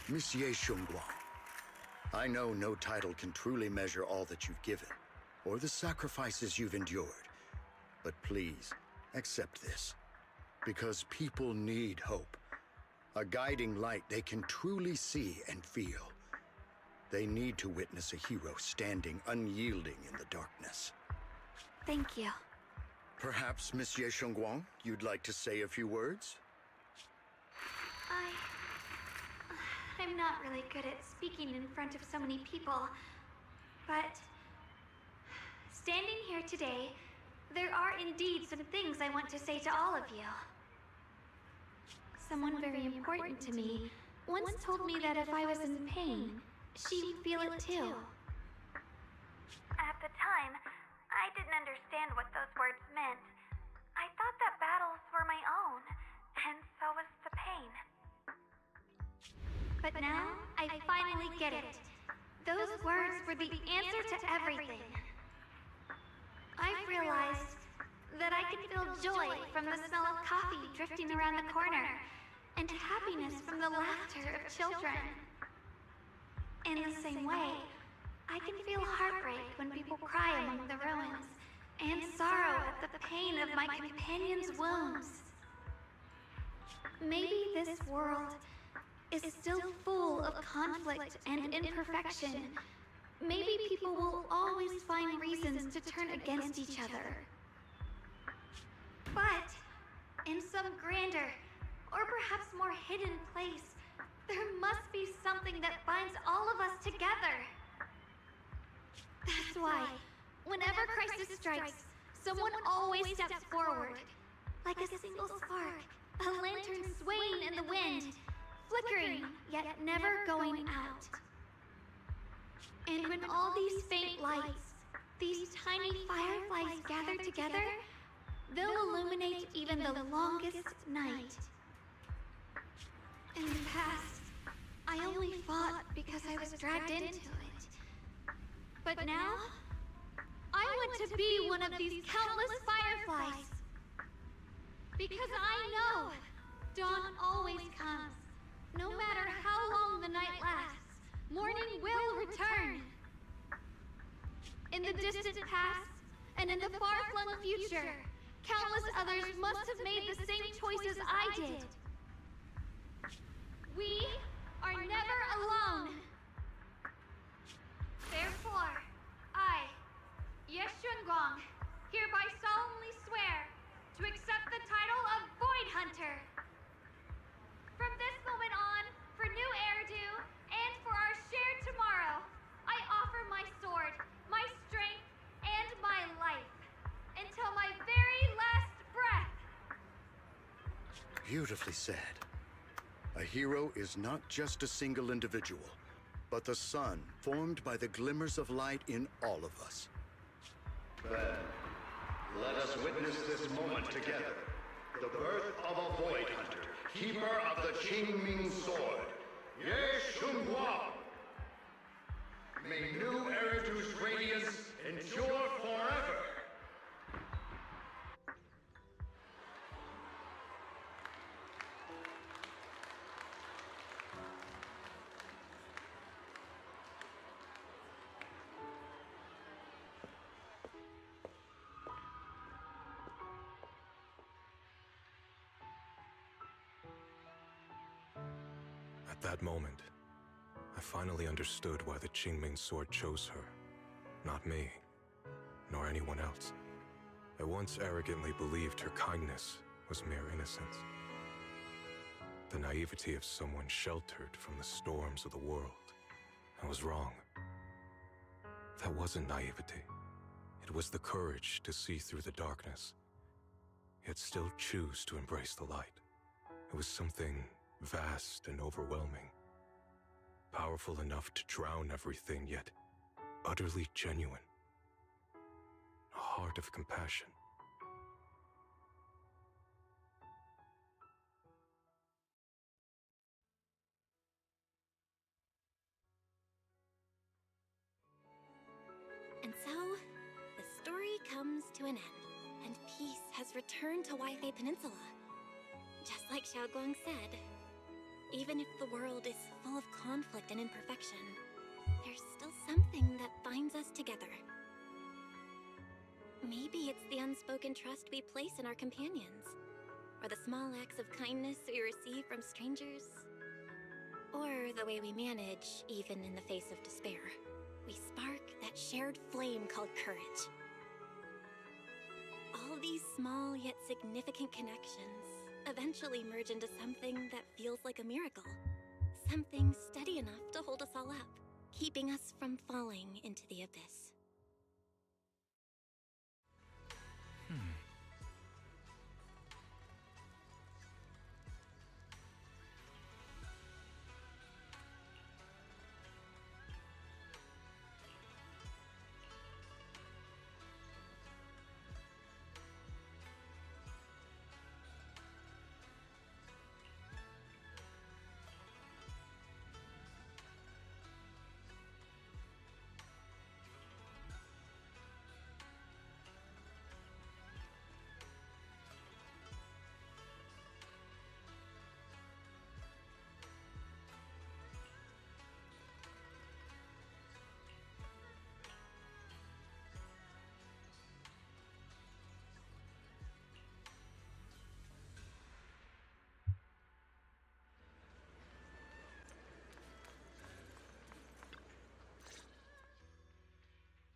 Monsieur Shunguang, I know no title can truly measure all that you've given, or the sacrifices you've endured. But please, accept this. Because people need hope. A guiding light they can truly see and feel. They need to witness a hero standing unyielding in the darkness. Thank you. Perhaps, Monsieur Shunguang, you'd like to say a few words? I'm not really good at speaking in front of so many people, but standing here today, there are indeed some things I want to say to all of you. Someone very important to me once told me that if I was in pain, she would feel it too. At the time, I didn't understand what those words meant. I thought that battles were my own, and so was the pain. But now, I finally get it. Those words were the answer to everything. I've realized that I can feel joy from the smell of coffee drifting around the corner, and happiness from the laughter of children. In the same way, I can feel heartbreak when people cry among the ruins, and sorrow at the pain of my companion's wounds. Maybe this world is still full of conflict and imperfection. Maybe people will always find reasons to turn against each other. But in some grander, or perhaps more hidden place, there must be something that binds all of us together. That's why, whenever crisis strikes, someone always steps forward. Like a single spark, a lantern swaying in the wind, flickering, yet never going out. And when all these faint lights, these tiny fireflies gather together, they'll illuminate even the longest night. In the past, I only fought because I was dragged into it. But now, I want to be one of these countless fireflies. Because I know dawn always comes. No matter how long the night lasts, morning will return. In the distant past, and in the far-flung future, countless others must have made the same choices I did. We are never alone. Therefore, I, Yeshunguang, hereby solemnly swear to accept the title of Void Hunter. From this moment on, for New Eridu, and for our shared tomorrow, I offer my sword, my strength, and my life, until my very last breath. Beautifully said. A hero is not just a single individual, but the sun formed by the glimmers of light in all of us. Then, let us witness this moment together. The birth of a Void Hunter, keeper of the Qingming sword, Ye Shunguang! May new Eritu's radiance endure forever! At that moment, I finally understood why the Qingming sword chose her. Not me, nor anyone else. I once arrogantly believed her kindness was mere innocence. The naivety of someone sheltered from the storms of the world. I was wrong. That wasn't naivety. It was the courage to see through the darkness, yet still choose to embrace the light. It was something vast and overwhelming. Powerful enough to drown everything, yet utterly genuine. A heart of compassion. And so, the story comes to an end, and peace has returned to Waifei Peninsula. Just like Xiaoguang said, even if the world is full of conflict and imperfection, there's still something that binds us together. Maybe it's the unspoken trust we place in our companions, or the small acts of kindness we receive from strangers, or the way we manage even in the face of despair. We spark that shared flame called courage. All these small yet significant connections eventually merge into something that feels like a miracle. Something steady enough to hold us all up, keeping us from falling into the abyss.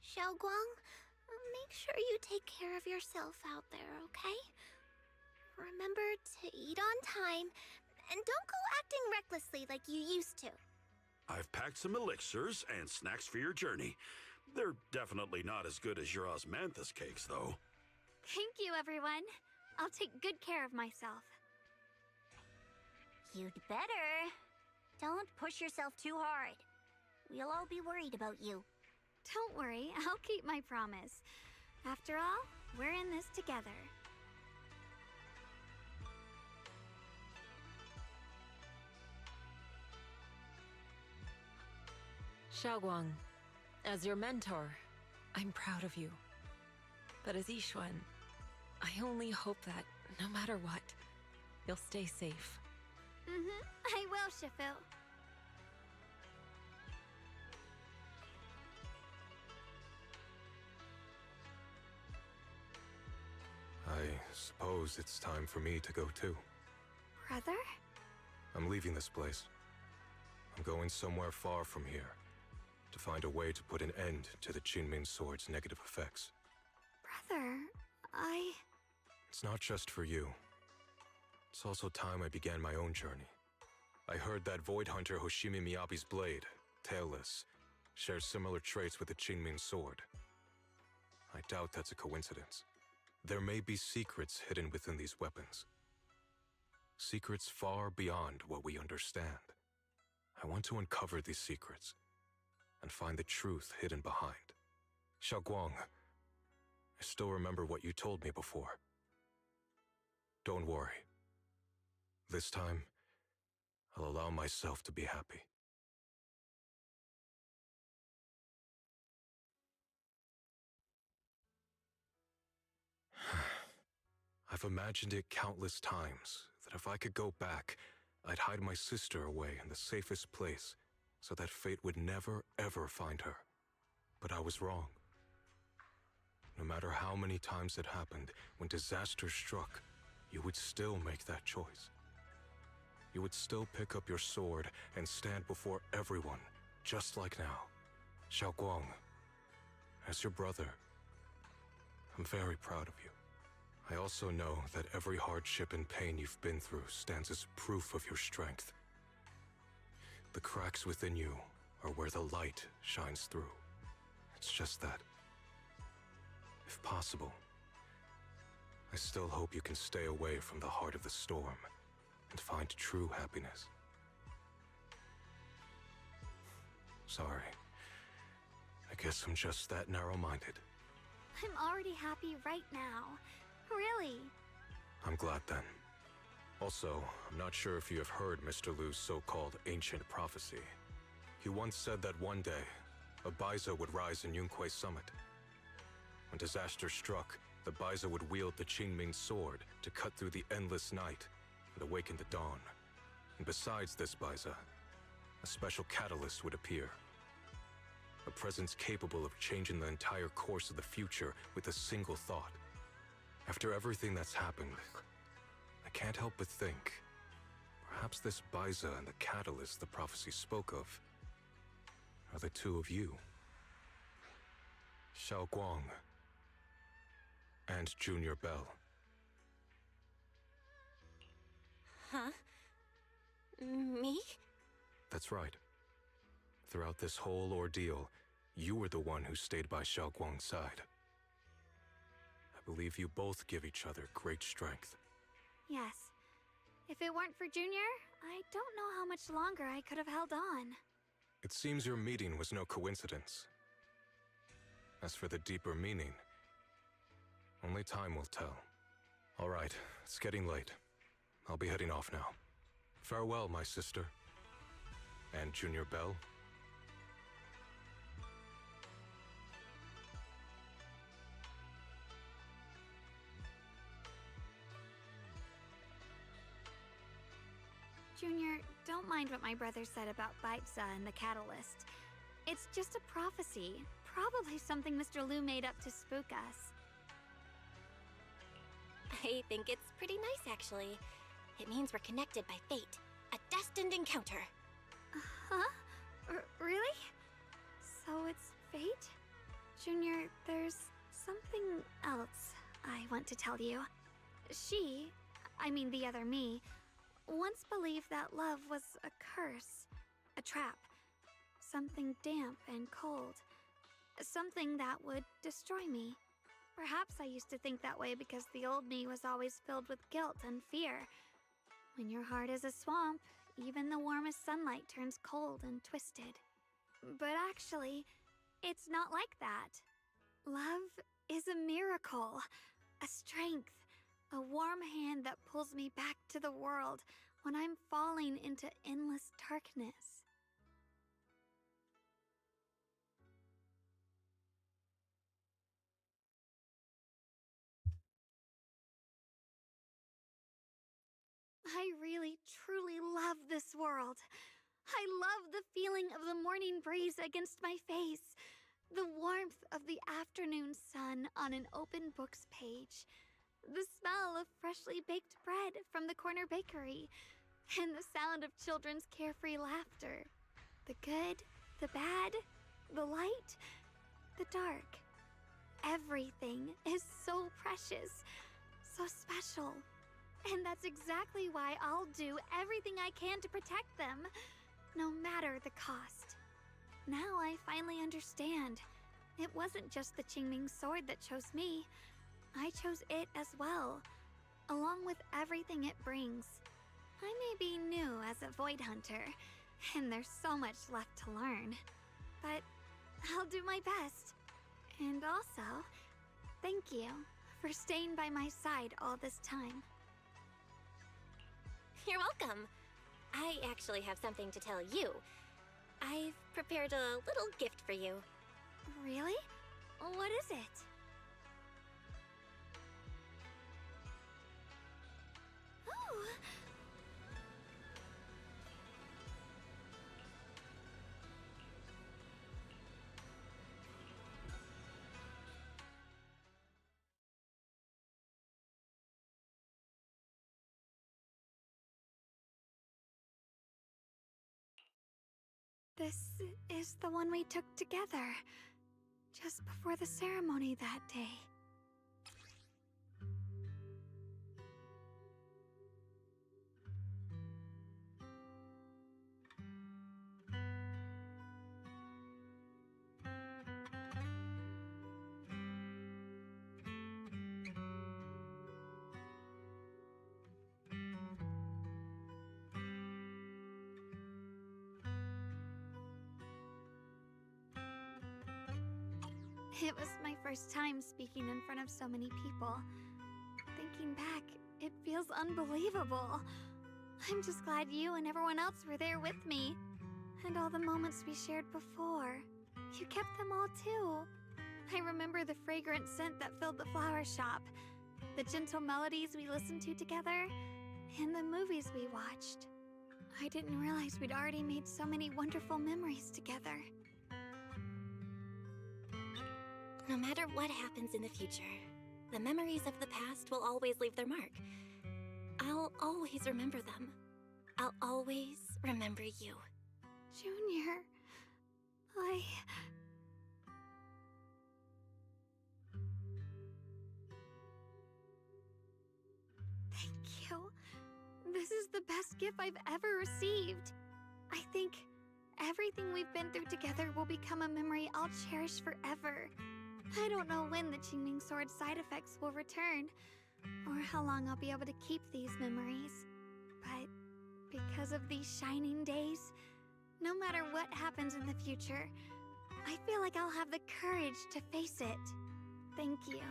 Xiaoguang, make sure you take care of yourself out there, okay? Remember to eat on time, and don't go acting recklessly like you used to. I've packed some elixirs and snacks for your journey. They're definitely not as good as your osmanthus cakes, though. Thank you, everyone. I'll take good care of myself. You'd better. Don't push yourself too hard. We'll all be worried about you. Don't worry, I'll keep my promise. After all, we're in this together. Xiaoguang, as your mentor, I'm proud of you. But as Yixuan, I only hope that, no matter what, you'll stay safe. I will, Shifu. I suppose it's time for me to go too. Brother? I'm leaving this place. I'm going somewhere far from here, to find a way to put an end to the Qingming sword's negative effects. Brother, It's not just for you. It's also time I began my own journey. I heard that Void Hunter Hoshimi Miyabi's blade, Tailless, shares similar traits with the Qingming sword. I doubt that's a coincidence. There may be secrets hidden within these weapons. Secrets far beyond what we understand. I want to uncover these secrets and find the truth hidden behind. Xiaoguang, I still remember what you told me before. Don't worry. This time, I'll allow myself to be happy. I've imagined it countless times, that if I could go back, I'd hide my sister away in the safest place, so that fate would never, ever find her. But I was wrong. No matter how many times it happened, when disaster struck, you would still make that choice. You would still pick up your sword and stand before everyone, just like now. Xiaoguang, as your brother, I'm very proud of you. I also know that every hardship and pain you've been through stands as proof of your strength. The cracks within you are where the light shines through. It's just that, if possible, I still hope you can stay away from the heart of the storm and find true happiness. Sorry. I guess I'm just that narrow-minded. I'm already happy right now. Really. I'm glad then. Also, I'm not sure if you have heard Mr. Lu's so-called ancient prophecy. He once said that one day, a Baiza would rise in Yunquei Summit. When disaster struck, the Baiza would wield the Qingming sword to cut through the endless night and awaken the dawn. And besides this Baiza, a special catalyst would appear. A presence capable of changing the entire course of the future with a single thought. After everything that's happened, I can't help but think, perhaps this Baiza and the catalyst the prophecy spoke of are the two of you. Xiaoguang and Junior Bell. Huh? Me? That's right. Throughout this whole ordeal, you were the one who stayed by Xiaoguang's side. I believe you both give each other great strength. Yes. If it weren't for Junior, I don't know how much longer I could have held on. It seems your meeting was no coincidence. As for the deeper meaning, only time will tell. All right, it's getting late. I'll be heading off now. Farewell, my sister. And Junior Bell. Junior, don't mind what my brother said about Baiza and the catalyst. It's just a prophecy. Probably something Mr. Lu made up to spook us. I think it's pretty nice, actually. It means we're connected by fate. A destined encounter. Huh? Really? So it's fate? Junior, there's something else I want to tell you. I mean the other me, once believed that love was a curse, a trap, something damp and cold, something that would destroy me. Perhaps I used to think that way because the old me was always filled with guilt and fear. When your heart is a swamp, even the warmest sunlight turns cold and twisted. But actually, it's not like that. Love is a miracle, a strength, a warm hand that pulls me back to the world when I'm falling into endless darkness. I really, truly love this world. I love the feeling of the morning breeze against my face, the warmth of the afternoon sun on an open book's page, the smell of freshly baked bread from the corner bakery, and the sound of children's carefree laughter. The good, the bad, the light, the dark. Everything is so precious, so special. And that's exactly why I'll do everything I can to protect them, no matter the cost. Now I finally understand. It wasn't just the Qingming sword that chose me. I chose it as well, along with everything it brings. I may be new as a Void Hunter, and there's so much left to learn. But I'll do my best. And also, thank you for staying by my side all this time. You're welcome. I actually have something to tell you. I've prepared a little gift for you. Really? What is it? This is the one we took together, just before the ceremony that day. It was my first time speaking in front of so many people. Thinking back, it feels unbelievable. I'm just glad you and everyone else were there with me. And all the moments we shared before. You kept them all too. I remember the fragrant scent that filled the flower shop, the gentle melodies we listened to together, and the movies we watched. I didn't realize we'd already made so many wonderful memories together. No matter what happens in the future, the memories of the past will always leave their mark. I'll always remember them. I'll always remember you. Junior, Thank you. This is the best gift I've ever received. I think everything we've been through together will become a memory I'll cherish forever. I don't know when the Qingming Sword side effects will return, or how long I'll be able to keep these memories. But because of these shining days, no matter what happens in the future, I feel like I'll have the courage to face it. Thank you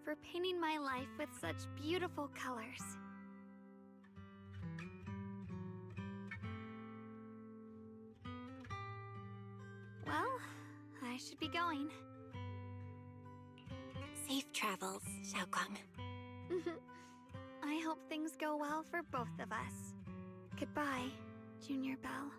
for painting my life with such beautiful colors. Well, I should be going. Safe travels, Xiaokong. I hope things go well for both of us. Goodbye, Junior Belle.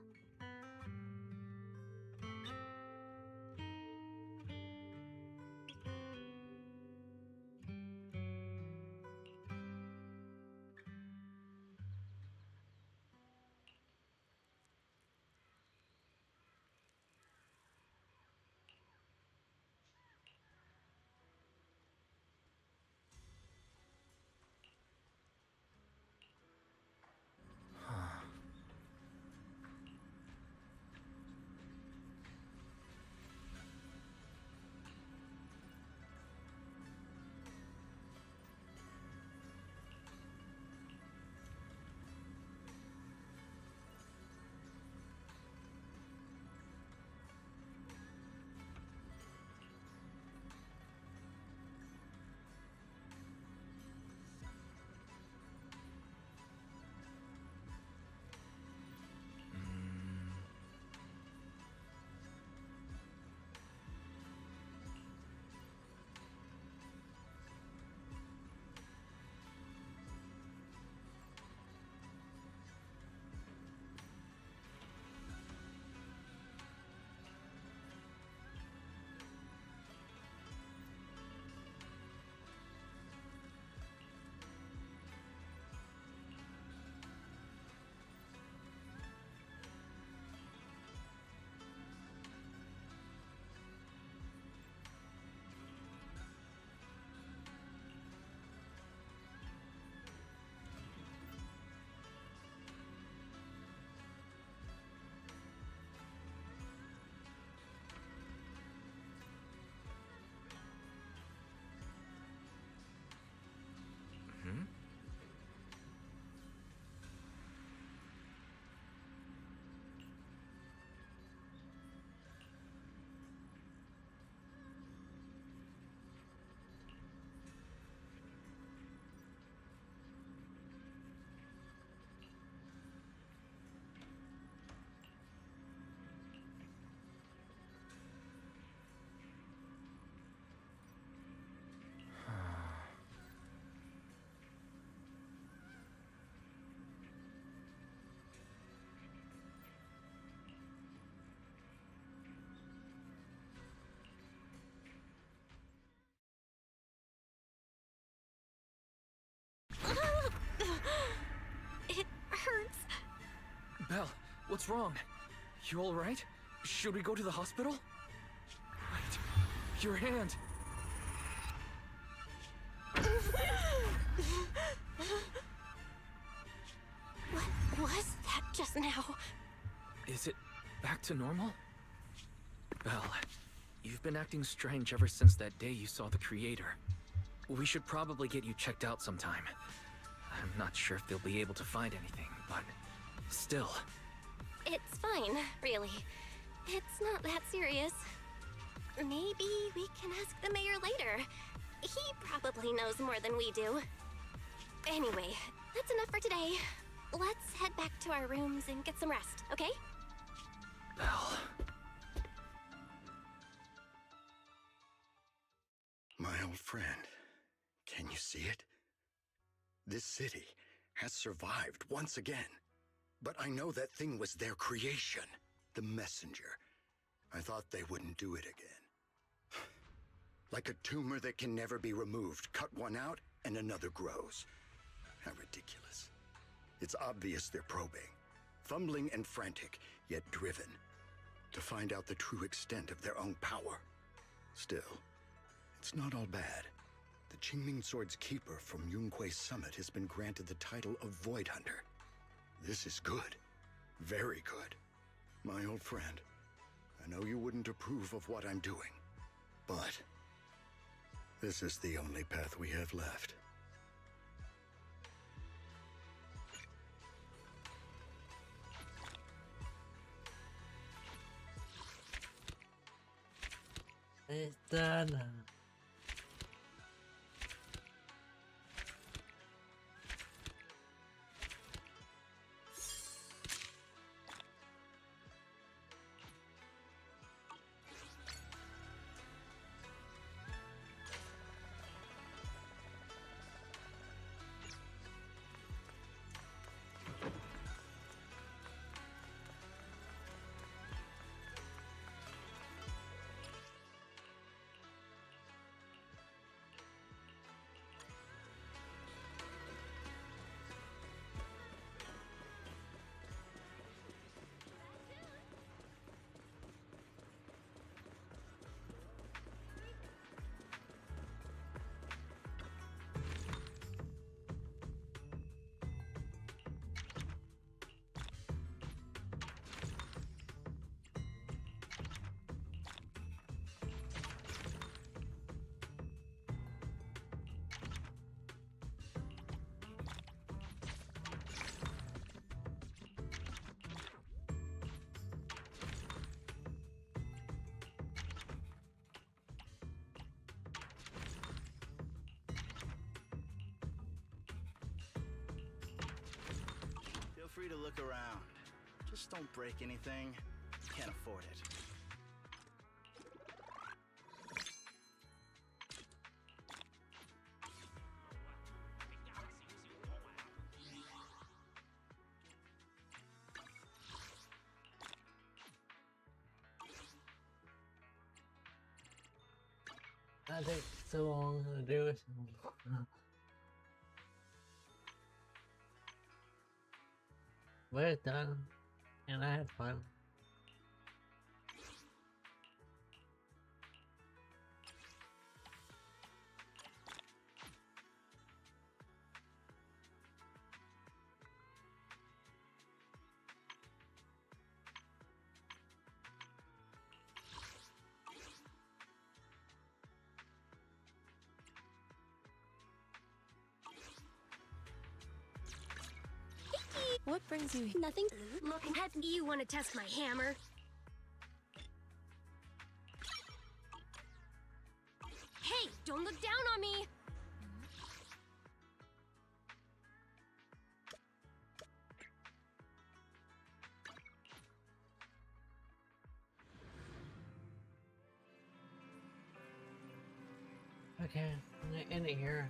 It hurts. Belle, what's wrong? You alright? Should we go to the hospital? Wait, your hand! What was that just now? Is it back to normal? Belle, you've been acting strange ever since that day you saw the Creator. We should probably get you checked out sometime. I'm not sure if they'll be able to find anything, but still. It's fine, really. It's not that serious. Maybe we can ask the mayor later. He probably knows more than we do. Anyway, that's enough for today. Let's head back to our rooms and get some rest, okay? Belle. My old friend, can you see it? This city has survived once again. But I know that thing was their creation, the messenger. I thought they wouldn't do it again. Like a tumor that can never be removed. Cut one out and another grows. How ridiculous. It's obvious they're probing. Fumbling and frantic, yet driven. To find out the true extent of their own power. Still, it's not all bad. The Qingming Sword's keeper from Yunkui's summit has been granted the title of Void Hunter. This is good. Very good. My old friend, I know you wouldn't approve of what I'm doing, but this is the only path we have left. It's done. Feel free to look around. Just don't break anything. Can't afford it. That takes so long to do it. But it's done, and I had fun. What brings you here? Nothing. Look, have you want to test my hammer? Hey, don't look down on me! Okay, I'm gonna end it here.